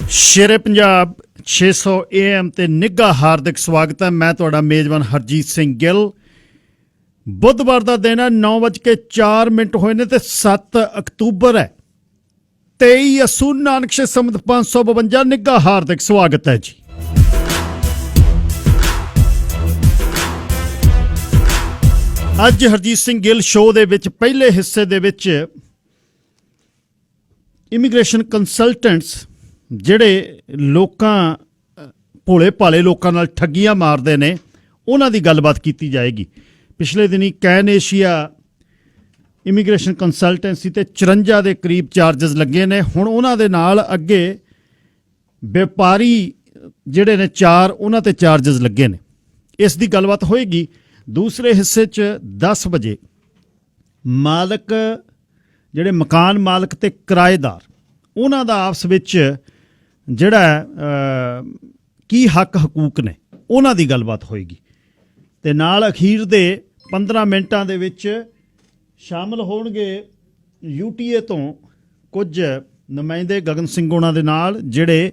शेरे Punjab 600 AM ते निघा हार्दिक स्वागत है। मैं तुहाडा मेजबान हरजीत सिंह गिल। बुधवार का दिन है, 9:04 होए ने ते 7 अक्तूबर है, 23 असू नानक शे संमत 552। निघा हार्दिक स्वागत है जी। अज हरजीत सिंह गिल शो दे विच पहले हिस्से दे विच इमीग्रेशन कंसलटेंट्स ਜਿਹੜੇ ਲੋਕਾਂ ਭੋਲੇ ਭਾਲੇ ਲੋਕਾਂ ਨਾਲ ਠੱਗੀਆਂ ਮਾਰਦੇ ਨੇ ਉਹਨਾਂ ਦੀ ਗੱਲਬਾਤ ਕੀਤੀ ਜਾਏਗੀ। ਪਿਛਲੇ ਦਿਨੀ ਕੈਨ ਏਸ਼ੀਆ ਇਮੀਗ੍ਰੇਸ਼ਨ ਕੰਸਲਟੈਂਸੀ ਤੇ 54 ਦੇ ਕਰੀਬ ਚਾਰਜਸ ਲੱਗੇ ਨੇ। ਹੁਣ ਉਹਨਾਂ ਦੇ ਨਾਲ ਅੱਗੇ ਵਪਾਰੀ ਜਿਹੜੇ ਨੇ 4 ਉਹਨਾਂ ਤੇ ਚਾਰਜਸ ਲੱਗੇ ਨੇ। ਇਸ ਦੀ ਗੱਲਬਾਤ ਹੋਏਗੀ। ਦੂਸਰੇ ਹਿੱਸੇ 'ਚ 10 ਵਜੇ ਮਾਲਕ ਜਿਹੜੇ ਮਕਾਨ ਮਾਲਕ ਤੇ ਕਿਰਾਏਦਾਰ ਉਹਨਾਂ ਦਾ ਆਪਸ ਵਿੱਚ ਜਿਹੜਾ ਕੀ ਹੱਕ ਹਕੂਕ ਨੇ ਉਹਨਾਂ ਦੀ ਗੱਲਬਾਤ ਹੋਏਗੀ। ਤੇ ਨਾਲ ਅਖੀਰ ਦੇ 15 ਮਿੰਟਾਂ ਦੇ ਵਿੱਚ ਸ਼ਾਮਲ ਹੋਣਗੇ UTA ਤੋਂ ਕੁਝ ਨੁਮਾਇੰਦੇ ਗਗਨ ਸਿੰਘ ਹੋਣਾ ਦੇ ਨਾਲ, ਜਿਹੜੇ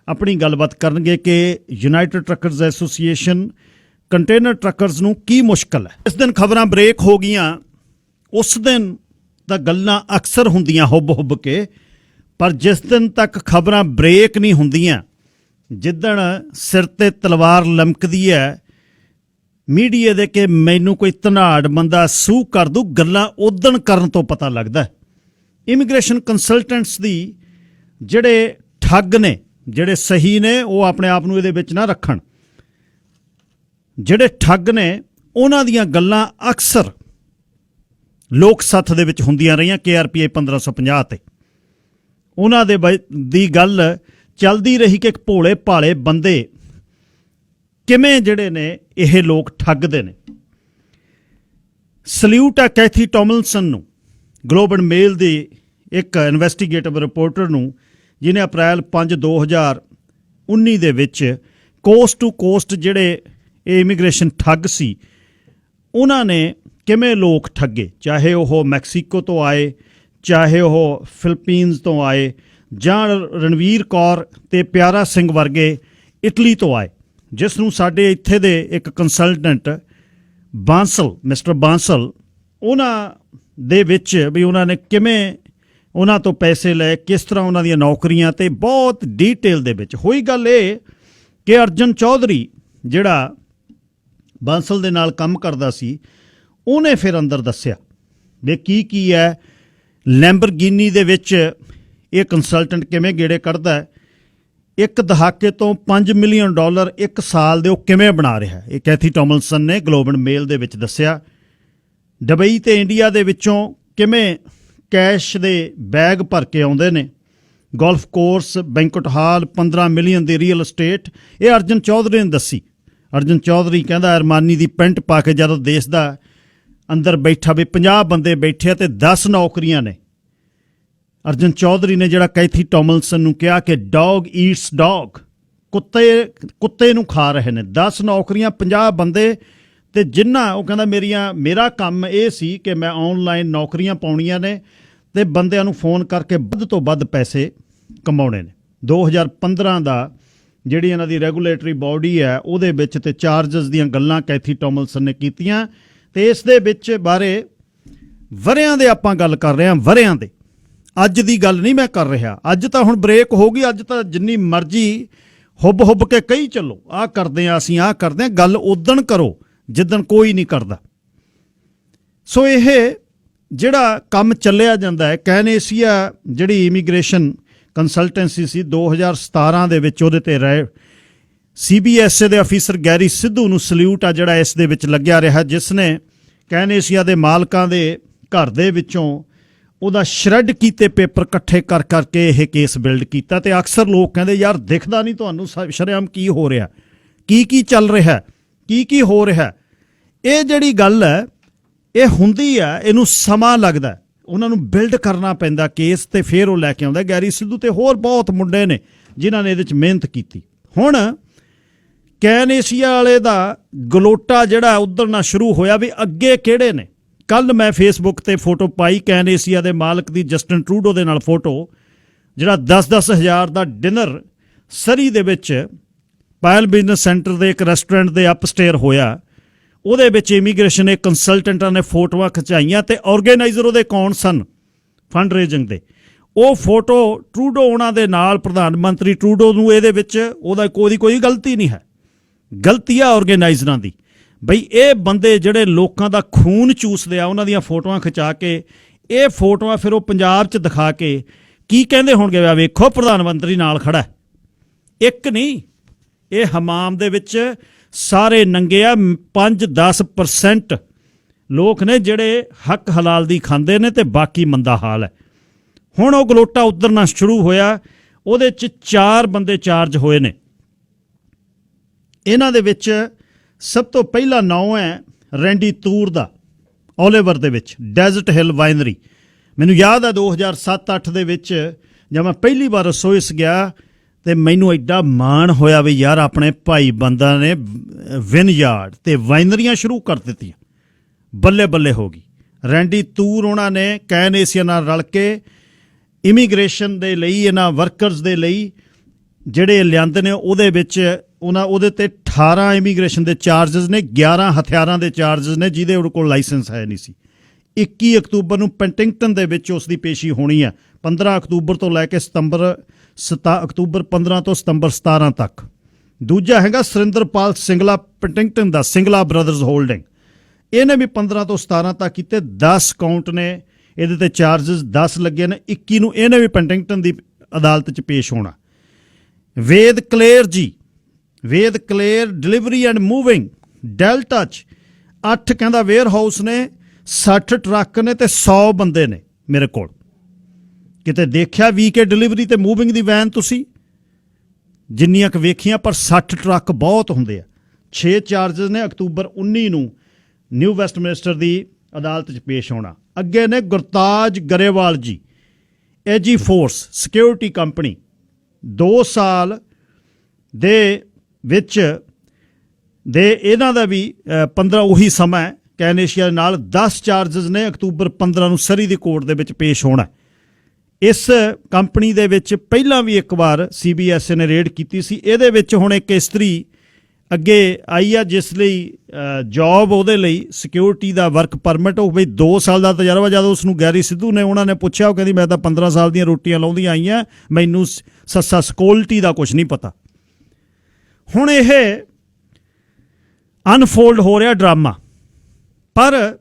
ਆਪਣੀ ਗੱਲਬਾਤ ਕਰਨਗੇ ਕਿ ਯੂਨਾਈਟਿਡ ਟਰੱਕਰਜ਼ ਐਸੋਸੀਏਸ਼ਨ ਕੰਟੇਨਰ ਟਰੱਕਰਜ਼ ਨੂੰ ਕੀ ਮੁਸ਼ਕਲ ਹੈ। ਇਸ ਦਿਨ ਖਬਰਾਂ ਬ੍ਰੇਕ ਹੋ ਗਈਆਂ। ਉਸ ਦਿਨ ਤਾਂ ਗੱਲਾਂ ਅਕਸਰ ਹੁੰਦੀਆਂ ਹੁੱਬ ਕੇ, पर जिस दिन तक खबरां ब्रेक नहीं होंदियां, जिदन सिर ते तलवार लमकदी है मीडिया दे के मैनू कोई धनाड़ बंदा सूह कर दू, गल्लां उदन करन तो पता लगदा है। इमीग्रेशन कंसलटेंट्स दी जिहड़े ठग ने, जिहड़े सही ने, वो अपने आप नूं इहदे विच ना रखण। जिहड़े ठग ने उन्हां दीयां गल्लां अक्सर लोक सत्थ दे विच हुंदियां रहियां। KRPA 1550 ते ਉਹਨਾਂ ਦੇ ਦੀ ਗੱਲ ਚੱਲਦੀ ਰਹੀ ਕਿ ਭੋਲੇ ਭਾਲੇ ਬੰਦੇ ਕਿਵੇਂ ਜਿਹੜੇ ਨੇ ਇਹ ਲੋਕ ਠੱਗਦੇ ਨੇ। ਸਲੂਟ ਹੈ ਕੈਥੀ ਟੋਮਲਿਨਸਨ ਨੂੰ, ਗਲੋਬ ਐਂਡ ਮੇਲ ਦੀ ਇੱਕ ਇਨਵੈਸਟੀਗੇਟਿਵ ਰਿਪੋਰਟਰ ਨੂੰ, ਜਿਹਨੇ ਅਪ੍ਰੈਲ 5, 2019 ਦੇ ਵਿੱਚ ਕੋਸਟ ਟੂ ਕੋਸਟ ਜਿਹੜੇ ਇਹ ਇਮੀਗ੍ਰੇਸ਼ਨ ਠੱਗ ਸੀ ਉਹਨਾਂ ਨੇ ਕਿਵੇਂ ਲੋਕ ਠੱਗੇ, ਚਾਹੇ ਉਹ ਮੈਕਸੀਕੋ ਤੋਂ ਆਏ, ਚਾਹੇ ਉਹ ਫਿਲੀਪੀਨਸ ਤੋਂ ਆਏ, ਜਾਂ ਰਣਵੀਰ ਕੌਰ ਤੇ ਪਿਆਰਾ ਸਿੰਘ ਵਰਗੇ ਇਟਲੀ ਤੋਂ ਆਏ, ਜਿਸ ਨੂੰ ਸਾਡੇ ਇੱਥੇ ਦੇ ਇੱਕ ਕੰਸਲਟੈਂਟ ਬਾਂਸਲ, ਮਿਸਟਰ ਬਾਂਸਲ, ਉਹਨਾਂ ਦੇ ਵਿੱਚ ਵੀ ਉਹਨਾਂ ਨੇ ਕਿਵੇਂ ਉਹਨਾਂ ਤੋਂ ਪੈਸੇ ਲਏ, ਕਿਸ ਤਰ੍ਹਾਂ ਉਹਨਾਂ ਦੀਆਂ ਨੌਕਰੀਆਂ, ਤੇ ਬਹੁਤ ਡੀਟੇਲ ਦੇ ਵਿੱਚ ਹੋਈ। ਗੱਲ ਇਹ ਕਿ ਅਰਜਨ ਚੌਧਰੀ ਜਿਹੜਾ ਬਾਂਸਲ ਦੇ ਨਾਲ ਕੰਮ ਕਰਦਾ ਸੀ, ਉਹਨੇ ਫਿਰ ਅੰਦਰ ਦੱਸਿਆ ਵੀ ਕੀ ਹੈ। ਲੈਂਬਰਗਿਨੀ ਦੇ ਵਿੱਚ ਇਹ ਕੰਸਲਟੈਂਟ ਕਿਵੇਂ ਗੇੜੇ ਕੱਢਦਾ ਹੈ, ਇੱਕ ਦਹਾਕੇ ਤੋਂ $5 ਮਿਲੀਅਨ ਇੱਕ ਸਾਲ ਦੇ ਉਹ ਕਿਵੇਂ ਬਣਾ ਰਿਹਾ। ਇਹ ਕੈਥੀ ਟੋਮਲਿਨਸਨ ਨੇ ਗਲੋਬ ਐਂਡ ਮੇਲ ਦੇ ਵਿੱਚ ਦੱਸਿਆ। ਦੁਬਈ ਤੇ ਇੰਡੀਆ ਦੇ ਵਿੱਚੋਂ ਕਿਵੇਂ ਕੈਸ਼ ਦੇ ਬੈਗ ਭਰ ਕੇ ਆਉਂਦੇ ਨੇ। Golf course, banquet hall, 15 million ਦੀ ਰੀਅਲ estate, ਇਹ ਅਰਜਨ ਚੌਧਰੀ ਨੇ ਦੱਸੀ। ਅਰਜਨ ਚੌਧਰੀ ਕਹਿੰਦਾ ਅਰਮਾਨੀ ਦੀ ਪੈਂਟ ਪਾ ਕੇ ਜਦੋਂ ਦੇਸ਼ ਦਾ ਅੰਦਰ ਬੈਠਾ ਵੀ 50 ਬੰਦੇ ਬੈਠੇ ਤੇ 10 ਨੌਕਰੀਆਂ ਨੇ। ਅਰਜਨ ਚੌਧਰੀ ਨੇ ਜਿਹੜਾ ਕੈਥੀ ਟੋਮਲਿਨਸਨ ਨੂੰ ਕਿਹਾ ਕਿ ਡੌਗ ਈਟਸ ਡੌਗ, ਕੁੱਤੇ ਨੂੰ ਖਾ ਰਹੇ ਨੇ। 10 ਨੌਕਰੀਆਂ, 50 ਬੰਦੇ, ਤੇ ਜਿੰਨਾ ਉਹ ਕਹਿੰਦਾ ਮੇਰਾ ਕੰਮ ਇਹ ਸੀ ਕਿ ਮੈਂ ਆਨਲਾਈਨ ਨੌਕਰੀਆਂ ਪਾਉਣੀਆਂ ਨੇ ਤੇ ਬੰਦਿਆਂ ਨੂੰ ਫੋਨ ਕਰਕੇ ਵੱਧ ਤੋਂ ਵੱਧ ਪੈਸੇ ਕਮਾਉਣੇ ਨੇ। 2015 ਦਾ ਜਿਹੜੀ ਇਹਨਾਂ ਦੀ ਰੈਗੂਲੇਟਰੀ ਬਾਡੀ ਹੈ ਉਹਦੇ ਵਿੱਚ ਤੇ ਚਾਰਜਸ ਦੀਆਂ ਗੱਲਾਂ ਕੈਥੀ ਟੋਮਲਿਨਸਨ ਨੇ ਕੀਤੀਆਂ। ਤੇ ਇਸ ਦੇ ਵਿੱਚ ਬਾਰੇ ਵਰਿਆਂ ਦੇ ਆਪਾਂ ਗੱਲ ਕਰ ਰਹੇ ਹਾਂ, ਵਰਿਆਂ ਦੇ। ਅੱਜ ਦੀ ਗੱਲ ਨਹੀਂ ਮੈਂ ਕਰ ਰਿਹਾ। ਅੱਜ ਤਾਂ ਹੁਣ ਬ੍ਰੇਕ ਹੋ ਗਈ। ਅੱਜ ਤਾਂ ਜਿੰਨੀ ਮਰਜ਼ੀ ਹੁੱਬ ਕੇ ਕਹੀ ਚੱਲੋ, ਆਹ ਕਰਦੇ ਹਾਂ ਅਸੀਂ, ਆਹ ਕਰਦੇ ਹਾਂ। ਗੱਲ ਉਦਣ ਕਰੋ ਜਿੱਦਣ ਕੋਈ ਨਹੀਂ ਕਰਦਾ। ਸੋ ਇਹ ਜਿਹੜਾ ਕੰਮ ਚੱਲਿਆ ਜਾਂਦਾ ਹੈ, ਕੈਨ ਏਸ਼ੀਆ ਜਿਹੜੀ ਇਮੀਗ੍ਰੇਸ਼ਨ ਕੰਸਲਟੈਂਸੀ ਸੀ 2017 ਦੇ ਵਿੱਚ, ਉਹਦੇ ਤੇ ਰਹੇ CBSA ਦੇ ਅਫੀਸਰ ਗੈਰੀ ਸਿੱਧੂ ਨੂੰ ਸਲੂਟ ਆ ਜਿਹੜਾ ਇਸ ਦੇ ਵਿੱਚ ਲੱਗਿਆ ਰਿਹਾ, ਜਿਸ ਨੇ ਕੈਨ ਏਸ਼ੀਆ ਦੇ ਮਾਲਕਾਂ ਦੇ ਘਰ ਦੇ ਵਿੱਚੋਂ ਉਹਦਾ ਸ਼ਰੈਡ ਕੀਤੇ ਪੇਪਰ ਇਕੱਠੇ ਕਰ ਕਰਕੇ ਇਹ ਕੇਸ ਬਿਲਡ ਕੀਤਾ। ਤੇ ਅਕਸਰ ਲੋਕ ਕਹਿੰਦੇ ਯਾਰ ਦਿਖਦਾ ਨਹੀਂ ਤੁਹਾਨੂੰ ਸ਼ਰੇਆਮ ਕੀ ਹੋ ਰਿਹਾ, ਕੀ ਚੱਲ ਰਿਹਾ, ਕੀ ਹੋ ਰਿਹਾ। ਇਹ ਜਿਹੜੀ ਗੱਲ ਹੈ ਇਹ ਹੁੰਦੀ ਹੈ, ਇਹਨੂੰ ਸਮਾਂ ਲੱਗਦਾ, ਉਹਨਾਂ ਨੂੰ ਬਿਲਡ ਕਰਨਾ ਪੈਂਦਾ ਕੇਸ, ਤੇ ਫਿਰ ਉਹ ਲੈ ਕੇ ਆਉਂਦਾ। ਗੈਰੀ ਸਿੱਧੂ ਤੇ ਹੋਰ ਬਹੁਤ ਮੁੰਡੇ ਨੇ ਜਿਨ੍ਹਾਂ ਨੇ ਇਹਦੇ 'ਚ ਮਿਹਨਤ ਕੀਤੀ। ਹੁਣ ਕੈਨ ਏਸ਼ੀਆ ਵਾਲੇ ਦਾ ਗਲੋਟਾ ਜਿਹੜਾ ਉਧਰਨਾ ਸ਼ੁਰੂ ਹੋਇਆ ਵੀ ਅੱਗੇ ਕਿਹੜੇ ਨੇ। ਕੱਲ੍ਹ ਮੈਂ ਫੇਸਬੁੱਕ ਤੇ ਫੋਟੋ ਪਾਈ ਕੈਨ ਏਸ਼ੀਆ ਦੇ ਮਾਲਕ ਦੀ, ਜਸਟਿਨ ਟਰੂਡੋ ਦੇ ਨਾਲ ਫੋਟੋ, ਜਿਹੜਾ 10-10 ਹਜ਼ਾਰ ਦਾ ਡਿਨਰ ਸਰੀ ਦੇ ਵਿੱਚ ਪਾਇਲ ਬਿਜ਼ਨਸ ਸੈਂਟਰ ਦੇ ਇੱਕ ਰੈਸਟੋਰੈਂਟ ਦੇ ਅਪਸਟੇਅਰ ਹੋਇਆ। ਉਹਦੇ ਵਿੱਚ ਇਮੀਗ੍ਰੇਸ਼ਨ ਦੇ ਕੰਸਲਟੈਂਟਾਂ ਨੇ ਫੋਟੋਆਂ ਖਿਚਾਈਆਂ ਤੇ ਆਰਗੇਨਾਈਜ਼ਰ ਉਹਦੇ ਕੌਣ ਸਨ ਫੰਡ ਰੇਜ਼ਿੰਗ ਦੇ। ਉਹ ਫੋਟੋ ਟਰੂਡੋ ਉਹਨਾਂ ਦੇ ਨਾਲ, ਪ੍ਰਧਾਨ ਮੰਤਰੀ ਟਰੂਡੋ ਨੂੰ ਇਹਦੇ ਵਿੱਚ ਉਹਦਾ ਕੋਈ ਗਲਤੀ ਨਹੀਂ ਹੈ, ਗਲਤੀ ਆ ਆਰਗੇਨਾਈਜ਼ਰਾਂ ਦੀ। ਬਈ ਇਹ ਬੰਦੇ ਜਿਹੜੇ ਲੋਕਾਂ ਦਾ ਖੂਨ ਚੂਸਦੇ ਆ, ਉਹਨਾਂ ਦੀਆਂ ਫੋਟੋਆਂ ਖਿਚਾ ਕੇ ਇਹ ਫੋਟੋਆਂ ਫਿਰ ਉਹ ਪੰਜਾਬ 'ਚ ਦਿਖਾ ਕੇ ਕੀ ਕਹਿੰਦੇ ਹੋਣਗੇ, ਆ ਵੇਖੋ ਪ੍ਰਧਾਨ ਮੰਤਰੀ ਨਾਲ ਖੜਾ। ਇੱਕ ਨਹੀਂ, ਇਹ ਹਮਾਮ ਦੇ ਵਿੱਚ ਸਾਰੇ ਨੰਗੇ ਆ। 5-10% ਲੋਕ ਨੇ ਜਿਹੜੇ ਹੱਕ ਹਲਾਲ ਦੀ ਖਾਂਦੇ ਨੇ ਤੇ ਬਾਕੀ ਮੰਦਾ ਹਾਲ ਹੈ। ਹੁਣ ਉਹ ਗਲੋਟਾ ਉਤਰਨਾ ਸ਼ੁਰੂ ਹੋਇਆ। ਉਹਦੇ 'ਚ 4 ਬੰਦੇ ਚਾਰਜ ਹੋਏ ਨੇ। ਇਹਨਾਂ ਦੇ ਵਿੱਚ ਸਭ ਤੋਂ ਪਹਿਲਾ ਨਾਂ ਹੈ ਰੈਂਡੀ ਤੂਰ ਦਾ, ਓਲੀਵਰ ਦੇ ਵਿੱਚ ਡੈਜ਼ਰਟ ਹਿੱਲ ਵਾਈਨਰੀ। ਮੈਨੂੰ ਯਾਦ ਹੈ 2007-8 ਦੇ ਵਿੱਚ ਜਦ ਮੈਂ ਪਹਿਲੀ ਵਾਰ ਰਸੋਈਸ ਗਿਆ ਤੇ ਮੈਨੂੰ ਐਡਾ ਮਾਣ ਹੋਇਆ ਵੀ ਯਾਰ ਆਪਣੇ ਭਾਈ ਬੰਦਾ ਨੇ ਵਿਨਯਾਰਡ ਤੇ ਵਾਈਨਰੀਆਂ ਸ਼ੁਰੂ ਕਰ ਦਿੱਤੀਆਂ। ਬੱਲੇ ਬੱਲੇ ਹੋ ਗਈ। ਰੈਂਡੀ ਤੂਰ ਉਹਨਾਂ ਨੇ ਕੈਨ ਏਸ਼ੀਆ ਨਾਲ ਰਲ ਕੇ ਇਮੀਗ੍ਰੇਸ਼ਨ ਦੇ ਲਈ, ਇਹਨਾਂ ਵਰਕਰਸ ਦੇ ਲਈ ਜਿਹੜੇ ਲਿਆਂਦੇ ਨੇ, ਉਹਦੇ ਵਿੱਚ ਉਹਦੇ ਤੇ 18 ਇਮੀਗ੍ਰੇਸ਼ਨ ਦੇ ਚਾਰਜਸ ਨੇ, 11 ਹਥਿਆਰਾਂ ਦੇ ਚਾਰਜਸ ਨੇ ਜਿਹਦੇ ਉਹਦੇ ਕੋਲ ਲਾਇਸੈਂਸ ਹੈ ਨਹੀਂ ਸੀ। 21 ਅਕਤੂਬਰ ਨੂੰ ਪੈਂਟਿੰਗਟਨ ਦੇ ਵਿੱਚ ਉਸ ਦੀ ਪੇਸ਼ੀ ਹੋਣੀ ਹੈ। 15 ਅਕਤੂਬਰ ਤੋਂ ਲੈ ਕੇ ਅਕਤੂਬਰ 15 ਤੋਂ ਸਤੰਬਰ 17 ਤੱਕ। ਦੂਜਾ ਹੈਗਾ ਸੁਰਿੰਦਰਪਾਲ ਸਿੰਗਲਾ ਪੈਂਟਿੰਗਟਨ ਦਾ, ਸਿੰਗਲਾ ਬ੍ਰਦਰਜ਼ ਹੋਲਡਿੰਗ। ਇਹਨੇ ਵੀ 15 ਤੋਂ 17 ਤੱਕ ਕੀਤੇ। 10 ਕਾਊਂਟ ਨੇ ਇਹਦੇ ਤੇ ਚਾਰਜਸ, 10 ਲੱਗੇ ਨੇ। 21 ਨੂੰ ਇਹਨੇ ਵੀ ਪੈਂਟਿੰਗਟਨ ਦੀ ਅਦਾਲਤ 'ਚ ਪੇਸ਼ ਹੋਣਾ। Ved Kaler delivery and moving Delta 'ਚ 8 ਕਹਿੰਦਾ ਵੇਅਰ ਹਾਊਸ ਨੇ, 60 ਟਰੱਕ ਨੇ ਤੇ 100 ਬੰਦੇ ਨੇ ਮੇਰੇ ਕੋਲ। ਕਿਤੇ ਦੇਖਿਆ ਵੀਕੇ ਡਿਲੀਵਰੀ ਤੇ ਮੂਵਿੰਗ ਦੀ ਵੈਨ ਤੁਸੀਂ ਜਿੰਨੀਆਂ ਕੁ ਵੇਖੀਆਂ, ਪਰ 60 ਟਰੱਕ ਬਹੁਤ ਹੁੰਦੇ ਆ। 6 ਚਾਰਜਸ ਨੇ। ਅਕਤੂਬਰ 19 ਨੂੰ ਨਿਊ ਵੈਸਟਮਿੰਸਟਰ ਦੀ ਅਦਾਲਤ 'ਚ ਪੇਸ਼ ਹੋਣਾ। ਅੱਗੇ ਨੇ ਗੁਰਤਾਜ ਗਰੇਵਾਲ ਜੀ, ਏਜੀ ਫੋਰਸ ਸਿਕਿਉਰਿਟੀ ਕੰਪਨੀ। 2 ਸਾਲ ਦੇ ਵਿੱਚ ਇਹਨਾਂ ਦਾ ਵੀ 15 ਉਹੀ ਸਮਾਂ ਹੈ ਕੈਨੇਸ਼ੀਆ ਦੇ ਨਾਲ। 10 ਚਾਰਜਸ ਨੇ। ਅਕਤੂਬਰ 15 ਨੂੰ ਸਰੀ ਦੀ ਕੋਰਟ ਦੇ ਵਿੱਚ ਪੇਸ਼ ਹੋਣਾ। ਇਸ ਕੰਪਨੀ ਦੇ ਵਿੱਚ ਪਹਿਲਾਂ ਵੀ ਇੱਕ ਵਾਰ CBSA ਨੇ ਰੇਡ ਕੀਤੀ ਸੀ। ਇਹਦੇ ਵਿੱਚ ਹੁਣ ਇੱਕ ਇਸਤਰੀ ਅੱਗੇ ਆਈ ਆ ਜਿਸ ਲਈ ਜੌਬ, ਉਹਦੇ ਲਈ ਸਿਕਿਉਰਿਟੀ ਦਾ ਵਰਕ ਪਰਮਿਟ। ਉਹ ਬਈ 2 ਸਾਲ ਦਾ ਤਜਰਬਾ। ਜਦੋਂ ਉਸਨੂੰ ਗੈਰੀ ਸਿੱਧੂ ਨੇ ਉਹਨਾਂ ਨੇ ਪੁੱਛਿਆ, ਉਹ ਕਹਿੰਦੀ ਮੈਂ ਤਾਂ 15 ਸਾਲ ਦੀਆਂ ਰੋਟੀਆਂ ਲਾਉਂਦੀਆਂ ਆਈਆਂ, ਮੈਨੂੰ ਸੱਸਾ ਸਿਕਿਉਰਿਟੀ ਦਾ ਕੁਝ ਨਹੀਂ ਪਤਾ। ਹੁਣ ਇਹ ਅਨਫੋਲਡ ਹੋ ਰਿਹਾ ਡਰਾਮਾ। ਪਰ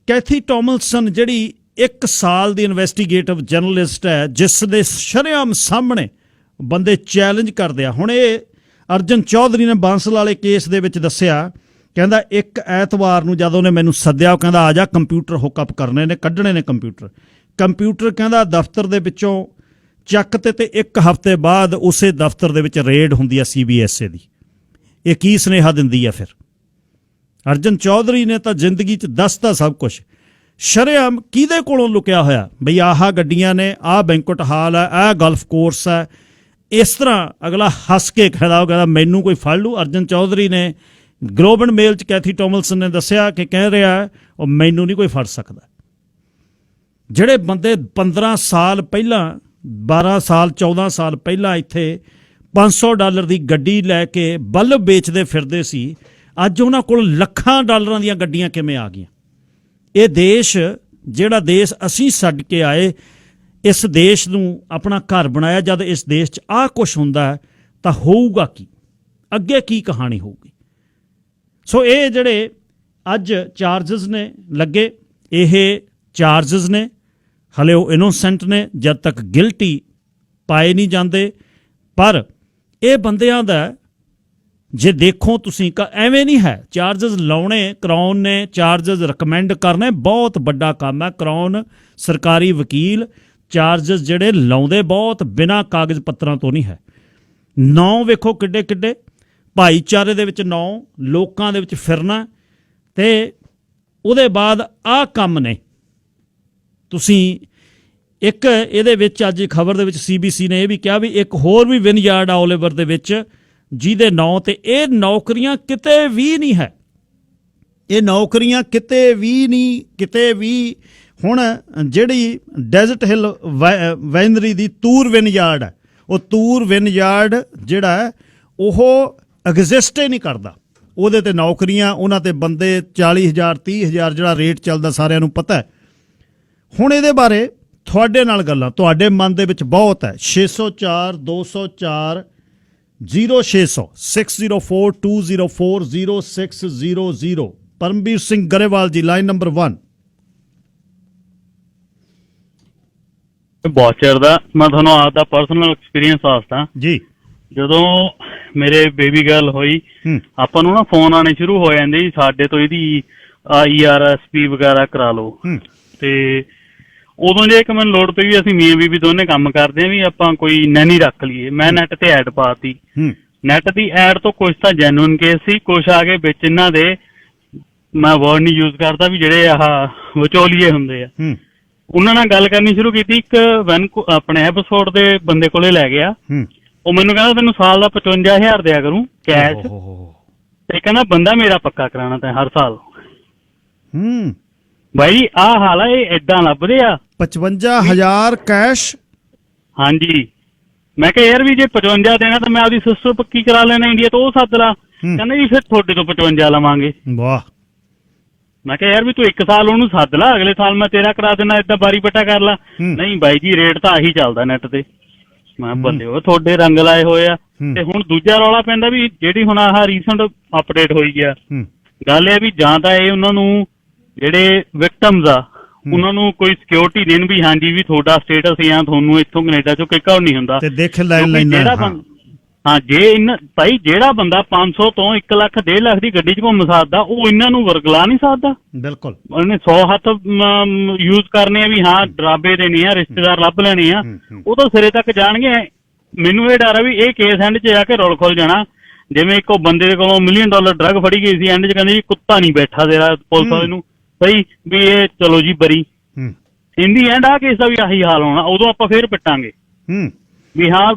ਕੈਥੀ ਟੋਮਲਸਨ ਜਿਹੜੀ 1 ਸਾਲ ਦੀ ਇਨਵੈਸਟੀਗੇਟਿਵ ਜਰਨਲਿਸਟ ਹੈ, ਜਿਸ ਦੇ ਸ਼ਰੇਆਮ ਸਾਹਮਣੇ ਬੰਦੇ ਚੈਲੰਜ ਕਰਦੇ ਆ। ਹੁਣ ਇਹ ਅਰਜਨ ਚੌਧਰੀ ਨੇ ਬਾਂਸਲ ਵਾਲੇ ਕੇਸ ਦੇ ਵਿੱਚ ਦੱਸਿਆ, ਕਹਿੰਦਾ ਇੱਕ ਐਤਵਾਰ ਨੂੰ ਜਦੋਂ ਉਹਨੇ ਮੈਨੂੰ ਸੱਦਿਆ, ਉਹ ਕਹਿੰਦਾ ਆ ਜਾ ਕੰਪਿਊਟਰ ਹੁੱਕਅਪ ਕਰਨੇ ਨੇ, ਕੱਢਣੇ ਨੇ ਕੰਪਿਊਟਰ ਕਹਿੰਦਾ ਦਫ਼ਤਰ ਦੇ ਵਿੱਚੋਂ ਚੱਕ ਤੇ 1 ਹਫ਼ਤੇ ਬਾਅਦ ਉਸੇ ਦਫ਼ਤਰ ਦੇ ਵਿੱਚ ਰੇਡ ਹੁੰਦੀ ਆ CBSA ਦੀ। ਇਹ ਕੀ ਸੁਨੇਹਾ ਦਿੰਦੀ ਆ ਫਿਰ? ਅਰਜਨ ਚੌਧਰੀ ਨੇ ਤਾਂ ਜ਼ਿੰਦਗੀ 'ਚ ਦੱਸਦਾ ਸਭ ਕੁਛ। ਸ਼ਰੇਆਮ ਕਿਹਦੇ ਕੋਲੋਂ ਲੁਕਿਆ ਹੋਇਆ ਬਈ ਆਹ ਗੱਡੀਆਂ ਨੇ, ਆਹ ਬੈਂਕਟ ਹਾਲ ਹੈ, ਆਹ ਗਲਫ ਕੋਰਸ ਹੈ। ਇਸ ਤਰ੍ਹਾਂ ਅਗਲਾ ਹੱਸ ਕੇ ਕਹਿੰਦਾ ਮੈਨੂੰ ਕੋਈ ਫੜ ਲੂ। ਅਰਜਨ ਚੌਧਰੀ ਨੇ ਗਲੋਬਲ ਮੇਲ 'ਚ ਕੈਥੀ ਟੋਮਲਸਨ ਨੇ ਦੱਸਿਆ ਕਿ ਕਹਿ ਰਿਹਾ ਉਹ ਮੈਨੂੰ ਨਹੀਂ ਕੋਈ ਫੜ ਸਕਦਾ। ਜਿਹੜੇ ਬੰਦੇ 15 ਸਾਲ ਪਹਿਲਾਂ, 12 ਸਾਲ 14 ਸਾਲ ਪਹਿਲਾਂ ਇੱਥੇ $500 ਦੀ ਗੱਡੀ ਲੈ ਕੇ ਬਲਬ ਵੇਚਦੇ ਫਿਰਦੇ ਸੀ, ਅੱਜ ਉਹਨਾਂ ਕੋਲ ਲੱਖਾਂ ਡਾਲਰਾਂ ਦੀਆਂ ਗੱਡੀਆਂ ਕਿਵੇਂ ਆ ਗਈਆਂ? ਇਹ ਦੇਸ਼, ਜਿਹੜਾ ਦੇਸ਼ ਅਸੀਂ ਛੱਡ ਕੇ ਆਏ, ਇਸ ਦੇਸ਼ ਨੂੰ ਆਪਣਾ ਘਰ ਬਣਾਇਆ, ਜਦ ਇਸ ਦੇਸ਼ 'ਚ ਆਹ ਕੁਛ ਹੁੰਦਾ ਤਾਂ ਹੋਊਗਾ ਕੀ? ਅੱਗੇ ਕੀ ਕਹਾਣੀ ਹੋਊਗੀ? ਸੋ ਇਹ ਜਿਹੜੇ ਅੱਜ ਚਾਰਜਸ ਨੇ ਲੱਗੇ, ਇਹ ਚਾਰਜਸ ਨੇ, ਹਲੇ ਉਹ ਇਨੋਸੈਂਟ ਨੇ ਜਦ ਤੱਕ ਗਿਲਟੀ ਪਾਏ ਨਹੀਂ ਜਾਂਦੇ। ਪਰ ਇਹ ਬੰਦਿਆਂ ਦਾ ਜੇ ਦੇਖੋ ਤੁਸੀਂ ਐਵੇਂ ਨਹੀਂ ਹੈ। ਚਾਰਜਸ ਲਾਉਣੇ ਕਰਾਉਨ ਨੇ, ਚਾਰਜਸ ਰਿਕਮੈਂਡ ਕਰਨੇ ਬਹੁਤ ਵੱਡਾ ਕੰਮ ਹੈ। ਕਰਾਉਨ ਸਰਕਾਰੀ ਵਕੀਲ ਚਾਰਜਸ ਜਿਹੜੇ ਲਾਉਂਦੇ ਬਹੁਤ ਬਿਨਾਂ ਕਾਗਜ਼ ਪੱਤਰਾਂ ਤੋਂ ਨਹੀਂ ਹੈ। 9 ਵੇਖੋ ਕਿੱਡੇ ਕਿੱਡੇ ਭਾਈਚਾਰੇ ਦੇ ਵਿੱਚ 9 ਲੋਕਾਂ ਦੇ ਵਿੱਚ ਫਿਰਨਾ, ਤੇ ਉਹਦੇ ਬਾਅਦ ਆਹ ਕੰਮ ਨੇ। ਤੁਸੀਂ ਇੱਕ ਇਹਦੇ ਵਿੱਚ ਅੱਜ ਖਬਰ ਦੇ ਵਿੱਚ CBC ਨੇ ਇਹ ਵੀ ਕਿਹਾ ਵੀ ਇੱਕ ਹੋਰ ਵੀ ਵਿਨਯਾਰਡ ਆ ਓਲੀਵਰ ਦੇ ਵਿੱਚ, ਜਿਹਦੇ ਨਾਂ ਤੇ ਇਹ ਨੌਕਰੀਆਂ ਕਿਤੇ ਵੀ ਨਹੀਂ ਹੈ। ਇਹ ਨੌਕਰੀਆਂ ਕਿਤੇ ਵੀ ਨਹੀਂ, ਕਿਤੇ ਵੀ। ਹੁਣ ਜਿਹੜੀ ਡੈਜ਼ਰਟ ਹਿੱਲ ਵਾਈਨਰੀ ਦੀ ਤੂਰ ਵਿਨਯਾਰਡ ਹੈ, ਉਹ ਤੂਰ ਵਿਨਯਾਰਡ ਜਿਹੜਾ ਹੈ ਉਹ ਐਗਜ਼ਿਸਟ ਹੀ ਨਹੀਂ ਕਰਦਾ। ਉਹਦੇ ਤੇ ਨੌਕਰੀਆਂ, ਉਹਨਾਂ ਤੇ ਬੰਦੇ 40,000 30,000 ਜਿਹੜਾ ਰੇਟ ਚੱਲਦਾ ਸਾਰਿਆਂ ਨੂੰ ਪਤਾ ਹੈ। ਹੁਣ ਇਹਦੇ ਬਾਰੇ ਤੁਹਾਡੇ ਨਾਲ ਗੱਲਾਂ, ਤੁਹਾਡੇ ਮਨ ਦੇ ਵਿੱਚ ਬਹੁਤ ਹੈ। 604 204 0600 604 204 0600 ਪਰਮਵੀਰ ਸਿੰਘ ਗਰੇਵਾਲ ਜੀ, ਲਾਈਨ ਨੰਬਰ 1। ਬਹੁਤ ਚਿਰ ਦਾ ਮੈਂ ਤੁਹਾਨੂੰ ਆਪਦਾ ਪਰਸਨਲ ਐਕਸਪੀਰੀਅੰਸ ਦੱਸਦਾ ਜੀ। ਜਦੋਂ ਮੇਰੇ ਬੇਬੀ ਗਰਲ ਹੋਈ, ਆਪਾਂ ਨੂੰ ਨਾ ਫੋਨ ਆਣੇ ਸ਼ੁਰੂ ਹੋ ਜਾਂਦੇ ਜੀ ਸਾਡੇ ਤੋਂ, ਇਹਦੀ ERSP ਵਗੈਰਾ ਕਰਾ ਲਓ। ਤੇ ਉਦੋਂ ਜੇ ਇੱਕ ਮੈਨੂੰ ਲੋੜ ਪਈ ਵੀ ਅਸੀਂ ਮੀਆਂ ਬੀਬੀ ਦੋਨੇ ਕੰਮ ਕਰਦੇ ਹਾਂ, ਵੀ ਆਪਾਂ ਕੋਈ ਨੈਨੀ ਰੱਖ ਲਈਏ। ਮੈਂ ਨੈਟ ਤੇ ਐਡ ਪਾਤੀ। ਨੈਟ ਦੀ ਐਡ ਤੋਂ ਕੁਛ ਤਾਂ ਜੈਨੂਇਨ ਕੇਸ ਸੀ, ਕੁਛ ਆ ਗਏ ਵਿੱਚ ਇਹਨਾਂ ਦੇ, ਮੈਂ ਵਰਡ ਨਹੀਂ ਯੂਜ਼ ਕਰਦਾ, ਵੀ ਜਿਹੜੇ ਆਹ ਵਿਚੋਲੀਏ ਹੁੰਦੇ ਆ, ਉਹਨਾਂ ਨਾਲ ਗੱਲ ਕਰਨੀ ਸ਼ੁਰੂ ਕੀਤੀ। ਇੱਕ ਆਪਣੇ ਐਪੀਸੋਡ ਦੇ ਬੰਦੇ ਕੋਲੇ ਲੈ ਗਿਆ, ਉਹ ਮੈਨੂੰ ਕਹਿੰਦਾ ਤੈਨੂੰ ਸਾਲ ਦਾ 55,000 ਦਿਆ ਕਰੂੰ ਕੈਸ਼, ਤੇ ਕਹਿੰਦਾ ਬੰਦਾ ਮੇਰਾ ਪੱਕਾ ਕਰਾਉਣਾ ਤੈਂ ਹਰ ਸਾਲ। ਬਾਈ ਆਹ ਹਾਲ ਆ, ਇਹ ਏਦਾਂ ਲੱਭਦੇ ਆ 55,000 ਕੈਸ਼। ਹਾਂਜੀ, ਮੈਂ ਕਿਹਾ ਯਾਰ ਵੀ ਜੇ 55 ਦੇਣਾ ਤਾਂ ਮੈਂ ਆਪਦੀ ਸਿਸਟਰ ਪੱਕੀ ਕਰਾ ਲੈਣਾ ਇੰਡੀਆ ਤੋਂ, ਉਹ ਸੱਦ ਲਾ। ਕਹਿੰਦਾ ਜੀ ਫਿਰ ਤੁਹਾਡੇ ਤੋਂ 55 ਲਵਾਂਗੇ। ਵਾਹ। ਮੈਂ ਕਿਹਾ ਯਾਰ ਵੀ ਤੂੰ ਇੱਕ ਸਾਲ ਉਹਨੂੰ ਸੱਦ ਲਾ, ਅਗਲੇ ਸਾਲ ਮੈਂ ਤੇਰਾ ਕਰਾ ਦੇਣਾ, ਏਦਾਂ ਬਾਰੀ ਪੱਟਾ ਕਰ ਲਾ। ਨਹੀਂ ਬਾਈ ਜੀ ਰੇਟ ਤਾਂ ਆਹੀ ਚੱਲਦਾ ਨੈਟ ਤੇ। ਮੈਂ ਬੰਦੇ ਉਹ ਤੁਹਾਡੇ ਰੰਗ ਲਾਏ ਹੋਏ ਆ। ਤੇ ਹੁਣ ਦੂਜਾ ਰੌਲਾ ਪੈਂਦਾ ਵੀ ਜਿਹੜੀ ਹੁਣ ਆਹ ਰੀਸੈਂਟ ਅਪਡੇਟ ਹੋਈ ਆ, ਗੱਲ ਇਹ ਵੀ ਜਾਂ ਤਾਂ ਇਹ ਉਹਨਾਂ ਨੂੰ ਜਿਹੜੇ ਵਿਕਟਮਸ ਆ ਉਹਨਾਂ ਨੂੰ ਕੋਈ ਸਿਕਿਉਰਿਟੀ ਦੇਣ ਵੀ ਹਾਂਜੀ ਵੀ ਤੁਹਾਡਾ ਸਟੇਟਸ ਜਾਂ ਤੁਹਾਨੂੰ ਇੱਥੋਂ ਕੈਨੇਡਾ ਚੋਂ ਕਿੱਕਾ ਨਹੀਂ ਹੁੰਦਾ। ਹਾਂ ਜੇ ਭਾਈ ਜਿਹੜਾ ਬੰਦਾ 500 ਤੋਂ 1 ਲੱਖ 1.5 ਲੱਖ ਦੀ ਗੱਡੀ 'ਚ ਘੁੰਮ ਸਕਦਾ, ਉਹ ਇਹਨਾਂ ਨੂੰ ਵਰਗਲਾ ਨਹੀਂ ਸਕਦਾ। ਬਿਲਕੁਲ, ਉਹਨੇ 100 ਹੱਥ ਯੂਜ਼ ਕਰਨੇ ਆ ਵੀ ਹਾਂ ਡਰਾਬੇ ਦੇਣੇ ਆ, ਰਿਸ਼ਤੇਦਾਰ ਲੱਭ ਲੈਣੇ ਆ, ਉਹ ਤਾਂ ਸਿਰੇ ਤੱਕ ਜਾਣਗੇ। ਮੈਨੂੰ ਇਹ ਡਰ ਆ ਵੀ ਇਹ ਕੇਸ ਐਂਡ 'ਚ ਜਾ ਕੇ ਰੁਲ ਖੁੱਲ ਜਾਣਾ। ਜਿਵੇਂ ਇੱਕ ਉਹ ਬੰਦੇ ਦੇ ਕੋਲੋਂ $1 ਮਿਲੀਅਨ ਡਰੱਗ ਫੜੀ ਗਈ ਸੀ, ਐਂਡ 'ਚ ਕਹਿੰਦੇ ਜੀ ਕੁੱਤਾ ਨਹੀਂ ਬੈਠਾ ਤੇਰਾ ਪੁਲਿਸ ਵਾਲੇ ਨੂੰ, ਸਹੀ ਵੀ ਇਹ ਚਲੋ ਜੀ ਬਰੀ। ਇਨ ਦੀ ਐਂਡ ਆ ਕੇਸ ਦਾ ਵੀ ਆਹੀ ਹਾਲ ਹੋਣਾ, ਉਦੋਂ ਆਪਾਂ ਫੇਰ ਪਿੱਟਾਂਗੇ ਵੀ ਹਾਂ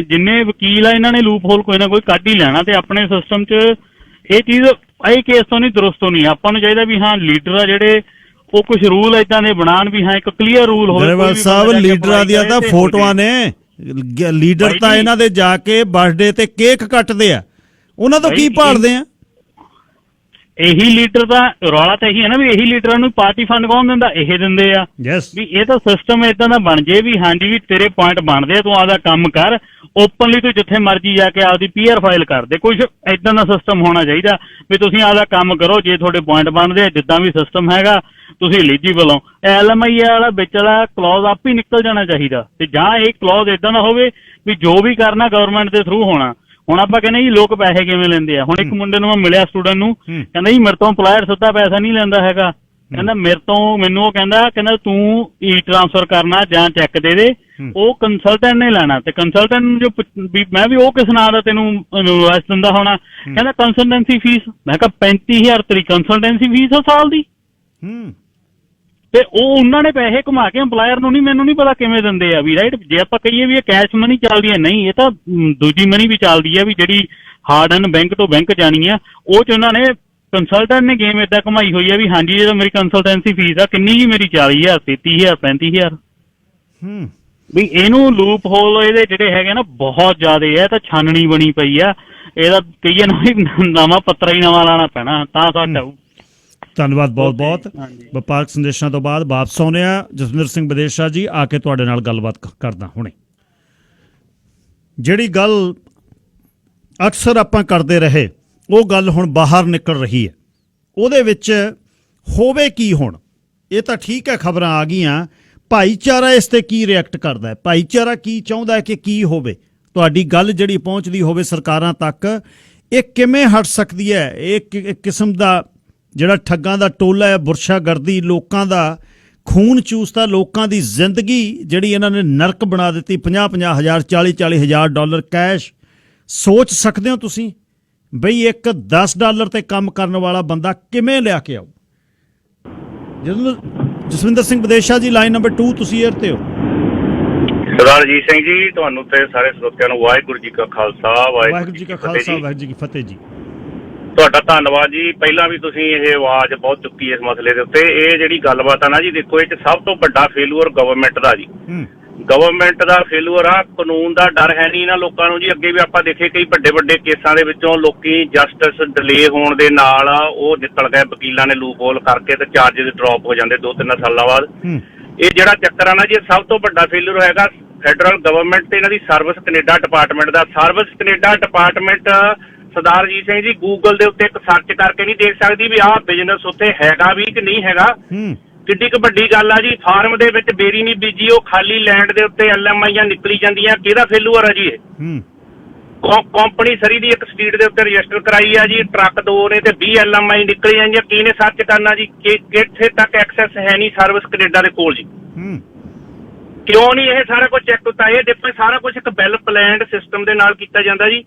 ਜਿੰਨੇ ਵਕੀਲ ਆ ਇਹਨਾਂ ਨੇ ਲੂਪ ਹੋਲ ਕੋਈ ਨਾ ਕੋਈ ਕੱਢ ਹੀ ਲੈਣਾ। ਤੇ ਆਪਣੇ ਸਿਸਟਮ 'ਚ ਇਹ ਚੀਜ਼ ਇਹ ਕੇਸ ਤੋਂ ਨਹੀਂ, ਦਰੁਸਤ ਨਹੀਂ। ਆਪਾਂ ਨੂੰ ਚਾਹੀਦਾ ਵੀ ਹਾਂ ਲੀਡਰ ਆ ਜਿਹੜੇ ਉਹ ਕੁਛ ਰੂਲ ਏਦਾਂ ਦੇ ਬਣਾਉਣ ਵੀ ਹਾਂ ਇੱਕ ਕਲੀਅਰ ਰੂਲ ਹੋਵੇ। ਗਰੇਵਾਲ ਸਾਹਿਬ ਲੀਡਰਾਂ ਦੀਆਂ ਤਾਂ ਫੋਟੋਆਂ ਨੇ, ਲੀਡਰ ਤਾਂ ਇਹਨਾਂ ਦੇ ਜਾ ਕੇ ਬਰਥਡੇ ਤੇ ਕੇਕ ਕੱਟਦੇ ਆ, ਉਹਨਾਂ ਤੋਂ ਕੀ ਭਾਲਦੇ ਆ? ਇਹੀ ਲੀਡਰ ਦਾ ਰੌਲਾ ਤਾਂ ਇਹੀ ਹੈ ਨਾ ਵੀ ਇਹੀ ਲੀਡਰਾਂ ਨੂੰ ਪਾਰਟੀ ਫੰਡ ਕੌਣ ਦਿੰਦਾ? ਇਹ ਦਿੰਦੇ ਆ। ਵੀ ਇਹ ਤਾਂ ਸਿਸਟਮ ਏਦਾਂ ਦਾ ਬਣ ਜੇ ਵੀ ਹਾਂਜੀ ਵੀ ਤੇਰੇ ਪੁਆਇੰਟ ਬਣਦੇ ਆ, ਤੂੰ ਆਪਦਾ ਕੰਮ ਕਰ ਓਪਨਲੀ, ਤੂੰ ਜਿੱਥੇ ਮਰਜੀ ਜਾ ਕੇ ਆਪਦੀ PR ਫਾਈਲ ਕਰ ਦੇ। ਕੁਛ ਏਦਾਂ ਦਾ ਸਿਸਟਮ ਹੋਣਾ ਚਾਹੀਦਾ ਵੀ ਤੁਸੀਂ ਆਪਦਾ ਕੰਮ ਕਰੋ, ਜੇ ਤੁਹਾਡੇ ਪੁਆਇੰਟ ਬਣਦੇ ਆ ਜਿੱਦਾਂ ਵੀ ਸਿਸਟਮ ਹੈਗਾ ਤੁਸੀਂ ਐਲੀਜੀਬਲ ਹੋ। LMI ਵਾਲਾ ਵਿੱਚ ਵਾਲਾ ਕਲੌਜ਼ ਆਪ ਹੀ ਨਿਕਲ ਜਾਣਾ ਚਾਹੀਦਾ, ਤੇ ਜਾਂ ਇਹ ਕਲੌਜ਼ ਏਦਾਂ ਦਾ ਹੋਵੇ ਵੀ ਜੋ ਵੀ ਕਰਨਾ ਗਵਰਨਮੈਂਟ ਦੇ ਥਰੂ ਹੋਣਾ। ਹੁਣ ਆਪਾਂ ਕਹਿੰਦੇ ਜੀ ਲੋਕ ਪੈਸੇ ਕਿਵੇਂ ਲੈਂਦੇ ਆ। ਹੁਣ ਇੱਕ ਮੁੰਡੇ ਨੂੰ ਮੈਂ ਮਿਲਿਆ ਸਟੂਡੈਂਟ ਨੂੰ, ਕਹਿੰਦਾ ਜੀ ਮੇਰੇ ਤੋਂ ਇੰਪਲਾਇਰ ਸਿੱਧਾ ਪੈਸਾ ਨਹੀਂ ਲੈਂਦਾ ਹੈਗਾ। ਕਹਿੰਦਾ ਮੈਨੂੰ ਉਹ ਕਹਿੰਦਾ ਤੂੰ ਟ੍ਰਾਂਸਫਰ ਕਰਨਾ ਜਾਂ ਚੈੱਕ ਦੇ ਦੇ, ਉਹ ਕੰਸਲਟੈਂਟ ਨੇ ਲੈਣਾ। ਤੇ ਕੰਸਲਟੈਂਟ ਨੂੰ ਜੋ ਮੈਂ ਵੀ ਉਹ ਕਿਸ ਨਾਂ ਦਾ ਤੈਨੂੰ ਇਨਵੋਇਸ ਦਿੰਦਾ ਹੋਣਾ? ਕਹਿੰਦਾ ਕੰਸਲਟੈਂਸੀ ਫੀਸ। ਮੈਂ ਕਿਹਾ 35,000 ਤੇਰੀ ਕੰਸਲਟੈਂਸੀ ਫੀਸ ਆ ਸਾਲ ਦੀ। ਤੇ ਉਹ ਉਹਨਾਂ ਨੇ ਪੈਸੇ ਘੁਮਾ ਕੇ ਇੰਪਲਾਇਰ ਨੂੰ ਨਹੀਂ, ਮੈਨੂੰ ਨਹੀਂ ਪਤਾ ਕਿਵੇਂ ਦਿੰਦੇ ਆ ਵੀ ਰਾਈਟ। ਜੇ ਆਪਾਂ ਕਹੀਏ ਵੀ ਇਹ ਕੈਸ਼ ਮਨੀ ਚੱਲਦੀ ਹੈ, ਨਹੀਂ, ਇਹ ਤਾਂ ਦੂਜੀ ਮਨੀ ਵੀ ਚੱਲਦੀ ਹੈ ਵੀ ਜਿਹੜੀ ਹਾਰਡ ਐਂਡ ਬੈਂਕ ਤੋਂ ਬੈਂਕ ਜਾਣੀ ਆ। ਉਹ ਚ ਉਹਨਾਂ ਨੇ ਕੰਸਲਟੈਂਟ ਨੇ ਗੇਮ ਏਦਾਂ ਘੁਮਾਈ ਹੋਈ ਆ ਵੀ ਹਾਂਜੀ ਜਦੋਂ ਮੇਰੀ ਕੰਸਲਟੈਂਸੀ ਫੀਸ ਆ ਕਿੰਨੀ ਜੀ, ਮੇਰੀ 40,000 33,000 35,000। ਵੀ ਇਹਨੂੰ ਲੂਪ ਹੋਲ ਇਹਦੇ ਜਿਹੜੇ ਹੈਗੇ ਨਾ ਬਹੁਤ ਜ਼ਿਆਦਾ ਹੈ, ਤਾਂ ਛਾਨਣੀ ਬਣੀ ਪਈ ਆ। ਇਹਦਾ ਕਹੀਏ ਨਾ ਨਵਾਂ ਪੱਤਰਾ ਹੀ ਨਵਾਂ ਲਾਉਣਾ ਪੈਣਾ ਤਾਂ ਸਾਡਾ। ਧੰਨਵਾਦ ਬਹੁਤ ਬਹੁਤ। ਵਪਾਰਕ ਸੰਦੇਸ਼ਾਂ ਤੋਂ ਬਾਅਦ ਵਾਪਸ ਆਉਂਦੇ ਆ। ਜਸਵਿੰਦਰ ਸਿੰਘ ਵਿਦੇਸ਼ਾ ਜੀ ਆ ਕੇ ਤੁਹਾਡੇ ਨਾਲ ਗੱਲਬਾਤ ਕਰਦਾ ਹੁਣੇ। ਜਿਹੜੀ ਗੱਲ ਅਕਸਰ ਆਪਾਂ ਕਰਦੇ ਰਹੇ ਉਹ ਗੱਲ ਹੁਣ ਬਾਹਰ ਨਿਕਲ ਰਹੀ ਹੈ। ਉਹਦੇ ਵਿੱਚ ਹੋਵੇ ਕੀ ਹੁਣ? ਇਹ ਤਾਂ ਠੀਕ ਹੈ ਖਬਰਾਂ ਆ ਗਈਆਂ, ਭਾਈਚਾਰਾ ਇਸ ਤੇ ਕੀ ਰਿਐਕਟ ਕਰਦਾ ਹੈ? ਭਾਈਚਾਰਾ ਕੀ ਚਾਹੁੰਦਾ ਹੈ ਕਿ ਕੀ ਹੋਵੇ? ਤੁਹਾਡੀ ਗੱਲ ਜਿਹੜੀ ਪਹੁੰਚਦੀ ਹੋਵੇ ਸਰਕਾਰਾਂ ਤੱਕ, ਇਹ ਕਿਵੇਂ ਹਟ ਸਕਦੀ ਹੈ? ਇਹ ਇੱਕ ਕਿਸਮ ਦਾ ਜਿਹੜਾ ਠੱਗਾਂ ਦਾ ਟੋਲਾ ਹੈ, ਬੁਰਸ਼ਾਗਰਦੀ, ਲੋਕਾਂ ਦਾ ਖੂਨ ਚੂਸਦਾ, ਲੋਕਾਂ ਦੀ ਜ਼ਿੰਦਗੀ ਜਿਹੜੀ ਇਹਨਾਂ ਨੇ ਨਰਕ ਬਣਾ ਦਿੱਤੀ। 50,000 40,000 ਡਾਲਰ ਕੈਸ਼। ਸੋਚ ਸਕਦੇ ਹੋ ਤੁਸੀਂ ਬਈ ਇੱਕ $10 ਤੇ ਕੰਮ ਕਰਨ ਵਾਲਾ ਬੰਦਾ ਕਿਵੇਂ ਲਿਆ ਕੇ ਆਊ? ਜਸਵਿੰਦਰ ਸਿੰਘ ਵਿਦੇਸ਼ਾ ਜੀ, ਲਾਈਨ ਨੰਬਰ 2, ਤੁਸੀਂ ਏਅਰ ਤੇ ਹੋ। ਸਰਦਾਰ ਅਜੀਤ ਸਿੰਘ ਜੀ, ਤੁਹਾਨੂੰ ਤੇ ਸਾਰੇ ਸਰੋਤਿਆਂ ਨੂੰ ਵਾਹਿਗੁਰੂ ਜੀ ਕਾ ਖਾਲਸਾ, ਵਾਹਿਗੁਰੂ ਜੀ ਕੀ ਫਤਿਹ। ਵਾਹਿਗੁਰੂ ਜੀ ਕੀ ਫਤਿਹ ਜੀ। ਤੁਹਾਡਾ ਧੰਨਵਾਦ ਜੀ। ਪਹਿਲਾਂ ਵੀ ਤੁਸੀਂ ਇਹ ਆਵਾਜ਼ ਬਹੁਤ ਚੁੱਕੀ ਇਸ ਮਸਲੇ ਦੇ ਉੱਤੇ। ਇਹ ਜਿਹੜੀ ਗੱਲਬਾਤ ਆ ਨਾ ਜੀ, ਦੇਖੋ ਇਹ 'ਚ ਸਭ ਤੋਂ ਵੱਡਾ ਫੇਲੂਅਰ ਗਵਰਨਮੈਂਟ ਦਾ ਜੀ। ਗਵਰਨਮੈਂਟ ਦਾ ਫੇਲੂਅਰ ਆ, ਕਾਨੂੰਨ ਦਾ ਡਰ ਹੈ ਨਹੀਂ ਇਹਨਾਂ ਲੋਕਾਂ ਨੂੰ ਜੀ। ਅੱਗੇ ਵੀ ਆਪਾਂ ਦੇਖੇ ਕਈ ਵੱਡੇ ਵੱਡੇ ਕੇਸਾਂ ਦੇ ਵਿੱਚੋਂ ਲੋਕੀ ਜਸਟਿਸ ਡਿਲੇ ਹੋਣ ਦੇ ਨਾਲ ਉਹ ਨਿਕਲ ਗਏ, ਵਕੀਲਾਂ ਨੇ ਲੂਪ ਹੋਲ ਕਰਕੇ ਤੇ ਚਾਰਜਿਸ ਡ੍ਰੌਪ ਹੋ ਜਾਂਦੇ 2-3 ਸਾਲਾਂ ਬਾਅਦ। ਇਹ ਜਿਹੜਾ ਚੱਕਰ ਆ ਨਾ ਜੀ, ਇਹ ਸਭ ਤੋਂ ਵੱਡਾ ਫੇਲੂਅਰ ਹੈਗਾ ਫੈਡਰਲ ਗਵਰਨਮੈਂਟ ਤੇ ਇਹਨਾਂ ਦੀ ਸਰਵਿਸ ਕੈਨੇਡਾ ਡਿਪਾਰਟਮੈਂਟ ਦਾ। Service Canada department Sardar Ajit Singh ji Google ਦੇ ਉੱਤੇ ਇੱਕ ਸਰਚ ਕਰਕੇ ਨਹੀਂ ਦੇਖ ਸਕਦੀ ਵੀ ਆਹ ਬਿਜ਼ਨਸ ਉੱਥੇ ਹੈਗਾ ਵੀ ਕਿ ਨਹੀਂ ਹੈਗਾ। ਕਿੱਡੀ ਕੁ ਵੱਡੀ ਗੱਲ ਆ ਜੀ। ਫਾਰਮ ਦੇ ਵਿੱਚ ਬੇਰੀ ਨਹੀਂ ਬੀਜੀ, ਉਹ ਖਾਲੀ ਲੈਂਡ ਦੇ ਉੱਤੇ LMIਆਂ ਨਿਕਲੀ ਜਾਂਦੀਆਂ। ਕਿਹਦਾ ਫੇਲੂਅਰ ਆ ਜੀ ਇਹ? ਕੰਪਨੀ ਸਰੀ ਦੀ ਇੱਕ ਸਟਰੀਟ ਦੇ ਉੱਤੇ ਰਜਿਸਟਰ ਕਰਾਈ ਆ ਜੀ, ਟਰੱਕ 2 ਨੇ ਤੇ 20 LMI ਨਿਕਲੀ ਜਾਂਦੀਆਂ। ਕੀ ਨੇ ਸਰਚ ਕਰਨਾ ਜੀ? ਕਿੱਥੇ ਤੱਕ ਐਕਸੈਸ ਹੈ ਨਹੀਂ ਸਰਵਿਸ ਕੈਨੇਡਾ ਦੇ ਕੋਲ ਜੀ। ਕਿਉਂ ਨਹੀਂ ਇਹ ਸਾਰਾ ਕੁਝ ਚੈੱਕ ਕੀਤਾ? ਇਹ ਦੇਖੋ ਸਾਰਾ ਕੁਝ ਇੱਕ ਵੈਲ ਪਲੈਨਡ ਸਿਸਟਮ ਦੇ ਨਾਲ ਕੀਤਾ ਜਾਂਦਾ ਜੀ।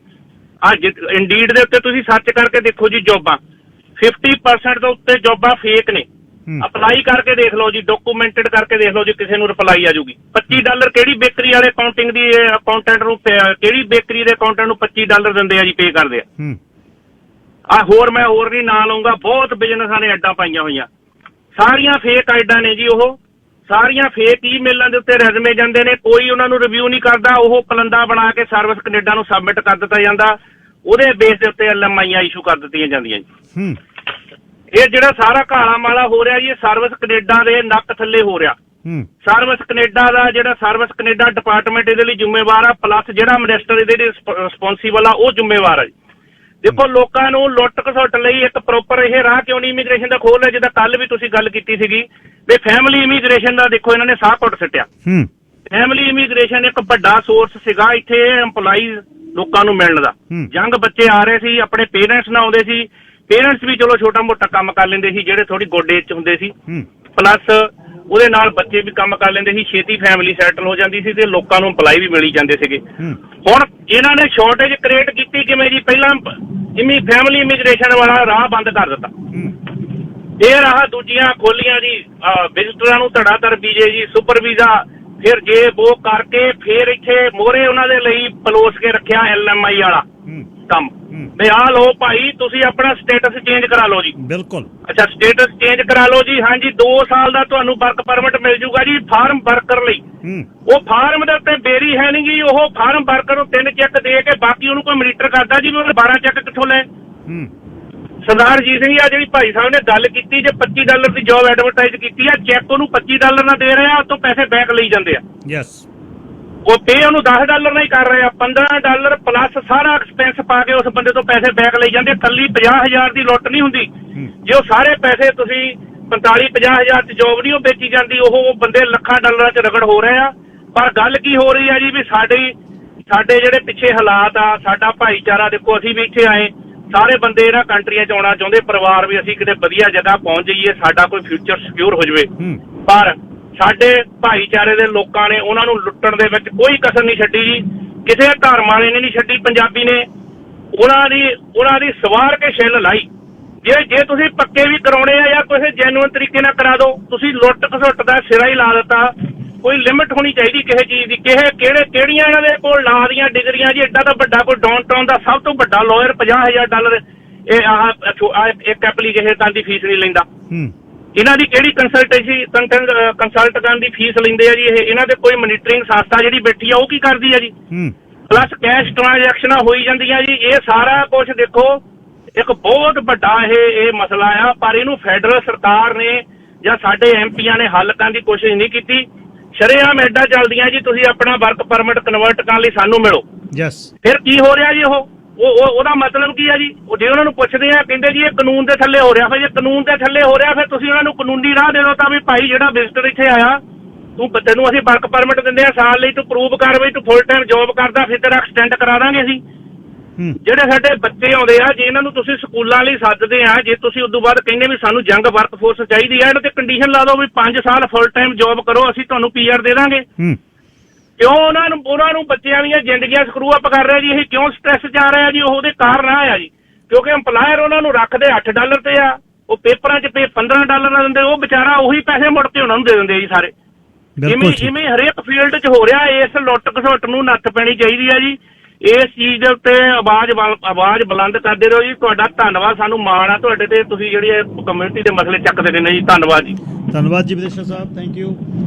ਅੱਜ ਇੰਡੀਡ ਦੇ ਉੱਤੇ ਤੁਸੀਂ ਸਰਚ ਕਰਕੇ ਦੇਖੋ ਜੀ, ਜੋਬਾਂ 50% ਤੋਂ ਉੱਤੇ ਜੋਬਾਂ ਫੇਕ ਨੇ। ਅਪਲਾਈ ਕਰਕੇ ਦੇਖ ਲਓ ਜੀ, ਡਾਕੂਮੈਂਟਡ ਕਰਕੇ ਦੇਖ ਲਓ ਜੀ, ਕਿਸੇ ਨੂੰ ਰਿਪਲਾਈ ਆ ਜੂਗੀ। $25 ਕਿਹੜੀ ਬੇਕਰੀ ਵਾਲੇ ਅਕਾਊਂਟਿੰਗ ਦੀ ਅਕਾਊਂਟੈਂਟ ਨੂੰ, ਕਿਹੜੀ ਬੇਕਰੀ ਦੇ ਅਕਾਊਂਟੈਂਟ ਨੂੰ $25 ਦਿੰਦੇ ਆ ਜੀ, ਪੇ ਕਰਦੇ ਆ। ਹੋਰ ਮੈਂ ਹੋਰ ਨਹੀਂ ਨਾਂ ਲਊਂਗਾ, ਬਹੁਤ ਬਿਜ਼ਨਸਾਂ ਨੇ ਐਡਾਂ ਪਾਈਆਂ ਹੋਈਆਂ, ਸਾਰੀਆਂ ਫੇਕ ਐਡਾਂ ਨੇ ਜੀ। ਉਹ ਸਾਰੀਆਂ ਫੇਕ ਈਮੇਲਾਂ ਦੇ ਉੱਤੇ ਰੈਜ਼ਮੇ ਜਾਂਦੇ ਨੇ, ਕੋਈ ਉਹਨਾਂ ਨੂੰ ਰਿਵਿਊ ਨਹੀਂ ਕਰਦਾ। ਉਹ ਪਲੰਦਾ ਬਣਾ ਕੇ ਸਰਵਿਸ ਕੈਨੇਡਾ ਨੂੰ ਸਬਮਿਟ ਕਰ ਦਿੱਤਾ ਜਾਂਦਾ, ਉਹਦੇ ਬੇਸ ਦੇ ਉੱਤੇ LMIਆਂ ਇਸ਼ੂ ਕਰ ਦਿੱਤੀਆਂ ਜਾਂਦੀਆਂ ਜੀ। ਇਹ ਜਿਹੜਾ ਸਾਰਾ ਘਾਲਾ ਮਾਲਾ ਹੋ ਰਿਹਾ ਜੀ, ਇਹ ਸਰਵਿਸ ਕੈਨੇਡਾ ਦੇ ਨੱਕ ਥੱਲੇ ਹੋ ਰਿਹਾ। ਸਰਵਿਸ ਕੈਨੇਡਾ ਦਾ ਜਿਹੜਾ ਸਰਵਿਸ ਕੈਨੇਡਾ ਡਿਪਾਰਟਮੈਂਟ ਇਹਦੇ ਲਈ ਜ਼ਿੰਮੇਵਾਰ ਆ, ਪਲੱਸ ਜਿਹੜਾ ਮਿਨਿਸਟਰ ਇਹਦੇ ਲਈ ਰਿਸਪੌਂਸੀਬਲ ਆ ਉਹ ਜ਼ਿੰਮੇਵਾਰ ਆ ਜੀ। ਦੇਖੋ ਲੋਕਾਂ ਨੂੰ ਲੁੱਟ ਖਸੁੱਟ ਲਈ ਇੱਕ ਪ੍ਰੋਪਰ ਇਹ ਰਾਹ ਕਿਉਂ ਨਹੀਂ ਇਮੀਗ੍ਰੇਸ਼ਨ ਦਾ ਖੋਲ ਲਿਆ? ਜਿੱਦਾਂ ਕੱਲ ਵੀ ਤੁਸੀਂ ਗੱਲ ਕੀਤੀ ਸੀਗੀ ਵੀ ਫੈਮਿਲੀ ਇਮੀਗ੍ਰੇਸ਼ਨ ਦਾ ਦੇਖੋ ਇਹਨਾਂ ਨੇ ਸਾਹ ਘੁੱਟ ਸਿੱਟਿਆ। ਫੈਮਿਲੀ ਇਮੀਗ੍ਰੇਸ਼ਨ ਇੱਕ ਵੱਡਾ ਸੋਰਸ ਸੀਗਾ ਇੱਥੇ EMPLOYEES ਲੋਕਾਂ ਨੂੰ ਮਿਲਣ ਦਾ। ਯੰਗ ਬੱਚੇ ਆ ਰਹੇ ਸੀ, ਆਪਣੇ ਪੇਰੈਂਟਸ ਨਾਲ ਆਉਂਦੇ ਸੀ। ਪੇਰੈਂਟਸ ਵੀ ਚਲੋ ਛੋਟਾ ਮੋਟਾ ਕੰਮ ਕਰ ਲੈਂਦੇ ਸੀ ਜਿਹੜੇ ਥੋੜੀ ਗੁੱਡ ਏਜ 'ਚ ਹੁੰਦੇ ਸੀ, ਪਲੱਸ ਉਹਦੇ ਨਾਲ ਬੱਚੇ ਵੀ ਕੰਮ ਕਰ ਲੈਂਦੇ ਸੀ, ਛੇਤੀ ਫੈਮਿਲੀ ਸੈਟਲ ਹੋ ਜਾਂਦੀ ਸੀ ਤੇ ਲੋਕਾਂ ਨੂੰ ਅਪਲਾਈ ਵੀ ਮਿਲੀ ਜਾਂਦੇ ਸੀਗੇ। ਹੁਣ ਇਹਨਾਂ ਨੇ ਸ਼ਾਰਟੇਜ ਕ੍ਰੀਏਟ ਕੀਤੀ ਕਿਵੇਂ ਜੀ? ਪਹਿਲਾਂ ਫੈਮਿਲੀ ਇਮੀਗ੍ਰੇਸ਼ਨ ਵਾਲਾ ਰਾਹ ਬੰਦ ਕਰ ਦਿੱਤਾ, ਇਹ ਰਾਹ ਦੂਜੀਆਂ ਖੋਲੀਆਂ ਜੀ। ਵਿਜ਼ਟਰਾਂ ਨੂੰ ਧੜਾਧੜ ਵੀਜ਼ੇ ਜੀ, ਸੁਪਰ ਵੀਜ਼ਾ, ਫਿਰ ਜੇ ਉਹ ਕਰਕੇ ਫਿਰ ਇੱਥੇ ਮੋਹਰੇ ਉਹਨਾਂ ਦੇ ਲਈ ਪਲੋਸ ਕੇ ਰੱਖਿਆ LMI ਵਾਲਾ ਕੰਮ ਵੀ ਆਹ ਲਓ ਭਾਈ ਤੁਸੀਂ ਆਪਣਾ ਸਟੇਟਸ ਚੇਂਜ ਕਰਾ ਲਓ ਜੀ। ਬਿਲਕੁਲ। ਅੱਛਾ ਸਟੇਟਸ ਚੇਂਜ ਕਰਾ ਲਓ ਜੀ, ਹਾਂਜੀ 2 ਸਾਲ ਦਾ ਤੁਹਾਨੂੰ ਵਰਕ ਪਰਮਿਟ ਮਿਲ ਜੂਗਾ ਜੀ ਫਾਰਮ ਵਰਕਰ ਲਈ। ਉਹ ਫਾਰਮ ਦੇ ਉੱਤੇ ਬੇਰੀ ਹੈ ਨਹੀਂ ਜੀ, ਉਹ ਫਾਰਮ ਵਰਕਰ ਨੂੰ 3 ਚੈੱਕ ਦੇ ਕੇ ਬਾਕੀ ਉਹਨੂੰ ਕੋਈ ਮੋਨੀਟਰ ਕਰਦਾ ਜੀ ਵੀ ਉਹਨੇ 12 ਚੈੱਕ ਕਿੱਥੋਂ ਲਏ। ਸਰਦਾਰ ਜੀਤ ਸਿੰਘ ਆ ਜਿਹੜੀ ਭਾਈ ਸਾਹਿਬ ਨੇ ਗੱਲ ਕੀਤੀ, ਜੇ $25 ਦੀ ਜੌਬ ਐਡਵਰਟਾਈਜ਼ ਕੀਤੀ ਆ, ਚੈੱਕ ਉਹਨੂੰ $25 ਨਾਲ ਦੇ ਰਹੇ ਆ, ਉਤੋਂ ਪੈਸੇ ਬੈਕ ਲਈ ਜਾਂਦੇ ਆ। ਯੈਸ। ਉਹ ਪੇ ਉਹਨੂੰ $10 ਨਾਲ ਹੀ ਕਰ ਰਹੇ ਆ, $15 ਪਲੱਸ ਸਾਰਾ ਐਕਸਪੈਂਸ ਪਾ ਕੇ ਉਸ ਬੰਦੇ ਤੋਂ ਪੈਸੇ ਬੈਕ ਲਈ ਜਾਂਦੇ। ਕੱਲੀ 50,000 ਦੀ ਲੁੱਟ ਨਹੀਂ ਹੁੰਦੀ, ਜੇ ਉਹ ਸਾਰੇ ਪੈਸੇ ਤੁਸੀਂ 45-50,000 ਚ ਜੌਬ ਨਹੀਂ ਉਹ ਵੇਚੀ ਜਾਂਦੀ, ਉਹ ਬੰਦੇ ਲੱਖਾਂ ਡਾਲਰਾਂ ਚ ਰਗੜ ਹੋ ਰਹੇ ਆ। ਪਰ ਗੱਲ ਕੀ ਹੋ ਰਹੀ ਆ ਜੀ ਵੀ ਸਾਡੇ ਜਿਹੜੇ ਪਿੱਛੇ ਹਾਲਾਤ ਆ, ਸਾਡਾ ਭਾਈਚਾਰਾ ਦੇਖੋ, ਅਸੀਂ ਵੀ ਇੱਥੇ ਆਏ, ਸਾਰੇ ਬੰਦੇ ਇਹਨਾਂ ਕੰਟਰੀਆਂ ਚ ਆਉਣਾ ਚਾਹੁੰਦੇ, ਪਰਿਵਾਰ ਵੀ ਅਸੀਂ ਕਿਤੇ ਵਧੀਆ ਜਗ੍ਹਾ ਪਹੁੰਚ ਜਾਈਏ, ਸਾਡਾ ਕੋਈ ਫਿਊਚਰ ਸਿਕਿਉਰ ਹੋ ਜਾਵੇ। ਪਰ ਸਾਡੇ ਭਾਈਚਾਰੇ ਦੇ ਲੋਕਾਂ ਨੇ ਉਹਨਾਂ ਨੂੰ ਲੁੱਟਣ ਦੇ ਵਿੱਚ ਕੋਈ ਕਸਰ ਨਹੀਂ ਛੱਡੀ ਜੀ। ਕਿਸੇ ਧਰਮ ਵਾਲੇ ਨੇ ਨਹੀਂ ਛੱਡੀ, ਪੰਜਾਬੀ ਨੇ ਉਹਨਾਂ ਦੀ ਸਵਾਰ ਕੇ ਛਿੱਲ ਲਾਈ। ਜੇ ਤੁਸੀਂ ਪੱਕੇ ਵੀ ਕਰਾਉਣੇ ਆ ਜਾਂ ਕਿਸੇ ਜੈਨੂਅਨ ਤਰੀਕੇ ਨਾਲ ਕਰਾ ਦਿਓ, ਤੁਸੀਂ ਲੁੱਟ ਖਸੁੱਟ ਦਾ ਸਿਰਾ ਹੀ ਲਾ ਦਿੱਤਾ। ਕੋਈ ਲਿਮਿਟ ਹੋਣੀ ਚਾਹੀਦੀ ਕਿਸੇ ਚੀਜ਼ ਦੀ। ਕਿਹੜੀਆਂ ਇਹਨਾਂ ਦੇ ਕੋਲ ਲਾ ਦੀਆਂ ਡਿਗਰੀਆਂ ਜੀ? ਐਡਾ ਤਾਂ ਵੱਡਾ ਕੋਈ ਡਾਊਨਟਾਊਨ ਦਾ ਸਭ ਤੋਂ ਵੱਡਾ ਲਾਇਰ $50,000 ਇੱਕ ਐਪਲੀਕੇਸ਼ਨ ਦੀ ਫੀਸ ਨਹੀਂ ਲੈਂਦਾ। ਇਹਨਾਂ ਦੀ ਕਿਹੜੀ ਕੰਸਲਟ ਕਰਨ ਦੀ ਫੀਸ ਲੈਂਦੇ ਆ ਜੀ? ਇਹਨਾਂ ਦੇ ਕੋਈ ਮੋਨੀਟਰਿੰਗ ਸੰਸਥਾ ਜਿਹੜੀ ਬੈਠੀ ਆ ਉਹ ਕੀ ਕਰਦੀ ਆ ਜੀ? ਪਲੱਸ ਕੈਸ਼ ਟ੍ਰਾਂਜੈਕਸ਼ਨਾਂ ਹੋਈ ਜਾਂਦੀਆਂ ਜੀ। ਇਹ ਸਾਰਾ ਕੁਝ ਦੇਖੋ ਇੱਕ ਬਹੁਤ ਵੱਡਾ ਇਹ ਮਸਲਾ ਆ, ਪਰ ਇਹਨੂੰ ਫੈਡਰਲ ਸਰਕਾਰ ਨੇ ਜਾਂ ਸਾਡੇ MPਆਂ ਨੇ ਹੱਲ ਕਰਨ ਦੀ ਕੋਸ਼ਿਸ਼ ਨਹੀਂ ਕੀਤੀ। ਸ਼ਰੇਆਮ ਐਡਾ ਚੱਲਦੀਆਂ ਜੀ, ਤੁਸੀਂ ਆਪਣਾ ਵਰਕ ਪਰਮਿਟ ਕਨਵਰਟ ਕਰਨ ਲਈ ਸਾਨੂੰ ਮਿਲੋ। ਫਿਰ ਕੀ ਹੋ ਰਿਹਾ ਜੀ? ਉਹਦਾ ਮਤਲਬ ਕੀ ਆ ਜੀ? ਜੇ ਉਹਨਾਂ ਨੂੰ ਪੁੱਛਦੇ ਆ, ਕਹਿੰਦੇ ਜੀ ਇਹ ਕਾਨੂੰਨ ਦੇ ਥੱਲੇ ਹੋ ਰਿਹਾ। ਫਿਰ ਜੇ ਕਾਨੂੰਨ ਦੇ ਥੱਲੇ ਹੋ ਰਿਹਾ, ਫਿਰ ਤੁਸੀਂ ਉਹਨਾਂ ਨੂੰ ਕਾਨੂੰਨੀ ਰਾਹ ਦੇ ਦਿਓ ਤਾਂ ਵੀ ਭਾਈ ਜਿਹੜਾ ਵਿਜ਼ਟਰ ਇੱਥੇ ਆਇਆ, ਤੈਨੂੰ ਅਸੀਂ ਵਰਕ ਪਰਮਿਟ ਦਿੰਦੇ ਆ ਸਾਲ ਲਈ, ਤੂੰ ਪ੍ਰੂਵ ਕਰ ਬਈ ਤੂੰ ਫੁੱਲ ਟਾਈਮ ਜੌਬ ਕਰਦਾ, ਫਿਰ ਤੇਰਾ ਐਕਸਟੈਂਡ ਕਰਾ ਦਾਂਗੇ ਅਸੀਂ। ਜਿਹੜੇ ਸਾਡੇ ਬੱਚੇ ਆਉਂਦੇ ਆ, ਜੇ ਇਹਨਾਂ ਨੂੰ ਤੁਸੀਂ ਸਕੂਲਾਂ ਲਈ ਸੱਦਦੇ ਆ, ਜੇ ਤੁਸੀਂ ਉਦੋਂ ਬਾਅਦ ਕਹਿੰਦੇ ਵੀ ਸਾਨੂੰ ਯੰਗ ਵਰਕ ਫੋਰਸ ਚਾਹੀਦੀ ਆ, ਇਹਨਾਂ ਤੇ ਕੰਡੀਸ਼ਨ ਲਾ ਦਿਓ ਵੀ 5 ਸਾਲ ਫੁੱਲ ਟਾਈਮ ਜੌਬ ਕਰੋ, ਅਸੀਂ ਤੁਹਾਨੂੰ PR ਦੇ ਦਾਂਗੇ। ਕਿਉਂ ਉਹਨਾਂ ਨੂੰ ਬੱਚਿਆਂ ਦੀਆਂ ਜ਼ਿੰਦਗੀਆਂ ਸਕਰੂ ਅਪ ਕਰ ਰਿਹਾ ਜੀ? ਇਹ ਕਿਉਂ ਸਟ੍ਰੈਸ ਚ ਆ ਰਿਹਾ ਜੀ? ਉਹਦੇ ਕਾਰਨ ਆ ਜੀ, ਕਿਉਂਕਿ EMPLOYER ਉਹਨਾਂ ਨੂੰ ਰੱਖਦੇ $8 ਤੇ ਆ, ਉਹ ਪੇਪਰਾਂ 'ਚ $15 ਨਾਲ ਦਿੰਦੇ, ਉਹ ਵਿਚਾਰਾ ਉਹੀ ਪੈਸੇ ਮੁੜ ਕੇ ਉਹਨਾਂ ਨੂੰ ਦੇ ਦਿੰਦੇ ਜੀ ਸਾਰੇ। ਇਵੇਂ ਹਰੇਕ ਫੀਲਡ 'ਚ ਹੋ ਰਿਹਾ। ਇਸ ਲੁੱਟ ਘਸੁੱਟ ਨੂੰ ਨੱਥ ਪੈਣੀ ਚਾਹੀਦੀ ਆ ਜੀ। ਇਸ ਚੀਜ਼ ਦੇ ਉੱਤੇ ਆਵਾਜ਼ ਬੁਲੰਦ ਕਰਦੇ ਰਹੋ ਜੀ। ਤੁਹਾਡਾ ਧੰਨਵਾਦ, ਸਾਨੂੰ ਮਾਣ ਆ ਤੁਹਾਡੇ ਤੇ, ਤੁਸੀਂ ਜਿਹੜੀ ਕਮਿਊਨਿਟੀ ਦੇ ਮਸਲੇ ਚੱਕਦੇ ਰਹਿੰਦੇ ਜੀ। ਧੰਨਵਾਦ ਜੀ। ਧੰਨਵਾਦ ਜੀ ਵਿਦੇਸ਼ਾ ਸਾਹਿਬ, ਥੈਂਕ ਯੂ।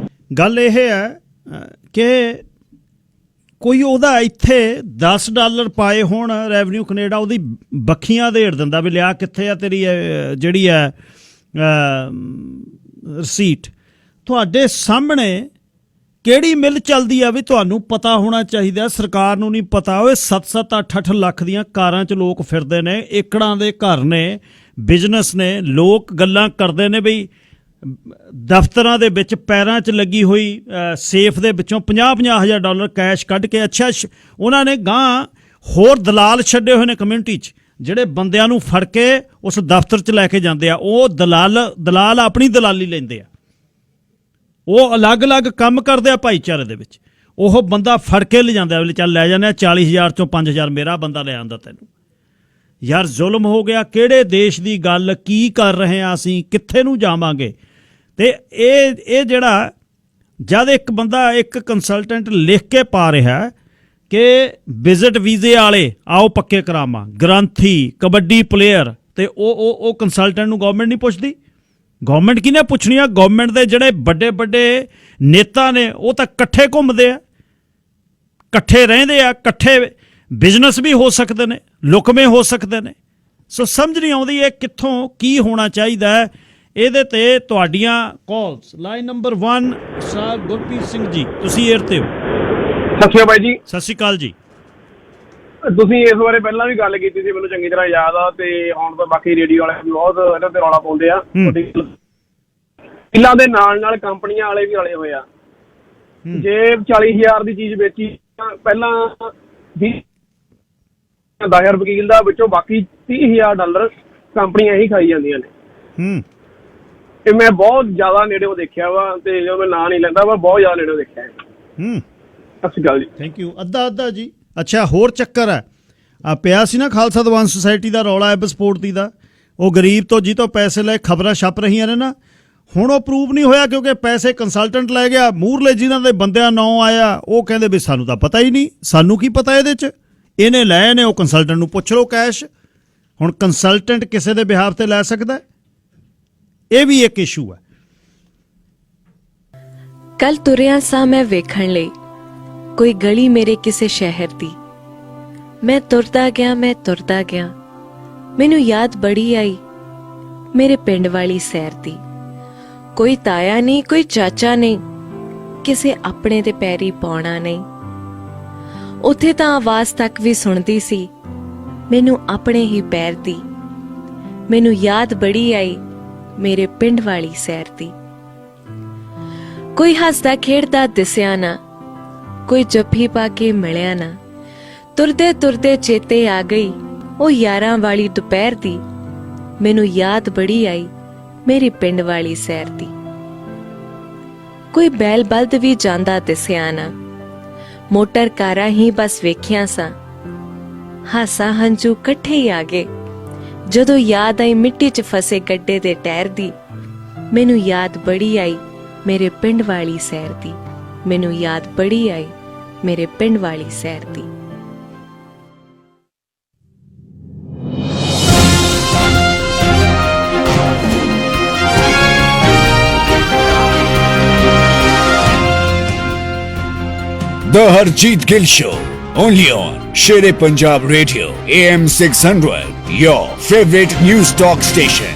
ਗੱਲ ਇਹ ਹੈ ਕਿ ਕੋਈ ਉਹਦਾ ਇੱਥੇ $10 ਪਾਏ ਹੋਣ ਰੈਵਨਿਊ ਕੈਨੇਡਾ, ਉਹਦੀ ਬੱਖੀਆਂ ਦੇੜ ਦਿੰਦਾ ਵੀ ਲਿਆ ਕਿੱਥੇ ਆ ਤੇਰੀ ਜਿਹੜੀ ਹੈ ਰਸੀਟ। ਤੁਹਾਡੇ ਸਾਹਮਣੇ ਕਿਹੜੀ ਮਿਲ ਚੱਲਦੀ ਆ ਵੀ ਤੁਹਾਨੂੰ ਪਤਾ ਹੋਣਾ ਚਾਹੀਦਾ, ਸਰਕਾਰ ਨੂੰ ਨਹੀਂ ਪਤਾ। ਉਹ 7-7 8-8 ਲੱਖ ਦੀਆਂ ਕਾਰਾਂ 'ਚ ਲੋਕ ਫਿਰਦੇ ਨੇ, ਏਕੜਾਂ ਦੇ ਘਰ ਨੇ, ਬਿਜ਼ਨਸ ਨੇ, ਲੋਕ ਗੱਲਾਂ ਕਰਦੇ ਨੇ ਬਈ ਦਫ਼ਤਰਾਂ ਦੇ ਵਿੱਚ ਪੈਰਾਂ 'ਚ ਲੱਗੀ ਹੋਈ ਸੇਫ ਦੇ ਵਿੱਚੋਂ $50,000 ਕੈਸ਼ ਕੱਢ ਕੇ, ਅੱਛਾ ਉਹਨਾਂ ਨੇ ਗਾਂ ਹੋਰ ਦਲਾਲ ਛੱਡੇ ਹੋਏ ਨੇ ਕਮਿਊਨਿਟੀ 'ਚ, ਜਿਹੜੇ ਬੰਦਿਆਂ ਨੂੰ ਫੜ ਕੇ ਉਸ ਦਫ਼ਤਰ 'ਚ ਲੈ ਕੇ ਜਾਂਦੇ ਆ। ਉਹ ਦਲਾਲ ਆਪਣੀ ਦਲਾਲੀ ਲੈਂਦੇ ਆ, ਉਹ ਅਲੱਗ-ਅਲੱਗ ਕੰਮ ਕਰਦੇ ਆ ਭਾਈਚਾਰੇ ਦੇ ਵਿੱਚ। ਉਹ ਬੰਦਾ ਫੜ ਕੇ ਲਿਜਾਂਦਾ, ਚੱਲ ਲੈ ਜਾਂਦੇ ਆ, 40,000 ਚੋਂ 5,000 ਮੇਰਾ ਬੰਦਾ ਲੈ ਆਉਂਦਾ। ਤੈਨੂੰ ਯਾਰ ਜ਼ੁਲਮ ਹੋ ਗਿਆ। ਕਿਹੜੇ ਦੇਸ਼ ਦੀ ਗੱਲ, ਕੀ ਕਰ ਰਹੇ ਹਾਂ ਅਸੀਂ, ਕਿੱਥੇ ਨੂੰ ਜਾਵਾਂਗੇ? ਤੇ ਇਹ ਜਿਹੜਾ ਜਦ ਇੱਕ ਬੰਦਾ, ਇੱਕ ਕੰਸਲਟੈਂਟ ਲਿਖ ਕੇ ਪਾ ਰਿਹਾ ਕਿ ਵਿਜ਼ਿਟ ਵੀਜ਼ੇ ਵਾਲੇ ਆਓ ਪੱਕੇ ਕਰਾਵਾਂ, ਗ੍ਰੰਥੀ, ਕਬੱਡੀ ਪਲੇਅਰ, ਤੇ ਉਹ ਕੰਸਲਟੈਂਟ ਨੂੰ ਗਵਰਨਮੈਂਟ ਨਹੀਂ ਪੁੱਛਦੀ। ਗਵਰਨਮੈਂਟ ਕਿਹਨੇ ਪੁੱਛਣੀ ਆ? ਗਵਰਨਮੈਂਟ ਦੇ ਜਿਹੜੇ ਵੱਡੇ ਨੇਤਾ ਨੇ ਉਹ ਤਾਂ ਇਕੱਠੇ ਘੁੰਮਦੇ ਆ, ਇਕੱਠੇ ਰਹਿੰਦੇ ਆ, ਇਕੱਠੇ ਬਿਜ਼ਨਸ ਵੀ ਹੋ ਸਕਦੇ ਨੇ, ਲੁਕਵੇਂ ਹੋ ਸਕਦੇ ਨੇ। ਸੋ ਸਮਝ ਨਹੀਂ ਆਉਂਦੀ ਇਹ ਕਿੱਥੋਂ ਕੀ ਹੋਣਾ ਚਾਹੀਦਾ ਹੈ। ਇਹਦੇ ਤੇ ਤੁਹਾਡੀਆਂ calls. Line number 1 sir Gurpreet Singh ji, ਤੁਸੀਂ ਏਅਰ ਤੇ ਹੋ। ਸਤਿ ਸ਼੍ਰੀ ਅਕਾਲ ਜੀ। ਸਤਿ ਸ਼੍ਰੀ ਅਕਾਲ ਜੀ। ਤੁਸੀਂ ਇਸ ਬਾਰੇ ਪਹਿਲਾਂ ਵੀ ਗੱਲ ਕੀਤੀ ਸੀ, ਮੈਨੂੰ ਚੰਗੀ ਤਰ੍ਹਾਂ ਯਾਦ ਆ, ਤੇ ਹੁਣ ਤਾਂ ਬਾਕੀ ਰੇਡੀਓ ਵਾਲੇ ਵੀ ਬਹੁਤ ਇਹਨਾਂ ਤੇ ਰੌਲਾ ਪਾਉਂਦੇ ਆ। ਬਿੱਲਾਂ ਦੇ ਨਾਲ ਕੰਪਨੀਆਂ ਵਾਲੇ ਵੀ ਰਲੇ ਹੋਏ ਆ। ਜੇ 40,000 ਦੀ ਚੀਜ਼ ਵੇਚੀ, ਪਹਿਲਾਂ 10,000 ਵਕੀਲ ਦਾ, ਵਿੱਚੋਂ ਬਾਕੀ $30,000 ਕੰਪਨੀਆਂ ਹੀ ਖਾਈ ਜਾਂਦੀਆਂ ਨੇ। ਤੇ ਮੈਂ ਬਹੁਤ ਜ਼ਿਆਦਾ ਨੇੜਿਓਂ ਦੇਖਿਆ ਵਾ, ਤੇ ਜਦੋਂ ਮੈਂ ਨਾਂ ਨਹੀਂ ਲੈਂਦਾ ਵਾ, ਬਹੁਤ ਜ਼ਿਆਦਾ ਨੇੜਿਓਂ ਦੇਖਿਆ। ਸਤਿ ਸ਼੍ਰੀ ਅਕਾਲ ਜੀ। Thank you. ਅੱਧਾ ਜੀ। ਅੱਛਾ, ਹੋਰ ਚੱਕਰ ਹੈ ਆ ਪਿਆ ਸੀ ਨਾ ਖਾਲਸਾ ਦੀਵਾਨ ਸੁਸਾਇਟੀ ਦਾ ਰੌਲਾ ਹੈ ਬਸਪੋਰਤੀ ਦਾ। ਉਹ ਗਰੀਬ ਤੋਂ ਜੀ ਤੋਂ ਪੈਸੇ ਲੈ ਖਬਰਾਂ ਛਪ ਰਹੀਆਂ ਨੇ ਨਾ, ਹੁਣ ਉਹ ਪ੍ਰੂਵ ਨਹੀਂ ਹੋਇਆ ਕਿਉਂਕਿ ਪੈਸੇ ਕੰਸਲਟੈਂਟ ਲੈ ਗਿਆ। ਮੂਹਰਲੇ ਜਿਨ੍ਹਾਂ ਦੇ ਬੰਦਿਆਂ ਨਾਂ ਆਇਆ ਉਹ ਕਹਿੰਦੇ ਵੀ ਸਾਨੂੰ ਤਾਂ ਪਤਾ ਹੀ ਨਹੀਂ, ਸਾਨੂੰ ਕੀ ਪਤਾ ਇਹਦੇ 'ਚ, ਇਹਨੇ ਲਏ ਨੇ, ਉਹ ਕੰਸਲਟੈਂਟ ਨੂੰ ਪੁੱਛ ਲਓ ਕੈਸ਼। ਹੁਣ ਕੰਸਲਟੈਂਟ ਕਿਸੇ ਦੇ ਬਿਹਾਫ ਤੇ ਲੈ ਸਕਦਾ, ਇਹ ਵੀ ਇੱਕ ਇਸ਼ੂ ਹੈ। ਕੱਲ ਤੁਰਿਆ ਸਾਂ ਮੈਂ ਵੇਖਣ ਲਈ ਕੋਈ ਗਲੀ ਮੇਰੇ ਕਿਸੇ ਸ਼ਹਿਰ ਦੀ। ਮੈਂ ਤੁਰਦਾ ਗਿਆ ਮੈਨੂੰ ਯਾਦ ਬੜੀ ਆਈ ਮੇਰੇ ਪਿੰਡ ਵਾਲੀ ਸੈਰ ਦੀ। ਕੋਈ ਤਾਇਆ ਨਹੀਂ, ਕੋਈ ਚਾਚਾ ਨਹੀਂ, ਕਿਸੇ ਆਪਣੇ ਦੇ ਪੈਰੀ ਪਾਉਣਾ ਨਹੀਂ। ਉੱਥੇ ਤਾਂ ਆਵਾਜ਼ ਤੱਕ ਵੀ ਸੁਣਦੀ ਸੀ ਮੈਨੂੰ ਆਪਣੇ ਹੀ ਪੈਰ ਦੀ। ਮੈਨੂੰ ਯਾਦ ਬੜੀ ਆਈ ਮੇਰੇ ਪਿੰਡ ਵਾਲੀ ਸੈਰ ਦੀ। ਕੋਈ ਹੱਸਦਾ ਖੇਡਦਾ ਦਿਸਿਆ ਨਾ, ਕੋਈ ਜੱਫੀ ਪਾ ਕੇ ਮਿਲਿਆ ਨਾ। ਤੁਰਦੇ ਤੁਰਦੇ ਚੇਤੇ ਆ ਗਈ ਉਹ 11 ਵਾਲੀ ਦੁਪਹਿਰ ਦੀ। ਮੈਨੂੰ ਯਾਦ ਬੜੀ ਆਈ ਮੇਰੇ ਪਿੰਡ ਵਾਲੀ ਸੈਰ ਦੀ। ਕੋਈ ਬੈਲ ਬਲਦ ਵੀ ਜਾਂਦਾ ਦਿਸਿਆ ਨਾ, ਮੋਟਰ ਕਾਰਾਂ ਹੀ ਬਸ ਵੇਖਿਆ ਸਾਂ। ਹਾਸਾ ਹੰਝੂ ਇਕੱਠੇ ਹੀ ਆ ਗਏ ਜਦੋਂ ਯਾਦ ਆਈ ਮਿੱਟੀ 'ਚ ਫਸੇ ਗੱਡੇ ਦੇ ਟਾਇਰ ਦੀ। ਮੈਨੂੰ ਯਾਦ ਬੜੀ ਆਈ ਮੇਰੇ ਪਿੰਡ ਵਾਲੀ ਸੈਰ ਦੀ। ਮੈਨੂੰ ਯਾਦ ਬੜੀ ਆਈ ਮੇਰੇ ਪਿੰਡ ਵਾਲੀ ਸੈਰ ਦੀ। The Harjeet Gill Show, only on Shere Punjab Radio, AM 600, your favorite news talk station.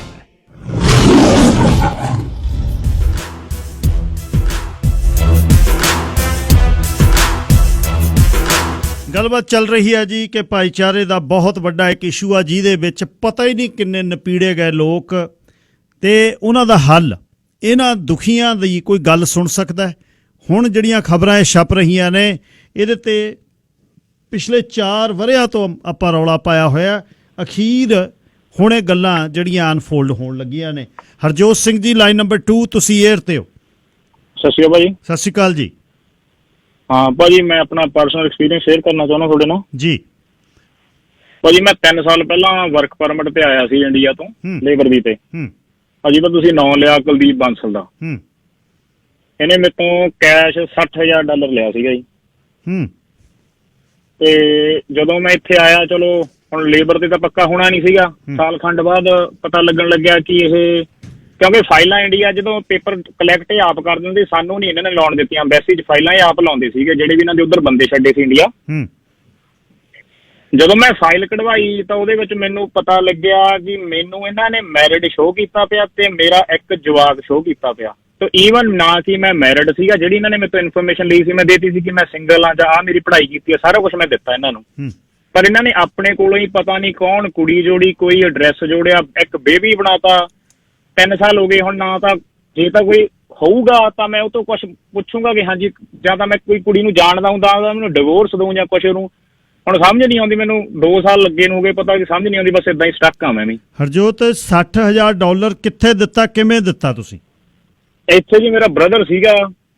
ਗੱਲਬਾਤ ਚੱਲ ਰਹੀ ਹੈ ਜੀ ਕਿ ਭਾਈਚਾਰੇ ਦਾ ਬਹੁਤ ਵੱਡਾ ਇੱਕ ਇਸ਼ੂ ਆ, ਜਿਹਦੇ ਵਿੱਚ ਪਤਾ ਹੀ ਨਹੀਂ ਕਿੰਨੇ ਨਪੀੜੇ ਗਏ ਲੋਕ, ਤੇ ਉਹਨਾਂ ਦਾ ਹੱਲ ਇਹਨਾਂ ਦੁਖੀਆਂ ਦੀ ਕੋਈ ਗੱਲ ਸੁਣ ਸਕਦਾ। ਹੁਣ ਜਿਹੜੀਆਂ ਖਬਰਾਂ ਛਪ ਰਹੀਆਂ ਨੇ, ਇਹਦੇ ਤੇ ਪਿਛਲੇ 4 ਵਰ੍ਹਿਆਂ ਤੋਂ ਆਪਾਂ ਰੌਲਾ ਪਾਇਆ ਹੋਇਆ। ਅਖੀਰ ਹੁਣ ਇਹ ਗੱਲਾਂ ਜਿਹੜੀਆਂ ਅਨਫੋਲਡ ਹੋਣ ਲੱਗੀਆਂ ਨੇ। ਹਰਜੋਤ ਸਿੰਘ ਜੀ, ਲਾਈਨ ਨੰਬਰ 2, ਤੁਸੀਂ ਏਅਰ ਤੇ ਹੋ। ਸਤਿ ਸ਼੍ਰੀ ਅਕਾਲ ਜੀ। ਸਤਿ ਸ਼੍ਰੀ ਅਕਾਲ ਜੀ। ਹਾਂ ਭਾਜੀ, ਮੈਂ ਆਪਣਾ ਪਰਸਨਲ ਐਕਸਪੀਰੀਅੰਸ ਸ਼ੇਅਰ ਕਰਨਾ ਚਾਹੁੰਦਾ ਤੁਹਾਡੇ ਨਾਲ ਜੀ। ਭਾਜੀ, ਮੈਂ 3 ਸਾਲ ਪਹਿਲਾਂ ਵਰਕ ਪਰਮਿਟ ਤੇ ਆਇਆ ਸੀ ਇੰਡੀਆ ਤੋਂ, ਲੇਬਰ ਦੀ ਤੇ। ਭਾਜੀ ਤਾਂ ਤੁਸੀਂ ਨਾਂ ਲਿਆ ਕੁਲਦੀਪ ਬਾਂਸਲ ਦਾ। ਇਹਨੇ ਮੇਰੇ ਤੋਂ ਕੈਸ਼ $60,000 ਲਿਆ ਸੀਗਾ ਜੀ। ਤੇ ਜਦੋਂ ਮੈਂ ਇੱਥੇ ਆਇਆ, ਚਲੋ ਹੁਣ ਲੇਬਰ ਤੇ ਤਾਂ ਪੱਕਾ ਹੋਣਾ ਨਹੀਂ ਸੀਗਾ। ਸਾਲ ਖੰਡ ਬਾਅਦ ਪਤਾ ਲੱਗਣ ਲੱਗਿਆ ਕਿ ਇਹ ਕਿਉਂਕਿ ਫਾਈਲਾਂ ਇੰਡੀਆ ਜਦੋਂ ਪੇਪਰ ਕਲੈਕਟ ਇਹ ਆਪ ਕਰ ਦਿੰਦੇ, ਸਾਨੂੰ ਨਹੀਂ ਇਹਨਾਂ ਨੇ ਲਾਉਣ ਦਿੱਤੀਆਂ। ਐਮਬੈਸੀ 'ਚ ਫਾਈਲਾਂ ਇਹ ਆਪ ਲਾਉਂਦੇ ਸੀਗੇ, ਜਿਹੜੇ ਵੀ ਇਹਨਾਂ ਦੇ ਉੱਧਰ ਬੰਦੇ ਛੱਡੇ ਸੀ ਇੰਡੀਆ। ਜਦੋਂ ਮੈਂ ਫਾਈਲ ਕਢਵਾਈ ਤਾਂ ਉਹਦੇ ਵਿੱਚ ਮੈਨੂੰ ਪਤਾ ਲੱਗਿਆ ਕਿ ਮੈਨੂੰ ਇਹਨਾਂ ਨੇ ਮੈਰਿਡ ਸ਼ੋਅ ਕੀਤਾ ਪਿਆ ਤੇ ਮੇਰਾ ਇੱਕ ਜਵਾਕ ਸ਼ੋਅ ਕੀਤਾ ਪਿਆ। ਤੇ ਈਵਨ ਨਾ ਕਿ ਮੈਂ ਮੈਰਿਡ ਸੀਗਾ, ਜਿਹੜੀ ਇਹਨਾਂ ਨੇ ਮੇਰੇ ਤੋਂ ਇਨਫੋਰਮੇਸ਼ਨ ਲਈ ਸੀ ਮੈਂ ਦੇਤੀ ਸੀ ਕਿ ਮੈਂ ਸਿੰਗਲ ਆ ਜਾਂ ਆ ਮੇਰੀ ਪੜ੍ਹਾਈ ਕੀਤੀ ਹੈ, ਸਾਰਾ ਕੁਝ ਮੈਂ ਦਿੱਤਾ ਇਹਨਾਂ ਨੂੰ। ਪਰ ਇਹਨਾਂ ਨੇ ਆਪਣੇ ਕੋਲੋਂ ਹੀ ਪਤਾ ਨਹੀਂ ਕੌਣ ਕੁੜੀ ਜੋੜੀ, ਕੋਈ ਐਡਰੈਸ ਜੋੜਿਆ, ਇੱਕ ਬੇਬੀ ਬਣਾਤਾ। 3 ਸਾਲ ਹੋ ਗਏ ਹੁਣ। ਨਾ ਤਾਂ ਜੇ ਤਾਂ ਕੋਈ ਹੋਊਗਾ ਤਾਂ ਮੈਂ ਉਹ ਤੋਂ ਕੁਝ ਪੁੱਛੂੰਗਾ ਕਿ ਹਾਂਜੀ, ਜਾਂ ਤਾਂ ਮੈਂ ਕੋਈ ਕੁੜੀ ਨੂੰ ਜਾਣਦਾ ਹੁੰਦਾ ਤਾਂ ਮੈਨੂੰ ਡਿਵੋਰਸ ਦਊਂ ਜਾਂ ਕੁਛ। ਉਹਨੂੰ ਹੁਣ ਸਮਝ ਨਹੀਂ ਆਉਂਦੀ ਮੈਨੂੰ, 2 ਸਾਲ ਲੱਗੇ ਨੂੰ ਹੋ ਗਏ, ਪਤਾ ਕਿ ਸਮਝ ਨਹੀਂ ਆਉਂਦੀ, ਬਸ ਇਦਾਂ ਹੀ ਸਟਕ ਆ ਮੈਂ ਵੀ। ਹਰਜੋਤ, $60,000 ਕਿੱਥੇ ਦਿੱਤਾ, ਕਿਵੇਂ ਦਿੱਤਾ ਤੁਸੀਂ? ਇੱਥੇ ਜੀ ਮੇਰਾ ਬ੍ਰਦਰ ਸੀਗਾ,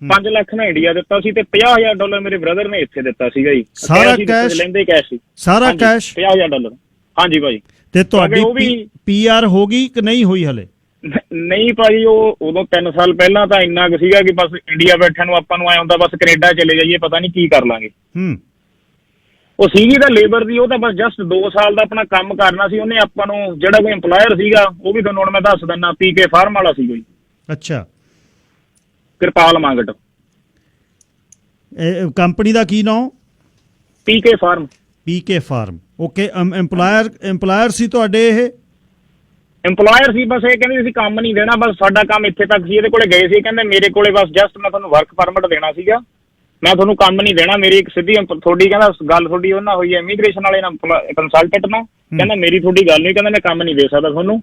5 ਲੱਖ ਨਾ ਇੰਡੀਆ ਦਿੱਤਾ ਸੀ ਤੇ $50,000 ਮੇਰੇ ਬ੍ਰਦਰ ਨੇ ਇੱਥੇ ਦਿੱਤਾ ਸੀਗਾ ਜੀ। ਸਾਰਾ ਕੈਸ਼? ਲੈਂਦੇ ਕੈਸ਼ ਸੀ ਸਾਰਾ ਕੈਸ਼? $50,000। ਹਾਂਜੀ ਭਾਜੀ। ਤੇ ਤੁਹਾਡੀ PR ਹੋ ਗਈ ਕਿ ਨਹੀਂ ਹੋਈ ਹਲੇ? ਨਹੀਂ ਭਾਜੀ, ਉਹ ਉਦੋਂ 3 ਸਾਲ ਪਹਿਲਾਂ ਤਾਂ ਇੰਨਾ ਕੁ ਸੀਗਾ ਕਿ ਬਸ ਇੰਡੀਆ ਬੈਠਿਆਂ ਨੂੰ ਆਪਾਂ ਨੂੰ ਆਇਆ ਹੁੰਦਾ ਬਸ ਕੈਨੇਡਾ ਚਲੇ ਜਾਈਏ, ਪਤਾ ਨਹੀਂ ਕੀ ਕਰ ਲਾਂਗੇ। ਉਹ ਸੀਗੀ ਤਾਂ ਲੇਬਰ ਦੀ, ਉਹ ਤਾਂ ਬਸ ਜਸਟ 2 ਸਾਲ ਦਾ ਆਪਣਾ ਕੰਮ ਕਰਨਾ ਸੀ ਉਹਨੇ। ਆਪਾਂ ਨੂੰ ਜਿਹੜਾ ਕੋਈ EMPLOYER ਸੀਗਾ ਉਹ ਵੀ ਤੁਹਾਨੂੰ ਹੁਣ ਮੈਂ ਦੱਸ ਦਿੰਦਾ, PK ਫਾਰਮ ਵਾਲਾ ਸੀ ਕੋਈ। ਅੱਛਾ। ਕਿਰਪਾਲ ਮੰਗਟ ਕੰਪਨੀ ਦਾ ਕੀ ਨਾਮ? PK farm. PK farm, okay. EMPLOYER ਸੀ ਤੁਹਾਡੇ ਇਹ? EMPLOYER ਸੀ, ਬਸ ਇਹ ਕਹਿੰਦੇ ਅਸੀਂ ਕੰਮ ਨਹੀਂ ਦੇਣਾ, ਬਸ ਸਾਡਾ ਕੰਮ ਇੱਥੇ ਤੱਕ ਸੀ। ਇਹਦੇ ਕੋਲੇ ਗਏ ਸੀ, ਕਹਿੰਦੇ ਮੇਰੇ ਕੋਲੇ ਬਸ ਜਸਟ ਮੈਂ ਤੁਹਾਨੂੰ ਵਰਕ ਪਰਮਿਟ ਦੇਣਾ ਸੀਗਾ, ਮੈਂ ਤੁਹਾਨੂੰ ਕੰਮ ਨਹੀਂ ਦੇਣਾ। ਮੇਰੀ ਇੱਕ ਸਿੱਧੀ ਤੁਹਾਡੀ ਕਹਿੰਦਾ ਗੱਲ ਤੁਹਾਡੀ ਉਹਨਾਂ ਹੋਈ ਹੈ ਇਮੀਗ੍ਰੇਸ਼ਨ ਵਾਲੇ ਨਾਲ, ਕੰਸਲਟੈਂਟ ਨਾਲ, ਕਹਿੰਦਾ ਮੇਰੀ ਤੁਹਾਡੀ ਗੱਲ ਨਹੀਂ, ਕਹਿੰਦਾ ਮੈਂ ਕੰਮ ਨਹੀਂ ਦੇ ਸਕਦਾ ਤੁਹਾਨੂੰ।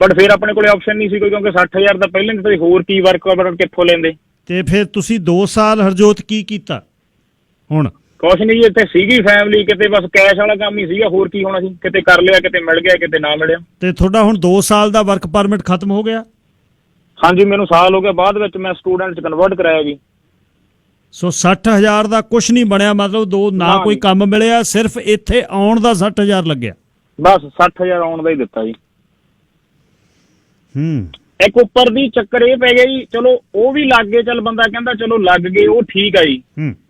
ਬਟ ਫਿਰ ਆਪਣੇ ਕੋਲੇ ਆਪਸ਼ਨ ਨਹੀਂ ਸੀ ਕੋਈ, ਕਿਉਂਕਿ 60,000 ਦਾ ਪਹਿਲਾਂ ਤੁਸੀਂ ਹੋਰ ਕੀ ਵਰਕ ਪਰਮਿਟ ਕਿੱਥੋਂ ਲੈਂਦੇ। ਤੇ ਫਿਰ ਤੁਸੀਂ 2 ਸਾਲ ਹਰਜੋਤ ਕੀ ਕੀਤਾ? ਹੁਣ ਕੁਛ ਨਹੀਂ ਜੀ, ਇੱਥੇ ਸੀਗੀ ਫੈਮਿਲੀ, ਕਿਤੇ ਬਸ ਕੈਸ਼ ਵਾਲਾ ਕੰਮ ਹੀ ਸੀਗਾ, ਹੋਰ ਕੀ ਹੋਣਾ ਸੀ। ਕਿਤੇ ਕਰ ਲਿਆ, ਕਿਤੇ ਮਿਲ ਗਿਆ, ਕਿਤੇ ਨਾ ਮਿਲਿਆ। ਤੇ ਤੁਹਾਡਾ ਹੁਣ 2 ਸਾਲ ਦਾ ਵਰਕ ਪਰਮਿਟ ਖਤਮ ਹੋ ਗਿਆ? ਹਾਂਜੀ, ਮੈਨੂੰ ਸਾਲ ਹੋ ਗਿਆ, ਬਾਅਦ ਵਿੱਚ ਮੈਂ ਸਟੂਡੈਂਟ 'ਚ ਕਨਵਰਟ ਕਰਾਇਆ ਜੀ। ਸੋ 60,000 ਦਾ ਕੁਝ ਨਹੀਂ ਬਣਿਆ, ਮਤਲਬ ਨਾ ਕੋਈ ਕੰਮ ਮਿਲਿਆ, ਸਿਰਫ ਇੱਥੇ ਆਉਣ ਦਾ 60,000 ਲੱਗਿਆ। ਬਸ 60,000 ਆਉਣ ਦਾ ਹੀ ਦਿੱਤਾ ਜੀ। ਇੱਕ ਉੱਪਰ ਦੀ ਚੱਕਰ ਇਹ ਪੈ ਗਿਆ ਜੀ, ਚਲੋ ਉਹ ਵੀ ਲੱਗ ਗਏ, ਚਲ ਬੰਦਾ ਕਹਿੰਦਾ ਚਲੋ ਲੱਗ ਗਏ, ਉਹ ਠੀਕ ਆ ਜੀ।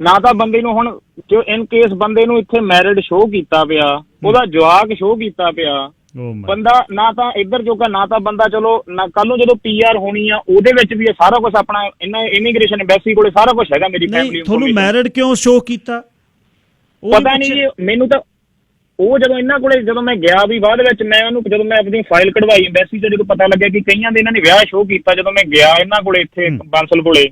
ਨਾ ਤਾਂ ਬੰਦੇ ਨੂੰ ਹੁਣ ਜੋ ਇਨ ਕੇਸ ਬੰਦੇ ਨੂੰ ਇੱਥੇ ਮੈਰਿਡ ਸ਼ੋਅ ਕੀਤਾ ਪਿਆ, ਉਹਦਾ ਜਵਾਕ ਸ਼ੋਅ ਕੀਤਾ ਪਿਆ, ਬੰਦਾ ਨਾ ਤਾਂ ਇੱਧਰ ਜੋਗਾ, ਨਾ ਤਾਂ ਬੰਦਾ ਚਲੋ ਨਾ ਕੱਲ ਨੂੰ ਜਦੋਂ PR ਹੋਣੀ ਆ ਉਹਦੇ ਵਿੱਚ ਵੀ ਸਾਰਾ ਕੁਝ ਆਪਣਾ ਇਹਨਾਂ ਇਮੀਗ੍ਰੇਸ਼ਨ ਐਮਬੈਸੀ ਕੋਲੇ ਸਾਰਾ ਕੁਝ ਹੈਗਾ। ਮੇਰੀ ਫੈਮਿਲੀ ਤੁਹਾਨੂੰ ਮੈਰਿਡ ਕਿਉਂ ਸ਼ੋਅ ਕੀਤਾ ਪਤਾ ਨਹੀਂ ਜੀ ਮੈਨੂੰ ਤਾਂ। ਉਹ ਜਦੋਂ ਇਹਨਾਂ ਕੋਲੇ ਜਦੋਂ ਮੈਂ ਗਿਆ ਵੀ ਬਾਅਦ ਵਿੱਚ ਮੈਂ ਉਹਨੂੰ, ਜਦੋਂ ਮੈਂ ਆਪਣੀ ਫਾਈਲ ਕਢਵਾਈ ਐਮਬੈਸੀ 'ਚ, ਜਦੋਂ ਪਤਾ ਲੱਗਿਆ ਕਿ ਕਈਆਂ ਦੇ ਇਹਨਾਂ ਨੇ ਵਿਆਹ ਸ਼ੋਅ ਕੀਤਾ, ਜਦੋਂ ਮੈਂ ਗਿਆ ਇਹਨਾਂ ਕੋਲੇ ਇੱਥੇ ਬਾਂਸਲ ਕੋਲੇ,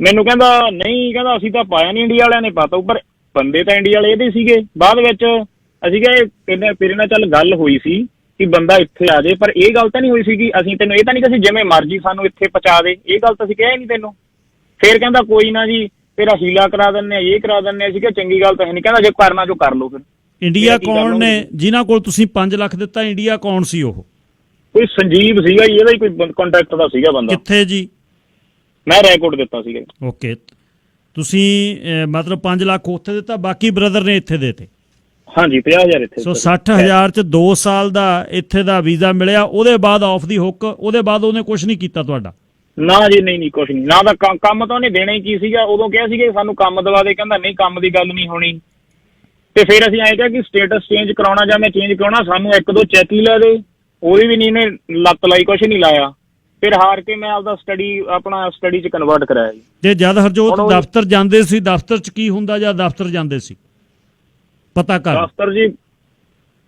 ਮੈਨੂੰ ਕਹਿੰਦਾ ਨਹੀਂ, ਕਹਿੰਦਾ ਅਸੀਂ ਤਾਂ ਪਾਇਆ ਨਹੀਂ, ਇੰਡੀਆ ਵਾਲਿਆਂ ਨੇ ਪਾਤਾ। ਉੱਪਰ ਬੰਦੇ ਤਾਂ ਇੰਡੀਆ ਵਾਲੇ ਇਹਦੇ ਸੀਗੇ। ਬਾਅਦ ਵਿੱਚ ਅਸੀਂ ਕਿਹਾ ਤੇਰੇ ਨਾਲ ਚੱਲ ਗੱਲ ਹੋਈ ਸੀ ਕਿ ਬੰਦਾ ਇੱਥੇ ਆ ਜਾਏ, ਪਰ ਇਹ ਗੱਲ ਤਾਂ ਨਹੀਂ ਹੋਈ ਸੀ ਕਿ ਅਸੀਂ ਤੈਨੂੰ, ਇਹ ਤਾਂ ਨਹੀਂ ਕਿ ਅਸੀਂ ਜਿਵੇਂ ਮਰਜ਼ੀ ਸਾਨੂੰ ਇੱਥੇ ਪਹੁੰਚਾ ਦੇ, ਇਹ ਗੱਲ ਤਾਂ ਅਸੀਂ ਕਿਹਾ ਹੀ ਨਹੀਂ ਤੈਨੂੰ। ਫਿਰ ਕਹਿੰਦਾ ਕੋਈ ਨਾ ਜੀ, ਤੇਰਾ ਹੀਲਾ ਕਰਾ ਦਿੰਦੇ ਆ, ਇਹ ਕਰਾ ਦਿੰਦੇ ਆ। ਅਸੀਂ ਕਿਹਾ ਚੰਗੀ ਗੱਲ ਤਾਂ ਹੈ ਨਹੀਂ, ਕਹਿੰਦਾ ਜੇ ਕਰਨਾ ਜੋ ਕਰ ਲਓ। ਫਿਰ ਇੰਡੀਆ ਕੌਣ ਨੇ ਜਿਨ੍ਹਾਂ ਕੋਲ ਤੁਸੀਂ 5 ਲੱਖ ਦਿੱਤਾ? ਇੰਡੀਆ ਕੌਣ ਸੀ ਉਹ? ਕੋਈ ਸੰਜੀਵ ਸੀਗਾ ਜੀ, ਇਹਦਾ ਹੀ ਕੋਈ ਕੰਟੈਕਟ ਦਾ ਸੀਗਾ ਬੰਦਾ। ਕਿੱਥੇ ਜੀ? ਮੈਂ ਰੈਕੋਰਡ ਦਿੱਤਾ ਸੀਗਾ। ਓਕੇ, ਤੁਸੀਂ ਮਤਲਬ 5 ਲੱਖ ਉੱਥੇ ਦਿੱਤਾ, ਬਾਕੀ ਬ੍ਰਦਰ ਨੇ ਇੱਥੇ ਦੇਤੇ? ਹਾਂਜੀ, 50,000 ਇੱਥੇ। ਸੋ 60,000 ਚ 2 ਸਾਲ ਦਾ ਇੱਥੇ ਦਾ ਵੀਜ਼ਾ ਮਿਲਿਆ, ਉਹਦੇ ਬਾਅਦ ਆਫ ਦੀ ਹੁੱਕ, ਉਹਦੇ ਬਾਅਦ ਉਹਨੇ ਕੁਝ ਨਹੀਂ ਕੀਤਾ ਤੁਹਾਡਾ? ਨਾ ਜੀ, ਨਹੀਂ ਕੁਝ ਨਹੀਂ। ਨਾ ਤਾਂ ਕੰਮ ਤਾਂ ਉਹਨੇ ਦੇਣਾ ਹੀ ਕੀ ਸੀਗਾ, ਉਦੋਂ ਕਿਹਾ ਸੀਗਾ ਸਾਨੂੰ ਕੰਮ ਦਵਾ ਦੇ, ਕਹਿੰਦਾ ਨਹੀਂ ਕੰਮ ਦੀ ਗੱਲ ਨਹੀਂ ਹੋਣੀ। ਤੇ ਫਿਰ ਅਸੀਂ ਆਏ ਕਿਹਾ ਕਿ ਸਟੇਟਸ ਚੇਂਜ ਕਰਾਉਣਾ ਜਾਂ ਮੈਂ ਚੇਂਜ ਕਰਾਉਣਾ, ਸਾਨੂੰ 1-2 ਚੈੱਕ ਹੀ ਲੈ ਦੇ, ਉਹਦੀ ਵੀ ਨਹੀਂ ਇਹਨੇ ਲੱਤ ਲਾਈ, ਕੁਛ ਨਹੀਂ ਲਾਇਆ। ਫਿਰ ਹਾਰ ਕੇ ਮੈਂ ਆਪਦਾ ਆਪਣਾ ਸਟੱਡੀ 'ਚ ਕਨਵਰਟ ਕਰਾਇਆ ਜੀ। ਤੇ ਜਦ ਹਰਜੋਤ ਦਫ਼ਤਰ ਜਾਂਦੇ ਸੀ, ਦਫ਼ਤਰ 'ਚ ਕੀ ਹੁੰਦਾ ਜਾਂ ਦਫ਼ਤਰ ਜਾਂਦੇ ਸੀ ਪਤਾ ਕਰ?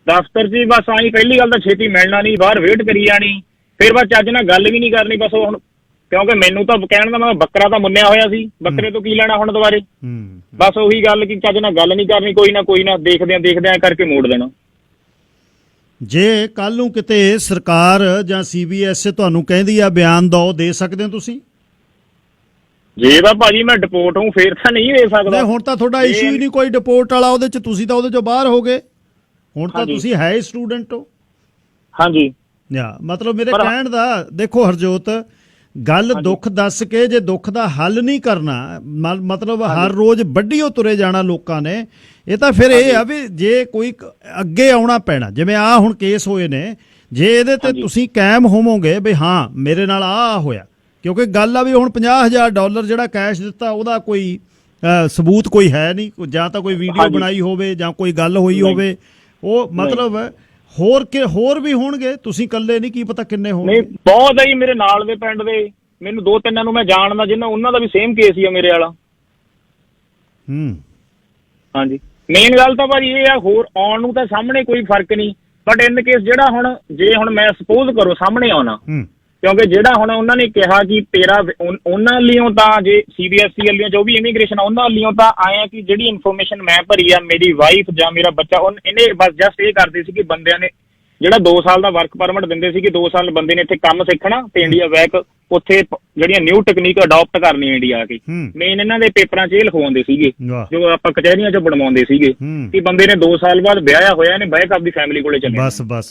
ਦਫ਼ਤਰ ਜੀ ਬਸ ਆਈ, ਪਹਿਲੀ ਗੱਲ ਤਾਂ ਛੇਤੀ ਮਿਲਣਾ ਨਹੀਂ, ਬਾਹਰ ਵੇਟ ਕਰੀ ਜਾਣੀ, ਫਿਰ ਬਸ ਚੱਜ ਨਾਲ ਗੱਲ ਵੀ ਨਹੀਂ ਕਰਨੀ। ਬਸ ਹੁਣ ਕਿਉਂਕਿ ਮੈਨੂੰ ਤਾਂ ਕਹਿਣ ਦਾ ਮੈਂ ਬੱਕਰਾ ਤਾਂ ਮੁੰਨਿਆ ਹੋਇਆ ਸੀ, ਬੱਕਰੇ ਤੋਂ ਕੀ ਲੈਣਾ ਹੁਣ ਦੁਬਾਰੇ। ਬਸ ਉਹੀ ਗੱਲ ਕਿ ਚੱਜ ਨਾਲ ਗੱਲ ਨਹੀਂ ਕਰਨੀ, ਕੋਈ ਨਾ ਦੇਖਦੇ ਆਂ ਕਰਕੇ ਮੋੜ ਦੇਣਾ। ਜੇ ਕੱਲ ਨੂੰ ਕਿਤੇ ਸਰਕਾਰ ਜਾਂ CBS ਤੁਹਾਨੂੰ ਕਹਿੰਦੀ ਆ ਬਿਆਨ ਦਿਓ, ਦੇ ਸਕਦੇ ਹੋ ਤੁਸੀਂ? ਜੇ ਤਾਂ ਭਾਜੀ ਮੈਂ ਡਿਪੋਰਟ ਹੂੰ ਫੇਰ ਤਾਂ ਨਹੀਂ ਦੇ ਸਕਦਾ। ਹੁਣ ਤਾਂ ਤੁਹਾਡਾ ਇਸ਼ੂ ਹੀ ਨਹੀਂ ਕੋਈ ਡਿਪੋਰਟ ਵਾਲਾ, ਉਹਦੇ 'ਚ ਤੁਸੀਂ ਤਾਂ ਉਹਦੇ 'ਚੋਂ ਬਾਹਰ ਹੋ ਗਏ, ਹੁਣ ਤਾਂ ਤੁਸੀਂ ਹੈ ਹੀ ਸਟੂਡੈਂਟ ਹੋ। ਹਾਂਜੀ, ਮਤਲਬ ਮੇਰੇ ਕਹਿਣ ਦਾ, ਦੇਖੋ ਹਰਜੋਤ, ਗੱਲ ਦੁੱਖ ਦੱਸ ਕੇ ਜੇ ਦੁੱਖ ਦਾ ਹੱਲ ਨਹੀਂ ਕਰਨਾ, ਮਤਲਬ ਹਰ ਰੋਜ਼ ਵੱਢੀਓ ਤੁਰੇ ਜਾਣਾ ਲੋਕਾਂ ਨੇ, ਇਹ ਤਾਂ ਫਿਰ ਇਹ ਆ ਵੀ ਜੇ ਕੋਈ ਅੱਗੇ ਆਉਣਾ ਪੈਣਾ, ਜਿਵੇਂ ਆ ਹੁਣ ਕੇਸ ਹੋਏ ਨੇ, ਜੇ ਇਹਦੇ ਤੇ ਤੁਸੀਂ ਕਾਇਮ ਹੋਵੋਗੇ ਵੀ ਹਾਂ ਮੇਰੇ ਨਾਲ ਆ ਹੋਇਆ, ਕਿਉਂਕਿ ਗੱਲ ਆ ਵੀ ਹੁਣ $50,000 ਜਿਹੜਾ ਕੈਸ਼ ਦਿੱਤਾ ਉਹਦਾ ਕੋਈ ਸਬੂਤ ਕੋਈ ਹੈ ਨਹੀਂ, ਜਾਂ ਤਾਂ ਕੋਈ ਵੀਡੀਓ ਬਣਾਈ ਹੋਵੇ ਜਾਂ ਕੋਈ ਗੱਲ ਹੋਈ ਹੋਵੇ, ਉਹ ਮਤਲਬ ਹੋਰ ਵੀ ਹੋਣਗੇ, ਤੁਸੀਂ ਇਕੱਲੇ ਨਹੀਂ, ਕੀ ਪਤਾ ਕਿੰਨੇ ਨਹੀਂ ਹੋਣਗੇ। ਬਹੁਤ ਹੈ ਜੀ, ਮੇਰੇ ਨਾਲ ਦੇ ਪਿੰਡ ਦੇ ਮੈਨੂੰ 2-3 ਨੂੰ ਮੈਂ ਜਾਣਦਾ ਜਿਨ੍ਹਾਂ ਉਹਨਾਂ ਦਾ ਵੀ ਸੇਮ ਕੇਸ ਹੀ ਆ ਮੇਰੇ ਵਾਲਾ। ਹਾਂਜੀ, ਮੇਨ ਗੱਲ ਤਾਂ ਭਾਜੀ ਇਹ ਆ, ਹੋਰ ਆਉਣ ਨੂੰ ਤਾਂ ਸਾਹਮਣੇ ਕੋਈ ਫਰਕ ਨਹੀਂ, ਬਟ ਇਨ ਕੇਸ ਜਿਹੜਾ ਹੁਣ ਮੈਂ ਸਪੋਜ਼ ਕਰੋ ਸਾਹਮਣੇ ਆਉਣਾ, ਕਿਉਂਕਿ ਜਿਹੜਾ ਹੁਣ ਉਹਨਾਂ ਨੇ ਕਿਹਾ ਕਿ ਤੇਰਾ ਉਹਨਾਂ ਲਈਓ ਤਾਂ ਜੇ CBSE ਵਾਲਿਓ ਜੋ ਵੀ ਇਮੀਗ੍ਰੇਸ਼ਨ ਆ ਉਹਨਾਂ ਲਈਓ ਤਾਂ ਆਏ ਆ ਕਿ ਜਿਹੜੀ ਇਨਫੋਰਮੇਸ਼ਨ ਮੈਂ ਭਰੀ ਆ, ਮੇਰੀ ਵਾਈਫ ਜਾਂ ਮੇਰਾ ਬੱਚਾ, ਇਹਨੇ ਬਸ ਜਸਟ ਇਹ ਕਰਦੇ ਸੀ ਕਿ ਬੰਦਿਆਂ ਨੇ ਜਿਹੜਾ 2 ਸਾਲ ਦਾ ਵਰਕ ਪਰਮਿਟ ਦਿੰਦੇ ਸੀ ਕਿ 2 ਸਾਲ ਬੰਦੇ ਨੇ ਇੱਥੇ ਕੰਮ ਸਿੱਖਣਾ ਤੇ ਇੰਡੀਆ ਬੈਕ ਉੱਥੇ ਜਿਹੜੀਆਂ ਨਿਊ ਟੈਕਨੀਕ ਅਡਾਪਟ ਕਰਨੀ ਇੰਡੀਆ ਆ ਕੇ। ਮੇਨ ਇਹਨਾਂ ਦੇ ਪੇਪਰਾਂ 'ਚ ਇਹ ਲਿਖਵਾਉਂਦੇ ਸੀਗੇ ਜੋ ਆਪਾਂ ਕਚਹਿਰੀਆਂ 'ਚ ਬਣਵਾਉਂਦੇ ਸੀਗੇ ਕਿ ਬੰਦੇ ਨੇ 2 ਸਾਲ ਬਾਅਦ ਵਿਆਹਿਆ ਹੋਇਆ, ਇਹਨੇ ਬੈਕ ਆਪਦੀ ਫੈਮਿਲੀ ਕੋਲੇ ਚੱਲੇ।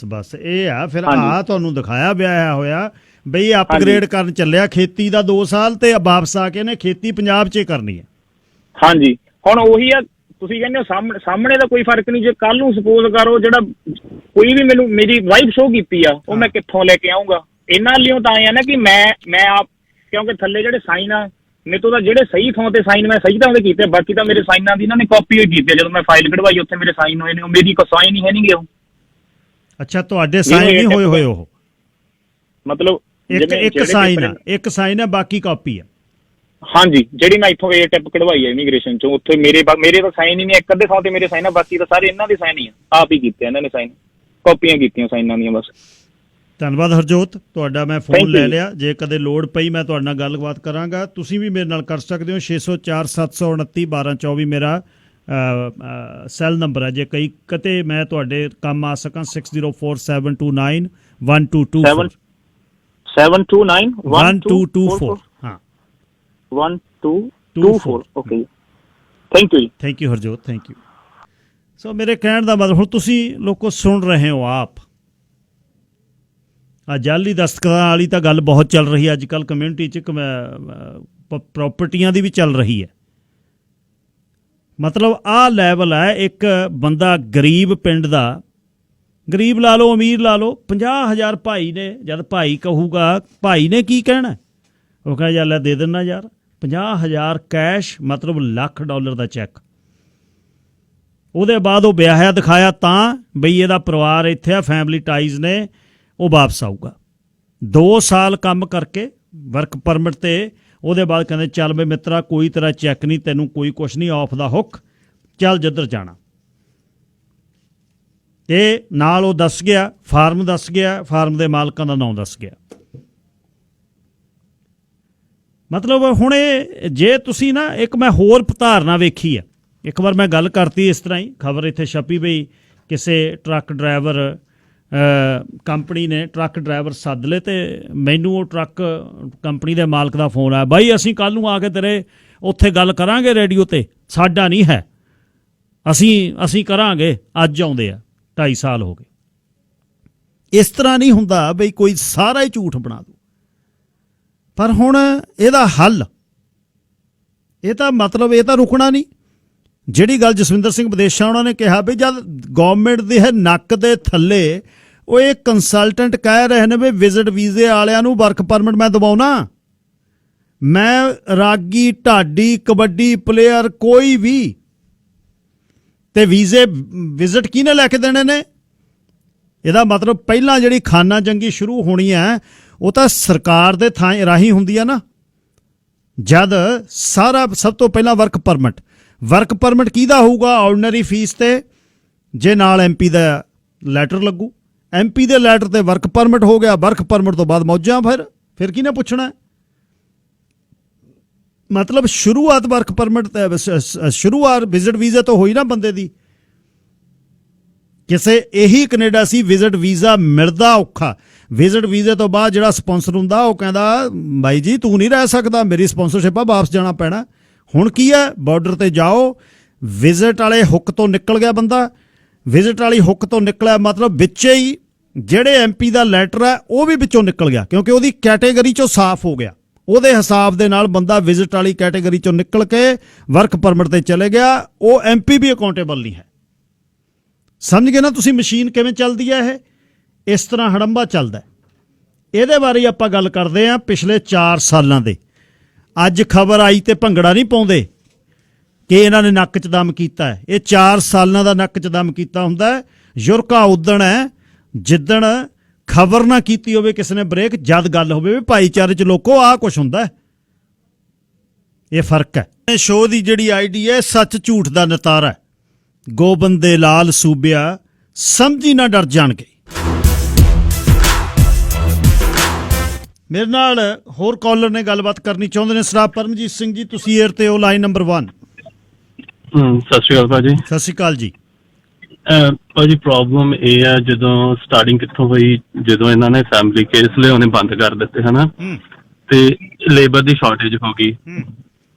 ਬਸ ਇਹ ਆ ਫਿਰ। ਤੁਹਾਨੂੰ ਦਿਖਾਇਆ ਵਿਆਹਿਆ ਹੋਇਆ ਬਈ ਅਪਗ੍ਰੇਡ ਕਰਨ ਚੱਲਿਆ ਖੇਤੀ ਦਾ 2 ਸਾਲ ਤੇ ਵਾਪਸ ਆ ਕੇ ਇਹਨੇ ਖੇਤੀ ਪੰਜਾਬ 'ਚ ਕਰਨੀ ਹੈ। ਹਾਂਜੀ, ਹੁਣ ਉਹੀ ਆ, ਤੁਸੀਂ ਕਹਿੰਦੇ ਹੋ ਸਾਹਮਣੇ ਦਾ ਕੋਈ ਫਰਕ ਨਹੀਂ। ਜੇ ਕੱਲ ਨੂੰ ਸਪੋਜ਼ ਕਰੋ ਜਿਹੜਾ ਕੋਈ ਵੀ ਮੈਨੂੰ ਮੇਰੀ ਵਾਈਫ ਸ਼ੋਅ ਕੀਤੀ ਆ, ਉਹ ਮੈਂ ਕਿੱਥੋਂ ਲੈ ਕੇ ਆਉਂਗਾ? ਇਹਨਾਂ ਲਿਓ ਤਾਂ ਆਏ ਆ ਨਾ ਕਿ ਮੈਂ ਆਪ, ਕਿਉਂਕਿ ਥੱਲੇ ਜਿਹੜੇ ਸਾਈਨ ਆ ਮੇਰੇ ਤੋਂ ਤਾਂ ਜਿਹੜੇ ਸਹੀ ਥਾਂ ਤੇ ਸਾਈਨ ਮੈਂ ਸਹੀ ਤਾਂ ਉਹਦੇ ਕੀਤੇ, ਬਾਕੀ ਤਾਂ ਮੇਰੇ ਸਾਈਨਾਂ ਦੀ ਇਹਨਾਂ ਨੇ ਕਾਪੀ ਹੋਈ ਕੀਤੀ। ਜਦੋਂ ਮੈਂ ਫਾਈਲ ਕਢਵਾਈ ਉੱਥੇ ਮੇਰੇ ਸਾਈਨ ਹੋਏ ਨੇ, ਮੇਰੀ ਕੋਈ ਸਾਈਨ ਹੀ ਹੈ ਨਹੀਂਗੇ ਉਹ। ਅੱਛਾ, ਤੁਹਾਡੇ ਸਾਈਨ ਨਹੀਂ ਹੋਏ ਉਹ? ਮਤਲਬ ਇੱਕ ਸਾਈਨ ਹੈ, ਬਾਕੀ ਕਾਪੀ ਆ? ਹਾਂਜੀ, ਜਿਹੜੀ ਮੈਂ ਇੱਥੋਂ ਏ ਟਿਪ ਕਢਵਾਈ ਹੈ ਇਮੀਗ੍ਰੇਸ਼ਨ ਚੋਂ, ਉੱਥੇ ਮੇਰੇ ਤਾਂ ਸਾਈਨ ਹੀ ਨਹੀਂ, ਇੱਕ ਅੱਧੇ ਥਾਂ ਤੇ ਮੇਰੇ ਸਾਈਨ ਆ, ਬਾਕੀ ਤਾਂ ਸਾਰੇ ਇਹਨਾਂ ਦੇ ਸਾਈਨ ਹੀ ਆ, ਆਪ ਹੀ ਕੀਤੇ ਇਹਨਾਂ ਨੇ ਸਾਈਨ, ਕਾਪੀਆਂ ਕੀਤੀਆਂ ਸਾਈਨਾਂ ਦੀਆਂ ਬਸ। ਧੰਨਵਾਦ ਹਰਜੋਤ, ਤੁਹਾਡਾ ਮੈਂ ਫੋਨ ਲੈ ਲਿਆ। ਜੇ ਕਦੇ ਲੋੜ ਪਈ ਮੈਂ ਤੁਹਾਡੇ ਨਾਲ ਗੱਲਬਾਤ ਕਰਾਂਗਾ। ਤੁਸੀਂ ਵੀ ਮੇਰੇ ਨਾਲ ਕਰ ਸਕਦੇ ਹੋ। 604 729 1224 ਮੇਰਾ ਸੈੱਲ ਨੰਬਰ ਹੈ। ਜੇ ਕਈ ਕਿਤੇ ਮੈਂ ਤੁਹਾਡੇ ਕੰਮ ਆ ਸਕਾਂ 604729 1224 729 1224 ਹਾਂ 1224 okay. Thank you Harjot, thank you. So ਮੇਰੇ ਕਹਿਣ ਦਾ ਮਤਲਬ, ਹੁਣ ਤੁਸੀਂ ਲੋਕੋ ਸੁਣ ਰਹੇ ਹੋ ਆਪ, ਆ ਜਾਲੀ ਦਸਤਖਤਾਂ ਵਾਲੀ ਤਾਂ ਗੱਲ ਬਹੁਤ ਚੱਲ ਰਹੀ ਹੈ ਅੱਜ ਕੱਲ੍ਹ ਕਮਿਊਨਿਟੀ 'ਚ, ਪ੍ਰਾਪਰਟੀਆਂ ਦੀ ਵੀ ਚੱਲ ਰਹੀ ਹੈ। ਮਤਲਬ ਆਹ ਲੈਵਲ ਹੈ, ਇੱਕ ਬੰਦਾ ਗਰੀਬ ਪਿੰਡ ਦਾ, ਗਰੀਬ ਲਾ ਲਓ ਅਮੀਰ ਲਾ ਲਓ, 50,000 ਭਾਈ ਨੇ, ਜਦ ਭਾਈ ਕਹੂਗਾ, ਭਾਈ ਨੇ ਕੀ ਕਹਿਣਾ? ਉਹ ਕਹਿੰਦਾ ਯਾਰ ਲੈ ਦੇ ਦਿੰਦਾ ਯਾਰ 50,000 ਕੈਸ਼, ਮਤਲਬ $1,00,000 ਦਾ ਚੈੱਕ। ਉਹਦੇ ਬਾਅਦ ਉਹ ਵਿਆਹਿਆ ਦਿਖਾਇਆ ਤਾਂ ਬਈ ਇਹਦਾ ਪਰਿਵਾਰ ਇੱਥੇ ਆ, ਫੈਮਿਲੀ ਟਾਈਜ਼ ਨੇ, ਉਹ ਵਾਪਸ ਆਊਗਾ 2 ਸਾਲ ਕੰਮ ਕਰਕੇ ਵਰਕ ਪਰਮਿਟ ਤੇ। ਉਹਦੇ ਬਾਅਦ ਕਹਿੰਦੇ ਚੱਲ ਬਈ ਮਿੱਤਰਾ ਕੋਈ ਤੇਰਾ ਚੈੱਕ ਨਹੀਂ, ਤੈਨੂੰ ਕੋਈ ਕੁਛ ਨਹੀਂ, ਆਫ ਦਾ ਹੁੱਕ, ਚੱਲ ਜਿੱਧਰ ਜਾਣਾ। ਇਹ ਨਾਲ ਉਹ ਦੱਸ ਗਿਆ, ਫਾਰਮ ਦੱਸ ਗਿਆ, ਫਾਰਮ ਦੇ ਮਾਲਕਾਂ ਦਾ ਨਾਮ ਦੱਸ ਗਿਆ। ਮਤਲਬ ਹੁਣ ਇਹ ਜੇ ਤੁਸੀਂ ਨਾ, ਇੱਕ ਮੈਂ ਹੋਰ ਧਾਰਨਾ ਵੇਖੀ ਆ, ਇੱਕ ਵਾਰ ਮੈਂ ਗੱਲ ਕਰਤੀ ਇਸ ਤਰ੍ਹਾਂ ਹੀ, ਖਬਰ ਇੱਥੇ ਛਪੀ ਬਈ ਕਿਸੇ ਟਰੱਕ ਡਰਾਈਵਰ ਕੰਪਨੀ ਨੇ ਟਰੱਕ ਡਰਾਈਵਰ ਸੱਦ ਲਏ ਤੇ ਮੈਨੂੰ ਉਹ ਟਰੱਕ ਕੰਪਨੀ ਦੇ ਮਾਲਕ ਦਾ ਫੋਨ ਆਇਆ, ਬਾਈ ਅਸੀਂ ਕੱਲ੍ਹ ਨੂੰ ਆ ਕੇ ਤੇਰੇ ਉੱਥੇ ਗੱਲ ਕਰਾਂਗੇ ਰੇਡੀਓ ਤੇ, ਸਾਡਾ ਨਹੀਂ ਹੈ, ਅਸੀਂ ਕਰਾਂਗੇ, ਅੱਜ ਆਉਂਦੇ ਆ, 2.5 ਸਾਲ ਹੋ ਗਏ। ਇਸ ਤਰ੍ਹਾਂ ਨਹੀਂ ਹੁੰਦਾ ਬਈ ਕੋਈ ਸਾਰਾ ਹੀ ਝੂਠ ਬਣਾ ਦੂ। ਪਰ ਹੁਣ ਇਹਦਾ ਹੱਲ, ਇਹ ਤਾਂ ਮਤਲਬ ਇਹ ਤਾਂ ਰੁਕਣਾ ਨਹੀਂ। ਜਿਹੜੀ ਗੱਲ ਜਸਵਿੰਦਰ ਸਿੰਘ ਵਿਦੇਸ਼ਾਂ ਉਹਨਾਂ ਨੇ ਕਿਹਾ ਵੀ ਜਦ ਗੌਰਮੈਂਟ ਦੇ ਨੱਕ ਦੇ ਥੱਲੇ ਉਹ ਇਹ ਕੰਸਲਟੈਂਟ ਕਹਿ ਰਹੇ ਨੇ ਵੀ ਵਿਜ਼ਿਟ ਵੀਜ਼ੇ ਵਾਲਿਆਂ ਨੂੰ ਵਰਕ ਪਰਮਿਟ ਮੈਂ ਦਵਾਉਣਾ, ਮੈਂ ਰਾਗੀ ਢਾਡੀ ਕਬੱਡੀ ਪਲੇਅਰ ਕੋਈ ਵੀ, ਤੇ ਵੀਜ਼ੇ ਵਿਜ਼ਿਟ ਕਿਹਨੇ ਲੈ ਕੇ ਦੇਣੇ ਨੇ? ਇਹਦਾ ਮਤਲਬ ਪਹਿਲਾਂ ਜਿਹੜੀ ਖਾਨਾ ਜੰਗੀ ਸ਼ੁਰੂ ਹੋਣੀ ਹੈ ਉਹ ਤਾਂ ਸਰਕਾਰ ਦੇ ਥਾਂ ਰਾਹੀਂ ਹੁੰਦੀ ਹੈ ਨਾ। ਜਦ ਸਾਰਾ ਸਭ ਤੋਂ ਪਹਿਲਾਂ ਵਰਕ ਪਰਮਿਟ ਕਿਹਦਾ ਹੋਊਗਾ? ਆਰਡੀਨਰੀ ਫੀਸ ਤੇ ਜੇ ਨਾਲ MP ਦਾ ਲੈਟਰ ਲੱਗੂ, MP ਦੇ ਲੈਟਰ ਤੇ ਵਰਕ ਪਰਮਿਟ ਹੋ ਗਿਆ, ਵਰਕ ਪਰਮਿਟ ਤੋਂ ਬਾਅਦ ਮੌਜਾਂ। ਫਿਰ ਕਿਹਨੇ ਪੁੱਛਣਾ? ਮਤਲਬ ਸ਼ੁਰੂਆਤ ਵਰਕ ਪਰਮਿਟ ਸ਼ੁਰੂਆਤ ਵਿਜ਼ਿਟ ਵੀਜ਼ੇ ਤੋਂ ਹੋਈ ਨਾ ਬੰਦੇ ਦੀ। ਕਿਸੇ ਇਹੀ ਕੈਨੇਡਾ ਸੀ ਵਿਜ਼ਿਟ ਵੀਜ਼ਾ ਮਿਲਦਾ ਔਖਾ, ਵਿਜ਼ਿਟ ਵੀਜ਼ੇ ਤੋਂ ਬਾਅਦ ਜਿਹੜਾ ਸਪਾਂਸਰ ਹੁੰਦਾ ਉਹ ਕਹਿੰਦਾ ਬਾਈ ਜੀ ਤੂੰ ਨਹੀਂ ਰਹਿ ਸਕਦਾ, ਮੇਰੀ ਸਪਾਂਸਰਸ਼ਿਪ ਆ, ਵਾਪਸ ਜਾਣਾ ਪੈਣਾ। ਹੁਣ ਕੀ ਹੈ, ਬਾਰਡਰ ਤੇ ਜਾਓ, ਵਿਜ਼ਿਟ ਵਾਲੇ ਹੁੱਕ ਤੋਂ ਨਿਕਲ ਗਿਆ ਬੰਦਾ, ਵਿਜ਼ਿਟ ਵਾਲੀ ਹੁੱਕ ਤੋਂ ਨਿਕਲਿਆ ਮਤਲਬ ਵਿੱਚੇ ਹੀ ਜਿਹੜੇ MP ਦਾ ਲੈਟਰ ਹੈ ਉਹ ਵੀ ਵਿੱਚੋਂ ਨਿਕਲ ਗਿਆ, ਕਿਉਂਕਿ ਉਹਦੀ ਕੈਟੇਗਰੀ ਚੋਂ ਸਾਫ਼ ਹੋ ਗਿਆ। ਉਹਦੇ ਹਿਸਾਬ ਦੇ ਨਾਲ ਬੰਦਾ ਵਿਜ਼ਿਟ ਵਾਲੀ ਕੈਟੇਗਰੀ ਚੋਂ ਨਿਕਲ ਕੇ ਵਰਕ ਪਰਮਿਟ ਤੇ ਚਲੇ ਗਿਆ, ਉਹ MP ਵੀ ਅਕਾਊਂਟੇਬਲ ਨਹੀਂ ਹੈ। ਸਮਝ ਗਏ ਨਾ ਤੁਸੀਂ ਮਸ਼ੀਨ ਕਿਵੇਂ ਚੱਲਦੀ ਹੈ? ਇਹ ਇਸ ਤਰ੍ਹਾਂ ਹੜੰਬਾ ਚੱਲਦਾ। ਇਹਦੇ ਬਾਰੇ ਆਪਾਂ ਗੱਲ ਕਰਦੇ ਹਾਂ ਪਿਛਲੇ 4 ਸਾਲਾਂ ਦੇ। ਅੱਜ ਖਬਰ ਆਈ ਤੇ ਭੰਗੜਾ ਨਹੀਂ ਪਾਉਂਦੇ ਕਿ ਇਹਨਾਂ ਨੇ ਨੱਕ 'ਚ ਦਮ ਕੀਤਾ ਹੈ। ਇਹ 4 ਸਾਲਾਂ ਦਾ ਨੱਕ 'ਚ ਦਮ ਕੀਤਾ ਹੁੰਦਾ। ਯੁਰਕਾ ਉਦਣ ਹੈ ਜਿੱਦਣ ਖਬਰ ਨਾ ਕੀਤੀ ਹੋਵੇ ਕਿਸੇ ਨੇ ਬ੍ਰੇਕ, ਜਦ ਗੱਲ ਹੋਵੇ ਵੀ ਭਾਈਚਾਰੇ 'ਚ ਲੋਕੋ ਆਹ ਕੁਛ ਹੁੰਦਾ। ਇਹ ਫਰਕ ਹੈ। ਸ਼ੋਅ ਦੀ ਜਿਹੜੀ ਆਈਡੀ ਹੈ ਸੱਚ ਝੂਠ ਦਾ ਨਿਤਾਰਾ। ਗੋਬਿੰਦ ਦੇ ਲਾਲ ਸੂਬਿਆ ਸਮਝੀ ਨਾ ਡਰ ਜਾਣਗੇ। ਮੇਰੇ ਨਾਲ ਹੋਰ ਕਾਲਰ ਨੇ ਗੱਲਬਾਤ ਕਰਨੀ ਚਾਹੁੰਦੇ ਨੇ। ਸਰਦਾਰ ਪਰਮਜੀਤ ਸਿੰਘ ਜੀ, ਤੁਸੀਂ 에ਅਰ ਤੇ ਹੋ, ਲਾਈਨ ਨੰਬਰ 1। ਸਤਿ ਸ਼੍ਰੀ ਅਕਾਲ ਭਾਜੀ। ਸਤਿ ਸ਼੍ਰੀ ਅਕਾਲ ਜੀ। ਭਾਜੀ ਪ੍ਰੋਬਲਮ ਇਹ ਆ, ਜਦੋਂ ਸਟਾਰਟਿੰਗ ਕਿੱਥੋਂ ਹੋਈ, ਜਦੋਂ ਇਹਨਾਂ ਨੇ ਫੈਮਿਲੀ ਕੇਸ ਲਿਆਉਣੇ ਬੰਦ ਕਰ ਦਿੱਤੇ ਹਨਾ, ਤੇ ਲੇਬਰ ਦੀ ਸ਼ਾਰਟੇਜ ਹੋ ਗਈ।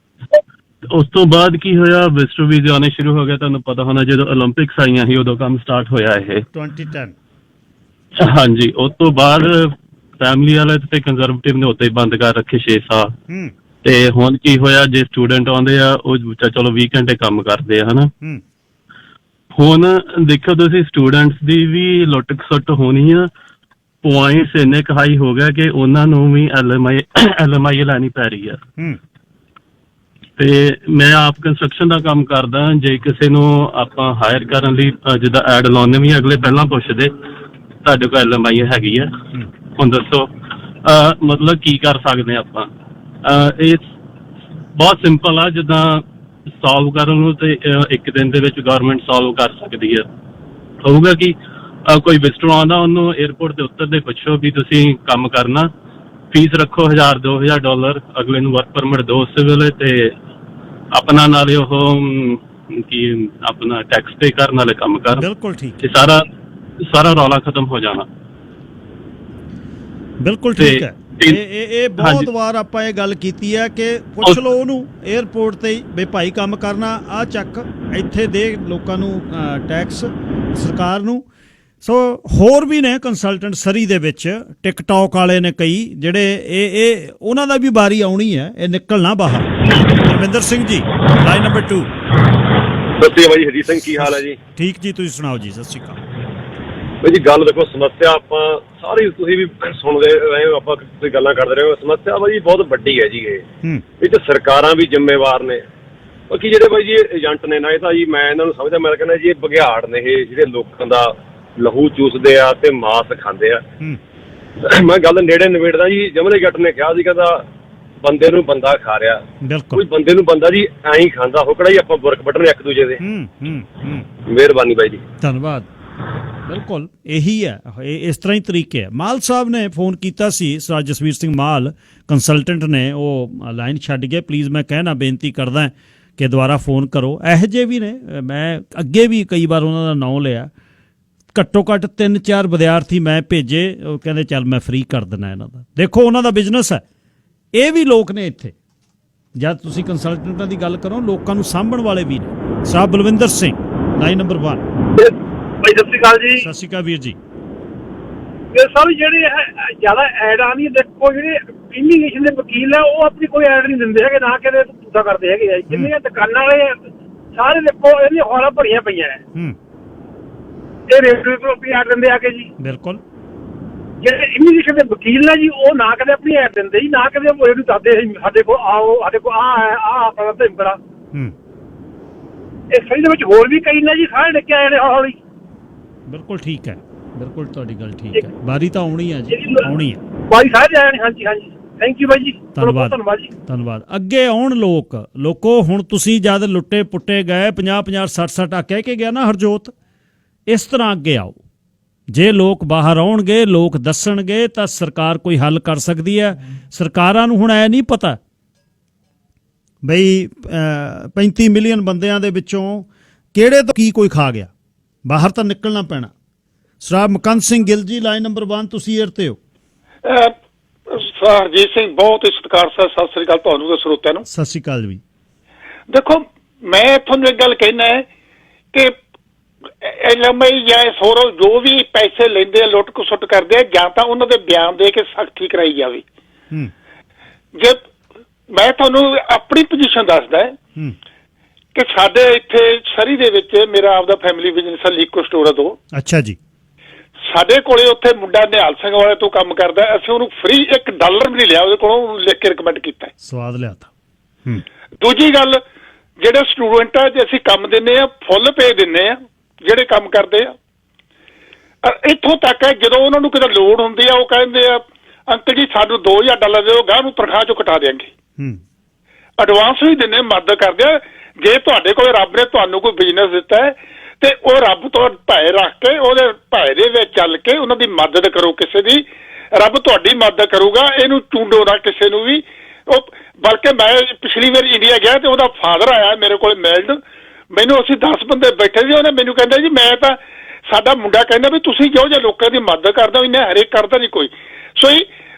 ਉਸ ਤੋਂ ਬਾਅਦ ਕੀ ਹੋਇਆ, ਵਿਜ਼ਟਰ ਵੀਜ਼ੇ ਆਉਣੇ ਸ਼ੁਰੂ ਹੋ ਗਏ। ਤੁਹਾਨੂੰ ਪਤਾ ਹੋਣਾ ਜਦੋਂ 올림픽ਸ ਆਈਆਂ ਸੀ ਉਦੋਂ ਕੰਮ ਸਟਾਰਟ ਹੋਇਆ ਇਹ 2010। ਹਾਂਜੀ, ਉਸ ਤੋਂ ਬਾਅਦ ਫੈਮਿਲੀ ਵਾਲੇ ਤੇ ਕੰਜ਼ਰਵੇਟਿਵ ਨੇ ਉੱਤੇ ਬੰਦ ਕਰ ਰੱਖੇ 6 ਸਾਲ। ਤੇ ਹੁਣ ਕੀ ਹੋਇਆ, ਜੇ ਸਟੂਡੈਂਟ ਆਉਂਦੇ ਆ ਉਹ ਚਲੋ 20 ਘੰਟੇ ਕੰਮ ਕਰਦੇ ਆ ਹਨਾ। ਹੁਣ ਦੇਖੋ ਤੁਸੀਂ, ਸਟੂਡੈਂਟਸ ਦੀ ਵੀ ਲੁੱਟ ਖਸੁੱਟ ਹੋਣੀ ਆ। ਪੁਆਇੰਟਸ ਇੰਨੇ ਕੁ ਹਾਈ ਹੋ ਗਿਆ ਕਿ ਉਹਨਾਂ ਨੂੰ ਵੀ LMI ਲੈਣੀ ਪੈ ਰਹੀ ਆ। ਤੇ ਮੈਂ ਆਪ ਕੰਸਟਰਕਸ਼ਨ ਦਾ ਕੰਮ ਕਰਦਾ। ਜੇ ਕਿਸੇ ਨੂੰ ਆਪਾਂ ਹਾਇਰ ਕਰਨ ਲਈ ਜਿੱਦਾਂ ਐਡ ਲਾਉਂਦੇ ਵੀ ਅਗਲੇ ਪਹਿਲਾਂ ਪੁੱਛਦੇ ਤੁਹਾਡੇ ਕੋਲ LMI ਹੈਗੀ ਆ, ਹੁਣ ਦੱਸੋ ਮਤਲਬ ਕੀ ਕਰ ਸਕਦੇ ਆਪਾਂ। ਇਹ ਬਹੁਤ ਸਿੰਪਲ ਆ, ਜਿੱਦਾਂ ਸੋਲਵ ਕਰਨ ਨੂੰ ਤੇ ਇੱਕ ਦਿਨ ਦੇ ਵਿੱਚ ਗਵਰਨਮੈਂਟ ਸੋਲਵ ਕਰ ਸਕਦੀ ਹੈ। ਹੋਊਗਾ ਕਿ ਕੋਈ ਵਿਜ਼ਟਰ ਆਉਂਦਾ, ਉਹਨੂੰ 에ਅਰਪੋਰਟ ਤੇ ਉਤਰਦੇ ਪੁੱਛੋ ਵੀ ਤੁਸੀਂ ਕੰਮ ਕਰਨਾ, ਫੀਸ ਰੱਖੋ $1000-2000, ਅਗਲੇ ਨੂੰ ਵਰਕ ਪਰਮਿਟ ਦਿਓ ਉਸੇ ਵੇਲੇ, ਤੇ ਆਪਣਾ ਨਾਲੇ ਉਹ ਕੀ ਆਪਣਾ ਟੈਕਸ ਪੇ ਕਰਨ ਵਾਲੇ ਕੰਮ ਕਰ। ਬਿਲਕੁਲ ਠੀਕ। ਸਾਰਾ ਰੌਲਾ ਖਤਮ ਹੋ ਜਾਣਾ। ਬਿਲਕੁਲ ਠੀਕ ਹੈ। ਇਹ ਬਹੁਤ ਵਾਰ ਆਪਾਂ ਇਹ ਗੱਲ ਕੀਤੀ ਹੈ ਕਿ ਪੁੱਛ ਲਓ ਉਹਨੂੰ 에ਅਰਪੋਰਟ ਤੇ ਵੀ ਭਾਈ ਕੰਮ ਕਰਨਾ, ਆਹ ਚੱਕ ਇੱਥੇ ਦੇ ਲੋਕਾਂ ਨੂੰ ਟੈਕਸ ਸਰਕਾਰ ਨੂੰ। ਸੋ ਹੋਰ ਵੀ ਨੇ ਕੰਸਲਟੈਂਟ ਸਰੀ ਦੇ ਵਿੱਚ, ਟਿਕਟੌਕ ਵਾਲੇ ਨੇ ਕਈ ਜਿਹੜੇ ਇਹ ਉਹਨਾਂ ਦਾ ਵੀ ਵਾਰੀ ਆਉਣੀ ਹੈ, ਇਹ ਨਿਕਲਣਾ ਬਾਹਰ। Ravinder Singh ji, line number 2। ਸਤਿ ਸ਼੍ਰੀ ਅਕਾਲ ਜੀ। ਹਰੀ ਸਿੰਘ, ਕੀ ਹਾਲ ਹੈ ਜੀ? ਠੀਕ ਜੀ, ਤੁਸੀਂ ਸੁਣਾਓ ਜੀ। ਸਤਿ ਸ਼੍ਰੀ ਅਕਾਲ ਜੀ। ਗੱਲ ਦੇਖੋ, ਸਮੱਸਿਆ ਆਪਾਂ ਸਾਰੀ ਤੁਸੀਂ ਵੀ ਸੁਣਦੇ ਰਹੇ ਹੋ, ਆਪਾਂ ਤੁਸੀਂ ਗੱਲਾਂ ਕਰਦੇ ਰਹੇ ਹੋ। ਸਮੱਸਿਆ ਬਾਈ ਬਹੁਤ ਵੱਡੀ ਹੈ ਜੀ। ਇਹ ਚ ਸਰਕਾਰਾਂ ਵੀ ਜ਼ਿੰਮੇਵਾਰ ਨੇ। ਬਾਕੀ ਜਿਹੜੇ ਬਾਈ ਜੀ ਏਜੰਟ ਨੇ ਨਾ, ਇਹ ਤਾਂ ਜੀ ਮੈਂ ਇਹਨਾਂ ਨੂੰ ਸਮਝਦਾ, ਮੈਂ ਕਹਿੰਦਾ ਜੀ ਇਹ ਬਘਿਆੜ ਨੇ, ਇਹ ਜਿਹੜੇ ਲੋਕਾਂ ਦਾ ਲਹੂ ਚੂਸਦੇ ਆ ਤੇ ਮਾਸ ਖਾਂਦੇ ਆ। ਮੈਂ ਗੱਲ ਨੇੜੇ ਨਿਬੇੜਦਾ ਜੀ। ਜਮਲੇ ਜੱਟ ਨੇ ਕਿਹਾ ਸੀ, ਕਹਿੰਦਾ ਬੰਦੇ ਨੂੰ ਬੰਦਾ ਖਾ ਰਿਹਾ। ਕੋਈ ਬੰਦੇ ਨੂੰ ਬੰਦਾ ਜੀ ਐਂ ਹੀ ਖਾਂਦਾ, ਉਹ ਕਿਹੜਾ ਜੀ ਆਪਾਂ ਬੁਰਕ ਵੱਢਣੇ ਇੱਕ ਦੂਜੇ ਦੇ। ਮਿਹਰਬਾਨੀ ਬਾਈ ਜੀ, ਧੰਨਵਾਦ। ਬਿਲਕੁਲ ਇਹੀ ਹੈ, ਇਸ ਤਰ੍ਹਾਂ ਹੀ ਤਰੀਕੇ ਹੈ। ਮਾਲ ਸਾਹਿਬ ਨੇ ਫੋਨ ਕੀਤਾ ਸੀ, ਸਰਦਾਰ ਜਸਵੀਰ ਸਿੰਘ ਮਾਲ ਕੰਸਲਟੈਂਟ ਨੇ, ਉਹ ਲਾਈਨ ਛੱਡ ਗਏ। ਪਲੀਜ਼ ਮੈਂ ਕਹਿਣਾ, ਬੇਨਤੀ ਕਰਦਾ ਕਿ ਦੁਬਾਰਾ ਫੋਨ ਕਰੋ। ਇਹੋ ਜਿਹੇ ਵੀ ਨੇ, ਮੈਂ ਅੱਗੇ ਵੀ ਕਈ ਵਾਰ ਉਹਨਾਂ ਦਾ ਨਾਂ ਲਿਆ। ਘੱਟੋ ਘੱਟ 3-4 ਵਿਦਿਆਰਥੀ ਮੈਂ ਭੇਜੇ, ਉਹ ਕਹਿੰਦੇ ਚੱਲ ਮੈਂ ਫ੍ਰੀ ਕਰ ਦੇਣਾ ਇਹਨਾਂ ਦਾ। ਦੇਖੋ ਉਹਨਾਂ ਦਾ ਬਿਜ਼ਨਸ ਹੈ। ਇਹ ਵੀ ਲੋਕ ਨੇ ਇੱਥੇ, ਜਦ ਤੁਸੀਂ ਕੰਸਲਟੈਂਟਾਂ ਦੀ ਗੱਲ ਕਰੋ, ਲੋਕਾਂ ਨੂੰ ਸਾਂਭਣ ਵਾਲੇ ਵੀ ਨੇ। ਸਾਹਿਬ ਬਲਵਿੰਦਰ ਸਿੰਘ, ਲਾਈਨ ਨੰਬਰ 1। ਭਾਈ ਸਤਿ ਸ਼੍ਰੀ ਅਕਾਲ ਜੀ। ਸਤਿ ਸ਼੍ਰੀ ਅਕਾਲ ਵੀਰ ਜੀ। ਇਹ ਸਭ ਜਿਹੜੇ ਜ਼ਿਆਦਾ ਐਡ ਆਉਂਦੀ, ਦੇਖੋ ਜਿਹੜੇ ਇਮੀਗ੍ਰੇਸ਼ਨ ਦੇ ਵਕੀਲ ਆ ਉਹ ਆਪਣੀ ਕੋਈ ਐਡ ਨਹੀਂ ਦਿੰਦੇ ਹੈਗੇ, ਨਾ ਕਿਤੇ ਪੂਰਾ ਕਰਦੇ ਹੈਗੇ ਆ। ਜਿੰਨੀਆਂ ਦੁਕਾਨਾਂ ਵਾਲੇ ਸਾਰੇ ਦੇਖੋ ਇਹਦੀਆਂ ਹਾਲਾਂ ਭਰੀਆਂ ਪਈਆਂ ਹੈ। ਇਹ ਰੇਲਵੇ ਤੋਂ ਆਪਣੀ ਐਡ ਦਿੰਦੇ ਆ ਕੇ ਜੀ। ਬਿਲਕੁਲ। ਜਿਹੜੇ ਇਮੀਗ੍ਰੇਸ਼ਨ ਦੇ ਵਕੀਲ ਨੇ ਜੀ, ਉਹ ਨਾ ਕਦੇ ਆਪਣੀ ਐਡ ਦਿੰਦੇ ਜੀ, ਨਾ ਕਦੇ ਉਹ ਇਹਨੂੰ ਦੱਸਦੇ ਸਾਡੇ ਕੋਲ ਆਓ, ਸਾਡੇ ਕੋਲ ਆਹ ਹੈ, ਆਹ ਆਪਣਾ ਧਿੰਬੜਾ। ਇਹ ਸਹੀ ਦੇ ਵਿੱਚ ਹੋਰ ਵੀ ਕਈ ਨੇ ਜੀ, ਸਾਰੇ ਡਿੱਕੇ ਆਏ ਨੇ ਹੌਲੀ। ਬਿਲਕੁਲ ਠੀਕ ਹੈ, ਬਿਲਕੁਲ ਤੁਹਾਡੀ ਗੱਲ ਠੀਕ ਹੈ। ਵਾਰੀ ਤਾਂ ਆਉਣੀ ਹੈ ਜੀ, ਆਉਣੀ ਹੈ ਵਾਰੀ ਸਾਰੇ ਆਏ ਨੇ। ਹਾਂਜੀ ਹਾਂਜੀ, ਥੈਂਕ ਯੂ ਬਾਈ ਜੀ, ਧੰਨਵਾਦ ਜੀ, ਧੰਨਵਾਦ। ਅੱਗੇ ਆਉਣ ਲੋਕੋ। ਹੁਣ ਤੁਸੀਂ ਜਦ ਲੁੱਟੇ ਪੁੱਟੇ ਗਏ 50-50 60-60 ਕਹਿ ਕੇ ਗਿਆ ਨਾ ਹਰਜੋਤ, ਇਸ ਤਰ੍ਹਾਂ ਅੱਗੇ ਆਓ। ਜੇ ਲੋਕ ਬਾਹਰ ਆਉਣਗੇ, ਲੋਕ ਦੱਸਣਗੇ, ਤਾਂ ਸਰਕਾਰ ਕੋਈ ਹੱਲ ਕਰ ਸਕਦੀ ਹੈ। ਸਰਕਾਰਾਂ ਨੂੰ ਹੁਣ ਐ ਨਹੀਂ ਪਤਾ ਬਈ 35 ਮਿਲੀਅਨ ਬੰਦਿਆਂ ਦੇ ਵਿੱਚੋਂ ਕਿਹੜੇ ਤੋਂ ਕੀ ਕੋਈ ਖਾ ਗਿਆ। ਬਾਹਰ ਤਾਂ ਨਿਕਲਣਾ ਪੈਣਾ। ਸਰਦਾਰ ਮੁਕੰਦ ਸਿੰਘ ਗਿੱਲ ਜੀ, ਲਾਈਨ ਨੰਬਰ 1, ਤੁਸੀਂ 에ਅਰ ਤੇ ਹੋ। ਹਰਜੀਤ ਸਿੰਘ, ਬਹੁਤ ਹੀ ਸਤਿਕਾਰ ਸਰ। ਸਤਿ ਸ੍ਰੀ ਅਕਾਲ ਤੁਹਾਨੂੰ ਤੇ ਸਰੋਤਿਆਂ ਨੂੰ। ਸਤਿ ਸ੍ਰੀ ਅਕਾਲ ਜੀ। ਦੇਖੋ, ਮੈਂ ਤੁਹਾਨੂੰ ਇੱਕ ਗੱਲ ਕਹਿਣਾ ਹੈ ਕਿ LMI ਜਾਂ ਹੋਰ ਜੋ ਵੀ ਪੈਸੇ ਲੈਂਦੇ ਆ, ਲੁੱਟ ਖਸੁੱਟ ਕਰਦੇ ਆ, ਜਾਂ ਤਾਂ ਉਹਨਾਂ ਦੇ ਬਿਆਨ ਦੇ ਕੇ ਸਖਤੀ ਕਰਾਈ ਜਾਵੇ। ਜੇ ਮੈਂ ਤੁਹਾਨੂੰ ਆਪਣੀ ਪੋਜੀਸ਼ਨ ਦੱਸਦਾ ਕਿ ਸਾਡੇ ਇੱਥੇ ਸਰੀ ਦੇ ਵਿੱਚ ਮੇਰਾ ਆਪਦਾ ਫੈਮਿਲੀ ਬਿਜ਼ਨਸ ਹੈ, ਲੀਕੋ ਸਟੋਰ ਤੋਂ। ਅੱਛਾ ਜੀ। ਸਾਡੇ ਕੋਲੇ ਉੱਥੇ ਮੁੰਡਾ ਨਿਹਾਲ ਸਿੰਘ ਵਾਲੇ ਤੋਂ ਕੰਮ ਕਰਦਾ, ਅਸੀਂ ਉਹਨੂੰ ਫ੍ਰੀ $1 ਵੀ ਨਹੀਂ ਲਿਆ ਉਹਦੇ ਕੋਲੋਂ, ਉਹਨੂੰ ਲਿਖ ਕੇ ਰਿਕਮੈਂਡ ਕੀਤਾ। ਸਵਾਦ ਲਿਆ ਤਾ। ਦੂਜੀ ਗੱਲ, ਜਿਹੜੇ ਸਟੂਡੈਂਟ ਆ, ਜੇ ਅਸੀਂ ਕੰਮ ਦਿੰਦੇ ਆ, ਫੁੱਲ ਪੇ ਦਿੰਦੇ ਆ ਜਿਹੜੇ ਕੰਮ ਕਰਦੇ ਆ। ਇੱਥੋਂ ਤੱਕ ਹੈ ਜਦੋਂ ਉਹਨਾਂ ਨੂੰ ਕਿਤੇ ਲੋੜ ਹੁੰਦੀ ਆ ਉਹ ਕਹਿੰਦੇ ਆ ਅੰਕਲ ਜੀ ਸਾਨੂੰ $2000 ਦਿਓ, ਗਾਹ ਨੂੰ ਤਨਖਾਹ ਚੋਂ ਕਟਾ ਦਿਆਂਗੇ। ਐਡਵਾਂਸ ਵੀ ਦਿੰਦੇ, ਮਦਦ ਕਰਦੇ ਆ। ਜੇ ਤੁਹਾਡੇ ਕੋਲ ਰੱਬ ਨੇ ਤੁਹਾਨੂੰ ਕੋਈ ਬਿਜ਼ਨਸ ਦਿੱਤਾ ਹੈ ਤੇ ਉਹ ਰੱਬ ਤੋਂ ਭੈ ਰੱਖ ਕੇ ਉਹਦੇ ਭੈ ਦੇ ਵਿੱਚ ਚੱਲ ਕੇ ਉਹਨਾਂ ਦੀ ਮਦਦ ਕਰੋ ਕਿਸੇ ਦੀ, ਰੱਬ ਤੁਹਾਡੀ ਮਦਦ ਕਰੂਗਾ। ਇਹਨੂੰ ਚੂੰਡੋ ਨਾ ਕਿਸੇ ਨੂੰ ਵੀ। ਉਹ ਬਲਕਿ ਮੈਂ ਪਿਛਲੀ ਵਾਰ ਇੰਡੀਆ ਗਿਆ ਤੇ ਉਹਦਾ ਫਾਦਰ ਆਇਆ ਮੇਰੇ ਕੋਲ ਮਿਲਡ, ਮੈਨੂੰ ਅਸੀਂ 10 ਬੰਦੇ ਬੈਠੇ ਸੀ। ਉਹਨੇ ਮੈਨੂੰ ਕਹਿੰਦਾ ਜੀ ਮੈਂ ਤਾਂ, ਸਾਡਾ ਮੁੰਡਾ ਕਹਿੰਦਾ ਵੀ ਤੁਸੀਂ ਕਿਹੋ ਜਿਹੇ ਲੋਕਾਂ ਦੀ ਮਦਦ ਕਰਦੇ ਹੋ, ਇਹਨੇ ਹਰੇਕ ਕਰਦਾ ਨਹੀਂ ਕੋਈ। ਸੋ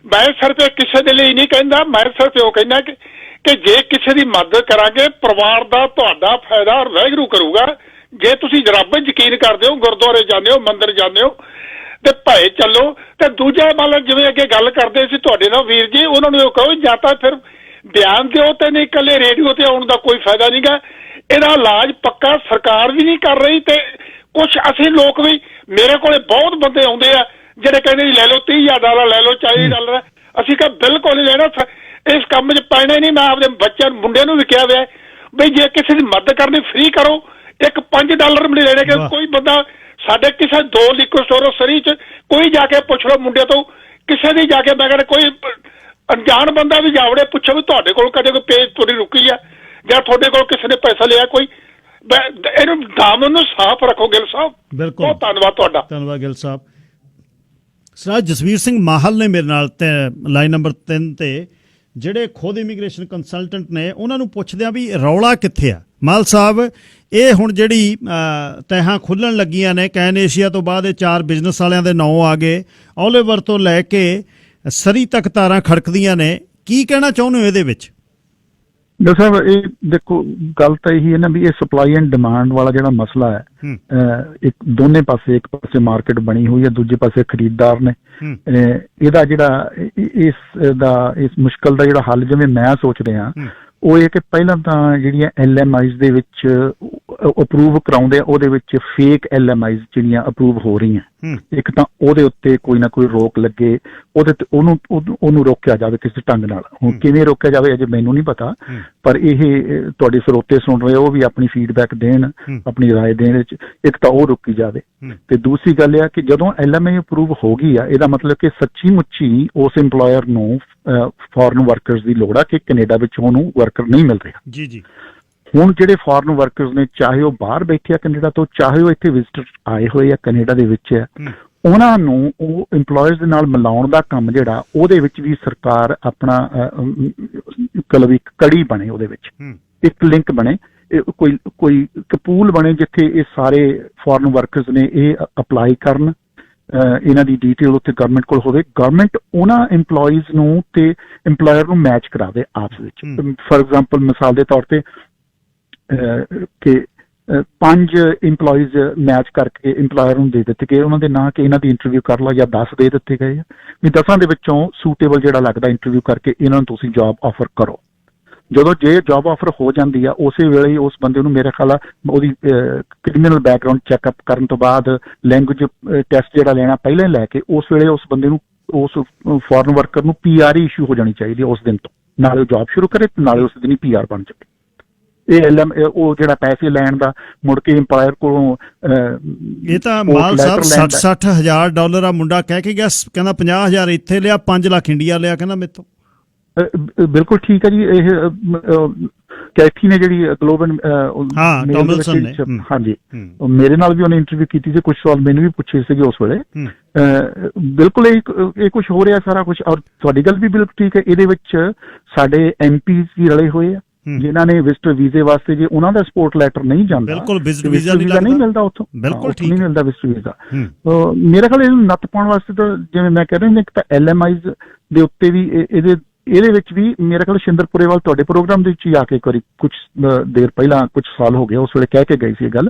ਮੈਂ ਸਿਰਫ ਕਿਸੇ ਦੇ ਲਈ ਨਹੀਂ ਕਹਿੰਦਾ, ਮੈਂ ਸਿਰਫ ਉਹ ਕਹਿੰਦਾ ਕਿ ਜੇ ਕਿਸੇ ਦੀ ਮਦਦ ਕਰਾਂਗੇ ਪਰਿਵਾਰ ਦਾ ਤੁਹਾਡਾ ਫਾਇਦਾ ਵਾਹਿਗੁਰੂ ਕਰੂਗਾ। ਜੇ ਤੁਸੀਂ ਰੱਬ 'ਤੇ ਯਕੀਨ ਕਰਦੇ ਹੋ, ਗੁਰਦੁਆਰੇ ਜਾਂਦੇ ਹੋ, ਮੰਦਿਰ ਜਾਂਦੇ ਹੋ ਤੇ ਭਏ ਚੱਲੋ। ਤੇ ਦੂਜਾ ਮੰਨ ਲਓ ਜਿਵੇਂ ਅੱਗੇ ਗੱਲ ਕਰਦੇ ਸੀ ਤੁਹਾਡੇ ਨਾਲ ਵੀਰ ਜੀ, ਉਹਨਾਂ ਨੂੰ ਇਹ ਕਹੋ ਜਾਂ ਤਾਂ ਫਿਰ ਬਿਆਨ ਦਿਓ ਤੇ ਨਹੀਂ ਇਕੱਲੇ ਰੇਡੀਓ ਤੇ ਆਉਣ ਦਾ ਕੋਈ ਫਾਇਦਾ ਨਹੀਂਗਾ। ਇਹਦਾ ਇਲਾਜ ਪੱਕਾ ਸਰਕਾਰ ਵੀ ਨਹੀਂ ਕਰ ਰਹੀ ਤੇ ਕੁਛ ਅਸੀਂ ਲੋਕ ਵੀ, ਮੇਰੇ ਕੋਲੇ ਬਹੁਤ ਬੰਦੇ ਆਉਂਦੇ ਆ ਜਿਹੜੇ ਕਹਿੰਦੇ ਜੀ ਲੈ ਲਓ $30,000 ਲੈ ਲਓ $40। ਅਸੀਂ ਕਿਹਾ ਬਿਲਕੁਲ ਨਹੀਂ ਲੈਣਾ, ਇਸ ਕੰਮ 'ਚ ਪੈਣਾ ਹੀ ਨਹੀਂ। ਮੈਂ ਆਪਦੇ ਬੱਚਿਆਂ ਮੁੰਡੇ ਨੂੰ ਵੀ ਕਿਹਾ ਹੋਇਆ ਬਈ ਜੇ ਕਿਸੇ ਦੀ ਮਦਦ ਕਰਨੀ ਫ੍ਰੀ ਕਰੋ, ਇੱਕ $5 ਵੀ ਨਹੀਂ ਲੈਣੇ। ਕਿ ਕੋਈ ਬੰਦਾ ਸਾਡੇ ਕਿਸੇ 2 ਲਿਕਰ ਸਟੋਰ ਸਰੀ 'ਚ ਕੋਈ ਜਾ ਕੇ ਪੁੱਛ ਲਓ ਮੁੰਡੇ ਤੋਂ, ਕਿਸੇ ਦੀ ਜਾ ਕੇ ਮੈਂ ਕਹਿੰਦਾ ਕੋਈ ਅਣਜਾਣ ਬੰਦਾ ਵੀ ਜਾਵੜੇ ਪੁੱਛੋ ਵੀ ਤੁਹਾਡੇ ਕੋਲ ਕਦੇ ਕੋਈ ਪੇਜ ਪੂਰੀ ਰੁਕੀ ਆ ਜਾਂ ਤੁਹਾਡੇ ਕੋਲ ਕਿਸੇ ਨੇ ਪੈਸਾ ਲਿਆ ਕੋਈ। ਇਹਨੂੰ ਦਾਮਨ ਨੂੰ ਸਾਫ਼ ਰੱਖੋ ਗਿੱਲ ਸਾਹਿਬ। ਬਿਲਕੁਲ, ਬਹੁਤ ਧੰਨਵਾਦ ਤੁਹਾਡਾ। ਧੰਨਵਾਦ ਗਿੱਲ ਸਾਹਿਬ। ਸਰ ਜਸਵੀਰ ਸਿੰਘ ਮਾਹਲ ਨੇ ਮੇਰੇ ਨਾਲ ਤੇ ਲਾਈਨ ਨੰਬਰ 3 ਤੇ, ਜਿਹੜੇ ਖੁਦ ਇਮੀਗ੍ਰੇਸ਼ਨ ਕੰਸਲਟੈਂਟ ਨੇ, ਉਹਨਾਂ ਨੂੰ ਪੁੱਛਦੇ ਆ ਵੀ ਰੌਲਾ ਕਿੱਥੇ ਆ। ਮਾਹਲ ਸਾਹਿਬ, ਇਹ ਹੁਣ ਜਿਹੜੀ ਤਹਿਾਂ ਖੁੱਲਣ ਲੱਗੀਆਂ ਨੇ, ਕੈਨ ਏਸ਼ੀਆ ਤੋਂ ਬਾਅਦ ਇਹ 4 ਬਿਜ਼ਨਸ ਵਾਲਿਆਂ ਦੇ ਨਾਂ ਆ ਗਏ, ਓਲੀਵਰ ਤੋਂ ਲੈ ਕੇ ਸਰੀ ਤੱਕ ਤਾਰਾਂ ਖੜਕਦੀਆਂ ਨੇ, ਕੀ ਕਹਿਣਾ ਚਾਹੁੰਦੇ ਹੋ ਇਹਦੇ ਵਿੱਚ? ਡਾਕਟਰ ਸਾਹਿਬ, ਇਹ ਦੇਖੋ ਗੱਲ ਤਾਂ ਇਹੀ ਹੈ ਨਾ ਵੀ ਇਹ ਸਪਲਾਈ ਐਂਡ ਡਿਮਾਂਡ ਵਾਲਾ ਜਿਹੜਾ ਮਸਲਾ ਹੈ, ਇੱਕ ਦੋਨੇ ਪਾਸੇ, ਇੱਕ ਪਾਸੇ ਮਾਰਕੀਟ ਬਣੀ ਹੋਈ ਹੈ, ਦੂਜੇ ਪਾਸੇ ਖਰੀਦਦਾਰ ਨੇ। ਇਹਦਾ ਜਿਹੜਾ ਇਸ ਮੁਸ਼ਕਲ ਦਾ ਜਿਹੜਾ ਹੱਲ ਜਿਵੇਂ ਮੈਂ ਸੋਚ ਰਿਹਾ ਉਹ ਇਹ ਕਿ ਪਹਿਲਾਂ ਤਾਂ ਜਿਹੜੀਆਂ LMIs ਦੇ ਵਿੱਚ ਅਪਰੂਵ ਕਰਾਉਂਦੇ ਆ, ਉਹਦੇ ਵਿੱਚ ਫੇਕ LMIs ਜਿਹੜੀਆਂ ਅਪਰੂਵ ਹੋ ਰਹੀਆਂ, ਇੱਕ ਤਾਂ ਉਹਦੇ ਉੱਤੇ ਕੋਈ ਨਾ ਕੋਈ ਰੋਕ ਲੱਗੇ, ਉਹਦੇ ਤੇ ਉਹਨੂੰ ਰੋਕਿਆ ਜਾਵੇ ਕਿਸੇ ਢੰਗ ਨਾਲ। ਹੁਣ ਕਿਵੇਂ ਰੋਕਿਆ ਜਾਵੇ ਅਜੇ ਮੈਨੂੰ ਨਹੀਂ ਪਤਾ, ਪਰ ਇਹ ਤੁਹਾਡੇ ਸਰੋਤੇ ਸੁਣ ਰਹੇ ਉਹ ਵੀ ਆਪਣੀ ਫੀਡਬੈਕ ਦੇਣ, ਆਪਣੀ ਰਾਏ ਦੇਣ ਵਿੱਚ। ਇੱਕ ਤਾਂ ਉਹ ਰੋਕੀ ਜਾਵੇ ਤੇ ਦੂਸਰੀ ਗੱਲ ਇਹ ਆ ਕਿ ਜਦੋਂ LMI ਅਪਰੂਵ ਹੋ ਗਈ ਆ, ਇਹਦਾ ਮਤਲਬ ਕਿ ਸੱਚੀ ਮੁੱਚੀ ਉਸ ਇੰਪਲੋਇਰ ਨੂੰ ਫੋਰਨ ਵਰਕਰਸ ਦੀ ਲੋੜ ਆ ਕਿ ਕੈਨੇਡਾ ਵਿੱਚ ਉਹਨੂੰ ਵਰਕਰ ਨਹੀਂ ਮਿਲ ਰਿਹਾ। ਜੀ ਜੀ। ਹੁਣ ਜਿਹੜੇ ਫੋਰਨ ਵਰਕਰਸ ਨੇ, ਚਾਹੇ ਉਹ ਬਾਹਰ ਬੈਠੇ ਆ ਕੈਨੇਡਾ ਤੋਂ, ਚਾਹੇ ਉਹ ਇੱਥੇ ਵਿਜ਼ਟਰ ਆਏ ਹੋਏ ਆ ਕੈਨੇਡਾ ਦੇ ਵਿੱਚ ਆ, ਉਹਨਾਂ ਨੂੰ ਉਹ ਇੰਪਲੋਇਰਸ ਦੇ ਨਾਲ ਮਿਲਾਉਣ ਦਾ ਕੰਮ ਜਿਹੜਾ, ਉਹਦੇ ਵਿੱਚ ਵੀ ਸਰਕਾਰ ਆਪਣਾ ਇੱਕ ਕੜੀ ਬਣੇ, ਉਹਦੇ ਵਿੱਚ ਇੱਕ ਲਿੰਕ ਬਣੇ, ਕੋਈ ਪੂਲ ਬਣੇ ਜਿੱਥੇ ਇਹ ਸਾਰੇ ਫੋਰਨ ਵਰਕਰਸ ਨੇ ਇਹ ਅਪਲਾਈ ਕਰਨ, ਇਹਨਾਂ ਦੀ ਡਿਟੇਲ ਉੱਥੇ ਗਵਰਨਮੈਂਟ ਕੋਲ ਹੋਵੇ, ਗਵਰਨਮੈਂਟ ਉਹਨਾਂ ਇੰਪਲੋਈਜ਼ ਨੂੰ ਤੇ ਇੰਪਲੋਇਰ ਨੂੰ ਮੈਚ ਕਰਾਵੇ ਆਪਸ ਵਿੱਚ। ਫॉर ਐਗਜ਼ਾਮਪਲ, ਮਿਸਾਲ ਦੇ ਤੌਰ ਤੇ ਕਿ 5 ਇੰਪਲੋਈਜ਼ ਮੈਚ ਕਰਕੇ ਇੰਪਲੋਇਰ ਨੂੰ ਦੇ ਦਿੱਤੇ ਗਏ, ਉਹਨਾਂ ਦੇ ਨਾਂ ਕਿ ਇਹਨਾਂ ਦੀ ਇੰਟਰਵਿਊ ਕਰ ਲਓ, ਜਾਂ 10 ਦੇ ਦਿੱਤੇ ਗਏ ਆ ਵੀ 10 ਦੇ ਵਿੱਚੋਂ ਸੂਟੇਬਲ ਜਿਹੜਾ ਲੱਗਦਾ ਇੰਟਰਵਿਊ ਕਰਕੇ ਇਹਨਾਂ ਨੂੰ ਤੁਸੀਂ ਜੌਬ ਆਫਰ ਕਰੋ। ਜਦੋਂ ਜੇ ਜੌਬ ਆਫਰ ਹੋ ਜਾਂਦੀ ਆ, ਉਸੇ ਵੇਲੇ ਹੀ ਉਸ ਬੰਦੇ ਨੂੰ ਮੇਰੇ ਖਿਆਲ ਆ ਉਹਦੀ ਕ੍ਰਿਮੀਨਲ ਬੈਕਗ੍ਰਾਉਂਡ ਚੈੱਕਅਪ ਕਰਨ ਤੋਂ ਬਾਅਦ ਲੈਂਗੁਏਜ ਟੈਸਟ ਜਿਹੜਾ ਲੈਣਾ ਪਹਿਲਾਂ ਲੈ ਕੇ, ਉਸ ਵੇਲੇ ਉਸ ਬੰਦੇ ਨੂੰ, ਉਸ ਫੋਰਨ ਵਰਕਰ ਨੂੰ PR ਇਸ਼ੂ ਹੋ ਜਾਣੀ ਚਾਹੀਦੀ ਹੈ ਉਸ ਦਿਨ ਤੋਂ, ਨਾਲੇ ਉਹ ਜੌਬ ਸ਼ੁਰੂ ਕਰੇ ਨਾਲੇ ਉਸ ਦਿਨ ਹੀ PR ਬਣ ਜਾਵੇ। ਉਹ ਜਿਹੜਾ ਪੈਸੇ ਲੈਣ ਦਾ ਮੁੜ ਕੇ ਇੰਪਲਾਇਰ ਕੋਲੋਂ, ਇਹ ਤਾਂ ਮਾਲ ਸਾਹਿਬ $60,000 ਆ ਮੁੰਡਾ ਕਹਿ ਕੇ ਗਿਆ, ਕਹਿੰਦਾ 50,000 ਇੱਥੇ ਲਿਆ, 5 ਲੱਖ ਇੰਡੀਆ ਲਿਆ, ਕਹਿੰਦਾ ਮੇਰੇ ਤੋਂ। ਬਿਲਕੁਲ ਠੀਕ ਹੈ ਜੀ। ਇਹ ਕੈਥੀ ਨੇ ਜਿਹੜੀ ਗਲੋਬਲ, ਹਾਂਜੀ, ਮੇਰੇ ਨਾਲ ਵੀ ਉਹਨੇ ਇੰਟਰਵਿਊ ਕੀਤੀ ਸੀ, ਕੁਝ ਸਵਾਲ ਮੈਨੂੰ ਵੀ ਪੁੱਛੇ ਸੀਗੇ ਉਸ ਵੇਲੇ। ਬਿਲਕੁਲ ਇਹ ਕੁਝ ਹੋ ਰਿਹਾ ਸਾਰਾ ਕੁਝ, ਔਰ ਤੁਹਾਡੀ ਗੱਲ ਵੀ ਬਿਲਕੁਲ ਠੀਕ ਹੈ। ਇਹਦੇ ਵਿੱਚ ਸਾਡੇ MPs ਵੀ ਰਲੇ ਹੋਏ ਆ, ਜਿਨ੍ਹਾਂ ਨੇ ਵਿਜ਼ਟਰ ਵੀਜ਼ੇ ਵਾਸਤੇ, ਜੇ ਉਹਨਾਂ ਦਾ ਸਪੋਰਟ ਲੈਟਰ ਨਹੀਂ ਜਾਂਦਾ, ਬਿਲਕੁਲ ਵਿਜ਼ਟਰ ਵੀਜ਼ਾ ਨਹੀਂ ਮਿਲਦਾ ਉੱਥੋਂ, ਬਿਲਕੁਲ ਠੀਕ ਨਹੀਂ ਮਿਲਦਾ ਵਿਜ਼ਟਰ ਵੀਜ਼ਾ। ਮੇਰੇ ਖਿਆਲ ਇਹਨੂੰ ਨੱਥ ਪਾਉਣ ਵਾਸਤੇ ਤਾਂ ਜਿਵੇਂ ਮੈਂ ਕਹਿ ਰਿਹਾ, ਇੱਕ ਤਾਂ LMIs ਦੇ ਉੱਤੇ ਵੀ ਇਹਦੇ ਵਿੱਚ ਵੀ ਮੇਰੇ ਖਿਆਲ ਸ਼ਿੰਦਰਪੁਰੇਵਾਲ ਤੁਹਾਡੇ ਪ੍ਰੋਗਰਾਮ ਦੇ ਵਿੱਚ ਹੀ ਆ ਕੇ ਇੱਕ ਵਾਰੀ ਕੁਝ ਦੇਰ ਪਹਿਲਾਂ, ਕੁਝ ਸਾਲ ਹੋ ਗਿਆ, ਉਸ ਵੇਲੇ ਕਹਿ ਕੇ ਗਈ ਸੀ ਇਹ ਗੱਲ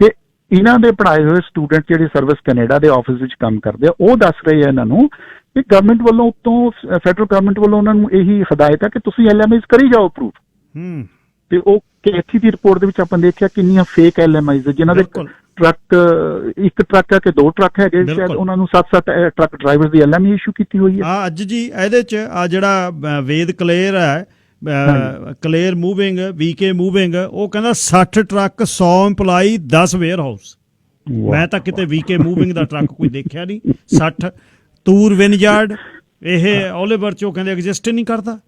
ਕਿ ਇਹਨਾਂ ਦੇ ਪੜ੍ਹਾਏ ਹੋਏ ਸਟੂਡੈਂਟ ਜਿਹੜੇ ਸਰਵਿਸ ਕੈਨੇਡਾ ਦੇ ਆਫਿਸ ਵਿੱਚ ਕੰਮ ਕਰਦੇ ਆ, ਉਹ ਦੱਸ ਰਹੇ ਆ ਇਹਨਾਂ ਨੂੰ ਕਿ ਗਵਰਨਮੈਂਟ ਵੱਲੋਂ, ਉੱਤੋਂ ਫੈਡਰਲ ਗਵਰਨਮੈਂਟ ਵੱਲੋਂ ਉਹਨਾਂ ਨੂੰ ਇਹੀ ਹਦਾਇਤ ਹੈ ਕਿ ਤੁਸੀਂ LMIs ਕਰੀ ਜਾਓ ਅਪਰੂਵ। ਤੇ ਉਹ ਕੈਥੀ ਦੀ ਰਿਪੋਰਟ ਦੇ ਵਿੱਚ ਆਪਾਂ ਦੇਖਿਆ ਕਿੰਨੀਆਂ ਫੇਕ LMIs ਜਿਨ੍ਹਾਂ ਦੇ ਟਰੱਕ, ਇੱਕ ਟਰੱਕ ਹੈ ਕਿ 2 ਟਰੱਕ ਹੈਗੇ, ਸ਼ਾਇਦ ਉਹਨਾਂ ਨੂੰ 7-7 ਟਰੱਕ ਡਰਾਈਵਰ ਦੀ LMI ਇਸ਼ੂ ਕੀਤੀ ਹੋਈ ਹੈ। ਅੱਜ ਜੀ ਇਹਦੇ ਚ ਆ ਜਿਹੜਾ ਵੇਦ ਕਲੇਰ ਹੈ, ਕਲੇਰ ਮੂਵਿੰਗ, VK ਮੂਵਿੰਗ, ਉਹ ਕਹਿੰਦਾ 60 ਟਰੱਕ, 100 EMPLOYE, 10 ਵੇਅਰ ਹਾਊਸ। ਮੈਂ ਤਾਂ ਕਿਤੇ ਵੀਕੇ ਮੂਵਿੰਗ ਦਾ ਟਰੱਕ ਕੋਈ ਦੇਖਿਆ ਨਹੀਂ। 60 ਤੂਰ ਵਿਨਯਾਰਡ ਇਹ ਓਲੀਵਰ ਚੋਂ ਕਹਿੰਦੇ ਐਗਜ਼ਿਸਟ ਨਹੀਂ ਕਰਦਾ।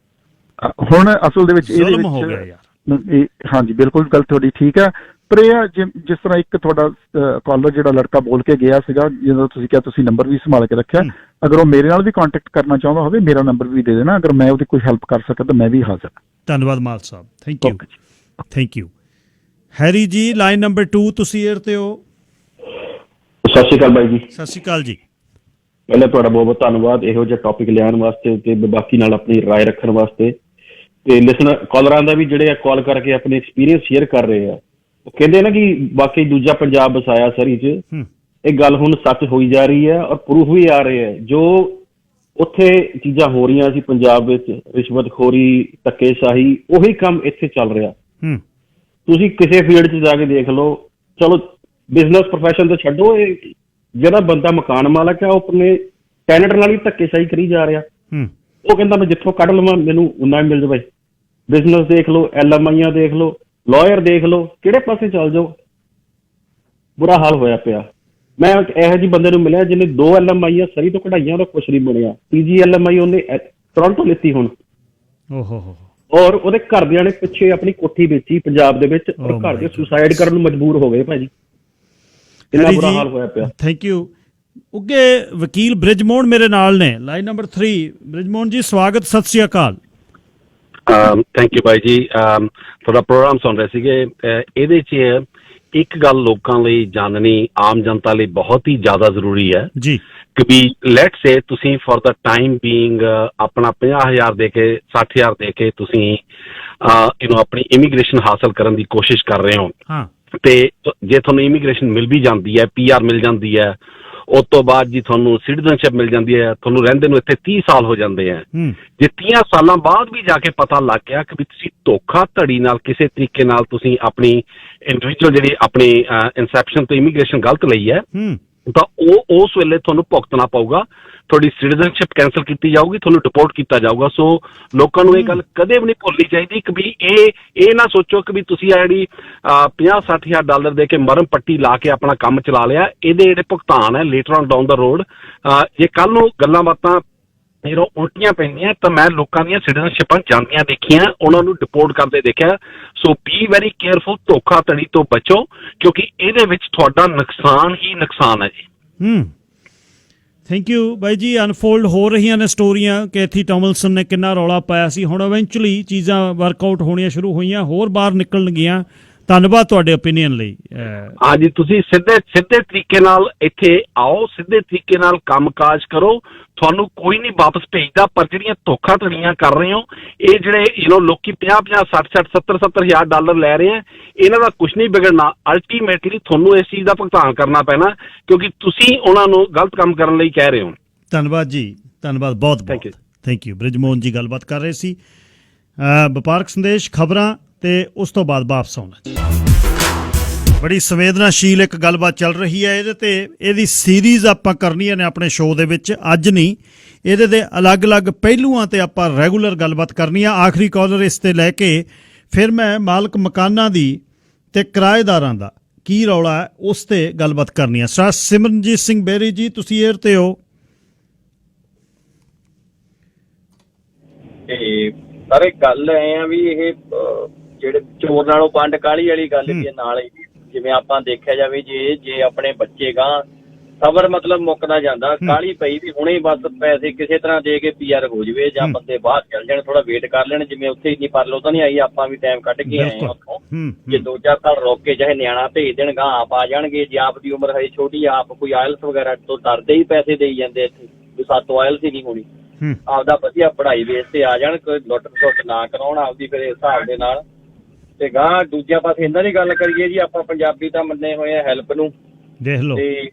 ਹੁਣ ਅਸਲ ਦੇ ਵਿੱਚ ਜ਼ੁਲਮ ਹੋ ਗਿਆ ਯਾਰ। ਹਾਂਜੀ ਬਿਲਕੁਲ ਗੱਲ ਤੁਹਾਡੀ ਠੀਕ ਹੈ, ਪਰ ਇਹ ਜਿਸ ਤਰ੍ਹਾਂ ਇੱਕ ਤੁਹਾਡਾ ਕਾਲਰ ਜਿਹੜਾ ਲੜਕਾ ਬੋਲ ਕੇ ਗਿਆ ਸੀਗਾ, ਜਦੋਂ ਤੁਸੀਂ ਕਿਹਾ ਤੁਸੀਂ ਨੰਬਰ ਵੀ ਸੰਭਾਲ ਕੇ ਰੱਖਿਆ, ਅਗਰ ਉਹ ਮੇਰੇ ਨਾਲ ਵੀ ਕੰਟੈਕਟ ਕਰਨਾ ਚਾਹੁੰਦਾ ਹੋਵੇ ਮੇਰਾ ਨੰਬਰ ਵੀ ਦੇ ਦੇਣਾ, ਅਗਰ ਮੈਂ ਉਹਦੀ ਕੋਈ ਹੈਲਪ ਕਰ ਸਕਾਂ ਤਾਂ ਮੈਂ ਵੀ ਹਾਜ਼ਰ। ਧੰਨਵਾਦ ਮਾਲ ਸਾਹਿਬ, ਥੈਂਕ ਯੂ। ਹੈਰੀ ਜੀ ਲਾਈਨ ਨੰਬਰ 2 ਤੁਸੀਂ ਏਅਰ ਤੇ ਹੋ। ਸਤਿ ਸ਼੍ਰੀ ਅਕਾਲ ਬਾਈ ਜੀ। ਸਤਿ ਸ਼੍ਰੀ ਅਕਾਲ ਜੀ। ਪਹਿਲਾਂ ਤੁਹਾਡਾ ਬਹੁਤ ਬਹੁਤ ਧੰਨਵਾਦ ਇਹੋ ਜਿਹਾ ਟੌਪਿਕ ਲਿਆਉਣ ਵਾਸਤੇ ਤੇ ਬਾਕੀ ਨਾਲ ਆਪਣੀ ਰਾਏ ਰੱਖਣ ਵਾਸਤੇ। ਤੇ ਲਿਸਨਰ ਕਾਲਰਾਂ ਦਾ ਵੀ ਜਿਹੜੇ ਆ ਕਾਲ ਕਰਕੇ ਆਪਣੇ ਐਕਸਪੀਰੀਅੰਸ ਸ਼ੇਅਰ ਕਰ ਰਹੇ ਆ, ਉਹ ਕਹਿੰਦੇ ਨਾ ਕਿ ਵਾਕਈ ਦੂਜਾ ਪੰਜਾਬ ਵਸਾਇਆ ਸਰੀ 'ਚ। ਇਹ ਗੱਲ ਹੁਣ ਸੱਚ ਹੋਈ ਜਾ ਰਹੀ ਹੈ ਔਰ ਪ੍ਰੂਫ ਵੀ ਆ ਰਹੇ ਹੈ। ਜੋ ਉੱਥੇ ਚੀਜ਼ਾਂ ਹੋ ਰਹੀਆਂ ਸੀ ਪੰਜਾਬ ਵਿੱਚ, ਰਿਸ਼ਵਤਖੋਰੀ, ਧੱਕੇਸ਼ਾਹੀ, ਉਹੀ ਕੰਮ ਇੱਥੇ ਚੱਲ ਰਿਹਾ। ਤੁਸੀਂ ਕਿਸੇ ਫੀਲਡ 'ਚ ਜਾ ਕੇ ਦੇਖ ਲਓ, ਚਲੋ ਬਿਜ਼ਨਸ ਪ੍ਰੋਫੈਸ਼ਨ ਤੇ ਛੱਡੋ, ਇਹ ਜਿਹੜਾ ਬੰਦਾ ਮਕਾਨ ਮਾਲਕ ਹੈ ਉਹ ਆਪਣੇ ਟੈਨੈਂਟ ਨਾਲ ਹੀ ਧੱਕੇਸ਼ਾਹੀ ਕਰੀ ਜਾ ਰਿਹਾ। ਉਹ ਕਹਿੰਦਾ ਮੈਂ ਜਿੱਥੋਂ ਕੱਢ ਲਵਾਂ ਮੈਨੂੰ ਉਨਾ ਹੀ ਮਿਲ ਜਾਵੇ। ਬਿਜ਼ਨਸ ਦੇਖ ਲਓ, LMIਆਂ ਦੇਖ ਲਓ, ਲਾਇਰ ਦੇਖ ਲਓ, ਕਿਹੜੇ ਪਾਸੇ ਚੱਲ ਜਾਓ, ਬੁਰਾ ਹਾਲ ਹੋਇਆ ਪਿਆ। ਮੈਂ ਇਹੋ ਜਿਹੇ ਬੰਦੇ ਨੂੰ ਮਿਲਿਆ ਜਿਹਨੇ 2 LMIਆਂ ਸਰੀ ਤੋਂ ਕਢਾਈਆਂ, ਉਹਦਾ ਕੁਛ ਨਹੀਂ ਬਣਿਆ। ਤੀਜੀ LMI ਉਹਨੇ ਟੋਰਾਂਟੋ ਲਿੱਤੀ ਹੁਣ। ਔਰ ਉਹਦੇ ਘਰਦਿਆਂ ਨੇ ਪਿੱਛੇ ਆਪਣੀ ਕੋਠੀ ਵੇਚੀ ਪੰਜਾਬ ਦੇ ਵਿੱਚ, ਔਰ ਘਰ ਦੇ ਸੁਸਾਈਡ ਕਰਨ ਨੂੰ ਮਜਬੂਰ ਹੋ ਗਏ ਭਾਜੀ। ਇੰਨਾ ਬੁਰਾ ਹਾਲ ਹੋਇਆ ਪਿਆ। Thank you. ਉੱਗੇ ਵਕੀਲ ਬ੍ਰਿਜਮੋਹਨ ਮੇਰੇ ਨਾਲ ਨੇ, ਲਾਈਨ ਨੰਬਰ 3। ਬ੍ਰਿਜਮੋਹਨ ਜੀ ਸਵਾਗਤ, ਸਤਿ ਸ਼੍ਰੀ ਅਕਾਲ। ਥੈਂਕ ਯੂ ਬਾਈ ਜੀ। ਤੁਹਾਡਾ ਪ੍ਰੋਗਰਾਮ ਸੁਣ ਰਹੇ ਸੀਗੇ। ਇਹਦੇ 'ਚ ਇੱਕ ਗੱਲ ਲੋਕਾਂ ਲਈ ਜਾਣਨੀ, ਆਮ ਜਨਤਾ ਲਈ ਬਹੁਤ ਹੀ ਜ਼ਿਆਦਾ ਜ਼ਰੂਰੀ ਹੈ ਜੀ, ਕਿ ਵੀ ਲੈਟ ਸੇ ਤੁਸੀਂ ਫॉर द ਟਾਈਮ ਬੀਇੰਗ ਆਪਣਾ 50,000 ਦੇ ਕੇ 60,000 ਦੇ ਕੇ ਤੁਸੀਂ ਆਪਣੀ ਇਮੀਗ੍ਰੇਸ਼ਨ ਹਾਸਲ ਕਰਨ ਦੀ ਕੋਸ਼ਿਸ਼ ਕਰ ਰਹੇ ਹੋ। ਤੇ ਜੇ ਤੁਹਾਨੂੰ ਇਮੀਗ੍ਰੇਸ਼ਨ ਮਿਲ ਵੀ ਜਾਂਦੀ ਹੈ, PR ਮਿਲ ਜਾਂਦੀ ਹੈ, ਉਸ ਤੋਂ ਬਾਅਦ ਜੀ ਤੁਹਾਨੂੰ ਸਿਟੀਜ਼ਨਸ਼ਿਪ ਮਿਲ ਜਾਂਦੀ ਹੈ, ਤੁਹਾਨੂੰ ਰਹਿੰਦੇ ਨੂੰ ਇੱਥੇ 30 ਸਾਲ ਹੋ ਜਾਂਦੇ ਹੈ। ਜੇ 30 ਸਾਲਾਂ ਬਾਅਦ ਵੀ ਜਾ ਕੇ ਪਤਾ ਲੱਗ ਗਿਆ ਕਿ ਵੀ ਤੁਸੀਂ ਧੋਖਾਧੜੀ ਨਾਲ ਕਿਸੇ ਤਰੀਕੇ ਨਾਲ ਤੁਸੀਂ ਆਪਣੀ ਇੰਡੀਵਿਜੂਅਲ ਜਿਹੜੀ ਆਪਣੀ ਇਨਸੈਪਸ਼ਨ ਤੋਂ ਇਮੀਗ੍ਰੇਸ਼ਨ ਗਲਤ ਲਈ ਹੈ, ਤਾਂ ਉਹ ਉਸ ਵੇਲੇ ਤੁਹਾਨੂੰ ਭੁਗਤਣਾ ਪਊਗਾ। ਤੁਹਾਡੀ ਸਿਟੀਜ਼ਨਸ਼ਿਪ ਕੈਂਸਲ ਕੀਤੀ ਜਾਊਗੀ, ਤੁਹਾਨੂੰ ਡਿਪੋਰਟ ਕੀਤਾ ਜਾਊਗਾ। ਸੋ ਲੋਕਾਂ ਨੂੰ ਇਹ ਗੱਲ ਕਦੇ ਵੀ ਨਹੀਂ ਭੁੱਲਣੀ ਚਾਹੀਦੀ ਕਿ ਵੀ ਇਹ ਨਾ ਸੋਚੋ ਕਿ ਵੀ ਤੁਸੀਂ ਆ ਜਿਹੜੀ 50-60,000 ਡਾਲਰ ਦੇ ਕੇ ਮਰਮ ਪੱਟੀ ਲਾ ਕੇ ਆਪਣਾ ਕੰਮ ਚਲਾ ਲਿਆ। ਇਹਦੇ ਜਿਹੜੇ ਭੁਗਤਾਨ ਹੈ later on down the road, ਜੇ ਕੱਲ ਨੂੰ ਗੱਲਾਂ ਬਾਤਾਂ ਜਦੋਂ ਉਲਟੀਆਂ ਪੈਂਦੀਆਂ ਤਾਂ ਮੈਂ ਲੋਕਾਂ ਦੀਆਂ ਸਿਟੀਜ਼ਨਸ਼ਿਪਾਂ ਜਾਂਦੀਆਂ ਦੇਖੀਆਂ, ਉਹਨਾਂ ਨੂੰ ਡਿਪੋਰਟ ਕਰਦੇ ਦੇਖਿਆ। ਸੋ ਬੀ ਵੈਰੀ ਕੇਅਰਫੁਲ, ਧੋਖਾਧੜੀ ਤੋਂ ਬਚੋ, ਕਿਉਂਕਿ ਇਹਦੇ ਵਿੱਚ ਤੁਹਾਡਾ ਨੁਕਸਾਨ ਹੀ ਨੁਕਸਾਨ ਹੈ ਜੀ। ਥੈਂਕ ਯੂ ਬਾਈ ਜੀ। ਅਨਫੋਲਡ ਹੋ ਰਹੀਆਂ ਨੇ ਸਟੋਰੀਆਂ। ਕੈਥੀ ਟੌਮਲਸਨ ਨੇ ਕਿੰਨਾ ਰੌਲਾ ਪਾਇਆ ਸੀ, ਹੁਣ ਇਵੈਂਚੁਅਲੀ ਚੀਜ਼ਾਂ ਵਰਕਆਊਟ ਹੋਣੀਆਂ ਸ਼ੁਰੂ ਹੋਈਆਂ, ਹੋਰ ਬਾਹਰ ਨਿਕਲਣਗੀਆਂ। ਧੰਨਵਾਦ ਤੁਹਾਡੇ ਓਪੀਨੀਅਨ ਲਈ। ਹਾਂਜੀ, ਤੁਸੀਂ ਸਿੱਧੇ ਤਰੀਕੇ ਨਾਲ ਇੱਥੇ ਆਓ, ਸਿੱਧੇ ਤਰੀਕੇ ਨਾਲ ਕੰਮਕਾਜ ਕਰੋ, ਤੁਹਾਨੂੰ ਕੋਈ ਨਹੀਂ ਵਾਪਸ ਭੇਜਦਾ। ਪਰ ਜਿਹੜੀਆਂ ਧੋਖਾਧੜੀਆਂ ਕਰ ਰਹੇ ਹੋ, ਇਹ ਜਿਹੜੇ ਲੋਕੀ 50-50, 60-60, 70-70,000 ਡਾਲਰ ਲੈ ਰਹੇ ਆ, ਇਹਨਾਂ ਦਾ ਕੁਝ ਨਹੀਂ ਵਿਗੜਨਾ। ਅਲਟੀਮੇਟਲੀ ਤੁਹਾਨੂੰ ਇਸ ਚੀਜ਼ ਦਾ ਭੁਗਤਾਨ ਕਰਨਾ ਪੈਣਾ, ਕਿਉਂਕਿ ਤੁਸੀਂ ਉਹਨਾਂ ਨੂੰ ਗਲਤ ਕੰਮ ਕਰਨ ਲਈ ਕਹਿ ਰਹੇ ਹੋ। ਧੰਨਵਾਦ ਜੀ, ਧੰਨਵਾਦ ਬਹੁਤ ਬਹੁਤ। Thank you. ਬ੍ਰਿਜਮੋਹਨ ਜੀ ਗੱਲਬਾਤ ਕਰ ਰਹੇ ਸੀ। ਵਪਾਰਕ ਸੰਦੇਸ਼, ਖਬਰਾਂ ਤੇ ਉਸ ਤੋਂ ਬਾਅਦ ਵਾਪਸ ਆਉਣਾ ਜੀ। ਬੜੀ ਸੰਵੇਦਨਾਸ਼ੀਲ ਇੱਕ ਗੱਲਬਾਤ ਚੱਲ ਰਹੀ ਹੈ, ਇਹਦੇ ਤੇ ਇਹਦੀ ਸੀਰੀਜ਼ ਆਪਾਂ ਕਰਨੀਆਂ ਨੇ ਆਪਣੇ ਸ਼ੋਅ ਦੇ ਵਿੱਚ। ਅੱਜ ਨਹੀਂ, ਇਹਦੇ ਦੇ ਅਲੱਗ-ਅਲੱਗ ਪਹਿਲੂਆਂ ਤੇ ਆਪਾਂ ਰੈਗੂਲਰ ਗੱਲਬਾਤ ਕਰਨੀ ਆ। ਆਖਰੀ ਕਾਲਰ ਇਸ ਤੇ ਲੈ ਕੇ ਫਿਰ ਮੈਂ ਮਾਲਕ ਮਕਾਨਾਂ ਦੀ ਤੇ ਕਿਰਾਏਦਾਰਾਂ ਦਾ ਕੀ ਰੌਲਾ ਹੈ ਉਸ ਤੇ ਗੱਲਬਾਤ ਕਰਨੀ ਆ। ਸਰ ਸਿਮਰਨਜੀਤ ਸਿੰਘ ਬੇਰੀ ਜੀ, ਤੁਸੀਂ ਏਅਰ ਤੇ ਹੋ। ਸਾਰੇ ਗੱਲ ਐ ਆ ਵੀ ਇਹ ਜਿਹੜੇ ਚੋਰ ਨਾਲੋਂ ਪੰਡ ਕਾਲੀ ਵਾਲੀ ਗੱਲ ਵੀ ਨਾਲ ਹੀ, ਜਿਵੇਂ ਆਪਾਂ ਦੇਖਿਆ ਜਾਵੇ ਜੇ ਆਪਣੇ ਬੱਚੇ ਗਾਂ ਸਬਰ ਮਤਲਬ ਮੁੱਕਦਾ ਜਾਂਦਾ, ਕਾਲੀ ਪਈ ਵੀ ਹੁਣੇ ਬਸ ਪੈਸੇ ਕਿਸੇ ਤਰ੍ਹਾਂ ਦੇ ਕੇ PR ਹੋ ਜਾਵੇ ਜਾਂ ਬੰਦੇ ਬਾਹਰ ਚੱਲ ਜਾਣ, ਥੋੜਾ ਵੇਟ ਕਰ ਲੈਣ। ਜਿਵੇਂ ਉੱਥੇ ਇੰਨੀ ਪਰਲੋ ਤਾਂ ਨਹੀਂ ਆਈ, ਆਪਾਂ ਵੀ ਟਾਈਮ ਕੱਢ ਕੇ ਆਏ ਆ ਉੱਥੋਂ। ਜੇ 2-4 ਸਾਲ ਰੋਕ ਕੇ ਚਾਹੇ ਨਿਆਣਾ ਭੇਜ ਦੇਣ, ਗਾਂ ਆਪ ਆ ਜਾਣਗੇ। ਜੇ ਆਪ ਦੀ ਉਮਰ ਹਜੇ ਛੋਟੀ, ਆਪ ਕੋਈ ਆਇਲਸ ਵਗੈਰਾ ਤੋਂ ਡਰਦੇ ਹੀ ਪੈਸੇ ਦੇਈ ਜਾਂਦੇ ਇੱਥੇ ਵੀ ਸਾਤੋਂ ਆਇਲਸ ਹੀ ਨਹੀਂ ਹੋਣੀ। ਆਪਦਾ ਵਧੀਆ ਪੜ੍ਹਾਈ ਬੇਸ ਤੇ ਆ ਜਾਣ, ਕੋਈ ਲੁੱਟ ਖਸੁੱਟ ਨਾ ਕਰਾਉਣ ਆਪਦੀ ਫਿਰ ਇਸ ਹਿਸਾਬ ਦੇ ਨਾਲ। ਤੇ ਗਾਂ ਦੂਜਿਆਂ ਪਾਸੇ ਇਹਨਾਂ ਦੀ ਗੱਲ ਕਰੀਏ ਜੀ, ਆਪਾਂ ਪੰਜਾਬੀ ਤਾਂ ਮੰਨੇ ਹੋਏ ਆ ਹੈਲਪ ਨੂੰ, ਦੇਖ ਲਓ, ਤੇ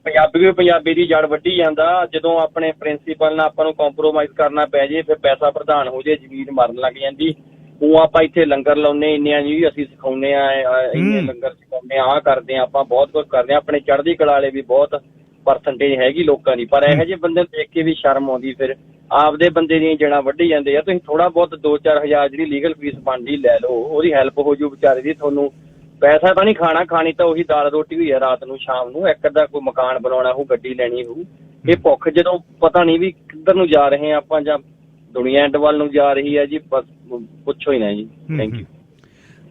ਪੰਜਾਬੀ ਦੀ ਜੜ ਵੱਢੀ ਜਾਂਦਾ। ਜਦੋਂ ਆਪਣੇ ਪ੍ਰਿੰਸੀਪਲ ਨਾਲ ਆਪਾਂ ਨੂੰ ਕੰਪਰੋਮਾਈਜ਼ ਕਰਨਾ ਪੈ ਜੇ, ਫਿਰ ਪੈਸਾ ਪ੍ਰਧਾਨ ਹੋ ਜੇ, ਜ਼ਮੀਨ ਮਰਨ ਲੱਗ ਜਾਂਦੀ। ਉਹ ਆਪਾਂ ਇੱਥੇ ਲੰਗਰ ਲਾਉਂਦੇ ਇੰਨਿਆਂ ਜੀ, ਅਸੀਂ ਸਿਖਾਉਂਦੇ ਆ, ਇੰਨੇ ਲੰਗਰ ਸਿਖਾਉਂਦੇ ਆ, ਆਹ ਕਰਦੇ ਆ, ਆਪਾਂ ਬਹੁਤ ਕੁਝ ਕਰਦੇ ਆ। ਆਪਣੇ ਚੜ੍ਹਦੀ ਕਲਾ ਵਾਲੇ ਵੀ ਬਹੁਤ ਪਰਸੈਂਟੇਜ ਹੈਗੀ ਲੋਕਾਂ ਦੀ, ਪਰ ਇਹੋ ਜਿਹੇ ਬੰਦੇ ਦੇਖ ਕੇ ਵੀ ਸ਼ਰਮ ਆਉਂਦੀ। ਫਿਰ ਆਪਦੇ ਬੰਦੇ ਦੀਆਂ ਜੜ੍ਹਾਂ ਵੱਢੀ ਜਾਂਦੇ ਆ। ਤੁਸੀਂ ਥੋੜਾ ਬਹੁਤ 2-4 ਹਜ਼ਾਰ ਜਿਹੜੀ ਲੀਗਲ ਫੀਸ ਬਣਦੀ ਲੈ ਲਓ, ਉਹਦੀ ਹੈਲਪ ਹੋ ਜੂ ਵਿਚਾਰੇ ਦੀ। ਤੁਹਾਨੂੰ ਪੈਸਾ ਤਾਂ ਨਹੀਂ ਖਾਣਾ, ਖਾਣੀ ਤਾਂ ਉਹੀ ਦਾਲ ਰੋਟੀ ਹੋਈ ਆ ਰਾਤ ਨੂੰ ਸ਼ਾਮ ਨੂੰ, ਇੱਕ ਅੱਧਾ ਕੋਈ ਮਕਾਨ ਬਣਾਉਣਾ ਹੋਊ, ਗੱਡੀ ਲੈਣੀ ਹੋਊ। ਇਹ ਭੁੱਖ ਜਦੋਂ ਪਤਾ ਨਹੀਂ ਵੀ ਕਿੱਧਰ ਨੂੰ ਜਾ ਰਹੇ ਆ ਆਪਾਂ, ਜਾਂ ਦੁਨੀਆ ਐਂਡ ਵੱਲ ਨੂੰ ਜਾ ਰਹੀ ਹੈ ਜੀ, ਬਸ ਪੁੱਛੋ ਹੀ ਨਾ ਜੀ। Thank you.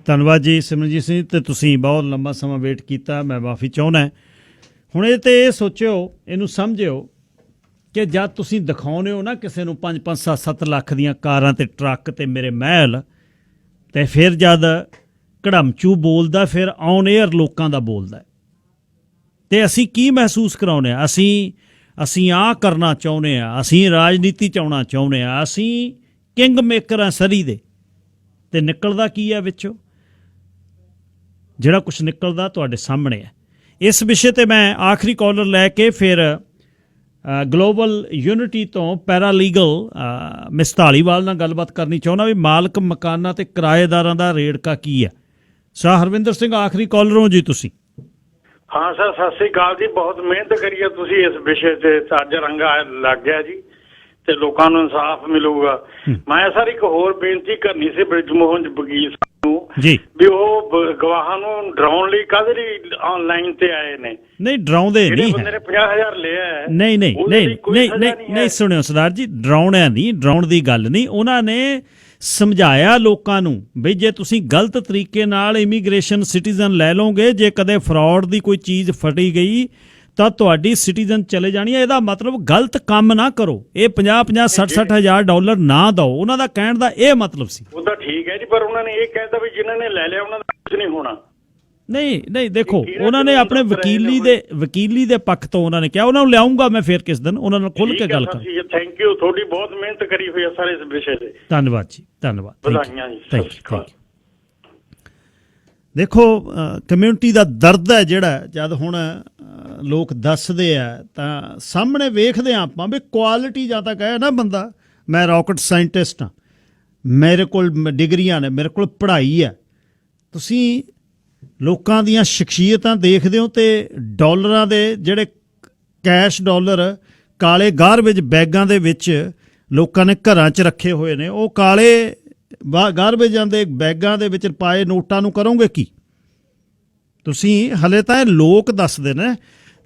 ਧੰਨਵਾਦ ਜੀ ਸਿਮਰਨਜੀਤ ਸਿੰਘ, ਤੇ ਤੁਸੀਂ ਬਹੁਤ ਲੰਬਾ ਸਮਾਂ ਵੇਟ ਕੀਤਾ, ਮੈਂ ਮਾਫੀ ਚਾਹੁੰਦਾ। ਹੁਣ ਇਹ ਤੇ ਇਹ ਸੋਚਿਓ, ਇਹਨੂੰ ਸਮਝਿਓ ਕਿ ਜਦ ਤੁਸੀਂ ਦਿਖਾਉਂਦੇ ਹੋ ਨਾ ਕਿਸੇ ਨੂੰ 5-5 7-7 ਲੱਖ ਦੀਆਂ ਕਾਰਾਂ ਤੇ ਟਰੱਕ ਤੇ ਮੇਰੇ ਮਹਿਲ, ਤੇ ਫਿਰ ਜਦ ਕੜਮਚੂ ਬੋਲਦਾ, ਫਿਰ ਔਨ ਏਅਰ ਲੋਕਾਂ ਦਾ ਬੋਲਦਾ, ਤੇ ਅਸੀਂ ਕੀ ਮਹਿਸੂਸ ਕਰਾਉਂਦੇ ਹਾਂ? ਅਸੀਂ ਆਹ ਕਰਨਾ ਚਾਹੁੰਦੇ ਹਾਂ, ਅਸੀਂ ਰਾਜਨੀਤੀ ਚਾਉਣਾ ਚਾਹੁੰਦੇ ਹਾਂ, ਅਸੀਂ ਕਿੰਗ ਮੇਕਰ ਹਾਂ ਸਰੀ ਦੇ, ਤੇ ਨਿਕਲਦਾ ਕੀ ਹੈ ਵਿੱਚੋਂ? ਜਿਹੜਾ ਕੁਛ ਨਿਕਲਦਾ ਤੁਹਾਡੇ ਸਾਹਮਣੇ ਹੈ। ਇਸ ਵਿਸ਼ੇ ਤੇ ਮੈਂ ਆਖਰੀ ਕਾਲਰ ਲੈ ਕੇ ਫਿਰ ਗਲੋਬਲ ਯੂਨਿਟੀ ਤੋਂ ਪੈਰਾਲੀਗਲ ਮਿਸ ਧਾਲੀਵਾਲ ਨਾਲ ਗੱਲਬਾਤ ਕਰਨੀ ਚਾਹੁੰਦਾ ਵੀ ਮਾਲਕ ਮਕਾਨਾਂ ਤੇ ਕਿਰਾਏਦਾਰਾਂ ਦਾ ਰੇੜਕਾ ਕੀ ਹੈ। ਸਾਹ ਹਰਵਿੰਦਰ ਸਿੰਘ ਆਖਰੀ ਕਾਲਰ ਹੋ ਜੀ ਤੁਸੀਂ। ਹਾਂ ਸਰ, ਸਤਿ ਸ੍ਰੀ ਅਕਾਲ ਜੀ। ਬਹੁਤ ਮਿਹਨਤ ਕਰੀ ਹੈ ਤੁਸੀਂ ਇਸ ਵਿਸ਼ੇ ਤੇ, ਅੱਜ ਰੰਗਾ ਲੱਗ ਗਿਆ ਜੀ ਤੇ ਲੋਕਾਂ ਨੂੰ ਇਨਸਾਫ ਮਿਲੂਗਾ। ਮੈਂ ਸਰ ਇੱਕ ਹੋਰ ਬੇਨਤੀ ਕਰਨੀ ਸੀ ਬ੍ਰਿਜ ਮੋਹਨ ਵਕੀਲ ਸਾਹਿਬ ਨੂੰ ਜੀ, ਵੀ ਉਹ ਗਵਾਹਾਂ ਨੂੰ ਡਰਾਉਣ ਲਈ ਕਾਹਦੇ ਲਈ ਆਨਲਾਈਨ ਤੇ ਆਏ ਨੇ? ਨਹੀਂ, ਡਰਾਉਂਦੇ ਨਹੀਂ ਬੰਦੇ ਨੇ 50,000 ਲਿਆ ਹੈ। ਨਹੀਂ ਸੁਣਿਓ ਸਰਦਾਰ ਜੀ, ਡਰਾਉਣਾ ਨਹੀਂ, ਡਰਾਉਣ ਦੀ ਗੱਲ ਨਹੀਂ। ਉਹਨਾਂ ਨੇ ਸਮਝਾਇਆ ਲੋਕਾਂ ਨੂੰ ਬਈ ਜੇ ਤੁਸੀਂ ਗਲਤ ਤਰੀਕੇ ਨਾਲ ਇਮੀਗ੍ਰੇਸ਼ਨ ਸਿਟੀਜ਼ਨ ਲੈ ਲਓਗੇ, ਜੇ ਕਦੇ ਫਰਾਡ ਦੀ ਕੋਈ ਚੀਜ਼ ਫਟੀ ਗਈ ਤਾਂ ਤੁਹਾਡੀ ਸਿਟੀਜ਼ਨ ਚਲੇ ਜਾਣੀ ਹੈ। ਇਹਦਾ ਮਤਲਬ ਗਲਤ ਕੰਮ ਨਾ ਕਰੋ, ਇਹ 50-50 60-60 ਹਜ਼ਾਰ ਡਾਲਰ ਨਾ ਦਿਓ। ਉਹਨਾਂ ਦਾ ਕਹਿਣ ਦਾ ਇਹ ਮਤਲਬ ਸੀ। ਉਹਦਾ ਠੀਕ ਹੈ ਜੀ, ਪਰ ਉਹਨਾਂ ਨੇ ਇਹ ਕਹਿਤਾ ਵੀ ਜਿਨ੍ਹਾਂ ਨੇ ਲੈ ਲਿਆ ਉਹਨਾਂ ਦਾ ਕੁਝ ਨਹੀਂ ਹੋਣਾ। ਨਹੀਂ ਦੇਖੋ, ਉਹਨਾਂ ਨੇ ਆਪਣੇ ਵਕੀਲੀ ਦੇ ਪੱਖ ਤੋਂ ਉਹਨਾਂ ਨੇ ਕਿਹਾ, ਉਹਨਾਂ ਨੂੰ ਲਿਆਉਂਗਾ ਮੈਂ ਫਿਰ ਕਿਸ ਦਿਨ, ਉਹਨਾਂ ਨਾਲ ਖੁੱਲ ਕੇ ਗੱਲ ਕਰ। ਥੈਂਕ ਯੂ, ਤੁਹਾਡੀ ਬਹੁਤ ਮਿਹਨਤ ਕਰੀ ਹੋਈ ਹੈ ਸਾਰੇ ਇਸ ਵਿਸ਼ੇ ਤੇ। ਧੰਨਵਾਦ ਜੀ, ਧੰਨਵਾਦ। ਵਧਾਈਆਂ ਜੀ। Thank you. ਦੇਖੋ, ਕਮਿਊਨਿਟੀ ਦਾ ਦਰਦ ਹੈ ਜਿਹੜਾ ਜਦ ਹੁਣ ਲੋਕ ਦੱਸਦੇ ਆ ਤਾਂ ਸਾਹਮਣੇ ਵੇਖਦੇ ਆ ਆਪਾਂ ਵੀ ਕੁਆਲਿਟੀ ਜਾਂ ਤਾਂ ਕਹੇ ਨਾ ਬੰਦਾ ਮੈਂ ਰਾਕਟ ਸਾਇੰਟਿਸਟ ਹਾਂ, ਮੇਰੇ ਕੋਲ ਡਿਗਰੀਆਂ ਨੇ, ਮੇਰੇ ਕੋਲ ਪੜ੍ਹਾਈ ਹੈ। ਤੁਸੀਂ ਲੋਕਾਂ ਦੀਆਂ ਸ਼ਖਸੀਅਤਾਂ ਦੇਖਦੇ ਹੋ ਤੇ ਡਾਲਰਾਂ ਦੇ ਜਿਹੜੇ ਕੈਸ਼ ਡਾਲਰ ਕਾਲੇ ਗਾਰਬੇਜ ਬੈਗਾਂ ਦੇ ਵਿੱਚ ਲੋਕਾਂ ਨੇ ਘਰਾਂ 'ਚ ਰੱਖੇ ਹੋਏ ਨੇ, ਉਹ ਕਾਲੇ ਗਾਰਬੇਜਾਂ ਦੇ ਬੈਗਾਂ ਦੇ ਵਿੱਚ ਪਾਏ ਨੋਟਾਂ ਨੂੰ ਕਰੋਗੇ ਕੀ ਤੁਸੀਂ? ਹਲੇ ਤਾਂ ਇਹ ਲੋਕ ਦੱਸਦੇ ਨੇ,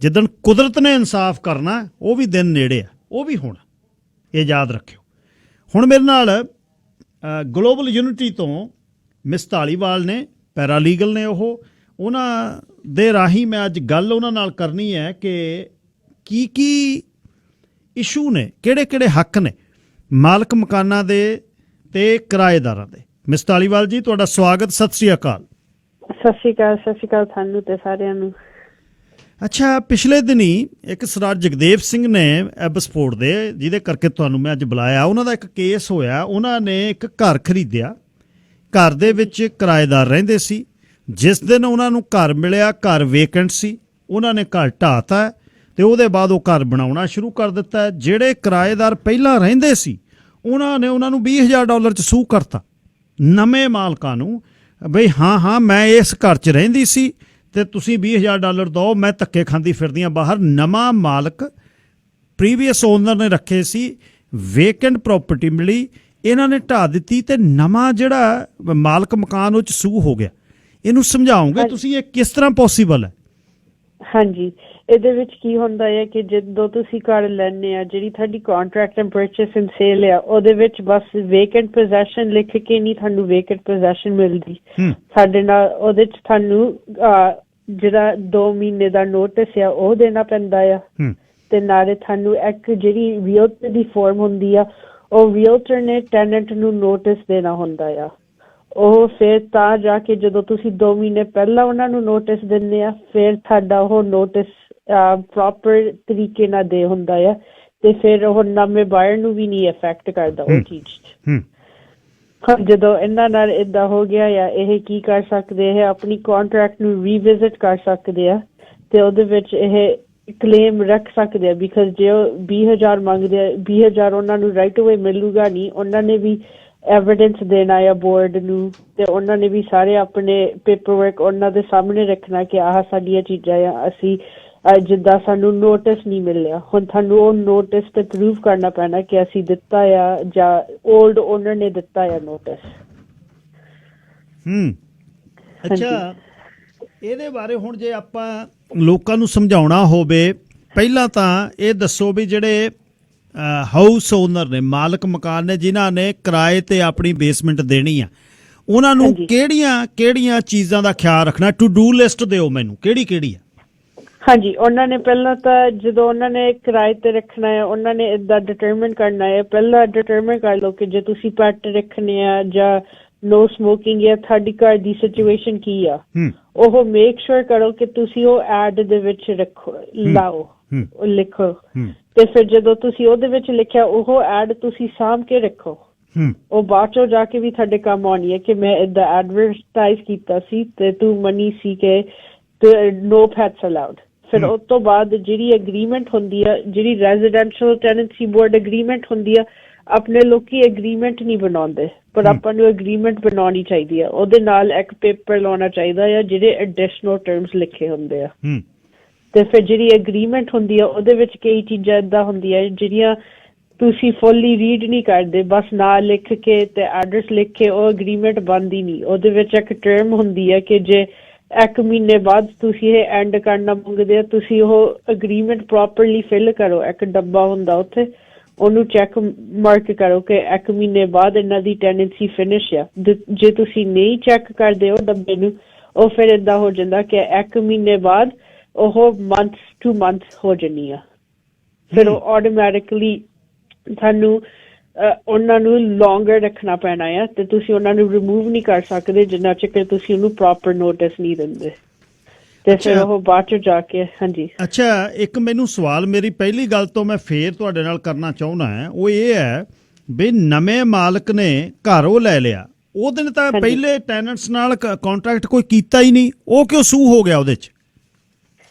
ਜਿੱਦਣ ਕੁਦਰਤ ਨੇ ਇਨਸਾਫ ਕਰਨਾ ਉਹ ਵੀ ਦਿਨ ਨੇੜੇ ਆ, ਉਹ ਵੀ ਹੁਣ, ਇਹ ਯਾਦ ਰੱਖਿਓ। ਹੁਣ ਮੇਰੇ ਨਾਲ ਗਲੋਬਲ ਯੂਨਿਟੀ ਤੋਂ ਮਿਸ ਧਾਲੀਵਾਲ ਨੇ, ਪੈਰਾਲੀਗਲ ਨੇ, ਉਹਨਾਂ ਦੇ ਰਾਹੀਂ ਮੈਂ ਅੱਜ ਗੱਲ ਉਹਨਾਂ ਨਾਲ ਕਰਨੀ ਹੈ ਕਿ ਕੀ ਇਸ਼ੂ ਨੇ, ਕਿਹੜੇ ਹੱਕ ਨੇ ਮਾਲਕ ਮਕਾਨਾਂ ਦੇ ਤੇ ਕਿਰਾਏਦਾਰਾਂ ਦੇ। ਮਿਸ ਧਾਲੀਵਾਲ ਜੀ, ਤੁਹਾਡਾ ਸਵਾਗਤ। ਸਤਿ ਸ੍ਰੀ ਅਕਾਲ। ਸਤਿ ਸ਼੍ਰੀ ਅਕਾਲ ਤੁਹਾਨੂੰ ਤੇ ਸਾਰਿਆਂ ਨੂੰ। ਅੱਛਾ, ਪਿਛਲੇ ਦਿਨੀ ਇੱਕ ਸਰਦਾਰ ਜਗਦੇਵ ਸਿੰਘ ਨੇ ਐਬਸਪੋਰਟ ਦੇ, ਜਿਹਦੇ ਕਰਕੇ ਤੁਹਾਨੂੰ ਮੈਂ ਅੱਜ ਬੁਲਾਇਆ, ਉਹਨਾਂ ਦਾ ਇੱਕ ਕੇਸ ਹੋਇਆ। ਉਹਨਾਂ ਨੇ ਇੱਕ ਘਰ ਖਰੀਦਿਆ, ਘਰ ਦੇ ਵਿੱਚ ਕਿਰਾਏਦਾਰ ਰਹਿੰਦੇ ਸੀ। ਜਿਸ ਦਿਨ ਉਹਨਾਂ ਨੂੰ ਘਰ ਮਿਲਿਆ, ਘਰ ਵੇਕੈਂਟ ਸੀ, ਉਹਨਾਂ ਨੇ ਘਰ ਢਾਹਤਾ ਤੇ ਉਹਦੇ ਬਾਅਦ ਉਹ ਘਰ ਬਣਾਉਣਾ ਸ਼ੁਰੂ ਕਰ ਦਿੱਤਾ। ਜਿਹੜੇ ਕਿਰਾਏਦਾਰ ਪਹਿਲਾਂ ਰਹਿੰਦੇ ਸੀ ਉਹਨਾਂ ਨੂੰ $20,000 'ਚ ਸੂਹ ਕਰਤਾ ਨਵੇਂ ਮਾਲਕਾਂ ਨੂੰ, ਬਈ ਹਾਂ ਮੈਂ ਇਸ ਘਰ 'ਚ ਰਹਿੰਦੀ ਸੀ ਤੇ ਤੁਸੀਂ $20,000 ਦਿਓ, ਮੈਂ ਧੱਕੇ ਖਾਂਦੀ ਫਿਰਦੀ ਹਾਂ ਬਾਹਰ। ਨਵਾਂ ਮਾਲਕ ਪ੍ਰੀਵੀਅਸ ਓਨਰ ਨੇ ਰੱਖੇ ਸੀ, ਵੇਕੈਂਟ ਪ੍ਰਾਪਰਟੀ ਮਿਲੀ, ਇਹਨਾਂ ਨੇ ਢਾਹ ਦਿੱਤੀ ਤੇ ਨਵਾਂ ਜਿਹੜਾ ਮਾਲਕ ਮਕਾਨ ਉਹ 'ਚ ਸੂਹ ਹੋ ਗਿਆ। ਇਹਨੂੰ ਸਮਝਾਓਗੇ ਤੁਸੀਂ, ਇਹ ਕਿਸ ਤਰ੍ਹਾਂ ਪੋਸੀਬਲ ਹੈ? ਹਾਂਜੀ, ਇਹਦੇ ਵਿੱਚ ਕੀ ਹੁੰਦਾ ਹੈ ਕਿ ਜਦੋਂ ਤੁਸੀਂ ਘਰ ਲੈਣੇ ਆ, ਜਿਹੜੀ ਤੁਹਾਡੀ contract and purchase and sale ਆ, ਉਹਦੇ ਵਿੱਚ ਬਸ ਵੇਕੈਂਟ ਪੋਜੈਸ਼ਨ ਲਿਖ ਕੇ ਨਹੀਂ ਤੁਹਾਨੂੰ ਵੇਕੈਂਟ ਪੋਜੈਸ਼ਨ ਮਿਲਦੀ। ਸਾਡੇ ਨਾਲ ਉਹਦੇ 'ਚ ਤੁਹਾਨੂੰ ਜਿਹੜਾ 2 ਮਹੀਨੇ ਦਾ ਨੋਟਿਸ ਆ ਉਹ ਦੇਣਾ ਪੈਂਦਾ ਆ, ਤੇ ਨਾਲੇ ਤੁਹਾਨੂੰ ਇੱਕ ਜਿਹੜੀ ਰੀਅਲਟਰ ਦੀ ਫਾਰਮ ਹੁੰਦੀ ਆ, ਉਹ ਰੀਅਲਟਰ ਨੇ ਟੈਨੈਂਟ ਨੂੰ ਨੋਟਿਸ ਦੇਣਾ ਹੁੰਦਾ ਆ। ਉਹ ਫਿਰ ਤਾਂ ਜਾ ਕੇ ਜਦੋਂ ਤੁਸੀਂ 2 ਮਹੀਨੇ ਪਹਿਲਾਂ ਉਹਨਾਂ ਨੂੰ ਨੋਟਿਸ ਦਿੰਦੇ ਆ, ਫਿਰ ਤੁਹਾਡਾ ਉਹ ਨੋਟਿਸ ਪ੍ਰੋਪਰ ਤਰੀਕੇ ਨਾਲ ਦੇ ਹੁੰਦਾ ਆ, ਤੇ ਫਿਰ ਉਹ ਨਵੇਂ ਬਾਇਰ ਨੂੰ ਵੀ ਨਹੀਂ ਅਫੈਕਟ ਕਰਦਾ ਉਹ ਚੀਜ਼। ਜਦੋਂ ਇਹਨਾਂ ਨਾਲ ਏਦਾਂ ਹੋ ਗਿਆ ਆ, ਇਹ ਕੀ ਕਰ ਸਕਦੇ ਹੈ, ਆਪਣੀ ਕੰਟਰੈਕਟ ਨੂੰ ਰੀਵਿਜ਼ਿਟ ਕਰ ਸਕਦੇ ਆ ਤੇ ਉਹਦੇ ਵਿੱਚ ਇਹ ਕਲੇਮ ਰੱਖ ਸਕਦੇ ਆ। ਬਿਕਾਜ਼ ਜੇ ਉਹ 20,000 ਮੰਗਦੇ ਆ, 20,000 ਉਹਨਾਂ ਨੂੰ ਰਾਈਟ ਅਵੇ ਮਿਲੂਗਾ ਨਹੀਂ, ਉਹਨਾਂ ਨੇ ਵੀ ਐਵੀਡੈਂਸ ਦੇਣਾ ਆ ਬੋਰਡ ਨੂੰ, ਤੇ ਉਹਨਾਂ ਨੇ ਵੀ ਸਾਰੇ ਆਪਣੇ ਪੇਪਰ ਵਰਕ ਉਹਨਾਂ ਦੇ ਸਾਹਮਣੇ ਰੱਖਣਾ ਕਿ ਆਹ ਸਾਡੀਆਂ ਚੀਜ਼ਾਂ ਆ, ਅਸੀਂ ਜਿੱਦਾਂ ਸਾਨੂੰ ਨੋਟਿਸ ਨਹੀਂ ਮਿਲਿਆ। ਹੁਣ ਤੁਹਾਨੂੰ ਉਹ ਨੋਟਿਸ ਤੇ ਪ੍ਰੂਵ ਕਰਨਾ ਪੈਣਾ ਕਿ ਅਸੀਂ ਦਿੱਤਾ ਆ ਜਾਂ ਓਲਡ ਓਨਰ ਨੇ ਦਿੱਤਾ ਆ ਨੋਟਿਸ। ਅੱਛਾ, ਇਹਦੇ ਬਾਰੇ ਹੁਣ ਜੇ ਆਪਾਂ ਲੋਕਾਂ ਨੂੰ ਸਮਝਾਉਣਾ ਹੋਵੇ, ਪਹਿਲਾਂ ਤਾਂ ਇਹ ਦੱਸੋ ਵੀ ਜਿਹੜੇ ਹਾਊਸ ਓਨਰ ਨੇ, ਮਾਲਕ ਮਕਾਨ ਨੇ, ਜਿਨ੍ਹਾਂ ਨੇ ਕਿਰਾਏ ਤੇ ਆਪਣੀ ਬੇਸਮੈਂਟ ਦੇਣੀ ਆ, ਉਹਨਾਂ ਨੂੰ ਕਿਹੜੀਆਂ ਚੀਜ਼ਾਂ ਦਾ ਖਿਆਲ ਰੱਖਣਾ? ਟੂ ਡੂ ਲਿਸਟ ਦਿਓ ਮੈਨੂੰ, ਕਿਹੜੀ ਆ? ਹਾਂਜੀ, ਉਹਨਾਂ ਨੇ ਪਹਿਲਾਂ ਤਾਂ ਜਦੋਂ ਉਹਨਾਂ ਨੇ ਕਿਰਾਏ ਤੇ ਰੱਖਣਾ ਹੈ, ਉਹਨਾਂ ਨੇ ਇਦਾਂ ਡਿਟਰਮਿਨ ਕਰਨਾ ਹੈ, ਪਹਿਲਾਂ ਡਿਟਰਮਿਨ ਕਰ ਲਓ ਕਿ ਜੇ ਤੁਸੀਂ ਪੈਟ ਰੱਖਣੇ ਆ ਜਾਂ ਨੋ ਸਮੋਕਿੰਗ ਜਾਂ ਤੁਹਾਡੀ ਘਰ ਦੀ ਸਿਚੁਏਸ਼ਨ ਕੀ ਆ, ਉਹ ਮੇਕ ਸ਼ੋਰ ਕਰੋ ਕਿ ਤੁਸੀਂ ਉਹ ਐਡ ਦੇ ਵਿੱਚ ਰੱਖੋ, ਲਾਓ, ਲਿਖੋ। ਤੇ ਫਿਰ ਜਦੋਂ ਤੁਸੀਂ ਉਹਦੇ ਵਿੱਚ ਲਿਖਿਆ, ਉਹ ਐਡ ਤੁਸੀਂ ਸਾਂਭ ਕੇ ਰੱਖੋ। ਉਹ ਬਾਅਦ ਚੋਂ ਜਾ ਕੇ ਵੀ ਤੁਹਾਡੇ ਕੰਮ ਆਉਣੀ ਹੈ ਕਿ ਮੈਂ ਏਦਾਂ ਐਡਵਰਟਾਈਜ਼ ਕੀਤਾ ਸੀ ਤੇ ਤੂੰ ਮੰਨੀ ਸੀ ਕਿ ਨੋ ਪੈਟਸ ਅਲਾਉਡ। ਫਿਰ ਉਸ ਤੋਂ ਬਾਅਦ ਜਿਹੜੀ ਐਗਰੀਮੈਂਟ ਹੁੰਦੀ ਆ, ਜਿਹੜੀ ਰੈਜ਼ੀਡੈਂਸ਼ੀਅਲ ਟੈਨੈਂਸੀ ਬੋਰਡ ਐਗਰੀਮੈਂਟ ਹੁੰਦੀ ਆ, ਆਪਣੇ ਲੋਕੀ ਐਗਰੀਮੈਂਟ ਨਹੀਂ ਬਣਾਉਂਦੇ, ਪਰ ਆਪਾਂ ਨੂੰ ਐਗਰੀਮੈਂਟ ਬਣਾਉਣੀ ਚਾਹੀਦੀ ਆ। ਉਹਦੇ ਨਾਲ ਇੱਕ ਪੇਪਰ ਲਾਉਣਾ ਚਾਹੀਦਾ ਆ ਜਿਹੜੇ ਐਡੀਸ਼ਨਲ ਟਰਮਸ ਲਿਖੇ ਹੁੰਦੇ ਆ। ਤੇ ਫਿਰ ਜਿਹੜੀ ਐਗਰੀਮੈਂਟ ਹੁੰਦੀ ਆ, ਉਹਦੇ ਵਿੱਚ ਕਈ ਚੀਜ਼ਾਂ ਏਦਾਂ ਹੁੰਦੀਆਂ ਜਿਹੜੀਆਂ ਤੁਸੀਂ ਫੁੱਲੀ ਰੀਡ ਨਹੀਂ ਕਰਦੇ, ਬਸ ਨਾਂ ਲਿਖ ਕੇ ਤੇ ਐਡਰੈਸ ਲਿਖ ਕੇ ਉਹ ਐਗਰੀਮੈਂਟ ਬਣਦੀ ਨਹੀਂ। ਉਹਦੇ ਵਿੱਚ ਇੱਕ ਟਰਮ ਹੁੰਦੀ ਹੈ ਕਿ ਜੇ 1 ਮਹੀਨੇ ਬਾਅਦ ਤੁਸੀਂ ਇਹ ਐਂਡ ਕਰਨਾ ਮੰਗਦੇ ਆ, ਤੁਸੀਂ ਉਹ ਐਗਰੀਮੈਂਟ ਪ੍ਰੋਪਰਲੀ ਫਿਲ ਕਰੋ। ਇੱਕ ਡੱਬਾ ਹੁੰਦਾ ਉੱਥੇ, ਉਹਨੂੰ ਚੈੱਕ ਮਾਰਕ ਕਰੋ ਕਿ 1 ਮਹੀਨੇ ਬਾਅਦ ਇਹਨਾਂ ਦੀ ਟੈਨੈਂਸੀ ਫਿਨਿਸ਼ ਆ। ਜੇ ਤੁਸੀਂ ਨਹੀਂ ਚੈੱਕ ਕਰਦੇ ਉਹ ਡੱਬੇ ਨੂੰ, ਉਹ ਫਿਰ ਏਦਾਂ ਹੋ ਜਾਂਦਾ ਕਿ 1 ਮਹੀਨੇ ਬਾਅਦ ਉਹ ਮੰਥ ਟੂ ਮੰਥ ਹੋ ਜਾਣੀ ਆ। ਫਿਰ ਉਹ ਆਟੋਮੈਟਿਕਲੀ ਤੁਹਾਨੂੰ ਉਹਨਾਂ ਨੂੰ ਲੌਂਗਰ ਰੱਖਣਾ ਪੈਣਾ ਆ ਤੇ ਤੁਸੀਂ ਉਹਨਾਂ ਨੂੰ ਰਿਮੂਵ ਨਹੀਂ ਕਰ ਸਕਦੇ ਜਿੰਨਾ ਚਿਰ ਤੁਸੀਂ ਉਹਨੂੰ ਪ੍ਰੋਪਰ ਨੋਟਿਸ ਨਹੀਂ ਦਿੰਦੇ। ਤੇ ਫਿਰ ਉਹ ਬਾਅਦ ਚ ਜਾ ਕੇ ਹਾਂਜੀ। ਅੱਛਾ, ਇੱਕ ਮੈਨੂੰ ਸਵਾਲ ਮੇਰੀ ਪਹਿਲੀ ਗੱਲ ਤੋਂ ਮੈਂ ਫੇਰ ਤੁਹਾਡੇ ਨਾਲ ਕਰਨਾ ਚਾਹੁੰਦਾ ਹੈ, ਉਹ ਇਹ ਹੈ ਵੀ ਨਵੇਂ ਮਾਲਕ ਨੇ ਘਰ ਉਹ ਲੈ ਲਿਆ, ਉਹਦੇ ਨੇ ਤਾਂ ਪਹਿਲੇ ਟੈਨੈਂਟਸ ਨਾਲ ਕੰਟਰੈਕਟ ਕੋਈ ਕੀਤਾ ਹੀ ਨਹੀਂ, ਉਹ ਕਿਉਂ ਸੂ ਹੋ ਗਿਆ ਉਹਦੇ ਚ?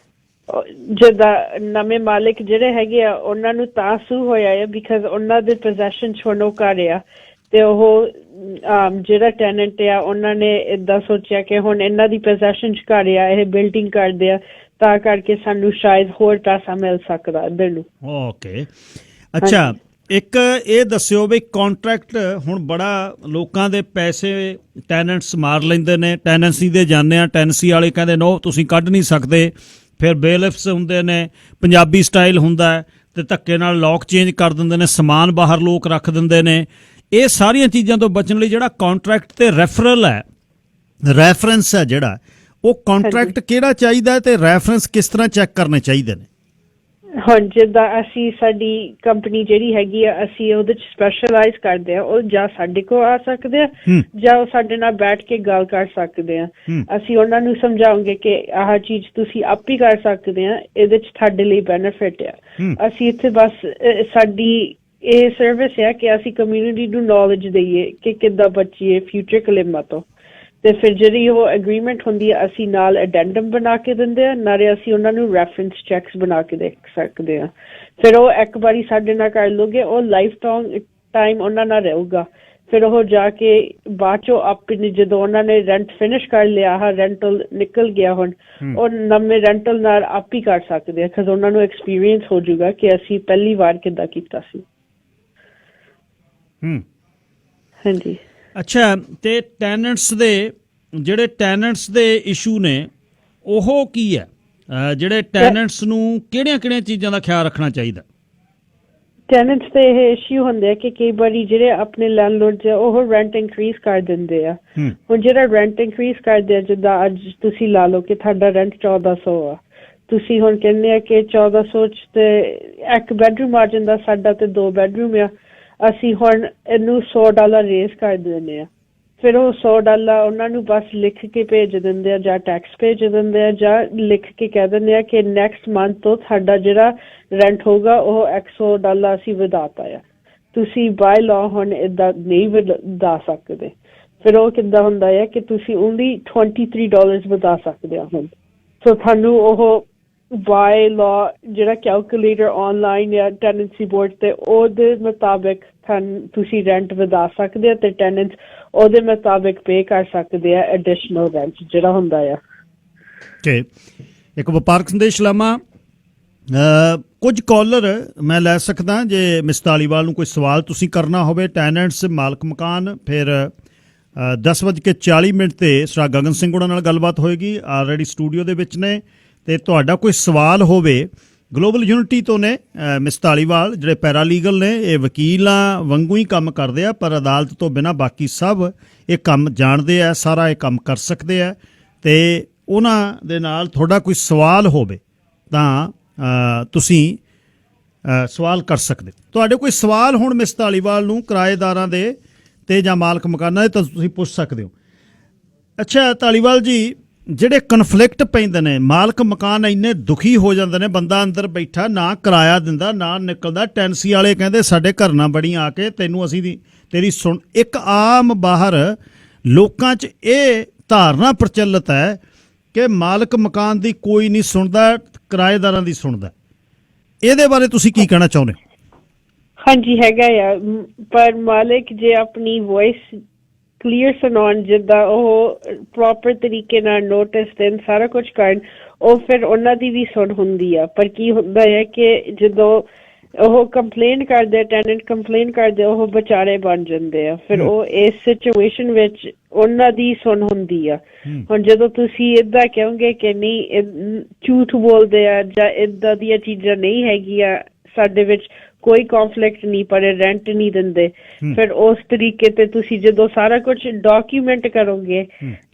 ਜਿੱਦਾਂ ਨਵੇਂ ਮਾਲਿਕ ਜਿਹੜੇ ਹੈਗੇ ਆ, ਉਹਨਾਂ ਨੂੰ ਤਾਂ ਸੂ ਹੋਇਆ ਹੈ ਬਿਕਾਜ਼ ਉਹਨਾਂ ਦੇ ਪੋਜੈਸ਼ਨ ਚ ਹੁਣ ਉਹ ਘਰ ਆ ਤੇ ਉਹ ਜਿਹੜਾ ਟੈਨੈਂਟ ਆ, ਉਹਨਾਂ ਨੇ ਏਦਾਂ ਸੋਚਿਆ ਕਿ ਹੁਣ ਇਹਨਾਂ ਦੀ ਪੋਜੈਸ਼ਨ ਚ ਘਰ ਆ, ਇਹ ਬਿਲਡਿੰਗ ਕਰਦੇ ਆ, ਤਾਂ ਕਰਕੇ ਸਾਨੂੰ ਸ਼ਾਇਦ ਹੋਰ ਪੈਸਾ ਮਿਲ ਸਕਦਾ ਇੱਧਰ ਨੂੰ। ਓਕੇ, ਅੱਛਾ, ਇੱਕ ਇਹ ਦੱਸਿਓ ਵੀ ਕੰਟਰੈਕਟ ਹੁਣ ਬੜਾ ਲੋਕਾਂ ਦੇ ਪੈਸੇ ਟੈਨੈਂਟਸ ਮਾਰ ਲੈਂਦੇ ਨੇ, ਟੈਨੈਂਸੀ ਦੇ ਜਾਂਦੇ ਆ, ਟੈਨੈਂਸੀ ਵਾਲੇ ਕਹਿੰਦੇ ਨੋ ਤੁਸੀਂ ਕੱਢ ਨਹੀਂ ਸਕਦੇ, ਫਿਰ ਬੇਲਿਫਸ ਹੁੰਦੇ ਨੇ, ਪੰਜਾਬੀ ਸਟਾਈਲ ਹੁੰਦਾ ਤੇ ਧੱਕੇ ਨਾਲ ਲੋਕ ਚੇਂਜ ਕਰ ਦਿੰਦੇ ਨੇ, ਸਮਾਨ ਬਾਹਰ ਲੋਕ ਰੱਖ ਦਿੰਦੇ ਨੇ। ਇਹ ਸਾਰੀਆਂ ਚੀਜ਼ਾਂ ਤੋਂ ਬਚਣ ਲਈ ਜਿਹੜਾ ਕੰਟਰੈਕਟ ਤੇ ਰੈਫਰਲ ਹੈ, ਰੈਫਰੈਂਸ ਹੈ ਜਿਹੜਾ, ਉਹ ਕੰਟਰੈਕਟ ਕਿਹੜਾ ਚਾਹੀਦਾ ਤੇ ਰੈਫਰੈਂਸ ਕਿਸ ਤਰ੍ਹਾਂ ਚੈੱਕ ਕਰਨੇ ਚਾਹੀਦੇ ਨੇ? ਹੁਣ ਜਿੱਦਾਂ ਅਸੀਂ ਸਾਡੀ ਕੰਪਨੀ ਜਿਹੜੀ ਹੈਗੀ ਆ, ਅਸੀਂ ਉਹਦੇ ਚ ਸਪੈਸ਼ਲਾਈਜ਼ ਕਰਦੇ ਆ, ਉਹ ਜਾਂ ਸਾਡੇ ਕੋਲ ਆ ਸਕਦੇ ਆ ਜਾਂ ਉਹ ਸਾਡੇ ਨਾਲ ਬੈਠ ਕੇ ਗੱਲ ਕਰ ਸਕਦੇ ਆ। ਅਸੀਂ ਉਹਨਾਂ ਨੂੰ ਸਮਝਾਉਂਗੇ ਕਿ ਆਹ ਚੀਜ਼ ਤੁਸੀਂ ਆਪ ਹੀ ਕਰ ਸਕਦੇ ਆ, ਇਹਦੇ ਚ ਤੁਹਾਡੇ ਲਈ ਬੈਨੀਫਿਟ ਆ। ਅਸੀਂ ਇੱਥੇ ਬਸ ਸਾਡੀ ਇਹ ਸਰਵਿਸ ਹੈ ਕਿ ਅਸੀਂ ਕਮਿਊਨਿਟੀ ਨੂੰ ਨੌਲੇਜ ਦਈਏ ਕਿ ਕਿੱਦਾਂ ਬਚੀਏ ਫਿਊਚਰ ਕਲੇਮਾਂ ਤੋਂ। ਤੇ ਫਿਰ ਜਿਹੜੀ ਉਹ ਐਗਰੀਮੈਂਟ ਹੁੰਦੀ ਹੈ, ਅਸੀਂ ਨਾਲ ਐਡੈਂਡਮ ਬਣਾ ਕੇ ਦਿੰਦੇ ਆ, ਨਾਲੇ ਅਸੀਂ ਉਹਨਾਂ ਨੂੰ ਰੈਫਰੈਂਸ ਚੈਕਸ ਬਣਾ ਕੇ ਦੇ ਸਕਦੇ ਆ। ਫਿਰ ਉਹ ਇੱਕ ਵਾਰੀ ਸਾਡੇ ਨਾਲ ਕਰ ਲੋਗੇ, ਉਹ ਲਾਈਫ ਟਾਈਮ ਉਹਨਾਂ ਨਾਲ ਰਹੂਗਾ। ਫਿਰ ਉਹ ਜਾ ਕੇ ਬਾਅਦ ਚੋਂ ਆਪਣੇ ਜਦੋਂ ਉਹਨਾਂ ਨੇ ਰੈਂਟ ਫਿਨਿਸ਼ ਕਰ ਲਿਆ, ਆਹ ਰੈਂਟਲ ਨਿਕਲ ਗਿਆ, ਹੁਣ ਉਹ ਨਵੇਂ ਰੈਂਟਲ ਨਾਲ ਆਪ ਹੀ ਕਰ ਸਕਦੇ ਆ ਕਿਉਂਕਿ ਉਹਨਾਂ ਨੂੰ ਐਕਸਪੀਰੀਅੰਸ ਹੋ ਜਾਊਗਾ ਕਿ ਅਸੀਂ ਪਹਿਲੀ ਵਾਰ ਕਿੱਦਾਂ ਕੀਤਾ ਸੀ। ਹਾਂਜੀ। ਅੱਛਾ, ਤੇ ਟੈਨੈਂਟਸ ਦੇ ਜਿਹੜੇ ਟੈਨੈਂਟਸ ਦੇ ਇਸ਼ੂ ਨੇ ਉਹ ਕੀ ਹੈ? ਜਿਹੜੇ ਟੈਨੈਂਟਸ ਨੂੰ ਕਿਹੜੀਆਂ ਚੀਜ਼ਾਂ ਦਾ ਖਿਆਲ ਰੱਖਣਾ ਚਾਹੀਦਾ? ਟੈਨੈਂਟਸ ਦੇ ਇਹ ਇਸ਼ੂ ਹੁੰਦੇ ਆ ਕਿ ਕਈ ਵਾਰੀ ਜਿਹੜੇ ਆਪਣੇ ਲੈਂਡਲੋਰਡਸ ਆ ਉਹ ਰੈਂਟ ਇਨਕਰੀਜ਼ ਕਰ ਦਿੰਦੇ ਆ। ਹੁਣ ਜਿਹੜਾ ਰੈਂਟ ਇਨਕਰੀਜ਼ ਕਰਦੇ ਆ, ਜਿੱਦਾਂ ਅੱਜ ਤੁਸੀਂ ਲਾ ਲਓ ਕਿ ਤੁਹਾਡਾ ਰੈਂਟ 1400 ਆ, ਤੁਸੀਂ ਹੁਣ ਕਹਿੰਦੇ ਆ ਕਿ 1400 ਚ ਤੇ ਇੱਕ ਬੈਡਰੂਮ ਆ ਜਾਂਦਾ ਸਾਡਾ ਤੇ 2 ਬੈਡਰੂਮ ਆ, ਅਸੀਂ ਹੁਣ ਇਹਨੂੰ $100 ਰੇਜ਼ ਕਰ ਦਿੰਦੇ ਆ। ਫਿਰ ਉਹ $100 ਉਹਨਾਂ ਨੂੰ ਬਸ ਲਿਖ ਕੇ ਭੇਜ ਦਿੰਦੇ ਆ ਜਾਂ ਟੈਕਸ ਭੇਜ ਦਿੰਦੇ ਆ ਜਾਂ ਲਿਖ ਕੇ ਕਹਿ ਦਿੰਦੇ ਆ ਕਿ ਨੈਕਸਟ ਮੰਥ ਤੋਂ ਸਾਡਾ ਜਿਹੜਾ ਰੈਂਟ ਹੋਊਗਾ ਉਹ $100 ਅਸੀਂ ਵਧਾਤਾ ਆ। ਤੁਸੀਂ ਬਾਈ ਲਾਅ ਹੁਣ ਏਦਾਂ ਨਹੀਂ ਵਧਾ ਸਕਦੇ। ਫਿਰ ਉਹ ਕਿੱਦਾਂ ਹੁੰਦਾ ਹੈ ਕਿ ਤੁਸੀਂ ਓਨਲੀ $23 ਵਧਾ ਸਕਦੇ ਆ ਹੁਣ। ਸੋ ਤੁਹਾਨੂੰ ਉਹ ਬਾਈ ਲਾਅ ਜਿਹੜਾ ਕੈਲਕੂਲੇਟਰ ਆਨਲਾਈਨ ਜਾਂ ਟੈਨੈਂਸੀ ਬੋਰਡ ਤੇ ਉਹਦੇ ਮੁਤਾਬਿਕ ਤੁਸੀਂ ਰੈਂਟ ਵਧਾ ਸਕਦੇ ਆ ਤੇ ਟੈਨੈਂਟਸ ਉਹਦੇ ਮੁਤਾਬਿਕ ਪੇ ਕਰ ਸਕਦੇ ਆ ਐਡੀਸ਼ਨਲ ਰੈਂਟ ਜਿਹੜਾ ਹੁੰਦਾ ਆ। ਕਿ ਇੱਕ ਵਪਾਰਕ ਸੰਦੇਸ਼ ਲਾਵਾਂ, ਕੁਝ ਕਾਲਰ ਮੈਂ ਲੈ ਸਕਦਾ ਜੇ ਮਿਸ ਧਾਲੀਵਾਲ ਨੂੰ ਕੋਈ ਸਵਾਲ ਤੁਸੀਂ ਕਰਨਾ ਹੋਵੇ, ਟੈਨੈਂਟਸ, ਮਾਲਕ ਮਕਾਨ, ਫਿਰ 10:40 ਤੇ ਸਰ ਗਗਨ ਸਿੰਘ ਉਹਨਾਂ ਨਾਲ ਗੱਲਬਾਤ ਹੋਏਗੀ, ਆਲਰੇਡੀ ਸਟੂਡੀਓ ਦੇ ਵਿੱਚ ਨੇ। ਤੇ ਤੁਹਾਡਾ ਕੋਈ ਸਵਾਲ ਹੋਵੇ, ਗਲੋਬਲ ਯੂਨਿਟੀ ਤੋਂ ਨੇ ਮਿਸ ਧਾਲੀਵਾਲ, ਜਿਹੜੇ ਪੈਰਾਲੀਗਲ ਨੇ, ਇਹ ਵਕੀਲਾਂ ਵਾਂਗੂ ਹੀ ਕੰਮ ਕਰਦੇ ਆ, ਪਰ ਅਦਾਲਤ ਤੋਂ ਬਿਨਾਂ ਬਾਕੀ ਸਭ ਇਹ ਕੰਮ ਜਾਣਦੇ ਆ, ਸਾਰਾ ਇਹ ਕੰਮ ਕਰ ਸਕਦੇ ਆ। ਤੇ ਉਹਨਾਂ ਦੇ ਨਾਲ ਤੁਹਾਡਾ ਕੋਈ ਸਵਾਲ ਹੋਵੇ ਤਾਂ ਤੁਸੀਂ ਸਵਾਲ ਕਰ ਸਕਦੇ। ਤੁਹਾਡੇ ਕੋਈ ਸਵਾਲ ਹੁਣ ਮਿਸ ਧਾਲੀਵਾਲ ਨੂੰ ਕਿਰਾਏਦਾਰਾਂ ਦੇ ਤੇ ਜਾਂ ਮਾਲਕ ਮਕਾਨਾਂ ਦੇ, ਤਾਂ ਤੁਸੀਂ ਪੁੱਛ ਸਕਦੇ ਹੋ। ਅੱਛਾ ਧਾਲੀਵਾਲ ਜੀ, ਜਿਹੜੇ ਕਨਫਲਿਕਟ ਪੈਂਦੇ ਨੇ, ਮਾਲਕ ਮਕਾਨ ਇੰਨੇ ਦੁਖੀ ਹੋ ਜਾਂਦੇ ਨੇ, ਬੰਦਾ ਅੰਦਰ ਬੈਠਾ ਨਾ ਕਿਰਾਇਆ ਦਿੰਦਾ ਨਾ ਨਿਕਲਦਾ, ਟੈਂਸੀ ਵਾਲੇ ਕਹਿੰਦੇ ਸਾਡੇ ਘਰ ਨਾ ਬੜੀ ਆ ਕੇ ਤੈਨੂੰ ਅਸੀਂ ਤੇਰੀ ਸੁਣ। ਇੱਕ ਆਮ ਬਾਹਰ ਲੋਕਾਂ 'ਚ ਇਹ ਧਾਰਨਾ ਪ੍ਰਚਲਿਤ ਹੈ ਕਿ ਮਾਲਕ ਮਕਾਨ ਦੀ ਕੋਈ ਨਹੀਂ ਸੁਣਦਾ, ਕਿਰਾਏਦਾਰਾਂ ਦੀ ਸੁਣਦਾ। ਇਹਦੇ ਬਾਰੇ ਤੁਸੀਂ ਕੀ ਕਹਿਣਾ ਚਾਹੁੰਦੇ ਹੋ? ਹਾਂਜੀ ਹੈਗਾ ਆ, ਪਰ ਮਾਲਕ ਜੇ ਆਪਣੀ ਵੌਇਸ ਕਲੀਅਰ ਸੁਣਾਉਣ, ਜਿੱਦਾਂ ਉਹ ਪ੍ਰੋਪਰ ਤਰੀਕੇ ਨਾਲ ਨੋਟਿਸ ਦੇਣ, ਸਾਰਾ ਕੁਝ ਕਰਨ, ਉਹ ਫਿਰ ਉਹਨਾਂ ਦੀ ਵੀ ਸੁਣ ਹੁੰਦੀ ਆ। ਪਰ ਕੀ ਹੁੰਦਾ ਹੈ ਕਿ ਜਦੋਂ ਉਹ ਕੰਪਲੇਨ ਕਰਦੇ, ਟੈਨੈਂਟ ਕੰਪਲੇਨ ਕਰਦੇ, ਉਹ ਵਿਚਾਰੇ ਬਣ ਜਾਂਦੇ ਆ। ਫਿਰ ਉਹ ਇਸ ਸਿਚੁਏਸ਼ਨ ਵਿੱਚ ਉਹਨਾਂ ਦੀ ਸੁਣ ਹੁੰਦੀ ਆ। ਹੁਣ ਜਦੋਂ ਤੁਸੀਂ ਏਦਾਂ ਕਹੋਗੇ ਕਿ ਨਹੀਂ ਝੂਠ ਬੋਲਦੇ ਆ ਜਾਂ ਏਦਾਂ ਦੀਆਂ ਚੀਜ਼ਾਂ ਨਹੀਂ ਹੈਗੀਆਂ, ਸਾਡੇ ਵਿੱਚ ਕੋਈ ਕੌਨਫਲਿਕਟ ਨਹੀਂ, ਪਰ ਰੈਂਟ ਨਹੀਂ ਦਿੰਦੇ, ਫਿਰ ਉਸ ਤਰੀਕੇ ਤੇ ਤੁਸੀਂ ਜਦੋਂ ਸਾਰਾ ਕੁਝ ਡਾਕੂਮੈਂਟ ਕਰੋਗੇ,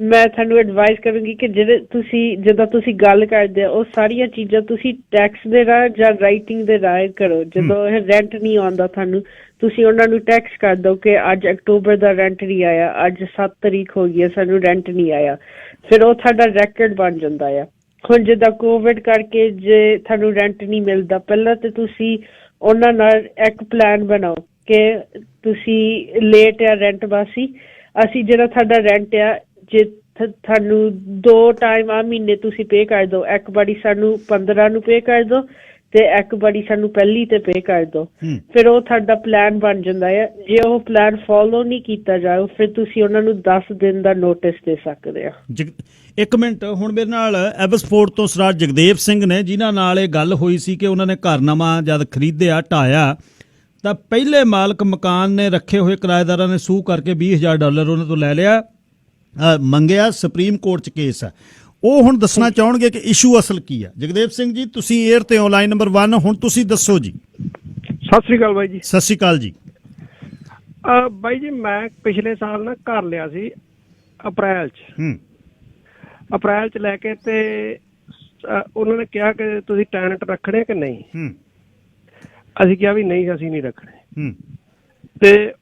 ਮੈਂ ਤੁਹਾਨੂੰ ਐਡਵਾਈਸ ਕਰੂੰਗੀ ਕਿ ਜਦੋਂ ਤੁਸੀਂ ਗੱਲ ਕਰਦੇ ਹੋ, ਉਹ ਸਾਰੀਆਂ ਚੀਜ਼ਾਂ ਤੁਸੀਂ ਟੈਕਸ ਦੇ ਰਾਹ ਜਾਂ ਰਾਈਟਿੰਗ ਦੇ ਰਾਹ ਕਰੋ। ਜਦੋਂ ਇਹ ਰੈਂਟ ਨਹੀਂ ਆਉਂਦਾ ਤੁਹਾਨੂੰ, ਤੁਸੀਂ ਉਹਨਾਂ ਨੂੰ ਟੈਕਸ ਕਰ ਦਿਓ ਕਿ ਅੱਜ ਅਕਤੂਬਰ ਦਾ ਰੈਂਟ ਨਹੀਂ ਆਇਆ, ਅੱਜ 7 ਤਰੀਕ ਹੋ ਗਈ ਹੈ, ਸਾਨੂੰ ਰੈਂਟ ਨਹੀਂ ਆਇਆ। ਫਿਰ ਉਹ ਤੁਹਾਡਾ ਰੈਕਡ ਬਣ ਜਾਂਦਾ ਆ। ਹੁਣ ਜਿੱਦਾਂ ਕੋਵਿਡ ਕਰਕੇ ਜੇ ਤੁਹਾਨੂੰ ਰੈਂਟ ਨਹੀਂ ਮਿਲਦਾ, ਪਹਿਲਾਂ ਤੇ ਤੁਸੀਂ ਉਹਨਾਂ ਨਾਲ ਇੱਕ ਪਲਾਨ ਬਣਾਓ ਕਿ ਤੁਸੀਂ ਲੇਟ ਆ ਰੈਂਟ ਵਾਸੀ, ਅਸੀਂ ਜਿਹੜਾ ਤੁਹਾਡਾ ਰੈਂਟ ਆ, ਜੇ ਤੁਹਾਨੂੰ 2 ਟਾਈਮ ਆ ਮਹੀਨੇ ਤੁਸੀਂ ਪੇ ਕਰ ਦਿਓ, ਇੱਕ ਵਾਰੀ ਸਾਨੂੰ 15 ਨੂੰ ਪੇ ਕਰ ਦਿਓ ਤੇ ਇੱਕ ਵਾਰੀ ਸਾਨੂੰ ਪਹਿਲੀ ਤੇ ਪੇ ਕਰ ਦਿਓ। ਫਿਰ ਉਹ ਤੁਹਾਡਾ ਪਲਾਨ ਬਣ ਜਾਂਦਾ ਹੈ। ਜੇ ਉਹ ਪਲਾਨ ਫੋਲੋ ਨਹੀਂ ਕੀਤਾ ਜਾਏ, ਫਿਰ ਤੁਸੀਂ ਉਹਨਾਂ ਨੂੰ 10 ਦਿਨ ਦਾ ਨੋਟਿਸ ਦੇ ਸਕਦੇ ਆ। ਇੱਕ ਮਿੰਟ, ਹੁਣ ਮੇਰੇ ਨਾਲ ਐਬਸਫੋਰਡ ਤੋਂ ਸਰਦਾਰ ਜਗਦੇਵ ਸਿੰਘ ਨੇ, ਜਿਨ੍ਹਾਂ ਨਾਲ ਇਹ ਗੱਲ ਹੋਈ ਸੀ ਕਿ ਉਹਨਾਂ ਨੇ ਘਰ ਨਵਾਂ ਜਦ ਖਰੀਦਿਆ, ਢਾਇਆ, ਤਾਂ ਪਹਿਲੇ ਮਾਲਕ ਮਕਾਨ ਨੇ ਰੱਖੇ ਹੋਏ ਕਿਰਾਏਦਾਰਾਂ ਨੇ ਸੂਹ ਕਰਕੇ $20,000 ਉਹਨਾਂ ਤੋਂ ਲੈ ਲਿਆ, ਮੰਗਿਆ, ਸੁਪਰੀਮ ਕੋਰਟ 'ਚ ਕੇਸ ਹੈ। ਉਹ ਹੁਣ ਦੱਸਣਾ ਚਾਹਣਗੇ ਕਿ ਇਸ਼ੂ ਅਸਲ ਕੀ ਹੈ। ਜਗਦੇਵ ਸਿੰਘ ਜੀ, ਤੁਸੀਂ 에ਅਰ ਤੇ ਆਨਲਾਈਨ ਨੰਬਰ 1, ਹੁਣ ਤੁਸੀਂ ਦੱਸੋ ਜੀ। ਸਤਿ ਸ੍ਰੀ ਅਕਾਲ ਬਾਈ ਜੀ। ਸਤਿ ਸ੍ਰੀ ਅਕਾਲ ਜੀ। ਬਾਈ ਜੀ, ਮੈਂ ਪਿਛਲੇ ਸਾਲ ਨਾ ਘਰ ਲਿਆ ਸੀ ਅਪ੍ਰੈਲ 'ਚ ਲੈ ਕੇ, ਤੇ ਉਹਨਾਂ ਨੇ ਕਿਹਾ ਕਿ ਤੁਸੀਂ ਟੈਨੈਂਟ ਰੱਖਣੇ ਕਿ ਨਹੀਂ। ਅਸੀਂ ਕਿਹਾ ਵੀ ਨਹੀਂ, ਅਸੀਂ ਨਹੀਂ ਰੱਖਣੇ। ਤੇ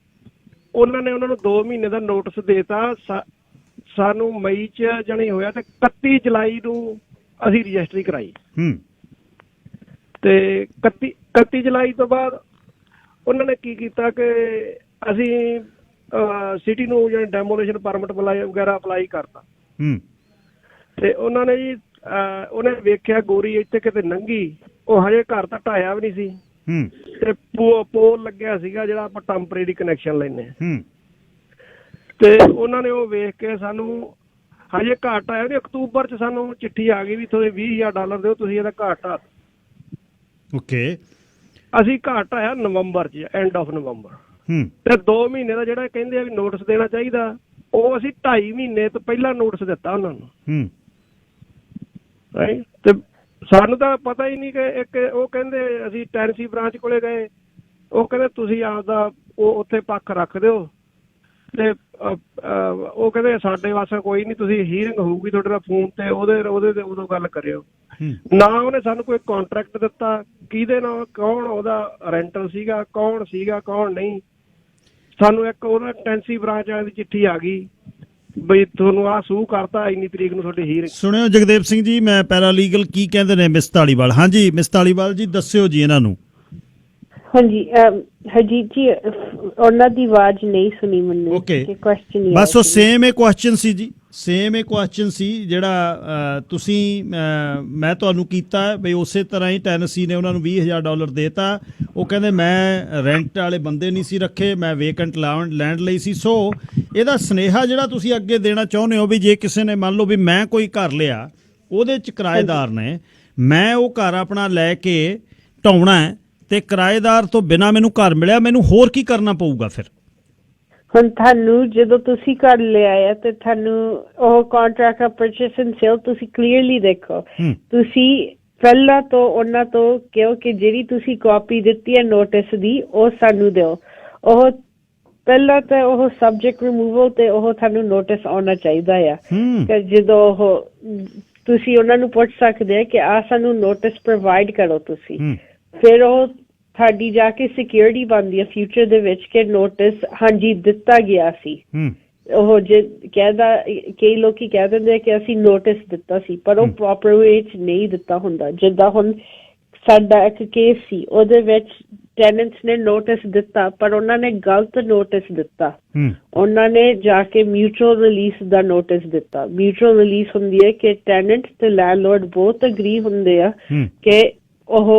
ਉਹਨਾਂ ਨੇ ਉਹਨਾਂ ਨੂੰ 2 ਮਹੀਨੇ ਦਾ ਨੋਟਿਸ ਦੇਤਾ। ਸਾਨੂੰ ਮਈ 'ਚ ਜਾਣੀ ਹੋਇਆ ਤੇ 31 ਜੁਲਾਈ ਨੂੰ ਅਸੀਂ ਰਜਿਸਟਰੀ ਕਰਾਈ। ਤੇ 31 ਜੁਲਾਈ ਤੋਂ ਬਾਅਦ ਉਹਨਾਂ ਨੇ ਕੀ ਕੀਤਾ ਕਿ ਅਸੀਂ ਸਿਟੀ ਨੂੰ ਜਾਣੀ ਡੈਮੋਲੇਸ਼ਨ ਪਰਮਿਟ ਵਗੈਰਾ ਅਪਲਾਈ ਕਰਤਾ। ਤੇ ਉਹਨਾਂ ਨੇ ਜੀ ਉਹਨੇ ਵੇਖਿਆ ਗੋਰੀ ਇੱਥੇ ਕਿਤੇ ਨੰਗੀ, ਉਹ ਹਜੇ ਘਰ ਤਾਂ ਢਾਇਆ ਵੀ ਨਹੀਂ ਸੀ, ਤੇ ਪੋਲ ਲੱਗਿਆ ਸੀਗਾ ਜਿਹੜਾ ਆਪਾਂ ਟੈਂਪਰੇਰੀ ਕਨੈਕਸ਼ਨ ਲੈਂਦੇ ਹਾਂ। ਤੇ ਉਹਨਾਂ ਨੇ ਉਹ ਵੇਖ ਕੇ ਸਾਨੂੰ ਹਜੇ ਘਾਟ ਆਇਆ ਨਹੀਂ, ਅਕਤੂਬਰ 'ਚ ਸਾਨੂੰ ਚਿੱਠੀ ਆ ਗਈ ਵੀ ਤੁਹਾਡੇ $20,000 ਦਿਓ, ਤੁਸੀਂ ਇਹਦਾ ਘਾਟ ਆ। ਓਕੇ, ਅਸੀਂ ਘਾਟ ਆਇਆ ਨਵੰਬਰ 'ਚ, ਐਂਡ ਆਫ ਨਵੰਬਰ। ਤੇ 2 ਮਹੀਨੇ ਦਾ ਜਿਹੜਾ ਕਹਿੰਦੇ ਆ ਵੀ ਨੋਟਿਸ ਦੇਣਾ ਚਾਹੀਦਾ, ਉਹ ਅਸੀਂ 2.5 ਮਹੀਨੇ ਤੋਂ ਪਹਿਲਾਂ ਨੋਟਿਸ ਦਿੱਤਾ ਉਹਨਾਂ ਨੂੰ। ਤੇ ਸਾਨੂੰ ਤਾਂ ਪਤਾ ਹੀ ਨਹੀਂ ਕਿ ਇੱਕ ਉਹ ਕਹਿੰਦੇ, ਅਸੀਂ ਟੈਨਸੀ ਬ੍ਰਾਂਚ ਕੋਲੇ ਗਏ, ਉਹ ਕਹਿੰਦੇ ਤੁਸੀਂ ਆਪਦਾ ਉਹ ਉੱਥੇ ਪੱਖ ਰੱਖ ਦਿਓ, ਤੇ ਉਹ ਕਹਿੰਦੇ ਸਾਡੇ ਵਾਸਤੇ ਕੋਈ ਨਹੀਂ, ਤੁਸੀਂ ਹੀਅਰਿੰਗ ਹੋਊਗੀ ਤੁਹਾਡੇ ਨਾਲ ਫੋਨ ਤੇ, ਉਹਦੇ ਤੇ ਉਦੋਂ ਗੱਲ ਕਰਿਓ। ਨਾ ਉਹਨੇ ਸਾਨੂੰ ਕੋਈ ਕੰਟਰੈਕਟ ਦਿੱਤਾ, ਕਿਹਦੇ ਨਾਲ, ਕੌਣ ਉਹਦਾ ਰੈਂਟਲ ਸੀਗਾ, ਕੌਣ ਨਹੀਂ। ਸਾਨੂੰ ਇੱਕ ਉਹਨਾਂ ਟੈਂਸੀ ਬ੍ਰਾਂਚ ਵਾਲਿਆਂ ਦੀ ਚਿੱਠੀ ਆ ਗਈ ਬਈ ਤੁਹਾਨੂੰ ਆਹ ਸੂਹ ਕਰਤਾ, ਇੰਨੀ ਤਰੀਕ ਨੂੰ ਤੁਹਾਡੀ ਹੀਅਰਿੰਗ। ਸੁਣਿਓ ਜਗਦੇਵ ਸਿੰਘ ਜੀ, ਮੈਂ ਪੈਰਾਲੀਗਲ ਕੀ ਕਹਿੰਦੇ ਨੇ ਮਿਸ ਧਾਲੀਵਾਲ। ਹਾਂਜੀ ਮਿਸ ਧਾਲੀਵਾਲ ਜੀ, ਦੱਸਿਓ ਜੀ ਇਹਨਾਂ ਨੂੰ। ਹਾਂਜੀ ਹਰਜੀਤ ਜੀ, ਉਹਨਾਂ ਦੀ ਆਵਾਜ਼ ਨਹੀਂ ਸੁਣੀ ਮੈਨੂੰ। ਓਕੇ, ਬਸ ਉਹ ਸੇਮ ਇਹ ਕੁਐਸਚਨ ਸੀ ਜੀ, ਸੇਮ ਇਹ ਕੁਐਸਚਨ ਸੀ ਜਿਹੜਾ ਤੁਸੀਂ ਮੈਂ ਤੁਹਾਨੂੰ ਕੀਤਾ ਬਈ ਉਸੇ ਤਰ੍ਹਾਂ ਹੀ ਟੈਨਸੀ ਨੇ ਉਹਨਾਂ ਨੂੰ $20,000 ਦੇਤਾ। ਉਹ ਕਹਿੰਦੇ ਮੈਂ ਰੈਂਟ ਵਾਲੇ ਬੰਦੇ ਨਹੀਂ ਸੀ ਰੱਖੇ, ਮੈਂ ਵੇਕੈਂਟ ਲੈਂਡ ਲਈ ਸੀ। ਸੋ ਇਹਦਾ ਸੁਨੇਹਾ ਜਿਹੜਾ ਤੁਸੀਂ ਅੱਗੇ ਦੇਣਾ ਚਾਹੁੰਦੇ ਹੋ ਵੀ ਜੇ ਕਿਸੇ ਨੇ ਮੰਨ ਲਓ ਵੀ ਮੈਂ ਕੋਈ ਘਰ ਲਿਆ, ਉਹਦੇ 'ਚ ਕਿਰਾਏਦਾਰ ਨੇ, ਮੈਂ ਉਹ ਘਰ ਆਪਣਾ ਲੈ ਕੇ ਢਾਉਣਾ ਤੇ ਕਿਰਾਏਦਾਰ ਤੋਂ ਬਿਨਾਂ ਮੈਨੂੰ ਘਰ ਮਿਲਿਆ, ਮੈਨੂੰ ਹੋਰ ਕੀ ਕਰਨਾ ਪਊਗਾ ਫਿਰ? ਹੁਣ ਤੁਹਾਨੂੰ ਜਦੋਂ ਤੁਸੀਂ ਘਰ ਲਿਆ ਆ ਤੇ ਤੁਹਾਨੂੰ ਉਹ contract of purchase and sale ਤੁਸੀਂ ਕਲੀਅਰਲੀ ਦੇਖੋ। ਤੁਸੀਂ ਪਹਿਲਾਂ ਤੋਂ ਉਹਨਾਂ ਤੋਂ ਕਿਉਂ ਕਿ ਜਿਹੜੀ ਤੁਸੀਂ ਕਾਪੀ ਦਿੱਤੀ ਹੈ ਨੋਟਿਸ ਦੀ ਉਹ ਸਾਨੂੰ ਦਿਓ। ਉਹ ਪਹਿਲਾਂ ਤਾਂ ਉਹ ਸਬਜੈਕਟ ਰਿਮੂਵਲ ਤੇ ਉਹ ਤੁਹਾਨੂੰ ਨੋਟਿਸ ਆਉਣਾ ਚਾਹੀਦਾ ਆ ਕਿ ਜਦੋਂ ਉਹ ਤੁਸੀਂ ਉਹਨਾਂ ਨੂੰ ਪੁੱਛ ਸਕਦੇ ਆ ਕਿ ਆਹ ਸਾਨੂੰ ਨੋਟਿਸ ਪ੍ਰੋਵਾਈਡ ਕਰੋ ਤੁਸੀਂ। ਫਿਰ ਉਹ ਤੁਹਾਡੀ ਜਾ ਕੇ ਸਿਕਿਉਰਿਟੀ ਬਣਦੀ ਹੈ ਫਿਊਚਰ ਦੇ ਵਿੱਚ ਕਿ ਨੋਟਿਸ ਹਾਂਜੀ ਦਿੱਤਾ ਗਿਆ ਸੀ। ਉਹ ਜੇ ਕਹਿੰਦਾ ਕਈ ਲੋਕੀ ਕਹਿ ਦਿੰਦੇ ਕਿ ਅਸੀਂ ਨੋਟਿਸ ਦਿੱਤਾ ਸੀ ਪਰ ਉਹ ਪ੍ਰੋਪਰ ਵੇ 'ਚ ਨਹੀਂ ਦਿੱਤਾ ਹੁੰਦਾ। ਜਿੱਦਾਂ ਹੁਣ ਸਾਡਾ ਇੱਕ ਕੇਸ ਸੀ ਉਹਦੇ ਵਿੱਚ ਟੈਨੈਂਟਸ ਨੇ ਨੋਟਿਸ ਦਿੱਤਾ ਪਰ ਉਹਨਾਂ ਨੇ ਗਲਤ ਨੋਟਿਸ ਦਿੱਤਾ। ਉਹਨਾਂ ਨੇ ਜਾ ਕੇ ਮਿਊਚੁਅਲ ਰਿਲੀਜ਼ ਦਾ ਨੋਟਿਸ ਦਿੱਤਾ। ਮਿਊਚੁਅਲ ਰਿਲੀਜ਼ ਹੁੰਦੀ ਹੈ ਕਿ ਟੈਨੈਂਟ ਤੇ ਲੈਂਡਲੋਰਡ ਬਹੁਤ ਅਗਰੀ ਹੁੰਦੇ ਆ ਕਿ ਉਹ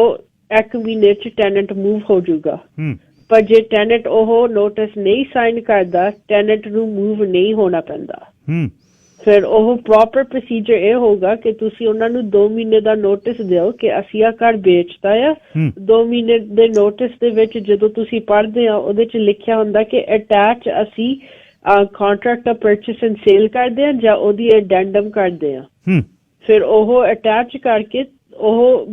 1 ਮਹੀਨੇ 'ਚ ਟੈਨੈਂਟ ਮੂਵ ਹੋ ਜਾਊਗਾ। ਪਰ ਜੇ ਟੈਨੈਂਟ ਉਹ ਨੋਟਿਸ ਨਹੀਂ ਸਾਈਨ ਕਰਦਾ ਟੈਨੈਂਟ ਨੂੰ ਮੂਵ ਨਹੀਂ ਹੋਣਾ ਪੈਂਦਾ। ਫਿਰ ਉਹ ਪ੍ਰੋਪਰ ਪ੍ਰੋਸੀਜਰ ਇਹ ਹੋਊਗਾ ਕਿ ਤੁਸੀਂ ਉਹਨਾਂ ਨੂੰ 2 ਮਹੀਨੇ ਦਾ ਨੋਟਿਸ ਦਿਓ ਕਿ ਅਸੀਂ ਆਹ ਘਰ ਵੇਚਤਾ ਆ। 2 ਮਹੀਨੇ ਦੇ ਨੋਟਿਸ ਦੇ ਵਿੱਚ ਜਦੋਂ ਤੁਸੀਂ ਪੜ੍ਹਦੇ ਆ ਉਹਦੇ 'ਚ ਲਿਖਿਆ ਹੁੰਦਾ ਕਿ ਅਟੈਚ ਅਸੀਂ contract of purchase and sale ਕਰਦੇ ਆ ਜਾਂ ਉਹਦੀ ਐਡੈਂਡਮ ਕਰਦੇ ਆ। ਫਿਰ ਉਹ ਅਟੈਚ ਕਰਕੇ ਉਹ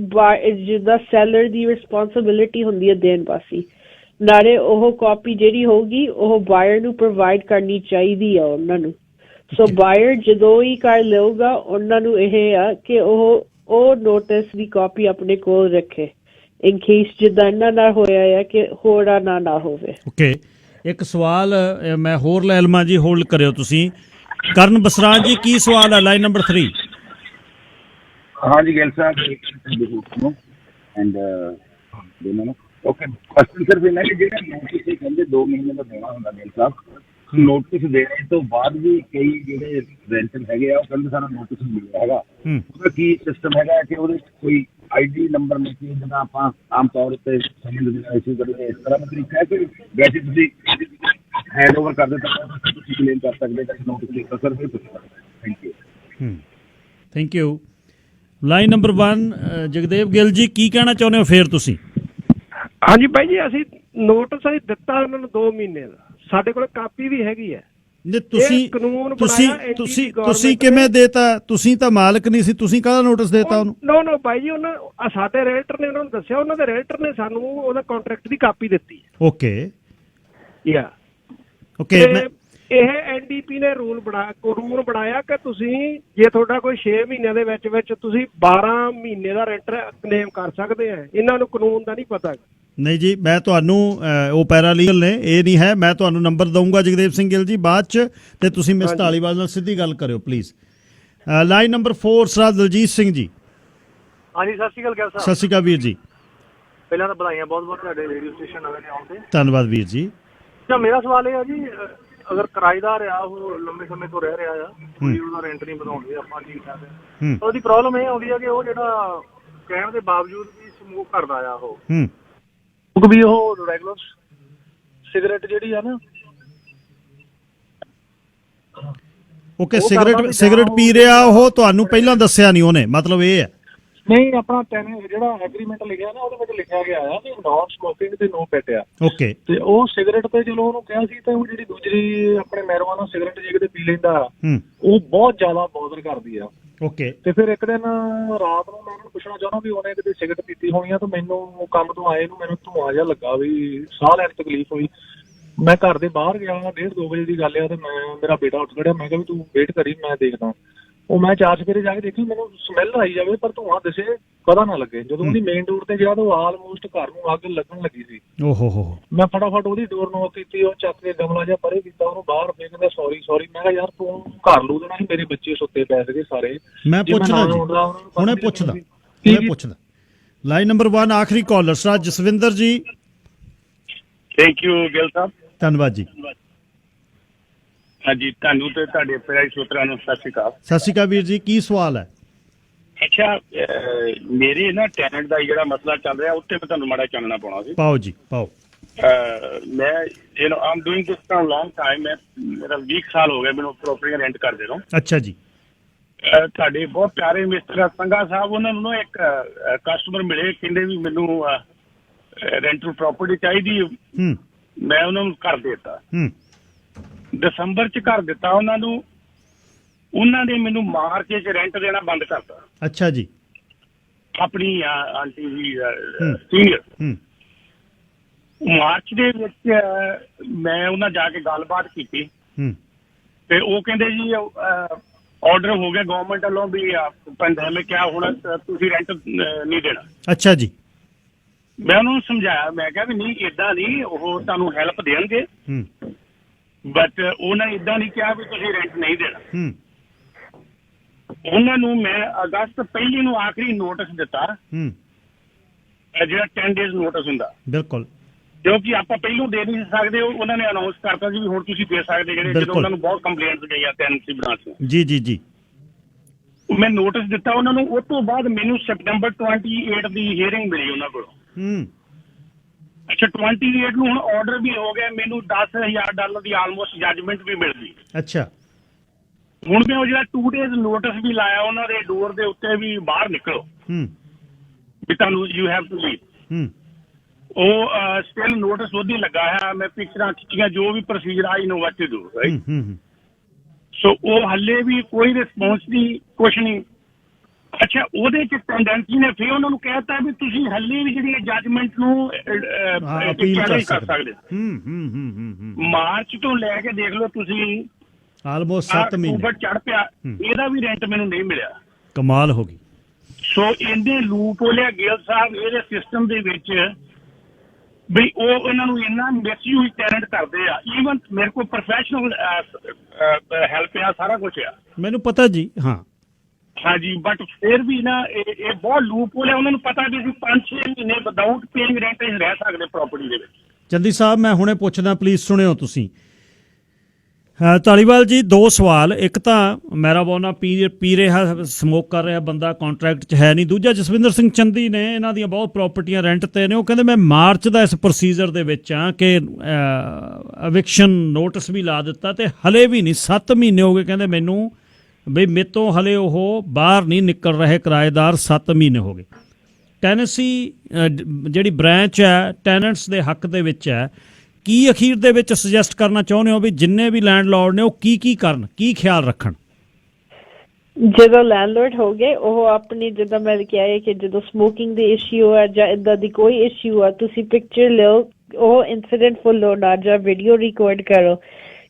ਜਿੱਦਾਂ ਸੈਲਰ ਦੀ ਰਿਸਪੌਂਸਿਬਿਲਿਟੀ ਹੁੰਦੀ ਹੈ ਦੇਣ ਵਾਸਤੇ ਨਾਲੇ ਉਹ ਕਾਪੀ ਜਿਹੜੀ ਹੋਊਗੀ ਉਹ ਬਾਇਰ ਨੂੰ ਪ੍ਰੋਵਾਈਡ ਕਰਨੀ ਚਾਹੀਦੀ ਆ ਉਹਨਾਂ ਨੂੰ। ਸੋ ਬਾਇਰ ਜਦੋਂ ਹੀ ਘਰ ਲਊਗਾ ਉਹਨਾਂ ਨੂੰ ਇਹ ਆ ਕਿ ਉਹ ਨੋਟਿਸ ਦੀ ਕਾਪੀ ਆਪਣੇ ਕੋਲ ਰੱਖੇ ਇਨ ਕੇਸ ਜਿੱਦਾਂ ਇਹਨਾਂ ਨਾਲ ਹੋਇਆ ਆ ਕਿ ਹੋੜਾ ਨਾ ਹੋਵੇ। ਓਕੇ, ਇੱਕ ਸਵਾਲ ਮੈਂ ਹੋਰ ਲੈ ਲਵਾਂ ਜੀ, ਹੋਲਡ ਕਰਿਓ ਤੁਸੀਂ। ਕਰਨ ਬਸਰਾਜ ਜੀ ਕੀ ਸਵਾਲ ਹੈ ਲਾਈਨ ਨੰਬਰ 3? ਹਾਂਜੀ ਗਿੱਲ ਸਾਹਿਬ ਐਂਡ ਓਕੇ ਕੁਐਸਚਨ ਸਿਰਫ ਇਹਨਾਂ ਕਿ ਜਿਹੜਾ ਨੋਟਿਸ ਇਹ ਕਹਿੰਦੇ 2 ਮਹੀਨੇ ਦਾ ਦੇਣਾ ਹੁੰਦਾ ਗਿੱਲ ਸਾਹਿਬ, ਨੋਟਿਸ ਦੇਣ ਤੋਂ ਬਾਅਦ ਵੀ ਕਈ ਜਿਹੜੇ ਰੈਂਟਲ ਹੈਗੇ ਆ ਉਹ ਕਹਿੰਦੇ ਸਾਡਾ ਨੋਟਿਸ ਨਹੀਂ ਮਿਲਿਆ ਹੈਗਾ। ਉਹਦਾ ਕੀ ਸਿਸਟਮ ਹੈਗਾ ਕਿ ਉਹਦੇ ਕੋਈ ਆਈਡੀ ਨੰਬਰ ਲੈ ਕੇ ਜਿੱਦਾਂ ਆਪਾਂ ਆਮ ਤੌਰ ਉੱਤੇ ਇਸ਼ੂ ਕਰਦੇ ਇਸ ਤਰ੍ਹਾਂ ਦਾ ਤਰੀਕਾ ਹੈ ਕਿ ਵੈਸੇ ਤੁਸੀਂ ਹੈਂਡ ਓਵਰ ਕਰ ਦਿੱਤਾ ਤੁਸੀਂ ਕਲੇਮ ਕਰ ਸਕਦੇ ਕਿ ਨੋਟਿਸ ਲਿਖੋ sir. Thank you. Thank you. Line number 1 Jagdev Gill ji ਕੀ ਕਹਿਣਾ ਚਾਹੁੰਦੇ ਹੋ ਫਿਰ ਤੁਸੀਂ? ਹਾਂਜੀ ਭਾਈ ਜੀ ਅਸੀਂ ਨੋਟਿਸ ਅਸੀਂ ਦਿੱਤਾ ਉਹਨਾਂ ਨੂੰ 2 ਮਹੀਨੇ ਦਾ, ਸਾਡੇ ਕੋਲ ਕਾਪੀ ਵੀ ਹੈਗੀ ਹੈ। ਤੁਸੀਂ ਕਿਵੇਂ ਦੇਤਾ? ਤੁਸੀਂ ਤਾਂ ਮਾਲਕ ਨਹੀਂ ਸੀ, ਤੁਸੀਂ ਕਾਹਦਾ ਨੋਟਿਸ ਦੇਤਾ ਉਹਨੂੰ? ਨੋ ਭਾਈ ਜੀ ਉਹਨਾਂ ਸਾਡੇ ਰੀਅਲਟਰ ਨੇ ਉਹਨਾਂ ਨੂੰ ਦੱਸਿਆ, ਉਹਨਾਂ ਦੇ ਰੀਅਲਟਰ ਨੇ ਸਾਨੂੰ ਉਹਦਾ ਕੰਟਰੈਕਟ ਦੀ ਕਾਪੀ ਦਿੱਤੀ। ਓਕੇ ਇਹ ਐਨਡੀਪੀ ਨੇ ਰੂਲ ਬਣਾਇਆ ਕਿ ਤੁਸੀਂ ਜੇ ਤੁਹਾਡਾ ਕੋਈ 6 ਮਹੀਨਿਆਂ ਦੇ ਵਿੱਚ ਤੁਸੀਂ 12 ਮਹੀਨੇ ਦਾ ਰੈਂਟ ਕਲੇਮ ਕਰ ਸਕਦੇ ਆ। ਇਹਨਾਂ ਨੂੰ ਕਾਨੂੰਨ ਦਾ ਨਹੀਂ ਪਤਾ। ਨਹੀਂ ਜੀ, ਮੈਂ ਤੁਹਾਨੂੰ ਉਹ ਪੈਰਾਲੀਗਲ ਨੇ, ਇਹ ਨਹੀਂ ਹੈ। ਮੈਂ ਤੁਹਾਨੂੰ ਨੰਬਰ ਦਊਂਗਾ ਜਗਦੇਵ ਸਿੰਘ ਗਿੱਲ ਜੀ ਬਾਅਦ 'ਚ, ਤੇ ਤੁਸੀਂ ਮਿਸ ਢਾਲੀਵਾਲ ਨਾਲ ਸਿੱਧੀ ਗੱਲ ਕਰਿਓ ਪਲੀਜ਼। ਲਾਈਨ ਨੰਬਰ 4 ਸਰਦਾਰ ਦਲਜੀਤ ਸਿੰਘ ਜੀ। ਹਾਂਜੀ ਸਤਿ ਸ਼੍ਰੀ ਅਕਾਲ ਗਿੱਲ ਸਾਹਿਬ। ਸਤਿ ਸ਼੍ਰੀ ਅਕਾਲ ਵੀਰ ਜੀ। ਪਹਿਲਾਂ ਤਾਂ ਵਧਾਈਆਂ ਬਹੁਤ ਬਹੁਤ ਤੁਹਾਡੇ ਰੇਡੀਓ ਸਟੇਸ਼ਨ ਨਵੇਂ ਆਉਣ ਤੇ। ਧੰਨਵਾਦ ਵੀਰ ਜੀ। ਅੱਛਾ, ਮੇਰਾ ਸਵਾਲ ਇਹ ਆ ਜੀ, ਅਗਰ ਕਿਰਾਏਦਾਰ ਆ ਉਹ ਲੰਬੇ ਸਮੇਂ ਤੋਂ ਰਹਿ ਰਿਹਾ ਆ, ਕੋਈ ਉਹਦਾ ਰੈਂਟ ਨਹੀਂ ਵਧਾਉਂਦੇ ਆਪਾਂ ਠੀਕ ਠਾਕ ਹੈ, ਉਹਦੀ ਪ੍ਰੋਬਲਮ ਇਹ ਆਉਂਦੀ ਆ ਕਿ ਉਹ ਜਿਹੜਾ ਕਹਿਣ ਦੇ ਬਾਵਜੂਦ ਵੀ ਸਮੋਕ ਕਰਦਾ ਆ ਉਹ ਵੀ ਉਹ ਰੈਗੂਲਰ ਸਿਗਰਟ ਜਿਹੜੀ ਆ ਨਾ। ਓਕੇ, ਸਿਗਰਟ ਪੀ ਰਿਹਾ ਉਹ, ਤੁਹਾਨੂੰ ਪਹਿਲਾਂ ਦੱਸਿਆ ਨਹੀਂ ਉਹਨੇ, ਮਤਲਬ ਇਹ ਹੈ? ਨਹੀਂ, ਆਪਣਾ ਜਿਹੜਾ ਐਗਰੀਮੈਂਟ ਲਿਖਿਆ ਨਾ ਉਹਦੇ ਵਿੱਚ ਲਿਖਿਆ ਗਿਆ ਆ ਕਿ ਨੌਨ ਸਮੋਕਿੰਗ ਤੇ ਨੋ ਪੈਟ ਆ। ਓਕੇ, ਤੇ ਉਹ ਸਿਗਰਟ ਤੇ ਚਲੋ ਉਹਨੂੰ ਕਿਹਾ ਸੀ, ਤੇ ਉਹ ਜਿਹੜੀ ਦੂਜੀ ਆਪਣੇ ਮੈਰਵਾਨਾ ਸਿਗਰਟ ਜੇ ਕਿਤੇ ਪੀ ਲੈਂਦਾ ਉਹ ਬਹੁਤ ਜ਼ਿਆਦਾ ਬੋਦਰ ਕਰਦੀ ਆ। ਓਕੇ, ਤੇ ਫਿਰ ਇੱਕ ਦਿਨ ਰਾਤ ਨੂੰ ਮੈਂ ਉਹਨੂੰ ਪੁੱਛਣਾ ਚਾਹੁੰਦਾ ਵੀ ਉਹਨੇ ਕਿਤੇ ਸਿਗਰਟ ਪੀਤੀ ਹੋਣੀ ਆ, ਤਾਂ ਮੈਨੂੰ ਕੰਮ ਤੋਂ ਆਏ ਨੂੰ ਮੈਨੂੰ ਧੂੰਆਂ ਜਿਹਾ ਲੱਗਾ ਵੀ ਸਾਹ ਲੈਣ ਤਕਲੀਫ ਹੋਈ। ਮੈਂ ਘਰ ਦੇ ਬਾਹਰ ਗਿਆ, 1:30-2 ਵਜੇ ਦੀ ਗੱਲ ਆ, ਤੇ ਮੇਰਾ ਬੇਟਾ ਉੱਠ ਖੜਿਆ। ਮੈਂ ਕਿਹਾ ਵੀ ਤੂੰ ਵੇਟ ਕਰੀ, ਮੈਂ ਦੇਖਦਾ। ਉਹ ਮੈਂ 4 ਸਵੇਰੇ ਜਾ ਕੇ ਦੇਖੀ, ਮੈਨੂੰ ਸਮੈਲ ਆਈ ਜਾਵੇ ਪਰ ਧੂੰਆਂ ਦਿਸੇ, ਪਤਾ ਨਾ ਲੱਗੇ। ਜਦੋਂ ਉਹਦੀ ਮੇਨ ਡੋਰ ਤੇ ਗਿਆ ਤਾਂ ਉਹ ਆਲਮੋਸਟ ਘਰ ਨੂੰ ਅੱਗ ਲੱਗਣ ਲੱਗੀ ਸੀ। ਮੈਂ ਫਟਾਫਟ ਉਹਦੀ ਡੋਰ ਨੋਕ ਕੀਤੀ, ਉਹ ਚੱਕ ਕੇ ਗਮਲਾ ਜਿਹਾ ਪਰੇ ਕੀਤਾ, ਉਹਨੂੰ ਬਾਹਰ ਫੇਰ ਕਹਿੰਦਾ ਸੌਰੀ। ਮੈਂ ਕਿਹਾ ਯਾਰ ਤੂੰ ਘਰ ਲੂ ਦੇਣਾ ਸੀ, ਮੇਰੇ ਬੱਚੇ ਸੁੱਤੇ ਪੈ ਸੀਗੇ ਸਾਰੇ। ਮੈਂ ਪੁੱਛਦਾ ਹੁਣੇ ਪੁੱਛਦਾ। ਲਾਈਨ ਨੰਬਰ 1 ਆਖਰੀ ਕਾਲਰ ਸਰ ਜਸਵਿੰਦਰ ਜੀ। ਥੈਂਕ ਯੂ ਗਿੱਲ ਸਾਹਿਬ। ਧੰਨਵਾਦ ਜੀ। ਹਾਂਜੀ, ਤੁਹਾਨੂੰ ਤੇ ਤੁਹਾਡੇ ਪਿਆਰੇ ਸਰੋਤਿਆਂ ਨੂੰ ਸਤਿ ਸ਼੍ਰੀ ਅਕਾਲ। ਸਤਿ ਸ਼੍ਰੀ ਅਕਾਲ ਵੀਰ ਜੀ, ਕੀ ਸਵਾਲ ਹੈ? ਅੱਛਾ, ਮੇਰੇ ਨਾ ਟੈਨੈਂਟ ਦਾ ਜਿਹੜਾ ਮਸਲਾ ਚੱਲ ਰਿਹਾ ਉੱਤੇ ਮੈਂ ਤੁਹਾਨੂੰ ਮਾੜਾ ਚਾਨਣਾ ਪਾਉਣਾ ਸੀ। ਪਾਓ ਜੀ ਪਾਓ। ਮੈਂ am doing this for long time. ਮੇਰਾ 20 ਸਾਲ ਹੋ ਗਏ ਮੈਨੂੰ ਪ੍ਰੋਪਰਟੀ ਰੈਂਟ ਕਰਦੇ ਨੂੰ। ਅੱਛਾ ਜੀ। ਤੁਹਾਡੇ ਬਹੁਤ ਪਿਆਰੇ ਮਿਸਟਰ ਸੰਘਾ ਸਾਹਿਬ, ਉਹਨਾਂ ਨੂੰ ਇੱਕ ਕਸਟਮਰ ਮਿਲੇ, ਕਹਿੰਦੇ ਵੀ ਮੈਨੂੰ ਰੈਂਟਲ ਪ੍ਰੋਪਰਟੀ ਚਾਹੀਦੀ। ਮੈਂ ਉਹਨਾਂ ਨੂੰ ਕਰ ਦਿੱਤਾ। ਦਸੰਬਰ 'ਚ ਘਰ ਦਿੱਤਾ ਉਹਨਾਂ ਨੂੰ, ਉਹਨਾਂ ਨੇ ਮੈਨੂੰ ਮਾਰਚ 'ਚ ਰੈਂਟ ਦੇਣਾ ਬੰਦ ਕਰਤਾ। ਅੱਛਾ ਜੀ। ਆਪਣੀ ਆਂਟੀ ਜੀ ਸੀਨੀਅਰ। ਮਾਰਚ ਦੇ ਵਿੱਚ ਮੈਂ ਉਹਨਾਂ ਜਾ ਕੇ ਗੱਲਬਾਤ ਕੀਤੀ ਤੇ ਉਹ ਕਹਿੰਦੇ ਜੀ ਆਰਡਰ ਹੋ ਗਿਆ ਗਵਰਨਮੈਂਟ ਵੱਲੋਂ ਵੀ ਪੈਂਡੈਮਿਕ ਆ, ਹੁਣ ਤੁਸੀਂ ਰੈਂਟ ਨਹੀਂ ਦੇਣਾ। ਅੱਛਾ ਜੀ। ਮੈਂ ਉਹਨਾਂ ਨੂੰ ਸਮਝਾਇਆ, ਮੈਂ ਕਿਹਾ ਵੀ ਨਹੀਂ ਏਦਾਂ ਨਹੀਂ, ਉਹ ਤੁਹਾਨੂੰ ਹੈਲਪ ਦੇਣਗੇ ਬਟ ਉਹਨਾਂ ਨੇ ਏਦਾਂ ਨਹੀਂ ਕਿਹਾ ਵੀ ਤੁਸੀਂ ਰੈਂਟ ਨਹੀਂ ਦੇਣਾ। ਉਹਨਾਂ ਨੂੰ ਮੈਂ ਅਗਸਤ ਪਹਿਲੀ ਨੂੰ ਆਖਰੀ ਨੋਟਿਸ ਦਿੱਤਾ, ਜਿਹੜਾ 10 ਡੇਜ਼ ਨੋਟਿਸ ਹੁੰਦਾ। ਬਿਲਕੁਲ। ਕਿਉਂਕਿ ਆਪਾਂ ਪਹਿਲੋਂ ਦੇ ਨਹੀਂ ਸਕਦੇ, ਉਹਨਾਂ ਨੇ ਅਨਾਉਂਸ ਕਰਤਾ ਸੀ ਵੀ ਹੁਣ ਤੁਸੀਂ ਦੇ ਸਕਦੇ, ਜਿਹੜੇ ਜਦੋਂ ਉਹਨਾਂ ਨੂੰ ਬਹੁਤ ਕੰਪਲੇਂਟਸ ਗਈਆਂ ਟੈਨੈਂਸੀ ਬ੍ਰਾਂਚ ਨੂੰ। ਜੀ ਜੀ ਜੀ। ਮੈਂ ਨੋਟਿਸ ਦਿੱਤਾ ਉਹਨਾਂ ਨੂੰ, ਉਸ ਤੋਂ ਬਾਅਦ ਮੈਨੂੰ ਸੈਪਟੈਂਬਰ 28 ਦੀ ਹੀਅਰਿੰਗ ਮਿਲੀ ਉਹਨਾਂ ਕੋਲੋਂ। ਅੱਛਾ 28 ਨੂੰ ਹੁਣ ਆਰਡਰ ਵੀ ਹੋ ਗਿਆ, ਮੈਨੂੰ $10,000 ਦੀ ਆਲਮੋਸਟ ਜੱਜਮੈਂਟ ਵੀ ਮਿਲ ਗਈ। ਅੱਛਾ। ਹੁਣ ਮੈਂ ਉਹ ਜਿਹੜਾ 2 ਡੇਜ਼ ਨੋਟਿਸ ਵੀ ਲਾਇਆ ਉਹਨਾਂ ਦੇ ਡੋਰ ਦੇ ਉੱਤੇ ਵੀ ਬਾਹਰ ਨਿਕਲੋ ਵੀ ਤੁਹਾਨੂੰ ਯੂ ਹੈਵ ਟੂ ਲੀਵ। ਉਹ ਸਟਿਲ ਨੋਟਿਸ ਉਹਦੀ ਲੱਗਾ ਹੈ, ਮੈਂ ਪਿਕਚਰਾਂ ਖਿੱਚੀਆਂ, ਜੋ ਵੀ procedure I know what to do right. So ਉਹ ਹੱਲੇ ਵੀ ਕੋਈ ਰਿਸਪੌਂਸ ਨਹੀਂ, ਕੁਛ ਨਹੀਂ। ਅੱਛਾ ਉਹਦੇ ਚ ਟੈਂਡੈਂਸੀ ਨੇ ਫਿਰ ਉਹਨਾਂ ਨੂੰ ਕਹਿਤਾ ਵੀ ਤੁਸੀਂ ਹੱਲੇ ਵੀ ਜਿਹੜੀ ਜੱਜਮੈਂਟ ਨੂੰ ਚੈਲੰਜ ਕਰ ਸਕਦੇ। ਮਾਰਚ ਤੋਂ ਲੈ ਕੇ ਦੇਖ ਲਓ ਤੁਸੀਂ, ਆਲਮੋਸਟ 7 ਮਹੀਨੇ ਅਕਤੂਬਰ ਚੜ ਪਿਆ, ਇਹਦਾ ਵੀ ਰੈਂਟ ਮੈਨੂੰ ਨਹੀਂ ਮਿਲਿਆ। ਕਮਾਲ ਹੋ ਗਈ। ਸੋ ਇਹਦੇ ਲੂਪ ਹੋਲਿਆ ਗਿੱਲ ਸਾਹਿਬ ਇਹਦੇ ਸਿਸਟਮ ਦੇ ਵਿੱਚ ਵੀ ਉਹ ਇਹਨਾਂ ਨੂੰ ਇੰਨਾ ਮਿਸਯੂਜ਼ ਟੈਲੈਂਟ ਕਰਦੇ ਆ। ਈਵਨ ਮੇਰੇ ਕੋਲ ਪ੍ਰੋਫੈਸ਼ਨਲ ਹੈਲਪ ਆ, ਸਾਰਾ ਕੁਝ ਆ, ਮੈਨੂੰ ਪਤਾ ਜੀ। ਹਾਂਜੀ ਬਟ ਫਿਰ ਵੀ ਨਾ ਇਹ ਬਹੁਤ ਲੂਪ ਹੋਲਿਆ। ਉਹਨਾਂ ਨੂੰ ਪਤਾ ਵੀ ਅਸੀਂ 5-6 ਮਹੀਨੇ ਵਿਦਆਊਟ ਪੇਇੰਗ ਰੈਂਟ ਰਹਿ ਸਕਦੇ ਪ੍ਰਾਪਰਟੀ ਦੇ ਵਿੱਚ। ਚੰਦੀ ਸਾਹਿਬ ਮੈਂ ਹੁਣੇ ਪੁੱਛਦਾ, ਪਲੀਜ਼ ਸੁਣਿਓ ਤੁਸੀਂ। ਧਾਲੀਵਾਲ ਜੀ, 2 ਸਵਾਲ। ਇੱਕ ਤਾਂ ਮੈਰਾਬੋਨਾ ਪੀ ਰਿਹਾ, ਸਮੋਕ ਕਰ ਰਿਹਾ ਬੰਦਾ, ਕੰਟਰੈਕਟ 'ਚ ਹੈ ਨਹੀਂ। ਦੂਜਾ ਜਸਵਿੰਦਰ ਸਿੰਘ ਚੰਦੀ ਨੇ, ਇਹਨਾਂ ਦੀਆਂ ਬਹੁਤ ਪ੍ਰਾਪਰਟੀਆਂ ਰੈਂਟ 'ਤੇ ਨੇ। ਉਹ ਕਹਿੰਦੇ ਮੈਂ ਮਾਰਚ ਦਾ ਇਸ ਪ੍ਰੋਸੀਜਰ ਦੇ ਵਿੱਚ ਆ ਕਿ ਐਵਿਕਸ਼ਨ ਨੋਟਿਸ ਵੀ ਲਾ ਦਿੱਤਾ ਤੇ ਹਲੇ ਵੀ ਨਹੀਂ, 7 ਮਹੀਨੇ ਹੋ ਗਏ ਕਹਿੰਦੇ ਮੈਨੂੰ, ਬਈ ਮੇਰੇ ਤੋਂ ਹਲੇ ਉਹ ਬਾਹਰ ਨਹੀਂ ਨਿਕਲ ਰਹੇ ਕਿਰਾਏਦਾਰ, 7 ਮਹੀਨੇ ਹੋ ਗਏ। ਟੈਨੈਂਸੀ ਜਿਹੜੀ ਬ੍ਰਾਂਚ ਹੈ ਟੈਨੈਂਟਸ ਦੇ ਹੱਕ ਦੇ ਵਿੱਚ ਹੈ। ਕੀ ਅਖੀਰ ਦੇ ਵਿੱਚ ਸੁਜੈਸਟ ਕਰਨਾ ਚਾਹੁੰਦੇ ਹੋ ਵੀ ਜਿੰਨੇ ਵੀ ਲੈਂਡਲੋਰਡ ਨੇ ਉਹ ਕੀ ਕਰਨ, ਕੀ ਖਿਆਲ ਰੱਖਣ? ਜਦੋਂ ਲੈਂਡਲੋਰਡ ਹੋ ਗਏ ਉਹ ਆਪਣੀ, ਜਿੱਦਾਂ ਮੈਂ ਕਿਹਾ ਹੈ ਕਿ ਜਦੋਂ ਸਮੋਕਿੰਗ ਦੇ ਇਸ਼ੂ ਹੈ ਜਾਂ ਇੱਦਾਂ ਦੀ ਕੋਈ ਇਸ਼ੂ ਆ, ਤੁਸੀਂ ਪਿਕਚਰ ਲਿਓ, ਉਹ ਇਨਸੀਡੈਂਟ ਫੋਟੋ ਨਾ ਜਾਂ ਵੀਡੀਓ ਰਿਕਾਰਡ ਕਰੋ।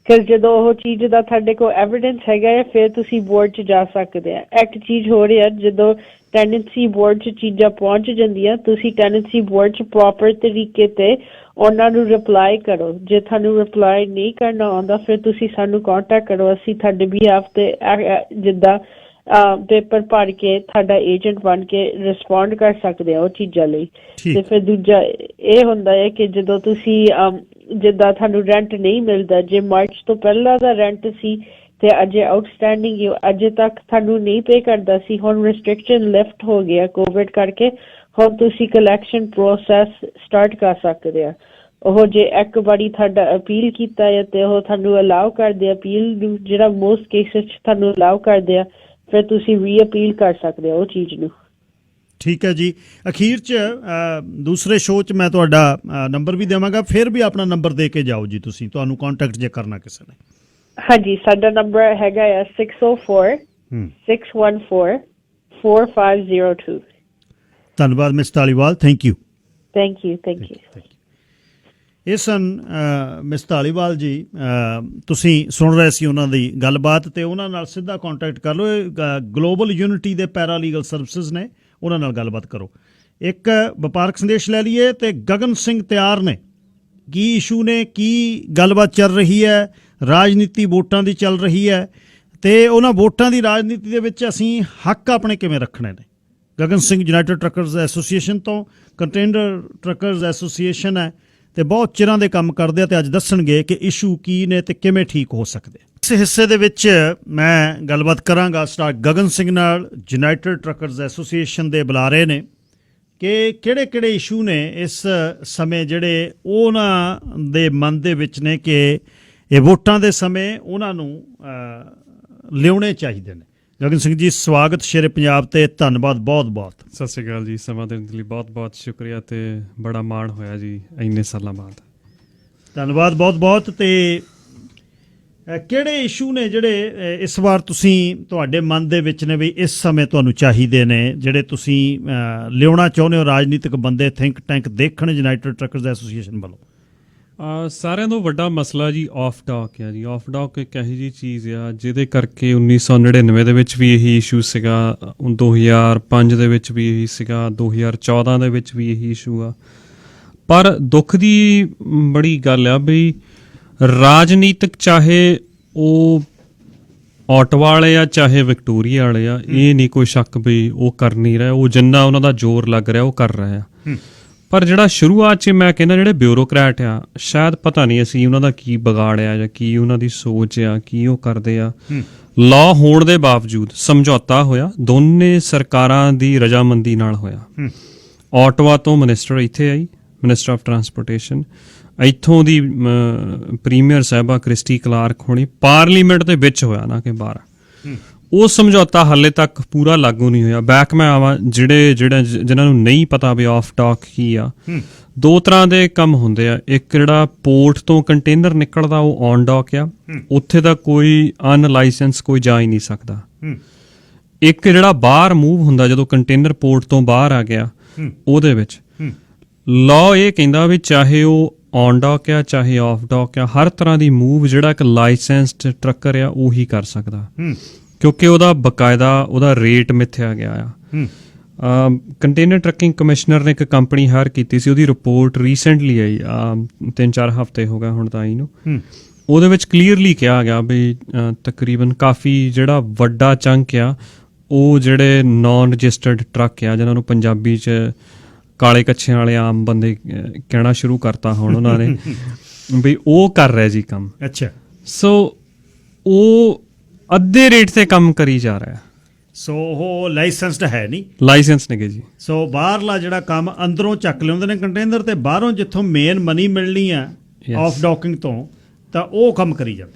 ਕਿ ਜਦੋਂ ਉਹ ਚੀਜ਼ ਦਾ ਤੁਹਾਡੇ ਕੋਲ ਐਵੀਡੈਂਸ ਹੈਗਾ ਹੈ ਫਿਰ ਤੁਸੀਂ ਬੋਰਡ 'ਚ ਜਾ ਸਕਦੇ ਆ। ਇੱਕ ਚੀਜ਼ ਹੋ ਰਹੀ ਹੈ, ਜਦੋਂ ਟੈਨੈਂਸੀ ਬੋਰਡ 'ਚ ਚੀਜ਼ਾਂ ਪਹੁੰਚ ਜਾਂਦੀਆਂ, ਤੁਸੀਂ ਟੈਨੈਂਸੀ ਬੋਰਡ 'ਚ ਪ੍ਰੋਪਰ ਤਰੀਕੇ ਤੇ ਉਹਨਾਂ ਨੂੰ ਰਿਪਲਾਈ ਕਰੋ। ਜੇ ਤੁਹਾਨੂੰ ਰਿਪਲਾਈ ਨਹੀਂ ਕਰਨਾ ਆਉਂਦਾ ਫਿਰ ਤੁਸੀਂ ਸਾਨੂੰ ਕੰਟੈਕਟ ਕਰੋ, ਅਸੀਂ ਤੁਹਾਡੇ ਬਿਹਾਫ ਤੇ ਜਿੱਦਾਂ ਪੇਪਰ ਭਰ ਕੇ ਤੁਹਾਡਾ ਏਜੰਟ ਬਣ ਕੇ ਰਿਸਪੌਂਡ ਕਰ ਸਕਦੇ ਆ ਉਹ ਚੀਜ਼ਾਂ ਲਈ। ਤੇ ਫਿਰ ਦੂਜਾ ਇਹ ਹੁੰਦਾ ਹੈ ਕਿ ਜਦੋਂ ਤੁਸੀਂ ਜਿੱਦਾਂ ਤੁਹਾਨੂੰ ਰੈਂਟ ਨਹੀਂ ਮਿਲਦਾ, ਜੇ ਮਾਰਚ ਤੋਂ ਪਹਿਲਾਂ ਦਾ ਰੈਂਟ ਸੀ ਤੇ ਅਜੇ ਆਊਟਸਟੈਂਡਿੰਗ ਅਜੇ ਤੱਕ ਤੁਹਾਨੂੰ ਨਹੀਂ ਪੇ ਕਰਦਾ ਸੀ, ਹੁਣ ਰਿਸਟ੍ਰਿਕਸ਼ਨ ਲਿਫਟ ਹੋ ਗਿਆ ਕੋਵਿਡ ਕਰਕੇ, ਹੁਣ ਤੁਸੀਂ ਕਲੈਕਸ਼ਨ ਪ੍ਰੋਸੈਸ ਸਟਾਰਟ ਕਰ ਸਕਦੇ ਆ। ਉਹ ਜੇ ਇੱਕ ਵਾਰੀ ਤੁਹਾਡਾ ਅਪੀਲ ਕੀਤਾ ਹੈ ਤੇ ਉਹ ਤੁਹਾਨੂੰ ਅਲਾਉ ਕਰਦੇ ਆ ਅਪੀਲ ਨੂੰ, ਜਿਹੜਾ ਮੋਸਟ ਕੇਸਿਸ 'ਚ ਤੁਹਾਨੂੰ ਅਲਾਉ ਕਰਦੇ ਆ, ਫਿਰ ਤੁਸੀਂ ਰੀ ਅਪੀਲ ਕਰ ਸਕਦੇ ਹੋ ਉਹ ਚੀਜ਼ ਨੂੰ। ਠੀਕ ਹੈ ਜੀ। ਅਖੀਰ 'ਚ ਦੂਸਰੇ ਸ਼ੋਅ 'ਚ ਮੈਂ ਤੁਹਾਡਾ ਨੰਬਰ ਵੀ ਦੇਵਾਂਗਾ, ਫਿਰ ਵੀ ਆਪਣਾ ਨੰਬਰ ਦੇ ਕੇ ਜਾਓ ਜੀ ਤੁਸੀਂ, ਤੁਹਾਨੂੰ ਕੰਟੈਕਟ ਜੇ ਕਰਨਾ ਕਿਸੇ ਨੇ। ਹਾਂਜੀ, ਸਾਡਾ ਨੰਬਰ ਹੈਗਾ ਆ 604-614-4502। ਧੰਨਵਾਦ miss Dhaliwal, thank you. Thank you. ਇਹ ਸਨ ਮਿਸ ਧਾਲੀਵਾਲ ਜੀ। ਤੁਸੀਂ ਸੁਣ ਰਹੇ ਸੀ ਉਹਨਾਂ ਦੀ ਗੱਲਬਾਤ ਤੇ ਉਹਨਾਂ ਨਾਲ ਸਿੱਧਾ ਕੰਟੈਕਟ ਕਰ ਲਓ। ਗਲੋਬਲ ਯੂਨਿਟੀ ਦੇ ਪੈਰਾਲੀਗਲ ਸਰਵਿਸਿਜ਼ ਨੇ, ਉਹਨਾਂ ਨਾਲ ਗੱਲਬਾਤ ਕਰੋ। ਇੱਕ ਵਪਾਰਕ ਸੰਦੇਸ਼ ਲੈ ਲਈਏ ਤੇ ਗਗਨ ਸਿੰਘ ਤਿਆਰ ਨੇ। ਕੀ ਇਸ਼ੂ ਨੇ, ਕੀ ਗੱਲਬਾਤ ਚੱਲ ਰਹੀ ਹੈ? ਰਾਜਨੀਤੀ ਵੋਟਾਂ ਦੀ ਚੱਲ ਰਹੀ ਹੈ ਤੇ ਉਹਨਾਂ ਵੋਟਾਂ ਦੀ ਰਾਜਨੀਤੀ ਦੇ ਵਿੱਚ ਅਸੀਂ ਹੱਕ ਆਪਣੇ ਕਿਵੇਂ ਰੱਖਣੇ ਨੇ। ਗਗਨ ਸਿੰਘ ਯੂਨਾਈਟਿਡ ਟਰੱਕਰਜ਼ ਐਸੋਸੀਏਸ਼ਨ ਤੋਂ, ਕੰਟੇਨਰ ਟਰੱਕਰਜ਼ ਐਸੋਸੀਏਸ਼ਨ ਹੈ ਤੇ ਬਹੁਤ ਚਿਰਾਂ ਦੇ ਕੰਮ ਕਰਦੇ ਆ ਤੇ ਅੱਜ ਦੱਸਣਗੇ ਕਿ ਇਸ਼ੂ ਕੀ ਨੇ ਤੇ ਕਿਵੇਂ ਠੀਕ ਹੋ ਸਕਦੇ। ਇਸ ਹਿੱਸੇ ਦੇ ਵਿੱਚ ਮੈਂ ਗੱਲਬਾਤ ਕਰਾਂਗਾ ਸਟਾਰ ਗਗਨ ਸਿੰਘ ਨਾਲ, ਯੂਨਾਈਟਿਡ ਟਰੱਕਰਜ਼ ਐਸੋਸੀਏਸ਼ਨ ਦੇ ਬੁਲਾਰੇ ਨੇ, ਕਿ ਕਿਹੜੇ ਇਸ਼ੂ ਨੇ ਇਸ ਸਮੇਂ ਜਿਹੜੇ ਉਹਨਾਂ ਦੇ ਮਨ ਦੇ ਵਿੱਚ ਨੇ ਕਿ ਇਹ ਵੋਟਾਂ ਦੇ ਸਮੇਂ ਉਹਨਾਂ ਨੂੰ ਲਿਆਉਣੇ ਚਾਹੀਦੇ ਨੇ। ਗਗਨ ਸਿੰਘ ਜੀ, ਸਵਾਗਤ ਸ਼ੇਰੇ ਪੰਜਾਬ ਤੇ ਧੰਨਵਾਦ ਬਹੁਤ ਬਹੁਤ। ਸਤਿ ਸ਼੍ਰੀ ਅਕਾਲ ਜੀ, ਸਮਾਂ ਦੇਣ ਲਈ ਬਹੁਤ ਬਹੁਤ ਸ਼ੁਕਰੀਆ ਤੇ ਬੜਾ ਮਾਣ ਹੋਇਆ ਜੀ ਇੰਨੇ ਸਾਲਾਂ ਬਾਅਦ। ਧੰਨਵਾਦ ਬਹੁਤ ਬਹੁਤ। ਤੇ ਕਿਹੜੇ ਇਸ਼ੂ ਨੇ ਜਿਹੜੇ ਇਸ ਵਾਰ ਤੁਸੀਂ ਤੁਹਾਡੇ ਮਨ ਦੇ ਵਿੱਚ ਨੇ ਵੀ ਇਸ ਸਮੇਂ ਤੁਹਾਨੂੰ ਚਾਹੀਦੇ ਨੇ, ਜਿਹੜੇ ਤੁਸੀਂ ਲਿਆਉਣਾ ਚਾਹੁੰਦੇ ਹੋ ਰਾਜਨੀਤਿਕ ਬੰਦੇ ਥਿੰਕ ਟੈਂਕ ਦੇਖਣ ਯੂਨਾਈਟਿਡ ਟਰੱਕਰਜ਼ ਐਸੋਸੀਏਸ਼ਨ ਵੱਲੋਂ? ਸਾਰਿਆਂ ਤੋਂ ਵੱਡਾ ਮਸਲਾ ਜੀ ਆਫ ਡਾਕ ਆ ਜੀ। ਆਫ ਡਾਕ ਇੱਕ ਇਹੋ ਜਿਹੀ ਚੀਜ਼ ਆ ਜਿਹਦੇ ਕਰਕੇ 1999 ਦੇ ਵਿੱਚ ਵੀ ਇਹੀ ਇਸ਼ੂ ਸੀਗਾ, 2005 ਦੇ ਵਿੱਚ ਵੀ ਇਹੀ ਸੀਗਾ, 2014 ਦੇ ਵਿੱਚ ਵੀ ਇਹੀ ਇਸ਼ੂ ਆ। ਪਰ ਦੁੱਖ ਦੀ ਬੜੀ ਗੱਲ ਆ ਵੀ ਰਾਜਨੀਤਿਕ ਚਾਹੇ ਉਹ ਆਟਵਾ ਵਾਲੇ ਆ ਚਾਹੇ ਵਿਕਟੋਰੀਆ ਵਾਲੇ ਆ, ਇਹ ਨਹੀਂ ਕੋਈ ਸ਼ੱਕ ਵੀ ਉਹ ਕਰ ਨਹੀਂ ਰਿਹਾ, ਉਹ ਜਿੰਨਾ ਉਹਨਾਂ ਦਾ ਜ਼ੋਰ ਲੱਗ ਰਿਹਾ ਉਹ ਕਰ ਰਹੇ ਆ। ਪਰ ਜਿਹੜਾ ਸ਼ੁਰੂਆਤ 'ਚ ਮੈਂ ਕਹਿੰਦਾ ਜਿਹੜੇ ਬਿਊਰੋਕਰੈਟ ਆ, ਸ਼ਾਇਦ ਪਤਾ ਨਹੀਂ ਅਸੀਂ ਉਹਨਾਂ ਦਾ ਕੀ ਵਿਗਾੜਿਆ ਜਾਂ ਕੀ ਉਹਨਾਂ ਦੀ ਸੋਚ ਆ, ਕੀ ਉਹ ਕਰਦੇ ਆ। ਲਾਅ ਹੋਣ ਦੇ ਬਾਵਜੂਦ ਸਮਝੌਤਾ ਹੋਇਆ, ਦੋਨੇ ਸਰਕਾਰਾਂ ਦੀ ਰਜਾਮੰਦੀ ਨਾਲ ਹੋਇਆ। ਆਟਵਾ ਤੋਂ ਮਿਨਿਸਟਰ ਇੱਥੇ ਆਈ, ਮਿਨਿਸਟਰ ਆਫ ਟਰਾਂਸਪੋਰਟੇਸ਼ਨ, ਇੱਥੋਂ ਦੀ ਪ੍ਰੀਮੀਅਰ ਸਾਹਿਬਾ ਕ੍ਰਿਸਟੀ ਕਲਾਰਕ ਹੋਣੀ, ਪਾਰਲੀਮੈਂਟ ਦੇ ਵਿੱਚ ਹੋਇਆ ਨਾ ਕਿ ਬਾਹਰ। ਉਹ ਸਮਝੌਤਾ ਹਾਲੇ ਤੱਕ ਪੂਰਾ ਲਾਗੂ ਨਹੀਂ ਹੋਇਆ। ਬੈਕ ਮੈਂ ਆਵਾਂ, ਜਿਨ੍ਹਾਂ ਨੂੰ ਨਹੀਂ ਪਤਾ ਵੀ ਆਫ ਡਾਕ ਕੀ ਆ, ਦੋ ਤਰ੍ਹਾਂ ਦੇ ਕੰਮ ਹੁੰਦੇ ਆ। ਇੱਕ ਜਿਹੜਾ ਪੋਰਟ ਤੋਂ ਕੰਟੇਨਰ ਨਿਕਲਦਾ ਉਹ ਔਨ ਡਾਕ ਆ, ਉੱਥੇ ਦਾ ਕੋਈ ਅਨਲਾਇਸੈਂਸ ਕੋਈ ਜਾ ਹੀ ਨਹੀਂ ਸਕਦਾ। ਇੱਕ ਜਿਹੜਾ ਬਾਹਰ ਮੂਵ ਹੁੰਦਾ ਜਦੋਂ ਕੰਟੇਨਰ ਪੋਰਟ ਤੋਂ ਬਾਹਰ ਆ ਗਿਆ, ਉਹਦੇ ਵਿੱਚ ਲਾਅ ਇਹ ਕਹਿੰਦਾ ਵੀ ਚਾਹੇ ਉਹ ਔਨ ਡਾਕ ਆ ਚਾਹੇ ਆਫ ਡਾਕ ਆ, ਹਰ ਤਰ੍ਹਾਂ ਦੀ ਮੂਵ ਜਿਹੜਾ ਇੱਕ ਲਾਇਸੈਂਸਡ ਟਰੱਕਰ ਆ ਉਹੀ ਕਰ ਸਕਦਾ, ਕਿਉਂਕਿ ਉਹਦਾ ਬਕਾਇਦਾ ਉਹਦਾ ਰੇਟ ਮਿੱਥਿਆ ਗਿਆ ਆ। ਕੰਟੇਨਰ ਟਰੱਕਿੰਗ ਕਮਿਸ਼ਨਰ ਨੇ ਇੱਕ ਕੰਪਨੀ ਹਾਇਰ ਕੀਤੀ ਸੀ, ਉਹਦੀ ਰਿਪੋਰਟ ਰੀਸੈਂਟਲੀ ਆਈ, 3-4 ਹਫ਼ਤੇ ਹੋ ਗਏ ਹੁਣ ਤਾਂ ਆਈ ਨੂੰ। ਉਹਦੇ ਵਿੱਚ ਕਲੀਅਰਲੀ ਕਿਹਾ ਗਿਆ ਵੀ ਤਕਰੀਬਨ ਕਾਫੀ ਜਿਹੜਾ ਵੱਡਾ ਚੰਕ ਆ ਉਹ ਜਿਹੜੇ ਨਾਨ ਰਜਿਸਟਰਡ ਟਰੱਕ ਆ, ਜਿਹਨਾਂ ਨੂੰ ਪੰਜਾਬੀ 'ਚ ਕਾਲੇ ਕੱਛਿਆਂ ਵਾਲੇ ਆਮ ਬੰਦੇ ਕਹਿਣਾ ਸ਼ੁਰੂ ਕਰਤਾ ਹੁਣ ਉਹਨਾਂ ਨੇ, ਵੀ ਉਹ ਕਰ ਰਿਹਾ ਜੀ ਕੰਮ। ਅੱਛਾ, ਸੋ ਉਹ ਅੱਧੇ ਰੇਟ ਤੇ ਕੰਮ ਕਰੀ ਜਾ ਰਿਹਾ। ਸੋ ਉਹ ਲਾਇਸੈਂਸਡ ਹੈ ਨਹੀਂ, ਲਾਇਸੈਂਸ ਨੇਗੇ ਜੀ। ਸੋ ਬਾਹਰਲਾ ਜਿਹੜਾ ਕੰਮ ਅੰਦਰੋਂ ਚੱਕ ਲਿਆਉਂਦੇ ਨੇ ਕੰਟੇਨਰ, ਤੇ ਬਾਹਰੋਂ ਜਿੱਥੋਂ ਮੇਨ ਮਨੀ ਮਿਲਣੀ ਆ ਆਫ ਡਾਕਿੰਗ ਤੋਂ, ਤਾਂ ਉਹ ਕੰਮ ਕਰੀ ਜਾਂਦੇ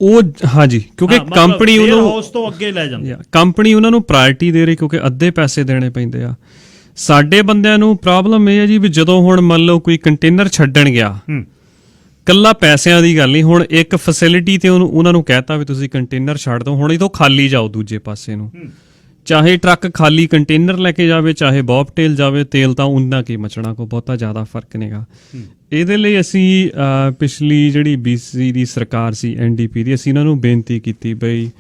ਉਹ। ਹਾਂਜੀ, ਕਿਉਂਕਿ ਕੰਪਨੀ ਉਹਨੂੰ ਹਾਊਸ ਤੋਂ ਅੱਗੇ ਲੈ ਜਾਂਦੀ, ਕੰਪਨੀ ਉਹਨਾਂ ਨੂੰ ਪ੍ਰਾਇਰਟੀ ਦੇ ਰਹੀ, ਕਿਉਂਕਿ ਅੱਧੇ ਪੈਸੇ ਦੇਣੇ ਪੈਂਦੇ ਆ। ਸਾਡੇ ਬੰਦਿਆਂ ਨੂੰ ਪ੍ਰੋਬਲਮ ਇਹ ਹੈ ਜੀ ਵੀ ਜਦੋਂ ਹੁਣ ਮੰਨ ਲਓ ਕੋਈ ਕੰਟੇਨਰ ਛੱਡਣ ਗਿਆ, ਕੱਲਾ ਪੈਸਿਆਂ ਦੀ ਗੱਲ ਨਹੀਂ, ਹੁਣ ਇੱਕ ਫੈਸਿਲਿਟੀ ਤੇ ਉਹਨਾਂ ਨੂੰ ਕਹਿਤਾ ਵੀ ਤੁਸੀਂ ਕੰਟੇਨਰ ਛੱਡ ਦਿਓ, ਹੁਣ ਇਹ ਤੋਂ ਖਾਲੀ ਜਾਓ ਦੂਜੇ ਪਾਸੇ ਨੂੰ, ਚਾਹੇ ਟਰੱਕ ਖਾਲੀ ਕੰਟੇਨਰ ਲੈ ਕੇ ਜਾਵੇ ਚਾਹੇ ਬੌਬਟੇਲ ਜਾਵੇ, ਤੇਲ ਤਾਂ ਉਹਨਾਂ ਕੀ ਮਚਣਾ, ਕੋਈ ਬਹੁਤਾ ਜ਼ਿਆਦਾ ਫਰਕ ਨਹੀਂਗਾ। ਇਹਦੇ ਲਈ ਅਸੀਂ ਪਿਛਲੀ ਜਿਹੜੀ BC ਦੀ ਸਰਕਾਰ ਸੀ, NDP ਦੀ, ਅਸੀਂ ਇਹਨਾਂ ਨੂੰ ਬੇਨਤੀ ਕੀਤੀ ਬਈ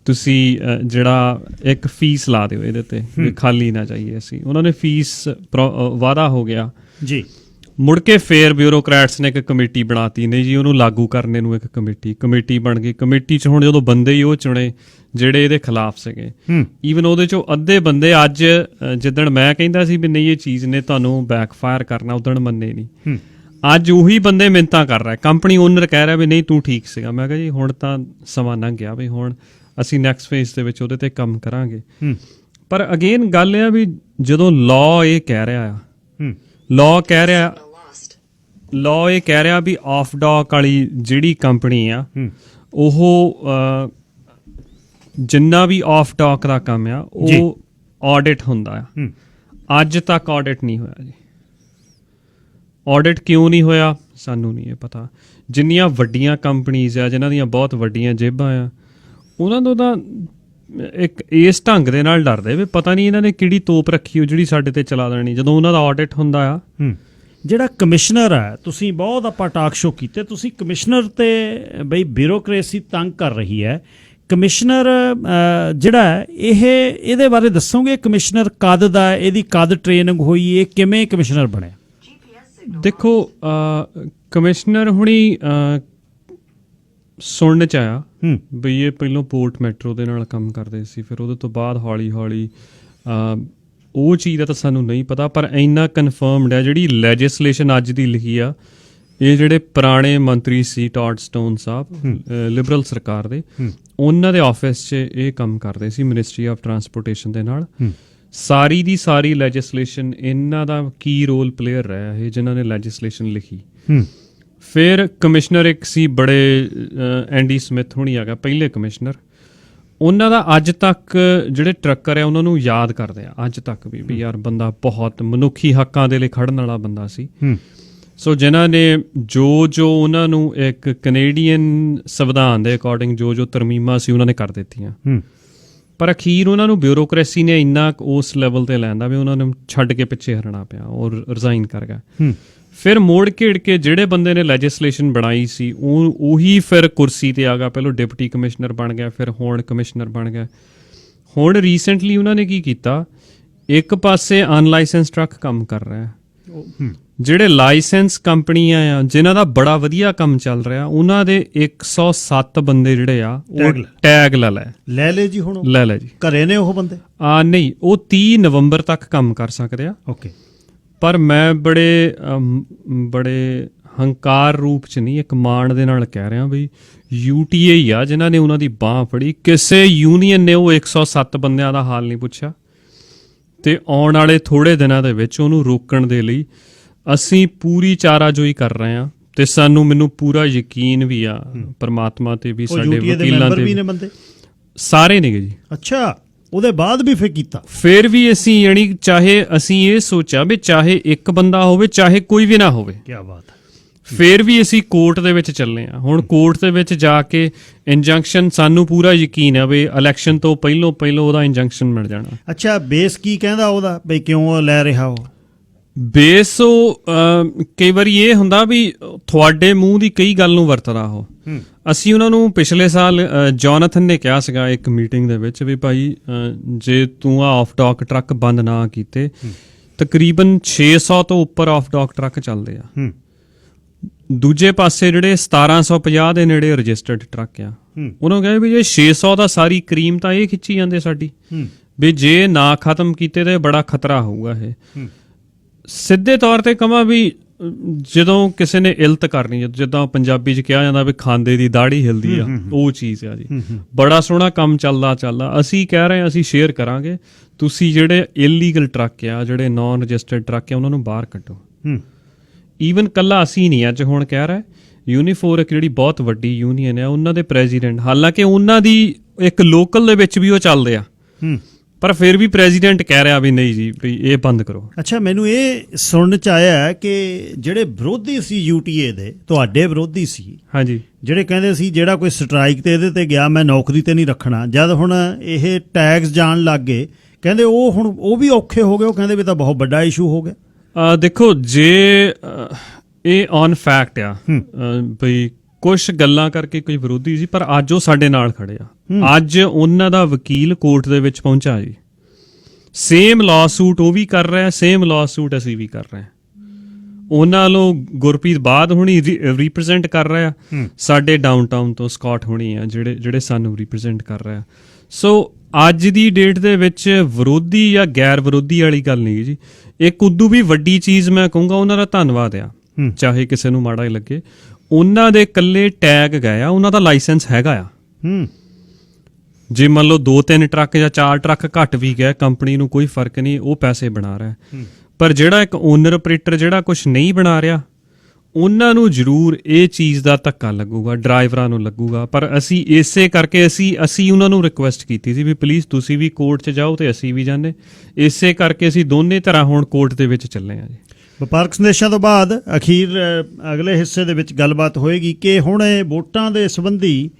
ਤੁਸੀਂ ਜਿਹੜਾ ਇੱਕ ਫੀਸ ਲਾ ਦਿਓ ਇਹਦੇ ਤੇ, ਵੀ ਖਾਲੀ ਨਾ ਜਾਈਏ ਅਸੀਂ। ਉਹਨਾਂ ਨੇ ਫੀਸ ਵਾਅਦਾ ਹੋ ਗਿਆ ਜੀ। ਮੁੜ ਕੇ ਫੇਰ ਬਿਊਰੋਕਰੈਟਸ ਨੇ ਇੱਕ ਕਮੇਟੀ ਬਣਾਤੀ, ਨਹੀਂ ਜੀ ਉਹਨੂੰ ਲਾਗੂ ਕਰਨੇ ਨੂੰ ਇੱਕ ਕਮੇਟੀ ਬਣ ਗਈ। ਕਮੇਟੀ 'ਚ ਹੁਣ ਜਦੋਂ ਬੰਦੇ ਹੀ ਉਹ ਚੁਣੇ ਜਿਹੜੇ ਇਹਦੇ ਖਿਲਾਫ ਸੀਗੇ, ਈਵਨ ਉਹਦੇ 'ਚੋਂ ਅੱਧੇ ਬੰਦੇ ਅੱਜ ਜਿੱਦਣ ਮੈਂ ਕਹਿੰਦਾ ਸੀ ਵੀ ਨਹੀਂ ਇਹ ਚੀਜ਼ ਨੇ ਤੁਹਾਨੂੰ ਬੈਕਫਾਇਰ ਕਰਨਾ, ਉਦਣ ਮੰਨੇ ਨਹੀਂ। ਅੱਜ ਉਹੀ ਬੰਦੇ ਮਿੰਨਤਾਂ ਕਰ ਰਿਹਾ, ਕੰਪਨੀ ਓਨਰ ਕਹਿ ਰਿਹਾ ਵੀ ਨਹੀਂ ਤੂੰ ਠੀਕ ਸੀਗਾ। ਮੈਂ ਕਿਹਾ ਜੀ ਹੁਣ ਤਾਂ ਸਮਾਂ ਲੰਘ ਗਿਆ ਵੀ ਹੁਣ ਅਸੀਂ ਨੈਕਸਟ ਫੇਜ਼ ਦੇ ਵਿੱਚ ਉਹਦੇ ਤੇ ਕੰਮ ਕਰਾਂਗੇ। ਪਰ ਅਗੇਨ ਗੱਲ ਇਹ ਆ ਵੀ ਜਦੋਂ ਲਾਅ ਇਹ ਕਹਿ ਰਿਹਾ ਆ, ਲਾਅ ਇਹ ਕਹਿ ਰਿਹਾ ਵੀ ਆਫ ਡਾਕ ਵਾਲੀ ਜਿਹੜੀ ਕੰਪਨੀ ਆ ਉਹ ਜਿੰਨਾ ਵੀ ਆਫ ਡਾਕ ਦਾ ਕੰਮ ਆ ਉਹ ਆਡਿਟ ਹੁੰਦਾ ਆ। ਅੱਜ ਤੱਕ ਆਡਿਟ ਨਹੀਂ ਹੋਇਆ ਜੀ। ਆਡਿਟ ਕਿਉਂ ਨਹੀਂ ਹੋਇਆ ਸਾਨੂੰ ਨਹੀਂ ਇਹ ਪਤਾ। ਜਿੰਨੀਆਂ ਵੱਡੀਆਂ ਕੰਪਨੀਜ਼ ਆ ਜਿਨ੍ਹਾਂ ਦੀਆਂ ਬਹੁਤ ਵੱਡੀਆਂ ਜੇਬਾਂ ਆ, ਉਹਨਾਂ ਤੋਂ ਤਾਂ ਇੱਕ ਇਸ ਢੰਗ ਦੇ ਨਾਲ ਡਰਦੇ ਵੀ ਪਤਾ ਨਹੀਂ ਇਹਨਾਂ ਨੇ ਕਿਹੜੀ ਤੋਪ ਰੱਖੀ ਹੋ ਜਿਹੜੀ ਸਾਡੇ ਤੇ ਚਲਾ ਦੇਣੀ ਜਦੋਂ ਉਹਨਾਂ ਦਾ ਆਡਿਟ ਹੁੰਦਾ ਆ। ਜਿਹੜਾ ਕਮਿਸ਼ਨਰ ਹੈ, ਤੁਸੀਂ ਬਹੁਤ ਆਪਾਂ ਟਾਕ ਸ਼ੋ ਕੀਤੇ, ਤੁਸੀਂ ਕਮਿਸ਼ਨਰ ਤੇ ਬਈ ਬਿਊਰੋਕ੍ਰੇਸੀ ਤੰਗ ਕਰ ਰਹੀ ਹੈ। ਕਮਿਸ਼ਨਰ ਜਿਹੜਾ ਇਹਦੇ ਬਾਰੇ ਦੱਸੋਗੇ? ਕਮਿਸ਼ਨਰ ਕਦ ਦਾ, ਇਹਦੀ ਕਦ ਟ੍ਰੇਨਿੰਗ ਹੋਈ, ਇਹ ਕਿਵੇਂ ਕਮਿਸ਼ਨਰ ਬਣਿਆ? ਦੇਖੋ ਕਮਿਸ਼ਨਰ ਹੁਣੀ ਸੁਣਨ 'ਚ ਆਇਆ ਬਈ ਇਹ ਪਹਿਲਾਂ ਪੋਰਟ ਮੈਟਰੋ ਦੇ ਨਾਲ ਕੰਮ ਕਰਦੇ ਸੀ, ਫਿਰ ਉਹਦੇ ਤੋਂ ਬਾਅਦ ਹੌਲੀ ਹੌਲੀ ਉਹ ਚੀਜ਼ ਦਾ ਤਾਂ ਸਾਨੂੰ ਨਹੀਂ ਪਤਾ, ਪਰ ਇੰਨਾ ਕਨਫਰਮਡ ਹੈ ਜਿਹੜੀ ਲੈਜਿਸਲੇਸ਼ਨ ਅੱਜ ਦੀ ਲਿਖੀ ਆ, ਇਹ ਜਿਹੜੇ ਪੁਰਾਣੇ ਮੰਤਰੀ ਸੀ ਟੌਡ ਸਟੋਨ ਸਾਹਿਬ ਲਿਬਰਲ ਸਰਕਾਰ ਦੇ, ਉਹਨਾਂ ਦੇ ਆਫਿਸ 'ਚ ਇਹ ਕੰਮ ਕਰਦੇ ਸੀ ਮਿਨਿਸਟਰੀ ਆਫ ਟਰਾਂਸਪੋਰਟੇਸ਼ਨ ਦੇ ਨਾਲ। ਸਾਰੀ ਦੀ ਸਾਰੀ ਲੈਜਿਸਲੇਸ਼ਨ ਇਹਨਾਂ ਦਾ ਕੀ ਰੋਲ ਪਲੇਅਰ ਰਿਹਾ ਇਹ ਜਿਨ੍ਹਾਂ ਨੇ ਲੈਜਿਸਲੇਸ਼ਨ ਲਿਖੀ। ਫਿਰ ਕਮਿਸ਼ਨਰ ਇੱਕ ਸੀ ਬੜੇ ਐਂਡੀ ਸਮਿਥ ਹੋਣੀ ਹੈਗਾ ਪਹਿਲੇ ਕਮਿਸ਼ਨਰ, ਉਹਨਾਂ ਦਾ ਅੱਜ ਤੱਕ ਜਿਹੜੇ ਟਰੱਕਰ ਆ ਉਹਨਾਂ ਨੂੰ ਯਾਦ ਕਰਦੇ ਆ ਅੱਜ ਤੱਕ ਵੀ ਯਾਰ ਬੰਦਾ ਬਹੁਤ ਮਨੁੱਖੀ ਹੱਕਾਂ ਦੇ ਲਈ ਖੜਨ ਵਾਲਾ ਬੰਦਾ ਸੀ। ਸੋ ਜਿਨ੍ਹਾਂ ਨੇ ਜੋ ਉਹਨਾਂ ਨੂੰ ਇੱਕ ਕੈਨੇਡੀਅਨ ਸੰਵਿਧਾਨ ਦੇ ਅਕੋਰਡਿੰਗ ਜੋ ਤਰਮੀਮਾਂ ਸੀ ਉਹਨਾਂ ਨੇ ਕਰ ਦਿੱਤੀਆਂ, ਪਰ ਅਖੀਰ ਉਹਨਾਂ ਨੂੰ ਬਿਊਰੋਕ੍ਰੇਸੀ ਨੇ ਇੰਨਾ ਉਸ ਲੈਵਲ ਤੇ ਲੈਂਦਾ ਵੀ ਉਹਨਾਂ ਨੂੰ ਛੱਡ ਕੇ ਪਿੱਛੇ ਹਟਣਾ ਪਿਆ ਔਰ ਰਿਜ਼ਾਈਨ ਕਰ ਗਿਆ। ਫਿਰ ਮੋੜ ਘੇੜ ਕੇ ਜਿਹੜੇ ਬੰਦੇ ਨੇ ਲੈਜਿਸਲੇਸ਼ਨ ਬਣਾਈ ਸੀ ਉਹੀ ਫਿਰ ਕੁਰਸੀ ਤੇ ਆ ਗਿਆ। ਪਹਿਲਾਂ ਡਿਪਟੀ ਕਮਿਸ਼ਨਰ ਬਣ ਗਿਆ, ਫਿਰ ਹੁਣ ਕਮਿਸ਼ਨਰ ਬਣ ਗਿਆ। ਹੁਣ ਰੀਸੈਂਟਲੀ ਉਹਨਾਂ ਨੇ ਕੀ ਕੀਤਾ, ਇੱਕ ਪਾਸੇ ਅਨਲਾਇਸੈਂਸ ਟਰੱਕ ਕੰਮ ਕਰ ਰਿਹਾ, ਜਿਹੜੇ ਲਾਇਸੈਂਸ ਕੰਪਨੀਆਂ ਆ ਜਿਨ੍ਹਾਂ ਦਾ ਬੜਾ ਵਧੀਆ ਕੰਮ ਚੱਲ ਰਿਹਾ ਉਹਨਾਂ ਦੇ 107 ਬੰਦੇ ਜਿਹੜੇ ਆ ਉਹ ਟੈਗ ਲੈ ਲੈ ਜੀ। ਹੁਣ ਲੈ ਲੈ ਜੀ, ਘਰੇ ਨੇ ਉਹ ਬੰਦੇ? ਨਹੀਂ, ਉਹ 30 ਨਵੰਬਰ ਤੱਕ ਕੰਮ ਕਰ ਸਕਦੇ ਆ। ਓਕੇ, ਪਰ ਮੈਂ ਬੜੇ ਹੰਕਾਰ ਰੂਪ ਚ ਨਹੀਂ, ਇੱਕ ਮਾਣ ਦੇ ਨਾਲ ਕਹਿ ਰਿਹਾ ਵੀ UTA ਹੀ ਆ ਜਿਨ੍ਹਾਂ ਨੇ ਉਹਨਾਂ ਦੀ ਬਾਂਹ ਫੜੀ। ਕਿਸੇ ਯੂਨੀਅਨ ਨੇ ਉਹ 107 ਬੰਦਿਆਂ ਦਾ ਹਾਲ ਨਹੀਂ ਪੁੱਛਿਆ, ਤੇ ਆਉਣ ਵਾਲੇ ਥੋੜੇ ਦਿਨਾਂ ਦੇ ਵਿੱਚ ਉਹਨੂੰ ਰੋਕਣ ਦੇ ਲਈ ਅਸੀਂ ਪੂਰੀ ਚਾਰਾਜੋਈ ਕਰ ਰਹੇ ਹਾਂ। ਤੇ ਮੈਨੂੰ ਪੂਰਾ ਯਕੀਨ ਵੀ ਆ ਪਰਮਾਤਮਾ ਤੇ ਵੀ, ਸਾਡੇ ਵਕੀਲਾਂ ਤੇ ਵੀ, ਸਾਰੇ ਨੇਗੇ ਜੀ। ਅੱਛਾ, ਉਹਦੇ ਬਾਅਦ ਵੀ ਫਿਰ ਵੀ ਅਸੀਂ ਯਾਨੀ ਚਾਹੇ ਅਸੀਂ ਇਹ ਸੋਚਿਆ ਵੀ ਚਾਹੇ ਇੱਕ ਬੰਦਾ ਹੋਵੇ ਚਾਹੇ ਕੋਈ ਵੀ ਨਾ ਹੋਵੇ, ਕੀ ਬਾਤ ਹੈ, ਫਿਰ ਵੀ ਅਸੀਂ ਕੋਰਟ ਦੇ ਵਿੱਚ ਚੱਲੇ ਆ। ਹੁਣ ਕੋਰਟ ਦੇ ਵਿੱਚ ਜਾ ਕੇ ਇੰਜੰਕਸ਼ਨ, ਸਾਨੂੰ ਪੂਰਾ ਯਕੀਨ ਹੈ ਵੀ ਇਲੈਕਸ਼ਨ ਤੋਂ ਪਹਿਲੋਂ ਉਹਦਾ ਇੰਜੰਕਸ਼ਨ ਮਿਲ ਜਾਣਾ। ਅੱਛਾ, ਬੇਸ ਕੀ ਕਹਿੰਦਾ ਉਹਦਾ ਬਈ ਕਿਉਂ ਲੈ ਰਿਹਾ ਉਹ? ਬੇਸ ਉਹ ਕਈ ਵਾਰੀ ਇਹ ਹੁੰਦਾ ਵੀ ਤੁਹਾਡੇ ਮੂੰਹ ਦੀ ਕਈ ਗੱਲ ਨੂੰ ਵਰਤਦਾ ਉਹ। ਅਸੀਂ ਉਹਨਾਂ ਨੂੰ ਪਿਛਲੇ ਸਾਲ ਜੋਨਾਥਨ ਨੇ ਕਿਹਾ ਸੀਗਾ ਇੱਕ ਮੀਟਿੰਗ ਦੇ ਵਿੱਚ ਵੀ ਭਾਈ ਜੇ ਤੂੰ ਆਫ ਡੌਕ ਟਰੱਕ ਬੰਦ ਨਾ ਕੀਤੇ, ਤਕਰੀਬਨ 600 ਤੋਂ ਉੱਪਰ ਆਫ ਡੌਕ ਟਰੱਕ ਚੱਲਦੇ ਆ। ਦੂਜੇ ਪਾਸੇ ਜਿਹੜੇ 1750 ਦੇ ਨੇੜੇ ਰਜਿਸਟਰਡ ਟਰੱਕ ਆ, ਉਹਨਾਂ ਨੂੰ ਕਹਿੰਦੇ ਵੀ ਇਹ 600 ਦਾ ਸਾਰੀ ਕਰੀਮ ਤਾਂ ਇਹ ਖਿੱਚੀ ਜਾਂਦੇ ਸਾਡੀ, ਵੀ ਜੇ ਨਾ ਖਤਮ ਕੀਤੇ ਤੇ ਬੜਾ ਖਤਰਾ ਹੋਊਗਾ ਇਹ। ਸਿੱਧੇ ਤੌਰ ਤੇ ਕਹਾਂ ਵੀ ਜਦੋਂ ਕਿਸੇ ਨੇ ਇਲਤ ਕਰਨੀ, ਜਿੱਦਾਂ ਪੰਜਾਬੀ 'ਚ ਕਿਹਾ ਜਾਂਦਾ ਵੀ ਖਾਂਦੇ ਦੀ ਦਾੜੀ ਹਿਲਦੀ ਆ, ਉਹ ਚੀਜ਼ ਆ ਜੀ। ਬੜਾ ਸੋਹਣਾ ਕੰਮ ਚੱਲਦਾ ਅਸੀਂ ਕਹਿ ਰਹੇ ਹਾਂ ਅਸੀਂ ਸ਼ੇਅਰ ਕਰਾਂਗੇ, ਤੁਸੀਂ ਜਿਹੜੇ ਇਲੀਗਲ ਟਰੱਕ ਆ, ਜਿਹੜੇ ਨਾਨ ਰਜਿਸਟਰਡ ਟਰੱਕ ਆ, ਉਹਨਾਂ ਨੂੰ ਬਾਹਰ ਕੱਢੋ। ਈਵਨ ਕੱਲਾ ਅਸੀਂ ਨਹੀਂ ਅੱਜ ਹੁਣ ਕਹਿ ਰਿਹਾ, ਯੂਨੀਫੋਰਕ ਜਿਹੜੀ ਬਹੁਤ ਵੱਡੀ ਯੂਨੀਅਨ ਹੈ ਉਹਨਾਂ ਦੇ ਪ੍ਰੈਜ਼ੀਡੈਂਟ, ਹਾਲਾਂਕਿ ਉਹਨਾਂ ਦੀ ਇੱਕ ਲੋਕਲ ਦੇ ਵਿੱਚ ਵੀ ਉਹ ਚੱਲਦੇ ਆ, ਪਰ ਫਿਰ ਵੀ ਪ੍ਰੈਜ਼ੀਡੈਂਟ ਕਹਿ ਰਿਹਾ ਵੀ ਨਹੀਂ ਜੀ ਵੀ ਇਹ ਬੰਦ ਕਰੋ। ਅੱਛਾ, ਮੈਨੂੰ ਇਹ ਸੁਣਨ ਚ ਆਇਆ ਕਿ ਜਿਹੜੇ ਵਿਰੋਧੀ ਸੀ UTA ਦੇ, ਤੁਹਾਡੇ ਵਿਰੋਧੀ ਸੀ, ਹਾਂਜੀ, ਜਿਹੜੇ ਕਹਿੰਦੇ ਸੀ ਜਿਹੜਾ ਕੋਈ ਸਟ੍ਰਾਈਕ ਤੇ ਇਹਦੇ ਤੇ ਗਿਆ ਮੈਂ ਨੌਕਰੀ ਤੇ ਨਹੀਂ ਰੱਖਣਾ, ਜਦ ਹੁਣ ਇਹ ਟੈਗਸ ਜਾਣ ਲੱਗ ਗਏ ਕਹਿੰਦੇ ਉਹ ਵੀ ਔਖੇ ਹੋ ਗਏ। ਉਹ ਕਹਿੰਦੇ ਵੀ ਤਾਂ ਬਹੁਤ ਵੱਡਾ ਇਸ਼ੂ ਹੋ ਗਿਆ। ਦੇਖੋ, ਜੇ ਇਹ ਔਨ ਫੈਕਟ ਆ ਬਈ ਕੁਛ ਗੱਲਾਂ ਕਰਕੇ ਕੋਈ ਵਿਰੋਧੀ ਸੀ, ਪਰ ਅੱਜ ਉਹ ਸਾਡੇ ਨਾਲ ਖੜੇ ਆ। ਅੱਜ ਉਹਨਾਂ ਦਾ ਵਕੀਲ ਕੋਰਟ ਦੇ ਵਿੱਚ ਪਹੁੰਚਾ ਜੀ, ਸੇਮ ਲਾਅ ਸੂਟ ਉਹ ਵੀ ਕਰ ਰਿਹਾ, ਸੇਮ ਲਾਅ ਸੂਟ ਅਸੀਂ ਵੀ ਕਰ ਰਹੇ। ਉਹਨਾਂ ਨੂੰ ਗੁਰਪ੍ਰੀਤ ਬਾਦ ਹੁਣੀ ਰਿਪਰੈਜ਼ੈਂਟ ਕਰ ਰਿਹਾ, ਸਾਡੇ ਡਾਊਨਟਾਊਨ ਤੋਂ ਸਕਾਟ ਹੁਣੀ ਆ ਜਿਹੜੇ ਸਾਨੂੰ ਰਿਪਰੈਜ਼ੈਂਟ ਕਰ ਰਿਹਾ। ਸੋ ਅੱਜ ਦੀ ਡੇਟ ਦੇ ਵਿੱਚ ਵਿਰੋਧੀ ਜਾਂ ਗੈਰ ਵਿਰੋਧੀ ਵਾਲੀ ਗੱਲ ਨਹੀਂ ਜੀ। ਇੱਕ ਉਦੋਂ ਵੀ ਵੱਡੀ ਚੀਜ਼ ਮੈਂ ਕਹੂੰਗਾ ਉਹਨਾਂ ਦਾ ਧੰਨਵਾਦ ਆ, ਚਾਹੇ ਕਿਸੇ ਨੂੰ ਮਾੜਾ ਹੀ ਲੱਗੇ, ਉਹਨਾਂ ਦੇ ਇਕੱਲੇ ਟੈਗ ਗਏ ਆ, ਉਹਨਾਂ ਦਾ ਲਾਇਸੈਂਸ ਹੈਗਾ ਆ। ਜੇ ਮੰਨ ਲਓ 2-3 ਟਰੱਕ ਜਾਂ 4 ਟਰੱਕ ਘੱਟ ਵੀ ਗਏ, ਕੰਪਨੀ ਨੂੰ ਕੋਈ ਫਰਕ ਨਹੀਂ, ਉਹ ਪੈਸੇ ਬਣਾ ਰਿਹਾ। ਪਰ ਜਿਹੜਾ ਇੱਕ ਓਨਰ ਆਪਰੇਟਰ ਜਿਹੜਾ ਕੁਛ ਨਹੀਂ ਬਣਾ ਰਿਹਾ, ਉਹਨਾਂ ਨੂੰ ਜ਼ਰੂਰ ਇਹ ਚੀਜ਼ ਦਾ ਧੱਕਾ ਲੱਗੂਗਾ, ਡਰਾਈਵਰਾਂ ਨੂੰ ਲੱਗੂਗਾ। ਪਰ ਅਸੀਂ ਇਸੇ ਕਰਕੇ ਅਸੀਂ ਉਹਨਾਂ ਨੂੰ ਰਿਕੁਐਸਟ ਕੀਤੀ ਸੀ ਵੀ ਪਲੀਜ਼ ਤੁਸੀਂ ਵੀ ਕੋਰਟ 'ਚ ਜਾਓ ਤੇ ਅਸੀਂ ਵੀ ਜਾਂਦੇ। ਇਸੇ ਕਰਕੇ ਅਸੀਂ ਦੋਨੇ ਤਰ੍ਹਾਂ ਹੁਣ ਕੋਰਟ ਦੇ ਵਿੱਚ ਚੱਲੇ ਹਾਂ ਜੀ। ਵਪਾਰਕ ਸੰਦੇਸ਼ਾਂ ਤੋਂ ਬਾਅਦ ਅਖੀਰ ਅਗਲੇ ਹਿੱਸੇ ਦੇ ਵਿੱਚ ਗੱਲਬਾਤ ਹੋਏਗੀ ਕਿ ਹੁਣ ਇਹ ਵੋਟਾਂ ਦੇ ਸੰਬੰਧੀ,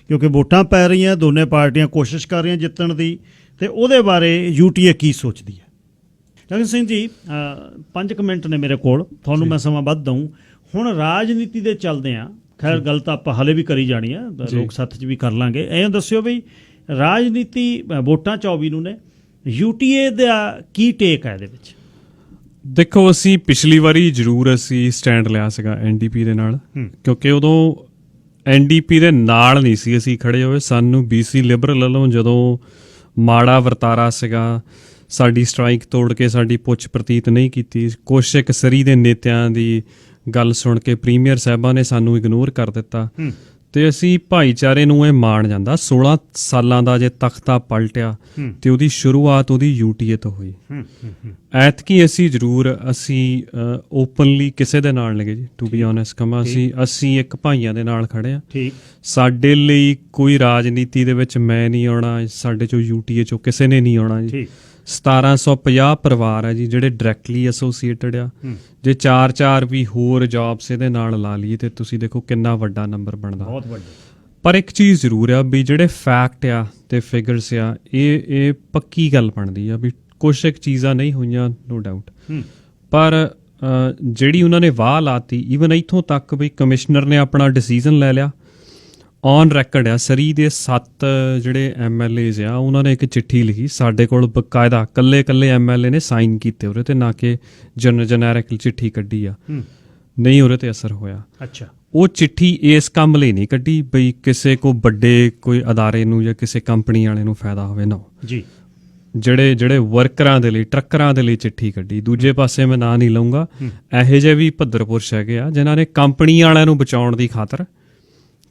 ਕਿਉਂਕਿ ਵੋਟਾਂ ਪੈ ਰਹੀਆਂ, ਦੋਨੇ ਪਾਰਟੀਆਂ ਕੋਸ਼ਿਸ਼ ਕਰ ਰਹੀਆਂ ਜਿੱਤਣ ਦੀ, ਤੇ ਉਹਦੇ ਬਾਰੇ UTA ਕੀ ਸੋਚਦੀ ਹੈ। ਲਖਨ ਸਿੰਘ ਜੀ, 5 ਮਿੰਟ ਨੇ ਮੇਰੇ ਕੋਲ, ਤੁਹਾਨੂੰ ਮੈਂ ਸਮਾਂ ਵੱਧ ਦਊਂ। ਹੁਣ ਰਾਜਨੀਤੀ ਦੇ ਚੱਲਦੇ ਆ, ਖੈਰ ਗੱਲ ਤਾਂ ਆਪਾਂ ਹਾਲੇ ਵੀ ਕਰੀ ਜਾਣੀ ਆ, ਲੋਕ ਸੱਥ 'ਚ ਵੀ ਕਰ ਲਾਂਗੇ। ਇਹ ਦੱਸਿਓ ਵੀ ਰਾਜਨੀਤੀ ਵੋਟਾਂ 24 ਨੂੰ ਨੇ, UTA ਦਾ ਕੀ ਟੇਕ ਹੈ ਇਹਦੇ ਵਿੱਚ? ਦੇਖੋ, ਅਸੀਂ ਪਿਛਲੀ ਵਾਰੀ ਜ਼ਰੂਰ ਅਸੀਂ ਸਟੈਂਡ ਲਿਆ ਸੀਗਾ NDP ਦੇ ਨਾਲ, ਕਿਉਂਕਿ ਉਦੋਂ NDP ਦੇ ਨਾਲ ਨਹੀਂ ਸੀ ਅਸੀਂ ਖੜੇ ਹੋਏ। ਸਾਨੂੰ BC ਲਿਬਰਲ ਵੱਲੋਂ ਜਦੋਂ ਮਾੜਾ ਵਰਤਾਰਾ ਸੀਗਾ, ਸਾਡੀ ਸਟ੍ਰਾਈਕ ਤੋੜ ਕੇ ਸਾਡੀ ਪੁੱਛ ਪ੍ਰਤੀਤ ਨਹੀਂ ਕੀਤੀ, ਕੁਛ ਇੱਕ ਸਰੀ ਦੇ ਨੇਤਿਆਂ ਦੀ ਗੱਲ ਸੁਣ ਕੇ ਪ੍ਰੀਮੀਅਰ ਸਾਹਿਬਾਂ ਨੇ ਸਾਨੂੰ ਇਗਨੋਰ ਕਰ ਦਿੱਤਾ, ਤੇ ਅਸੀਂ ਭਾਈਚਾਰੇ ਨੂੰ ਇਹ ਮਾਣ ਜਾਂਦਾ 16 ਸਾਲਾਂ ਦਾ ਜੇ ਤਖਤਾ ਪਲਟਿਆ ਤੇ ਉਹਦੀ ਸ਼ੁਰੂਆਤ ਉਹਦੀ UTA ਤੋਂ ਹੋਈ। ਐਤਕੀ ਅਸੀਂ ਜ਼ਰੂਰ ਓਪਨਲੀ ਕਿਸੇ ਦੇ ਨਾਲ ਨਹੀਂ ਜੀ, ਟੂ ਬੀ ਓਨੈਸਟ ਕਹਾਂ, ਅਸੀਂ ਇੱਕ ਭਾਈਆਂ ਦੇ ਨਾਲ ਖੜੇ ਆ। ਸਾਡੇ ਲਈ ਕੋਈ ਰਾਜਨੀਤੀ ਦੇ ਵਿੱਚ ਮੈਂ ਨਹੀਂ ਆਉਣਾ, ਸਾਡੇ ਚੋਂ UTA ਚੋਂ ਕਿਸੇ ਨੇ ਨਹੀਂ ਆਉਣਾ ਜੀ। 1750 ਪਰਿਵਾਰ ਹੈ ਜੀ ਜਿਹੜੇ ਡਾਇਰੈਕਟਲੀ ਐਸੋਸੀਏਟਡ ਆ। ਜੇ 4 ਵੀ ਹੋਰ ਜੌਬਸ ਇਹਦੇ ਨਾਲ ਲਾ ਲਈਏ ਤੇ ਤੁਸੀਂ ਦੇਖੋ ਕਿੰਨਾ ਵੱਡਾ ਨੰਬਰ ਬਣਦਾ। ਬਹੁਤ ਵੱਡਾ। ਪਰ ਇੱਕ ਚੀਜ਼ ਜ਼ਰੂਰ ਆ ਵੀ ਜਿਹੜੇ ਫੈਕਟ ਆ ਤੇ ਫਿਗਰਸ ਆ ਇਹ ਪੱਕੀ ਗੱਲ ਬਣਦੀ ਆ ਵੀ ਕੁਛ ਇੱਕ ਚੀਜ਼ਾਂ ਨਹੀਂ ਹੋਈਆਂ, ਨੋ ਡਾਊਟ, ਪਰ ਜਿਹੜੀ ਉਹਨਾਂ ਨੇ ਵਾਹ ਲਾਤੀ ਈਵਨ ਇੱਥੋਂ ਤੱਕ ਵੀ ਕਮਿਸ਼ਨਰ ਨੇ ਆਪਣਾ ਡਿਸੀਜ਼ਨ ਲੈ ਲਿਆ ਔਨ ਰੈਕਰਡ ਆ। ਸਰੀ ਦੇ 7 ਜਿਹੜੇ MLAs ਆ ਉਹਨਾਂ ਨੇ ਇੱਕ ਚਿੱਠੀ ਲਿਖੀ ਸਾਡੇ ਕੋਲ ਬਕਾਇਦਾ, ਕੱਲੇ MLA ਨੇ ਸਾਈਨ ਕੀਤੇ ਉਹਦੇ ਤੇ, ਨਾ ਕਿ ਜਨਰਿਕ ਚਿੱਠੀ ਕੱਢੀ ਆ, ਨਹੀਂ ਉਹਦੇ ਤੇ ਅਸਰ ਹੋਇਆ। ਅੱਛਾ, ਉਹ ਚਿੱਠੀ ਇਸ ਕੰਮ ਲਈ ਨਹੀਂ ਕੱਢੀ ਬਈ ਕਿਸੇ ਕੋ ਵੱਡੇ ਕੋਈ ਅਦਾਰੇ ਨੂੰ ਜਾਂ ਕਿਸੇ ਕੰਪਨੀ ਵਾਲੇ ਨੂੰ ਫਾਇਦਾ ਹੋਵੇ, ਨਾ ਜੀ। ਜਿਹੜੇ ਵਰਕਰਾਂ ਦੇ ਲਈ, ਟਰੱਕਰਾਂ ਦੇ ਲਈ ਚਿੱਠੀ ਕੱਢੀ। ਦੂਜੇ ਪਾਸੇ ਮੈਂ ਨਾਂ ਨਹੀਂ ਲਊਂਗਾ, ਇਹੋ ਜਿਹੇ ਵੀ ਭੱਦਰ ਪੁਰਸ਼ ਹੈਗੇ ਆ ਜਿਨ੍ਹਾਂ ਨੇ ਕੰਪਨੀ ਵਾਲਿਆਂ ਨੂੰ ਬਚਾਉਣ ਦੀ ਖਾਤਰ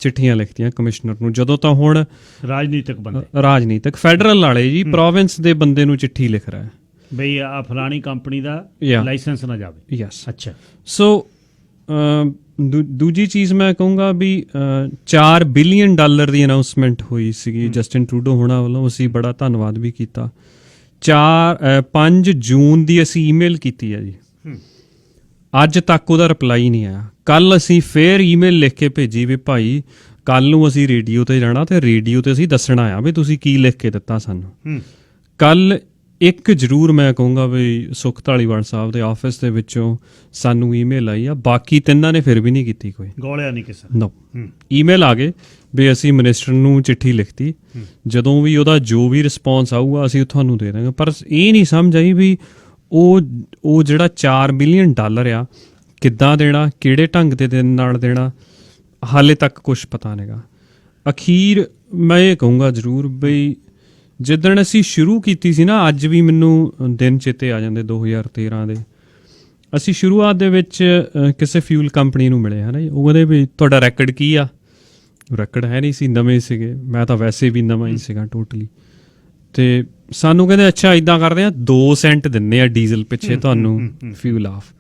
ਚਿੱਠੀਆਂ ਲਿਖਤੀਆਂ ਕਮਿਸ਼ਨਰ ਨੂੰ। ਜਦੋਂ ਤਾਂ ਹੁਣ ਰਾਜਨੀਤਿਕ ਫੈਡਰਲ ਵਾਲੇ ਜੀ ਪ੍ਰੋਵਿੰਸ ਦੇ ਬੰਦੇ ਨੂੰ ਚਿੱਠੀ ਲਿਖ ਰਿਹਾ ਬਈ ਆ ਫਲਾਣੀ ਕੰਪਨੀ ਦਾ ਲਾਇਸੈਂਸ ਨਾ ਜਾਵੇ। ਯੈਸ। ਅੱਛਾ। ਸੋ ਦੂਜੀ ਚੀਜ਼ ਮੈਂ ਕਹੂੰਗਾ ਵੀ $4 ਬਿਲੀਅਨ ਦੀ ਅਨਾਊਂਸਮੈਂਟ ਹੋਈ ਸੀਗੀ ਜਸਟਿਨ ਟਰੂਡੋ ਹੋਣਾ ਵੱਲੋਂ, ਅਸੀਂ ਬੜਾ ਧੰਨਵਾਦ ਵੀ ਕੀਤਾ। 5 ਜੂਨ ਦੀ ਅਸੀਂ ਈਮੇਲ ਕੀਤੀ ਹੈ ਜੀ, ਅੱਜ ਤੱਕ ਉਹਦਾ ਰਿਪਲਾਈ ਨਹੀਂ ਆਇਆ। ਕੱਲ ਅਸੀਂ ਫੇਰ ਈਮੇਲ ਲਿਖ ਕੇ ਭੇਜੀ ਵੀ ਭਾਈ ਕੱਲ ਨੂੰ ਅਸੀਂ ਰੇਡੀਓ ਤੇ ਜਾਣਾ ਤੇ ਰੇਡੀਓ ਤੇ ਅਸੀਂ ਦੱਸਣਾ ਆ ਵੀ ਤੁਸੀਂ ਕੀ ਲਿਖ ਕੇ ਦਿੱਤਾ ਸਾਨੂੰ। ਕੱਲ ਇੱਕ ਜ਼ਰੂਰ ਮੈਂ ਕਹੂੰਗਾ ਵੀ ਸੁਖ ਧਾਲੀਵਾਲ ਸਾਹਿਬ ਦੇ ਆਫਿਸ ਦੇ ਵਿੱਚੋਂ ਸਾਨੂੰ ਈਮੇਲ ਆਈ ਆ, ਬਾਕੀ ਤਿੰਨਾਂ ਨੇ ਫਿਰ ਵੀ ਨਹੀਂ ਕੀਤੀ ਕੋਈ, ਗੋਲਿਆ ਨਹੀਂ ਕਿਸੇ ਨੋ। ਈਮੇਲ ਆ ਗਏ ਵੀ ਅਸੀਂ ਮਿਨਿਸਟਰ ਨੂੰ ਚਿੱਠੀ ਲਿਖਤੀ, ਜਦੋਂ ਵੀ ਉਹਦਾ ਜੋ ਵੀ ਰਿਸਪੌਂਸ ਆਊਗਾ ਅਸੀਂ ਤੁਹਾਨੂੰ ਦੇ ਦਾਂਗੇ। ਪਰ ਇਹ ਨਹੀਂ ਸਮਝ ਆਈ ਵੀ ਉਹ ਜਿਹੜਾ $4 ਬਿਲੀਅਨ ਆ ਕਿੱਦਾਂ ਦੇਣਾ, ਕਿਹੜੇ ਢੰਗ ਦੇ ਨਾਲ ਦੇਣਾ, ਹਾਲੇ ਤੱਕ ਕੁਝ ਪਤਾ ਨਹੀਂਗਾ। ਅਖੀਰ ਮੈਂ ਇਹ ਕਹੂੰਗਾ ਜ਼ਰੂਰ ਬਈ ਜਿੱਦਣ ਅਸੀਂ ਸ਼ੁਰੂ ਕੀਤੀ ਸੀ ਨਾ, ਅੱਜ ਵੀ ਮੈਨੂੰ ਦਿਨ ਚੇਤੇ ਆ ਜਾਂਦੇ 2013 ਦੇ। ਅਸੀਂ ਸ਼ੁਰੂਆਤ ਦੇ ਵਿੱਚ ਕਿਸੇ ਫਿਊਲ ਕੰਪਨੀ ਨੂੰ ਮਿਲੇ ਹੈ ਨਾ ਜੀ, ਉਹ ਕਹਿੰਦੇ ਵੀ ਤੁਹਾਡਾ ਰੈਕਡ ਕੀ ਆ? ਰੈਕਡ ਹੈ ਨਹੀਂ ਸੀ, ਨਵੇਂ ਸੀਗੇ, ਮੈਂ ਤਾਂ ਵੈਸੇ ਵੀ ਨਵਾਂ ਹੀ ਸੀਗਾ ਟੋਟਲੀ। ਤੇ ਸਾਨੂੰ ਕਹਿੰਦੇ ਅੱਛਾ ਇੱਦਾਂ ਕਰਦੇ ਆ 2 ਸੈਂਟ ਦਿੰਦੇ ਆ ਡੀਜ਼ਲ ਪਿੱਛੇ ਤੁਹਾਨੂੰ ਫਿਊਲ ਆਫ।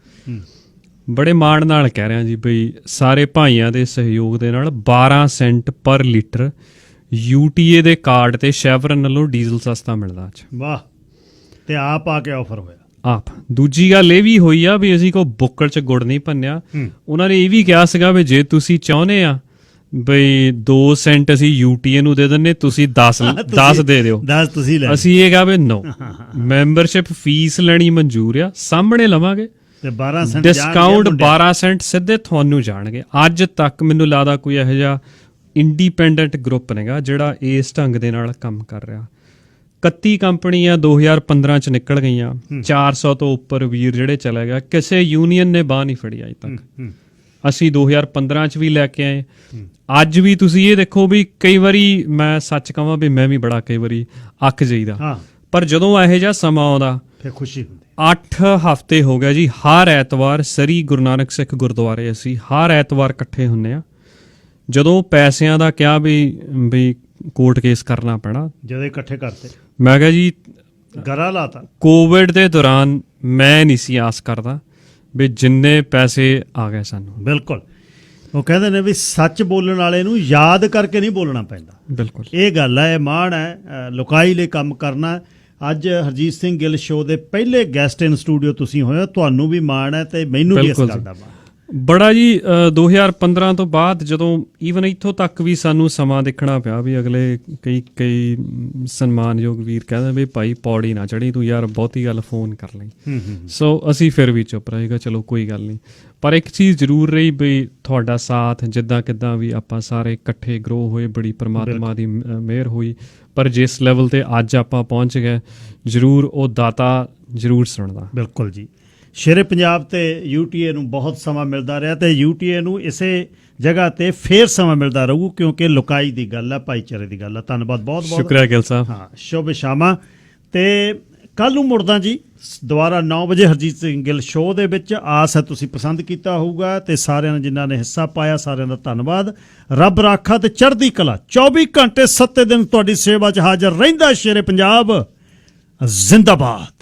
ਬੜੇ ਮਾਣ ਨਾਲ ਕਹਿ ਰਿਹਾ ਜੀ ਬਈ ਸਾਰੇ ਭਾਈਆਂ ਦੇ ਸਹਿਯੋਗ ਦੇ ਨਾਲ 12 ਸੈਂਟ ਪਰ ਲੀਟਰ UTA ਦੇ ਕਾਰਡ ਤੇ ਸ਼ੈਵਰਨ ਵੱਲੋਂ ਡੀਜ਼ਲ ਸਸਤਾ ਮਿਲਦਾ ਅੱਜ। ਵਾਹ। ਤੇ ਆਪ ਆ ਕੇ ਆਫਰ ਹੋਇਆ ਆਪ। ਦੂਜੀ ਗੱਲ ਇਹ ਵੀ ਹੋਈ ਆ ਵੀ ਅਸੀਂ ਕੋਈ ਬੁੱਕਲ 'ਚ ਗੁੜ ਨਹੀਂ ਭੰਨਿਆ। ਉਹਨਾਂ ਨੇ ਇਹ ਵੀ ਕਿਹਾ ਸੀਗਾ ਵੀ ਜੇ ਤੁਸੀਂ ਚਾਹੁੰਦੇ ਆ ਬਈ 2 ਸੈਂਟ ਅਸੀਂ UTA ਨੂੰ ਦੇ ਦਿੰਨੇ, ਤੁਸੀਂ 10 ਦੇ ਦਿਓ। 10 ਤੁਸੀਂ ਲੈ। ਅਸੀਂ ਇਹ ਕਿਹਾ ਵੀ ਨੋ, ਮੈਂਬਰਸ਼ਿਪ ਫੀਸ ਲੈਣੀ ਮਨਜ਼ੂਰ ਆ, ਸਾਹਮਣੇ ਲਵਾਂਗੇ ਤੇ 12 ਸੈਂਟ ਡਿਸਕਾਊਂਟ 12 ਸੈਂਟ ਸਿੱਧੇ ਤੁਹਾਨੂੰ ਜਾਣਗੇ। ਅੱਜ ਤੱਕ ਮੈਨੂੰ ਲੱਗਦਾ ਕੋਈ ਇਹੋ ਜਿਹਾ ਇੰਡੀਪੈਂਡੈਂਟ ਗਰੁੱਪ ਨੇਗਾ ਜਿਹੜਾ ਇਸ ਢੰਗ ਦੇ ਨਾਲ ਕੰਮ ਕਰ ਰਿਹਾ। 31 ਕੰਪਨੀਆਂ 2015 ਚ ਨਿਕਲ ਗਈਆਂ, 400 ਤੋਂ ਉੱਪਰ ਵੀਰ ਜਿਹੜੇ ਚਲੇ ਗਿਆ, ਕਿਸੇ ਯੂਨੀਅਨ ਨੇ ਬਾਹ ਨਹੀਂ ਫੜੀ ਅਜੇ ਤੱਕ। ਅਸੀਂ 2015 ਚ ਵੀ ਲੈ ਕੇ ਆਏ। ਅੱਜ ਵੀ ਤੁਸੀਂ ਇਹ ਦੇਖੋ ਵੀ ਕਈ ਵਾਰੀ ਮੈਂ ਸੱਚ ਕਹਾਂ ਵੀ ਮੈਂ ਵੀ ਬੜਾ ਕਈ ਵਾਰੀ ਅੱਕ ਜਾਈਦਾ, ਪਰ ਜਦੋਂ ਇਹੋ ਜਿਹਾ ਸਮਾਂ ਆਉਂਦਾ ਫਿਰ ਖੁਸ਼ੀ ਹੁੰਦੀ। 8 ਹਫ਼ਤੇ ਹੋ ਗਿਆ ਜੀ, ਹਰ ਐਤਵਾਰ ਸਰੀ ਗੁਰੂ ਨਾਨਕ ਸਿੱਖ ਗੁਰਦੁਆਰੇ ਅਸੀਂ ਹਰ ਐਤਵਾਰ ਇਕੱਠੇ ਹੁੰਦੇ ਆ। ਜਦੋਂ ਪੈਸਿਆਂ ਦਾ ਕਿਹਾ ਵੀ ਕੋਰਟ ਕੇਸ ਕਰਨਾ ਪੈਣਾ, ਜਦੋਂ ਇਕੱਠੇ ਕਰਤੇ ਮੈਂ ਕਿਹਾ ਜੀ ਗਰਾ ਲਾਤਾ। ਕੋਵਿਡ ਦੇ ਦੌਰਾਨ ਮੈਂ ਨਹੀਂ ਸੀ ਆਸ ਕਰਦਾ ਵੀ ਜਿੰਨੇ ਪੈਸੇ ਆ ਗਏ ਸਾਨੂੰ। ਬਿਲਕੁਲ। ਉਹ ਕਹਿੰਦੇ ਨੇ ਵੀ ਸੱਚ ਬੋਲਣ ਵਾਲੇ ਨੂੰ ਯਾਦ ਕਰਕੇ ਨਹੀਂ ਬੋਲਣਾ ਪੈਂਦਾ। ਬਿਲਕੁਲ ਇਹ ਗੱਲ ਹੈ, ਇਹ ਮਾਣ ਹੈ, ਲੁਕਾਈ ਲਈ ਕੰਮ ਕਰਨਾ। ਅੱਜ ਹਰਜੀਤ ਸਿੰਘ ਗਿੱਲ ਸ਼ੋਅ ਦੇ ਪਹਿਲੇ ਗੈਸਟ ਇਨ ਸਟੂਡੀਓ ਤੁਸੀਂ ਹੋਏ ਹੋ, ਤੁਹਾਨੂੰ ਵੀ ਮਾਣ ਹੈ ਤੇ ਮੈਨੂੰ ਵੀ ਇਸ ਗੱਲ ਦਾ ਮਾਣ ਬੜਾ ਜੀ। 2015 ਤੋਂ ਬਾਅਦ ਜਦੋਂ ਈਵਨ ਇੱਥੋਂ ਤੱਕ ਵੀ ਸਾਨੂੰ ਸਮਾਂ ਦੇਖਣਾ ਪਿਆ ਵੀ ਅਗਲੇ ਕਈ ਸਨਮਾਨਯੋਗ ਵੀਰ ਕਹਿੰਦੇ ਵੀ ਭਾਈ ਪੌੜੀ ਨਾ ਚੜੀ ਤੂੰ ਯਾਰ, ਬਹੁਤੀ ਗੱਲ ਫੋਨ ਕਰ ਲਈ। ਸੋ ਅਸੀਂ ਫਿਰ ਵੀ ਚੁੱਪ ਰਹੇਗਾ, ਚਲੋ ਕੋਈ ਗੱਲ ਨਹੀਂ। ਪਰ ਇੱਕ ਚੀਜ਼ ਜ਼ਰੂਰ ਰਹੀ ਵੀ ਤੁਹਾਡਾ ਸਾਥ ਜਿੱਦਾਂ ਕਿੱਦਾਂ ਵੀ ਆਪਾਂ ਸਾਰੇ ਇਕੱਠੇ ਗਰੋ ਹੋਏ, ਬੜੀ ਪਰਮਾਤਮਾ ਦੀ ਮਿਹਰ ਹੋਈ। ਪਰ ਜਿਸ ਲੈਵਲ ਤੇ ਅੱਜ ਆਪਾਂ ਪਹੁੰਚ ਗਏ, ਜ਼ਰੂਰ ਉਹ ਦਾਤਾ ਜ਼ਰੂਰ ਸੁਣਦਾ। ਬਿਲਕੁਲ ਜੀ। ਸ਼ੇਰੇ ਪੰਜਾਬ ਤੇ UTA ਨੂੰ ਬਹੁਤ ਸਮਾਂ ਮਿਲਦਾ ਰਿਹਾ ਤੇ UTA ਨੂੰ ਇਸੇ ਜਗ੍ਹਾ ਤੇ ਫੇਰ ਸਮਾਂ ਮਿਲਦਾ ਰਹੂ, ਕਿਉਂਕਿ ਲੁਕਾਈ ਦੀ ਗੱਲ ਹੈ, ਭਾਈਚਾਰੇ ਦੀ ਗੱਲ ਹੈ। ਧੰਨਵਾਦ, ਬਹੁਤ ਬਹੁਤ ਸ਼ੁਕਰੀਆ ਗਿੱਲ ਸਾਹਿਬ। ਹਾਂ, ਸ਼ੁਭ ਸ਼ਾਮਾਂ। ਤੇ ਕੱਲ ਨੂੰ ਮੁੜਦਾ ਜੀ ਦੁਬਾਰਾ 9 ਵਜੇ ਹਰਜੀਤ ਸਿੰਘ ਗਿੱਲ ਸ਼ੋਅ ਦੇ ਵਿੱਚ। ਆਸ ਹੈ ਤੁਸੀਂ ਪਸੰਦ ਕੀਤਾ ਹੋਊਗਾ ਤੇ ਸਾਰਿਆਂ ਨੇ ਜਿਨ੍ਹਾਂ ਨੇ ਹਿੱਸਾ ਪਾਇਆ ਸਾਰਿਆਂ ਦਾ ਧੰਨਵਾਦ। ਰੱਬ ਰਾਖਾ ਤੇ ਚੜ੍ਹਦੀ ਕਲਾ। 24 ਘੰਟੇ 7 ਦਿਨ ਤੁਹਾਡੀ ਸੇਵਾ 'ਚ ਹਾਜ਼ਰ ਰਹਿੰਦਾ ਸ਼ੇਰੇ ਪੰਜਾਬ। ਜ਼ਿੰਦਾਬਾਦ।